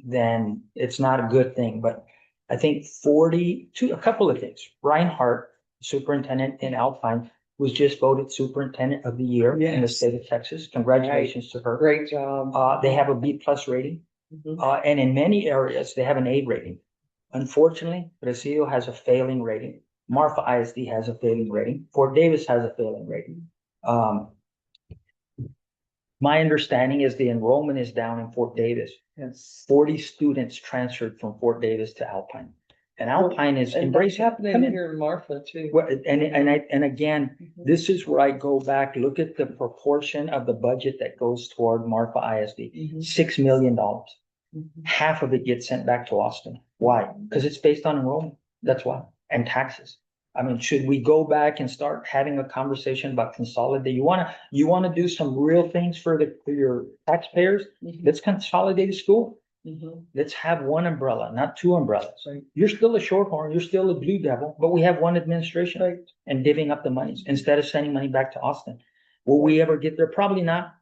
then it's not a good thing, but I think a couple of things. Reinhardt, superintendent in Alpine, was just voted superintendent of the year in the Yes. state of Texas. Congratulations to her. Great job. They have a B+ rating, and in many areas, they have an A rating. Unfortunately, Presidio has a failing rating. Marfa ISD has a failing rating. Fort Davis has a failing rating. My understanding is the enrollment is down in Fort Davis. Yes. 40 students transferred from Fort Davis to Alpine. And Alpine is And that's embracing. happening here in Marfa too. Well, and again, this is where I go back, look at the proportion of the budget that goes toward Marfa ISD, $6 million. Half of it gets sent back to Austin. Why? Because it's based on enrollment. That's why. And taxes. I mean, should we go back and start having a conversation about consolidate? You wanna do some real things for your taxpayers? Let's consolidate a school. Let's have one umbrella, not two umbrellas. You're still a Shorthorn, you're still a Blue Devil, but we have one administration and divvying up the monies instead of sending money back to Austin. Will we ever get there? Probably not,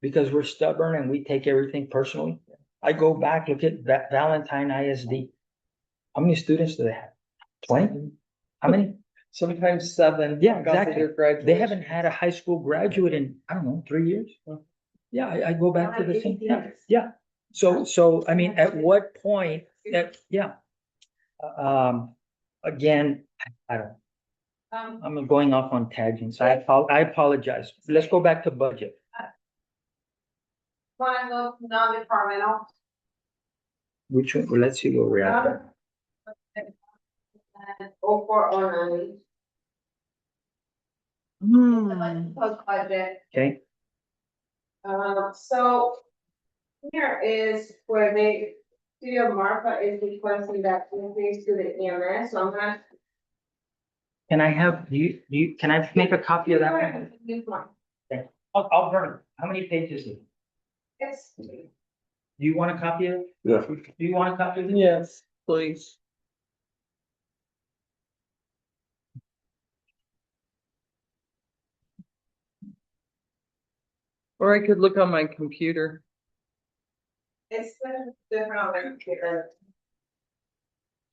because we're stubborn and we take everything personally. I go back, look at Valentine ISD. How many students do they have? 20? How many? Sometimes 7. Yeah, got exactly. their graduation. They haven't had a high school graduate in, I don't know, 3 years. Yeah, I go back to the same, yeah. So, I mean, at what point, again, I don't, I'm going off on tangents. I apologize. Let's go back to budget. Wanna go non-departmental? Which one? Well, let's see where we're at. 0409. Post budget. Okay, So here is where the city of Marfa is requesting that increase to the EMS, so I'm gonna. can I have, can I make a copy of that one? This one. Okay. I'll burn it. How many pages is it? It's, Do you want a copy of it? Yeah. Do you want a copy of it? Yes, please. Or I could look on my computer. it's different on the computer.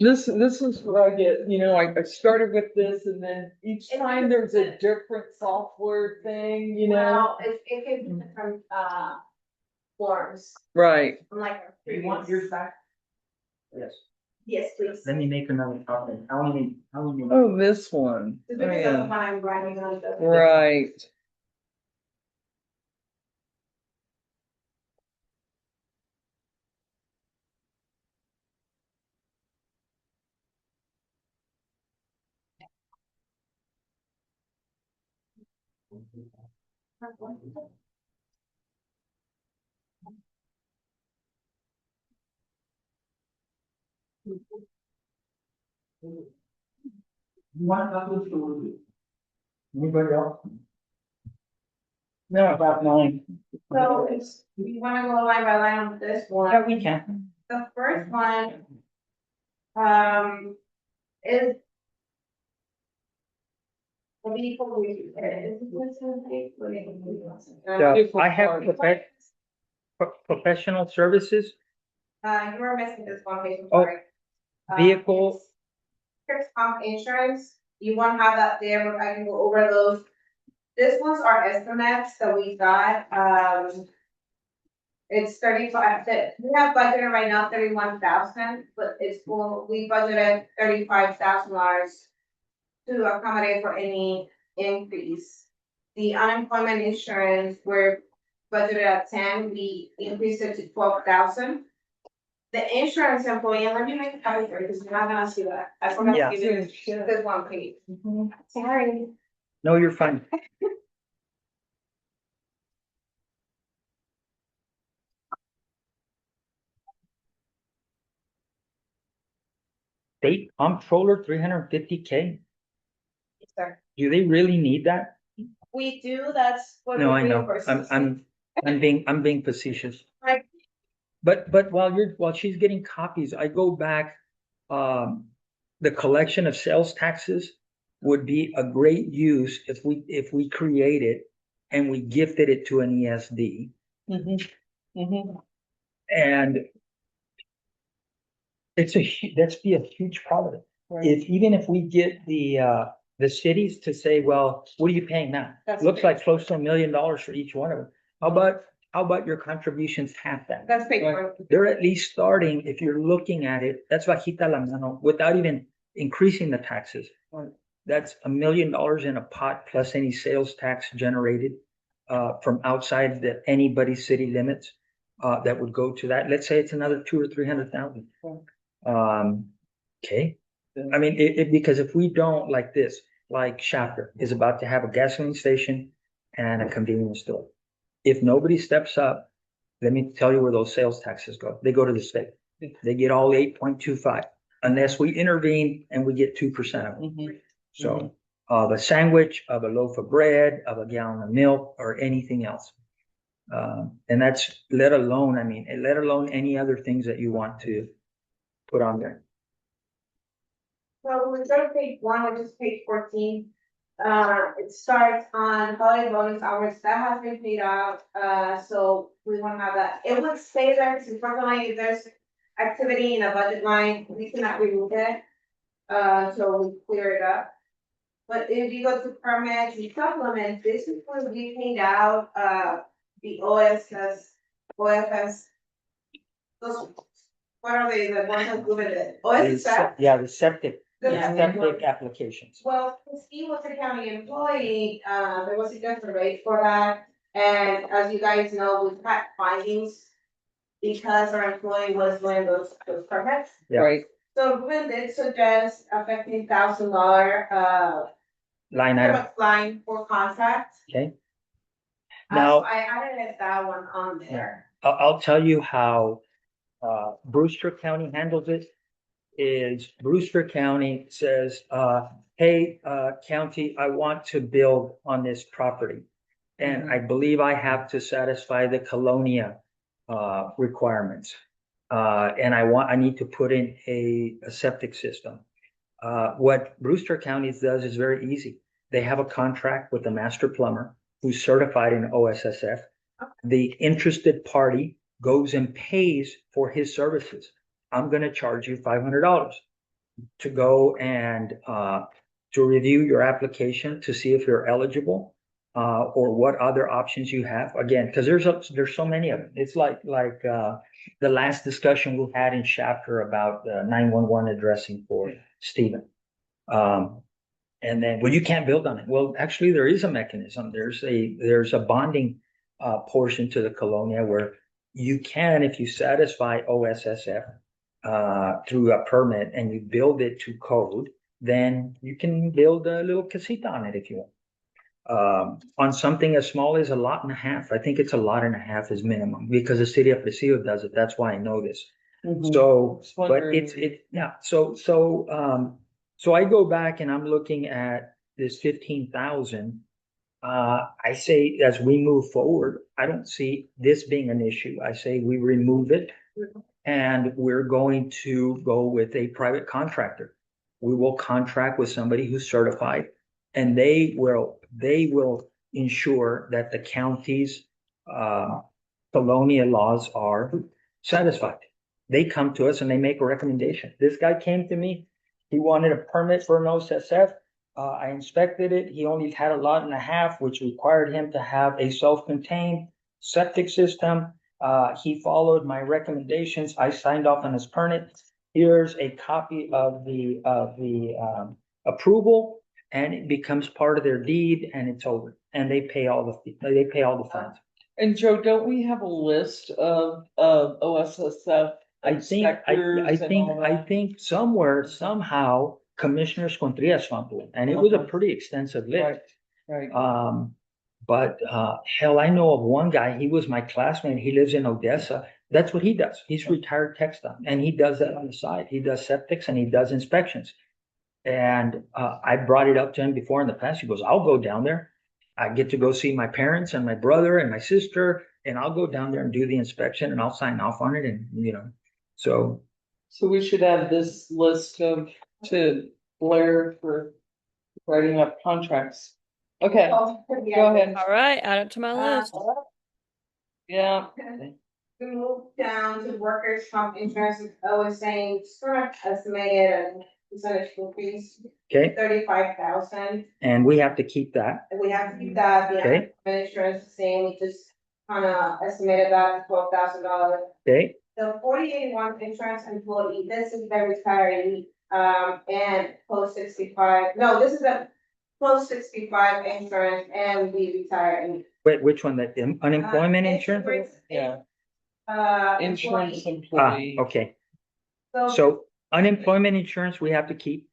This is what I get, I started with this and then each time there's a different software thing, Well, it could be different, forms. Right. I'm like. You want yours back? Yes. Yes, please. Let me make another copy. How many? Oh, this one. So Oh, this is the yeah. one I'm writing on the. Right. You want a copy of it? Anybody else? No, about 9. So it's, you wanna go line by line on this one? Yeah, we can. The first one, is. The vehicle repair. So I have professional services, You were missing this one page, I'm Oh, sorry. vehicle, Fixed pump insurance, you won't have that there, but I can go over those. This one's our estimates that we got, it's 35, we have budgeted right now 31,000, but we budgeted $35,000 to accommodate for any increase. The unemployment insurance, we're budgeted at 10, we increased it to 12,000. The insurance employee, and let me make a copy for you, because you're not gonna see that. I forgot Yeah. to give you this one page. Sorry. no, you're fine. State comptroller, 350K? Sir. Do they really need that? We do, that's what. No, we I know. reimburse. I'm being facetious. Right. But while she's getting copies, I go back, the collection of sales taxes, would be a great use if we create it and we gifted it to an ESD. And that's be a huge part of it. Even if we get the cities to say, well, what are you paying now? That's Looks fair. like close to $1 million for each one of them. How about your contributions half that? That's big. Right. They're at least starting, if you're looking at it, that's bajita la mano, without even increasing the taxes. That's $1 million in a pot plus any sales tax generated from outside anybody's city limits that would go to that. Let's say it's another 200,000 or 300,000. Okay. I mean, because if we don't like this, like Shafter is about to have a gasoline station and a convenience store. If nobody steps up, let me tell you where those sales taxes go. They go to the state. They get all 8.25 unless we intervene and we get 2% of it. So of a sandwich, of a loaf of bread, of a gallon of milk, or anything else. And that's let alone any other things that you want to put on there. So we go to page 1, which is page 14. It starts on holiday bonus hours that has been paid out. So we want to have that. It would stay there because unfortunately, if there's activity in a budget line, we cannot remove it. So we clear it up. But if you go to permits and supplements, this is going to be paid out. The OFS. Those, what are they? The ones that give it? OSF. Yeah, the septic Yeah. applications. Well, since he was a county employee, there was a different rate for that. And as you guys know, we've had findings because our employee was doing those permits. Yeah. Right. So Ruben did suggest a $15,000 Line item. line for contract. Okay. So Now, I added that one on there. I'll tell you how Brewster County handles it. Is Brewster County says, hey, county, I want to build on this property. And I believe I have to satisfy the Colonia requirements. And I need to put in a septic system. What Brewster County does is very easy. They have a contract with the master plumber who's certified in OSSF. The interested party goes and pays for his services. I'm going to charge you $500 to go and to review your application to see if you're eligible or what other options you have. Again, because there's so many of them. It's like the last discussion we had in Shafter about 911 addressing for Stephen. And then, well, you can't build on it. Well, actually, there is a mechanism. There's a bonding portion to the Colonia where you can, if you satisfy OSSF through a permit and you build it to code, then you can build a little casita on it if you want. On something as small as 1.5 lots, I think it's 1.5 lots is minimum because the city of Presidio does it. That's why I know this. So, but so I go back and I'm looking at this 15,000. I say as we move forward, I don't see this being an issue. I say we remove it and we're going to go with a private contractor. We will contract with somebody who's certified and they will ensure that the county's Colonia laws are satisfied. They come to us and they make a recommendation. This guy came to me. He wanted a permit for an OSSF. I inspected it. He only had 1.5 lots, which required him to have a self-contained septic system. He followed my recommendations. I signed off on his permit. Here's a copy of the approval, and it becomes part of their deed, and it's over. And they pay all the fines. And Joe, don't we have a list of OSSF I think somewhere, somehow, Commissioners Contreras found one, and it was a pretty extensive list. Right. But hell, I know of one guy, he was my classmate, he lives in Odessa. That's what he does. He's retired textile, and he does that on the side. He does septics and he does inspections. And I brought it up to him before in the past. He goes, I'll go down there. I get to go see my parents and my brother and my sister, and I'll go down there and do the inspection and I'll sign off on it. And, so we should add this list to Blair for Writing up contracts. Okay, Oh, go yeah. ahead. All right, add it to my list. Yeah. We moved down to workers' comp insurance, I was saying, sort of estimated a percentage increase, Okay, 35,000. and we have to keep that. We have to keep that, the Okay. insurance the same, we just kinda estimated that at $12,000. Okay, The 4081 insurance employee, this is the retiree, and post 65, no, this is a post 65 insurance and the retiree. wait, which one, the unemployment insurance? Yeah, insurance Employee. employee. Okay, So so unemployment insurance, we have to keep,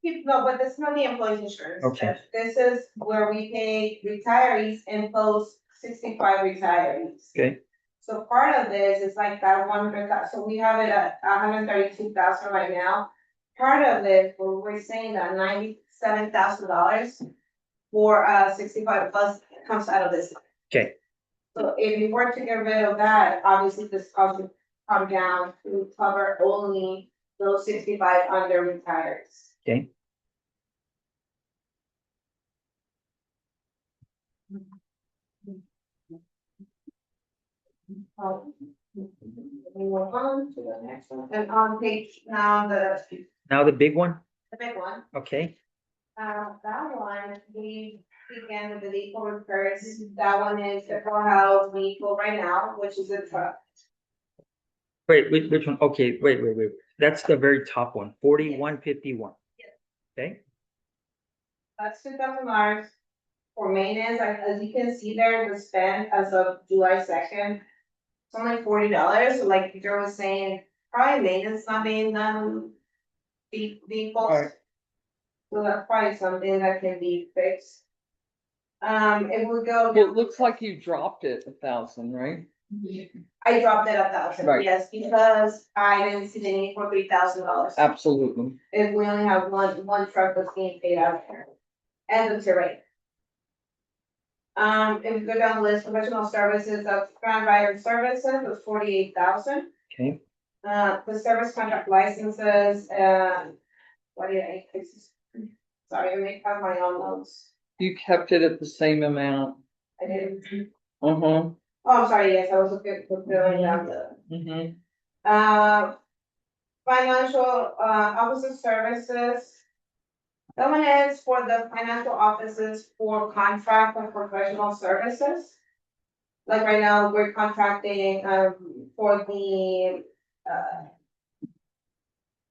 no, but this is not the employees insurance. Okay. This is where we pay retirees and post 65 retirees. okay, So part of this is like that 100,000, so we have it at 132,000 right now. Part of it, we're saying that $97,000 for 65 plus comes out of this. okay, So if you were to get rid of that, obviously this cost would come down to cover only those 65 under retires. okay. We move on to the next one, and on page now, the Now the big one, big one, okay, that one, we began with the vehicle repairs, that one is the courthouse vehicle right now, which is a truck. wait, which one, okay, wait, that's the very top one, 4151. Okay, That's $2,000 for maintenance, as you can see there, the spend as of July 2nd. It's only $40, so like Peter was saying, probably maintenance not being done. Vehicles. Right. So that's probably something that can be fixed. It would go. It looks like you dropped it 1,000, right? I dropped it 1,000, Right. yes, because I didn't see the need for $3,000. Absolutely. If we only have one truck that's being paid out there. And the terrain. If we go down the list, professional services of ground rider services was 48,000. okay, The service contract licenses, what did I, sorry, I may have my own notes. You kept it at the same amount. I didn't. Uh-huh. Oh, I'm sorry, yes, I was looking for filling down the. Mm-hmm. Financial, officer services. That one is for the financial offices for contract and professional services. Like right now, we're contracting, for the,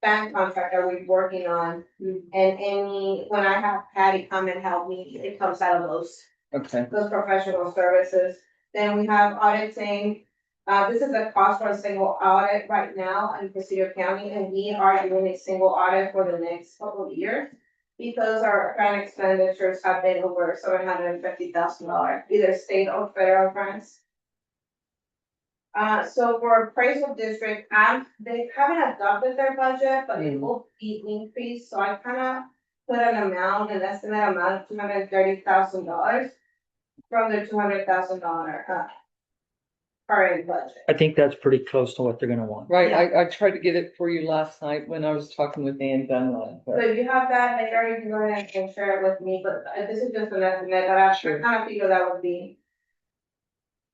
bank contract that we're working on. And when I have Patty come and help me, it comes out of those Okay. professional services. Then we have auditing. This is a cost for a single audit right now in Presidio County, and we are doing a single audit for the next couple of years. Because our current expenditures have been over $750,000, either state or federal grants. So for appraisal district, they haven't adopted their budget, but it will be increased, so I kinda put an amount, an estimate amount of $230,000 from their $200,000 current budget. I think that's pretty close to what they're gonna want. Right, Yeah. I tried to get it for you last night when I was talking with Ann Dunlap. So you have that, like, or you can go ahead and share it with me, but this is just an estimate, but I Sure. kind of figure that would be.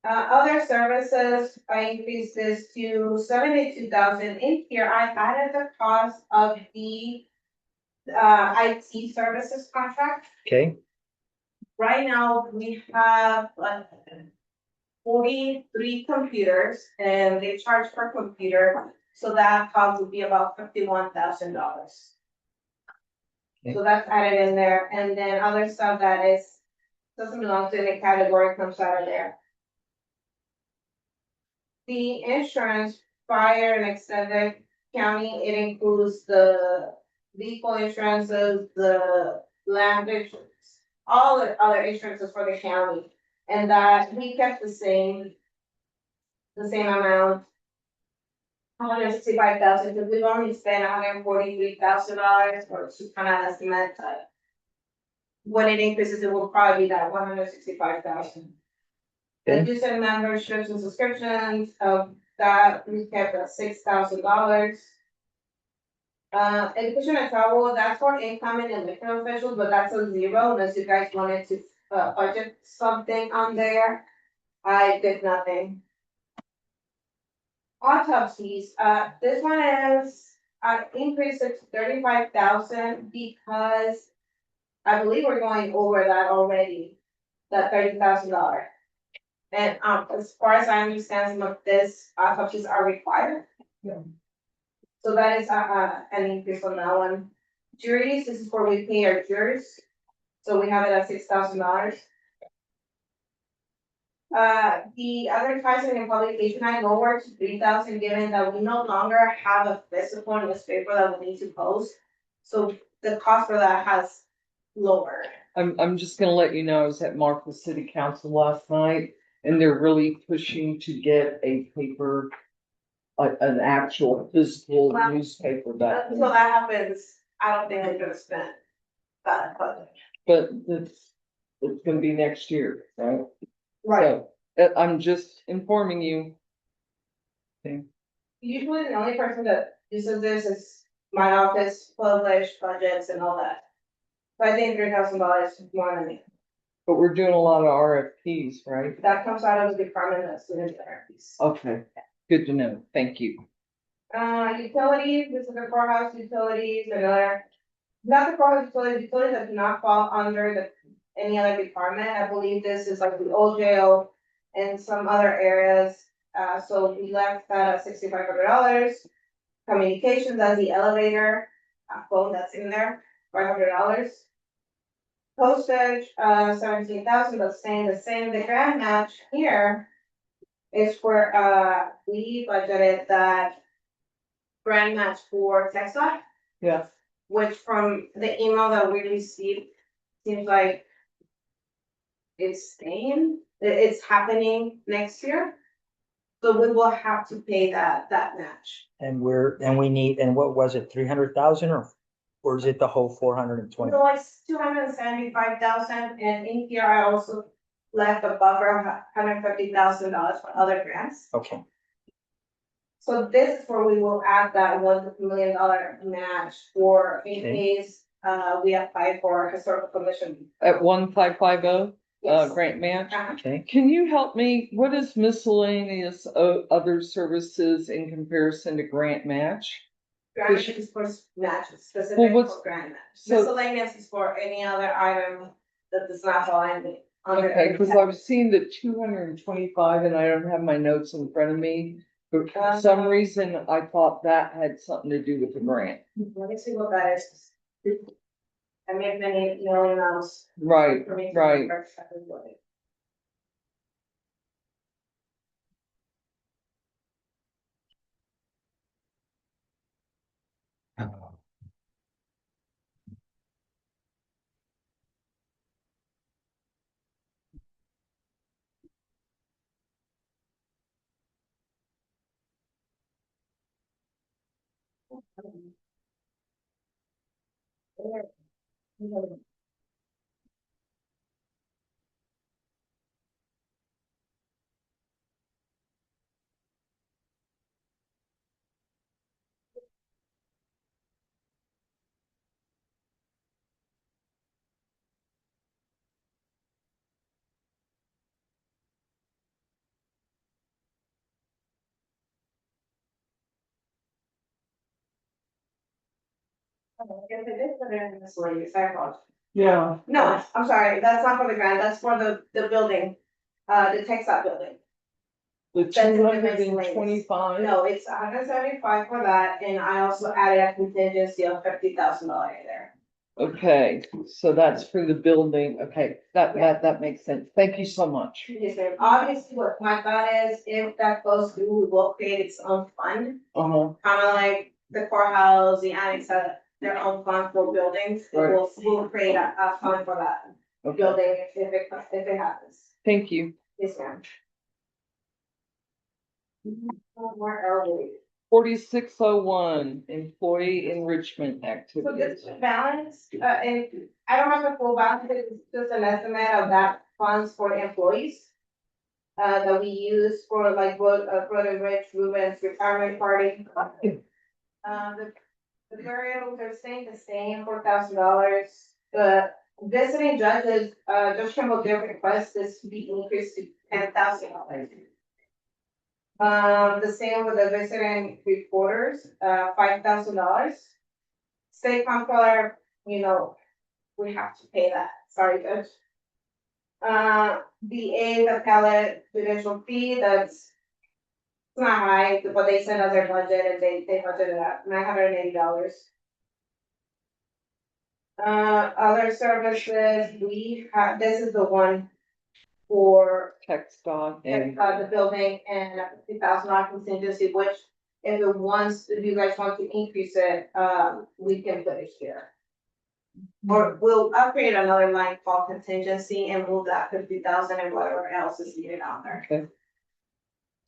Other services, I increased this to 72,000. In here, I added the cost of the IT services contract. Okay, Right now, we have 43 computers and they charge per computer, so that cost would be about $51,000. So that's added in there, and then other stuff that doesn't belong to any category comes out of there. The insurance, fire and extended county, it includes the vehicle insurances, the land insurance, all the other insurances for the county. And that we kept the same amount. $165,000, because we've only spent $143,000, or to kind of estimate that. When it increases, it will probably be that $165,000. The dues and memberships and subscriptions of that we kept at $6,000. Education and travel, that's for incoming and elected officials, but that's a zero unless you guys wanted to, budget something on there. I did nothing. Autopsies, this one is, increased it to 35,000 because I believe we're going over that already, that $30,000. And, as far as I understand, some of this autopsies are required. Yeah. So that is, an increase on that one. Juries, this is where we pay our jurors. So we have it at $6,000. The advertising and publication, I lowered to 3,000, given that we no longer have a physical newspaper that we need to post. So the cost for that has lowered. I'm just gonna let you know, I was at Marfa City Council last night, and they're really pushing to get a paper, an actual physical Well, newspaper back. Until that happens, I don't think we're gonna spend that budget. But it's gonna be next year, right? Right. So, I'm just informing you. Okay. Usually the only person that uses this is my office, publish budgets and all that. But I think $3,000 is more than me. But we're doing a lot of RFPs, right? That comes out of the Department of Student Therapies. Okay, good to know. Thank you. Utilities, this is the courthouse utilities, another, not the courthouse utilities that do not fall under any other department. I believe this is like the old jail and some other areas. So we left that at $6,500. Communications, that's the elevator, phone that's in there, $500. Postage, 17,000, but staying the same. The grant match here is where, we budgeted that grant match for TechStop, Yeah. which from the email that we received, seems like it's staying, it's happening next year. So we will have to pay that match. And we need, and what was it, 300,000 or is it the whole 420? So it's 275,000, and in here I also left a buffer of $150,000 for other grants. Okay, So this is where we will add that $1 million match for in Okay. case, we apply for historical commission. At 1550, Yes. grant match. okay. Can you help me? What is miscellaneous other services in comparison to grant match? Grant is for matches, Well, specific what's- for grant match. so- Miscellaneous is for any other item that does not fall under. Okay, because I was seeing the 225 and I don't have my notes in front of me. But for some reason, I thought that had something to do with the grant. Let me see what that is. I may have been emailing those. Right, for me to right. remember exactly what it- If it is, put it in this way, I apologize. Yeah. No, I'm sorry, that's not for the grant, that's for the building, the Texas building. The That's in the 225? No, it's 175 for that, and I also added a contingency of $50,000 there. Okay, so that's for the building. Okay, that makes sense. Thank you so much. Yes, ma'am. Obviously, what my thought is, if that goes through, we will create its own fund, Uh-huh. kind of like the courthouse, the annex have their own fund for buildings. Right. We'll create a fund for that Okay. building if it happens. Thank you. Yes, ma'am. Where are we? 4601, employee enrichment So activities. this balance, and I don't have the full balance, but it's just an estimate of that funds for the employees. That we use for like Brother Rich Ruben's retirement party. The they're staying the same, $4,000. The visiting judges, Judge Campbell did request this to be increased to $10,000. The same with the visiting reporters, $5,000. State comptroller, we have to pay that, sorry, Judge. The appellate judicial fee, that's not high, but they sent us their budget and they budgeted at $980. Other services, this is the one for Text dot the building and $50,000 contingency, which if you guys want to increase it, we can put it here. Or we'll upgrade another line called contingency and move that 50,000 and whatever else is needed on there. Okay.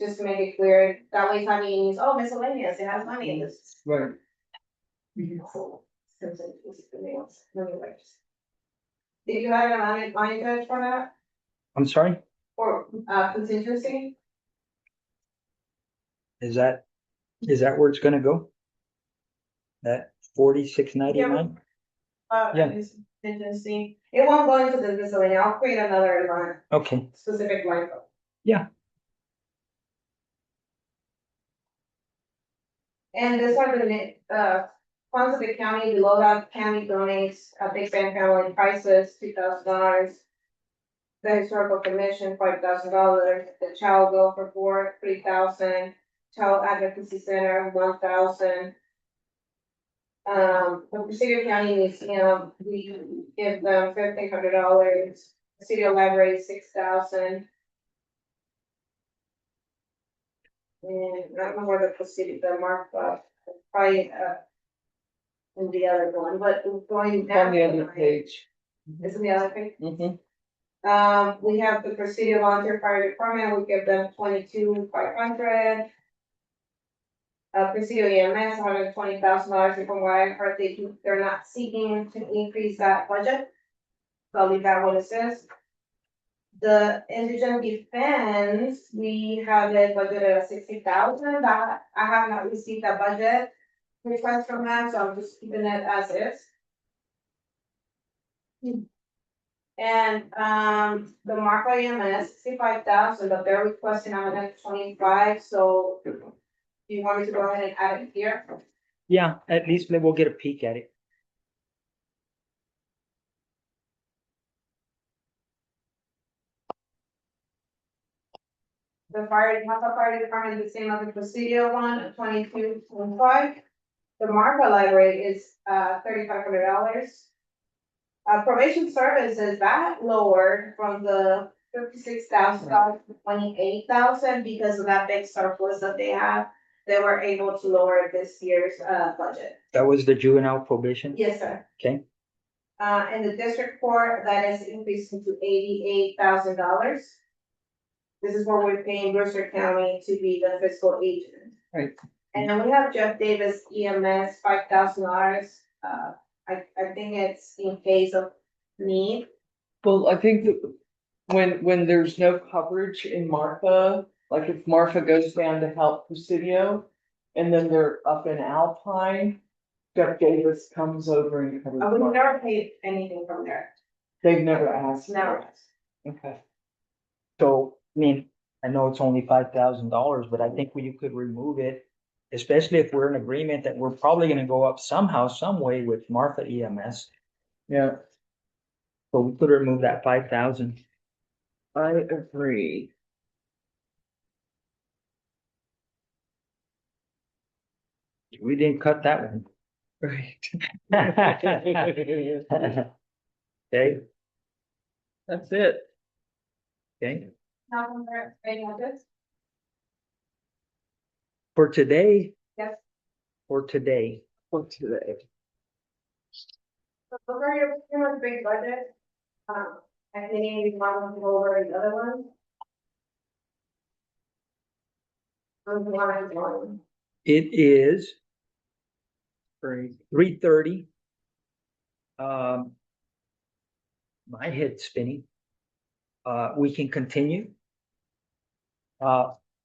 Just to make it clear, that way Tanya means, oh, miscellaneous, it has money in this. Right. Did you have an money judge for that, I'm sorry, or contingency? is that where it's gonna go? That 4699? Yeah. Contingency, it won't go into the miscellaneous, I'll create another line, Okay, specific line. yeah, And this are the funds of the county, below that county donates, Big Band Family Prices, $2,000. The Historical Commission, $5,000, the Child Welfare Board, $3,000, Child Advocacy Center, $1,000. The Presidio County Museum, we give them $1,500, Presidio Library, $6,000. And I don't know where the Presidio, the mark, probably, in the other one, but going down. On the other page. Is it the other page? Mm-hmm. We have the Presidio Volunteer Fire Department, we give them $22,500. Presidio EMS, $120,000, and from what I heard, they're not seeking to increase that budget. So I'll leave that what it says. The indigent defense, we have it budgeted at $60,000, that I have not received that budget request from them, so I'm just keeping it as is. And, the Marco EMS, $65,000, but they're requesting $125,000, so do you want me to go ahead and add it here? yeah, at least we'll get a peek at it. The Marco Fire Department is the same as the Presidio one, $22.25. The Marco Library is, $3,500. Probation services, that lowered from the $56,000 to $28,000 because of that big surplus that they have. They were able to lower this year's, budget. That was the juvenile probation? Yes, sir. Okay, In the district court, that is increasing to $88,000. This is where we're paying Brewster County to be the fiscal agent. Right. And then we have Jeff Davis EMS, $5,000. I think it's in case of need. Well, I think that when there's no coverage in Marfa, like if Marfa goes down to help Presidio, and then they're up in Alpine, Jeff Davis comes over and covers. We've Marfa. never paid anything from there. They've never asked. Never. Okay. so, I mean, I know it's only $5,000, but I think you could remove it. Especially if we're in agreement that we're probably gonna go up somehow, some way with Martha EMS. Yeah, So we could remove that 5,000. I agree. We didn't cut that one. Right. Okay, That's it. okay. Now, from there, any others? For today, Yes. for today, For today. So those are your pretty much big budget. I think you want to go over the other one. it is 3:30. My head's spinning. We can continue.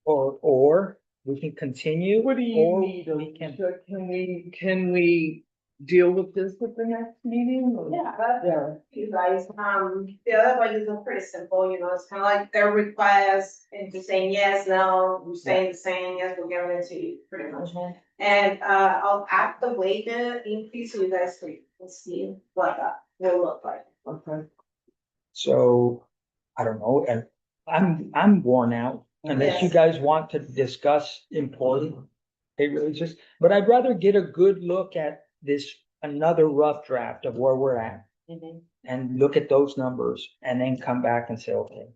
Or We can continue. What do you or need, we can- Alicia? Can we deal with this at the next meeting? or- Yeah. You guys, the other budgets are pretty simple, you know, it's kind of like their request and just saying yes, no, we're saying the same, yes, we're giving it to you, pretty much. And, I'll activate the increase so you guys can see what that will look like. Okay. So, I don't know, and I'm worn out, unless you Yes. guys want to discuss important pay raises, but I'd rather get a good look at this, another rough draft of where we're at. And look at those numbers and then come back and say, okay,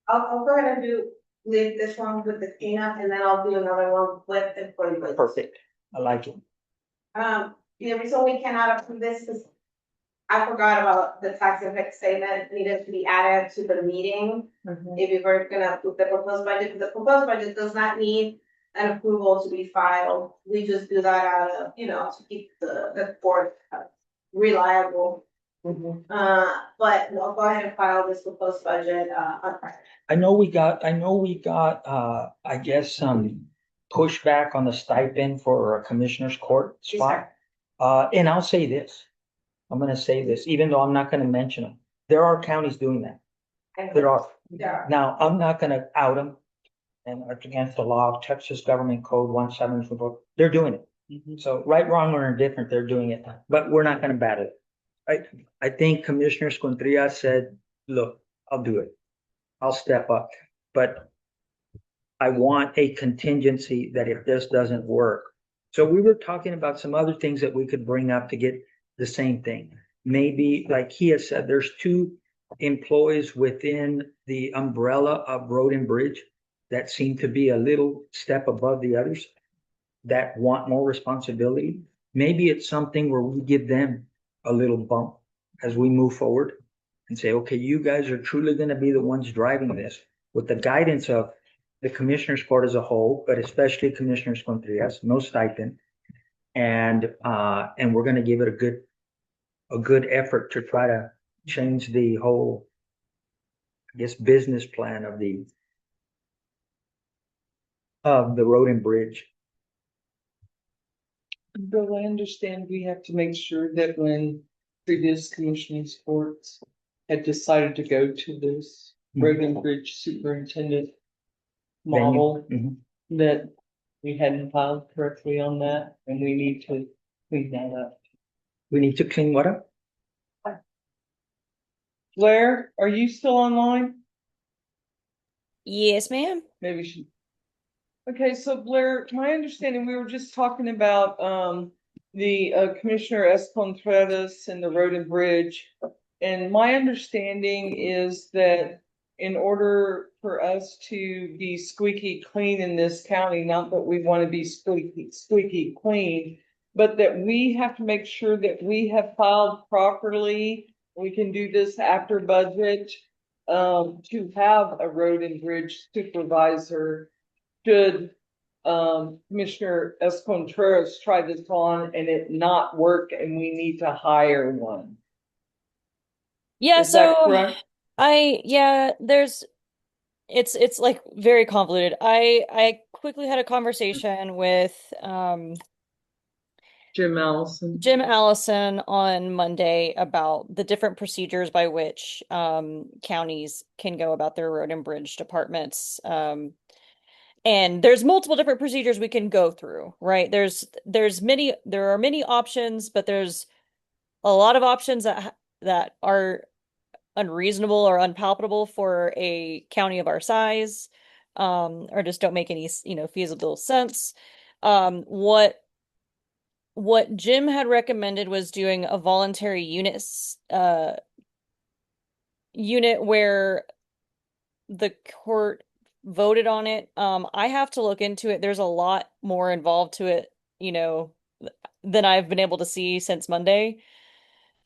I'll go ahead and leave this one with the cleanup and then I'll do another one with the employee budget. perfect, I like it. The reason we cannot approve this is I forgot about the tax effect statement needed to be added to the meeting. If we were gonna approve the proposed budget, the proposed budget does not need an approval to be filed. We just do that out of, you know, to keep the board reliable. But we'll go ahead and file this proposed budget, on Friday. I know we got, I guess, some pushback on the stipend for a commissioner's court spot. And I'll say this, I'm gonna say this, even though I'm not gonna mention them, there are counties doing that. There are. Yeah. Now, I'm not gonna out them, and it's against the law of Texas Government Code 1724, they're doing it. So right, wrong, or indifferent, they're doing it, but we're not gonna bat it. I think Commissioner Scontria said, look, I'll do it. I'll step up, but I want a contingency that if this doesn't work. So we were talking about some other things that we could bring up to get the same thing. Maybe, like he has said, there's two employees within the umbrella of Road and Bridge that seem to be a little step above the others that want more responsibility. Maybe it's something where we give them a little bump as we move forward and say, okay, you guys are truly going to be the ones driving this with the guidance of the Commissioners Court as a whole, but especially Commissioner Contreras, no stipend. And we're going to give it a good effort to try to change the whole, I guess, business plan of the Road and Bridge. Bill, I understand we have to make sure that when previous commissioners courts had decided to go to this Road and Bridge superintendent model, that we hadn't filed correctly on that, and we need to clean that up. We need to clean what up? Blair, are you still online? Yes, ma'am. Maybe she. Okay, so Blair, my understanding, we were just talking about the Commissioner Escontreras and the Road and Bridge. And my understanding is that in order for us to be squeaky clean in this county, not that we want to be squeaky clean, but that we have to make sure that we have filed properly. We can do this after budget to have a Road and Bridge supervisor. Should Commissioner Escontreras try this on and it not work and we need to hire one? Yeah, Is that so correct? It's like very convoluted. I quickly had a conversation with Jim Allison on Monday about the different procedures by which counties can go about their road and bridge departments. And there's multiple different procedures we can go through, right? There are many options, but there's a lot of options that are unreasonable or unpalatable for a county of our size, or just don't make any, feasible sense. What Jim had recommended was doing a voluntary unit where the court voted on it. I have to look into it. There's a lot more involved to it, than I've been able to see since Monday.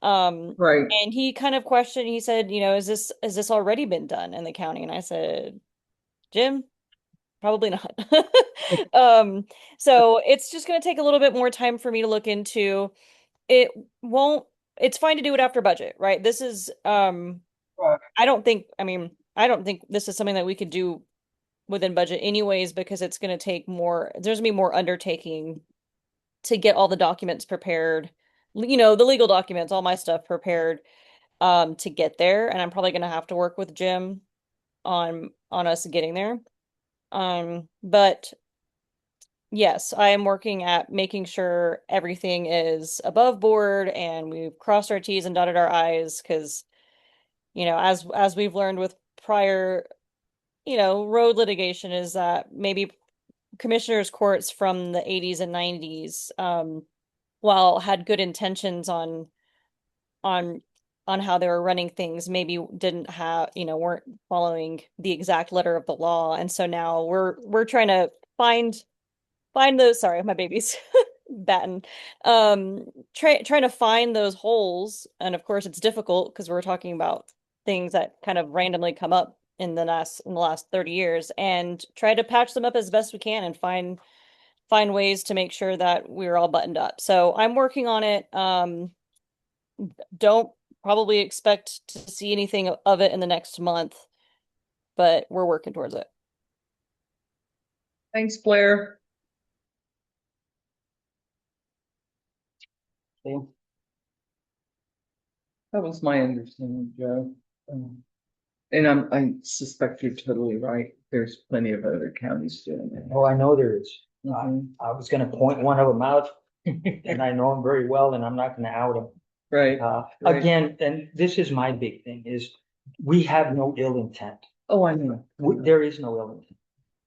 Right. And he kind of questioned, he said, has this already been done in the county? And I said, Jim, probably not. So it's just going to take a little bit more time for me to look into. It's fine to do it after budget, right? This is, I don't think this is something that we could do within budget anyways, because it's gonna take more, there's gonna be more undertaking to get all the documents prepared, you know, the legal documents, all my stuff prepared, to get there, and I'm probably gonna have to work with Jim on us getting there. But yes, I am working at making sure everything is above board and we've crossed our T's and dotted our I's, because, you know, as we've learned with prior, you know, road litigation, is that maybe commissioners courts from the 80s and 90s, while had good intentions on on how they were running things, maybe didn't have, you know, weren't following the exact letter of the law. And so now we're trying to find those, sorry, my baby's batting. Trying to find those holes. And of course it's difficult because we're talking about things that kind of randomly come up in the last 30 years, and try to patch them up as best we can and find ways to make sure that we're all buttoned up. So I'm working on it. Don't probably expect to see anything of it in the next month, but we're working towards it. Thanks, Blair. That was my understanding, Joe. And I suspect you're totally right. There's plenty of other counties doing it. Oh, I know there is. I was gonna point one of them out, and I know him very well, and I'm not gonna out him. Right. Right. Again, and this is my big thing, is we have no ill intent. Oh, I know. There is no ill intent.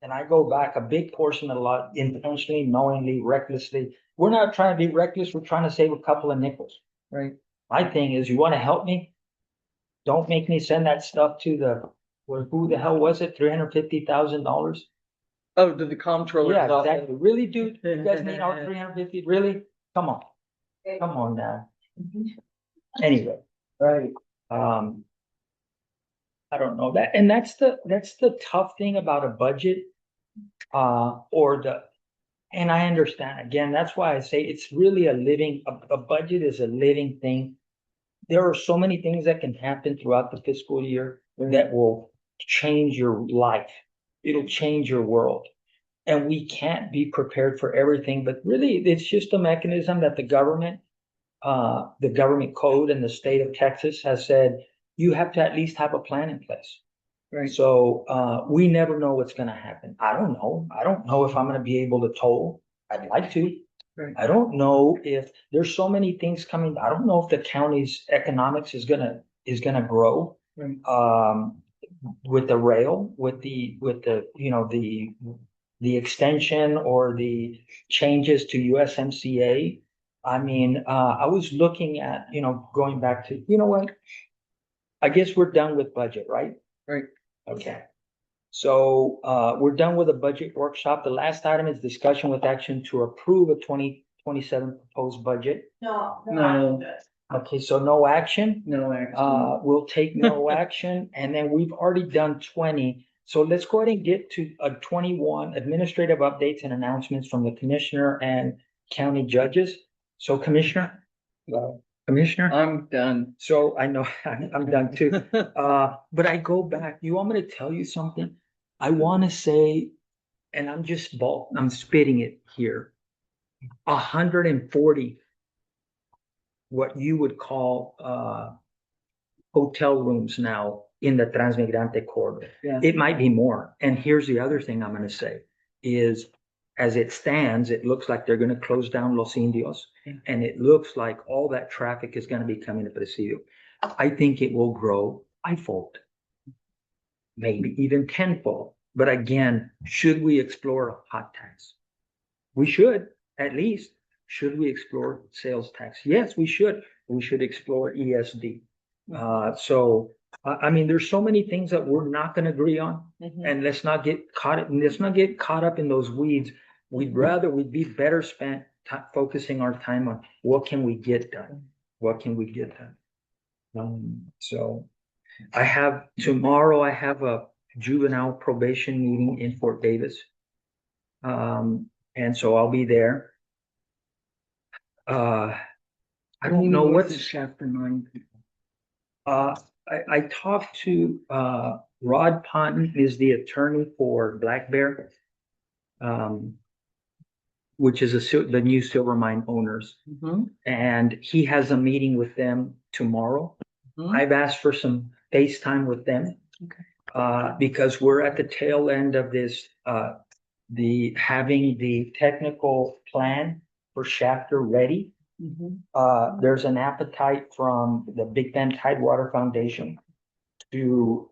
And I go back a big portion of the lot, intentionally, knowingly, recklessly. We're not trying to be reckless, we're trying to save a couple of nickels. Right. My thing is, you wanna help me? Don't make me send that stuff to who the hell was it, $350,000? Oh, to the comptroller. Yeah, exactly. Really, dude? You guys need our 350? Really? Come on. Come on now. Anyway, Right. I don't know that, and that's the tough thing about a budget, and I understand, again, that's why I say it's really a budget is a living thing. There are so many things that can happen throughout the fiscal year that will change your life. It'll change your world. And we can't be prepared for everything, but really it's just a mechanism that the government code in the state of Texas has said, you have to at least have a plan in place. Right. So, we never know what's gonna happen. I don't know. I don't know if I'm gonna be able to toll. I'd like to. Right. I don't know if there's so many things coming. I don't know if the county's economics is gonna grow. Right. With the rail, with the, you know, the extension or the changes to USMCA. I mean, I was looking at, you know, going back to, you know what? I guess we're done with budget, right? Right. Okay. So, we're done with the budget workshop. The last item is discussion with action to approve a 2027 proposed budget. No. Okay, so no action. No action. We'll take no action, and then we've already done 20. So let's go ahead and get to 21, administrative updates and announcements from the commissioner and county judges. So Commissioner? Commissioner? I'm done. So I know I'm done too. But I go back, you want me to tell you something? I want to say, and I'm spitting it here. 140 what you would call hotel rooms now in the Transmigrante corridor. Yeah. It might be more. And here's the other thing I'm going to say is, as it stands, it looks like they're going to close down Los Indios, and it looks like all that traffic is going to be coming to Presidio. I think it will grow fivefold, maybe even tenfold. But again, should we explore a hot tax? We should, at least. Should we explore sales tax? Yes, we should. We should explore ESD. I mean, there's so many things that we're not going to agree on, and let's not get caught up in those weeds. We'd be better spent focusing our time on what can we get done. What can we get done? So tomorrow I have a juvenile probation meeting in Fort Davis. And so I'll be there. I don't know what's chapter 9. I talked to, Rod Ponton is the attorney for Black Bear. Which is the new silver mine owners. And he has a meeting with them tomorrow. I've asked for some FaceTime with them. Because we're at the tail end of this, having the technical plan for Shafter ready. There's an appetite from the Big Bend Tidewater Foundation to,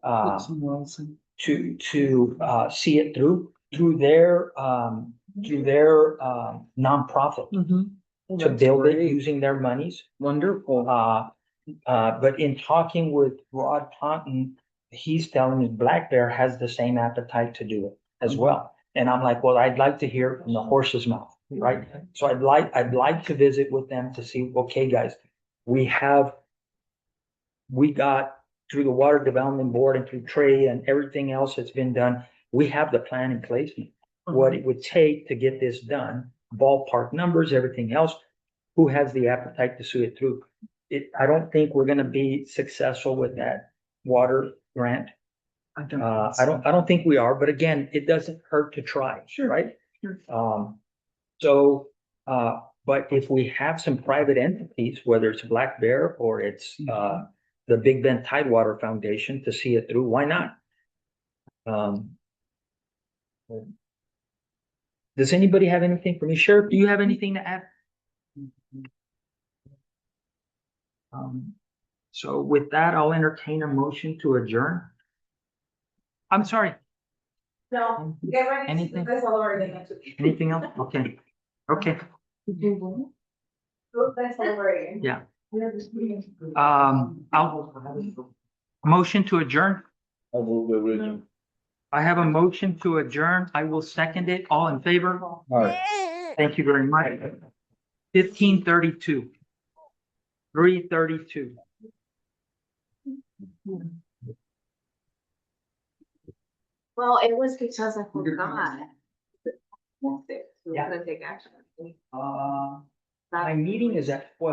see it through their nonprofit to build it using their monies. Wonderful. But in talking with Rod Ponton, he's telling me Black Bear has the same appetite to do it as well. And I'm like, well, I'd like to hear it from the horse's mouth, right? So I'd like to visit with them to see, okay, guys, we got through the Water Development Board and through Trey and everything else that's been done, we have the plan in place. What it would take to get this done, ballpark numbers, everything else, who has the appetite to see it through? I don't think we're gonna be successful with that water grant. I don't think we are, but again, it doesn't hurt to try, right? But if we have some private entities, whether it's Black Bear or it's, the Big Bend Tidewater Foundation to see it through, why not? Does anybody have anything for me? Sheriff, do you have anything to add? So with that, I'll entertain a motion to adjourn. I'm sorry, No, get ready. Anything? That's all already answered. anything else? Okay, okay, That's all already. yeah. Motion to adjourn. I have a motion to adjourn. I will second it. All in favor? Thank you very much. 15:32. 3:32. Well, it was because I forgot. Yeah. Take action. My meeting is at 12.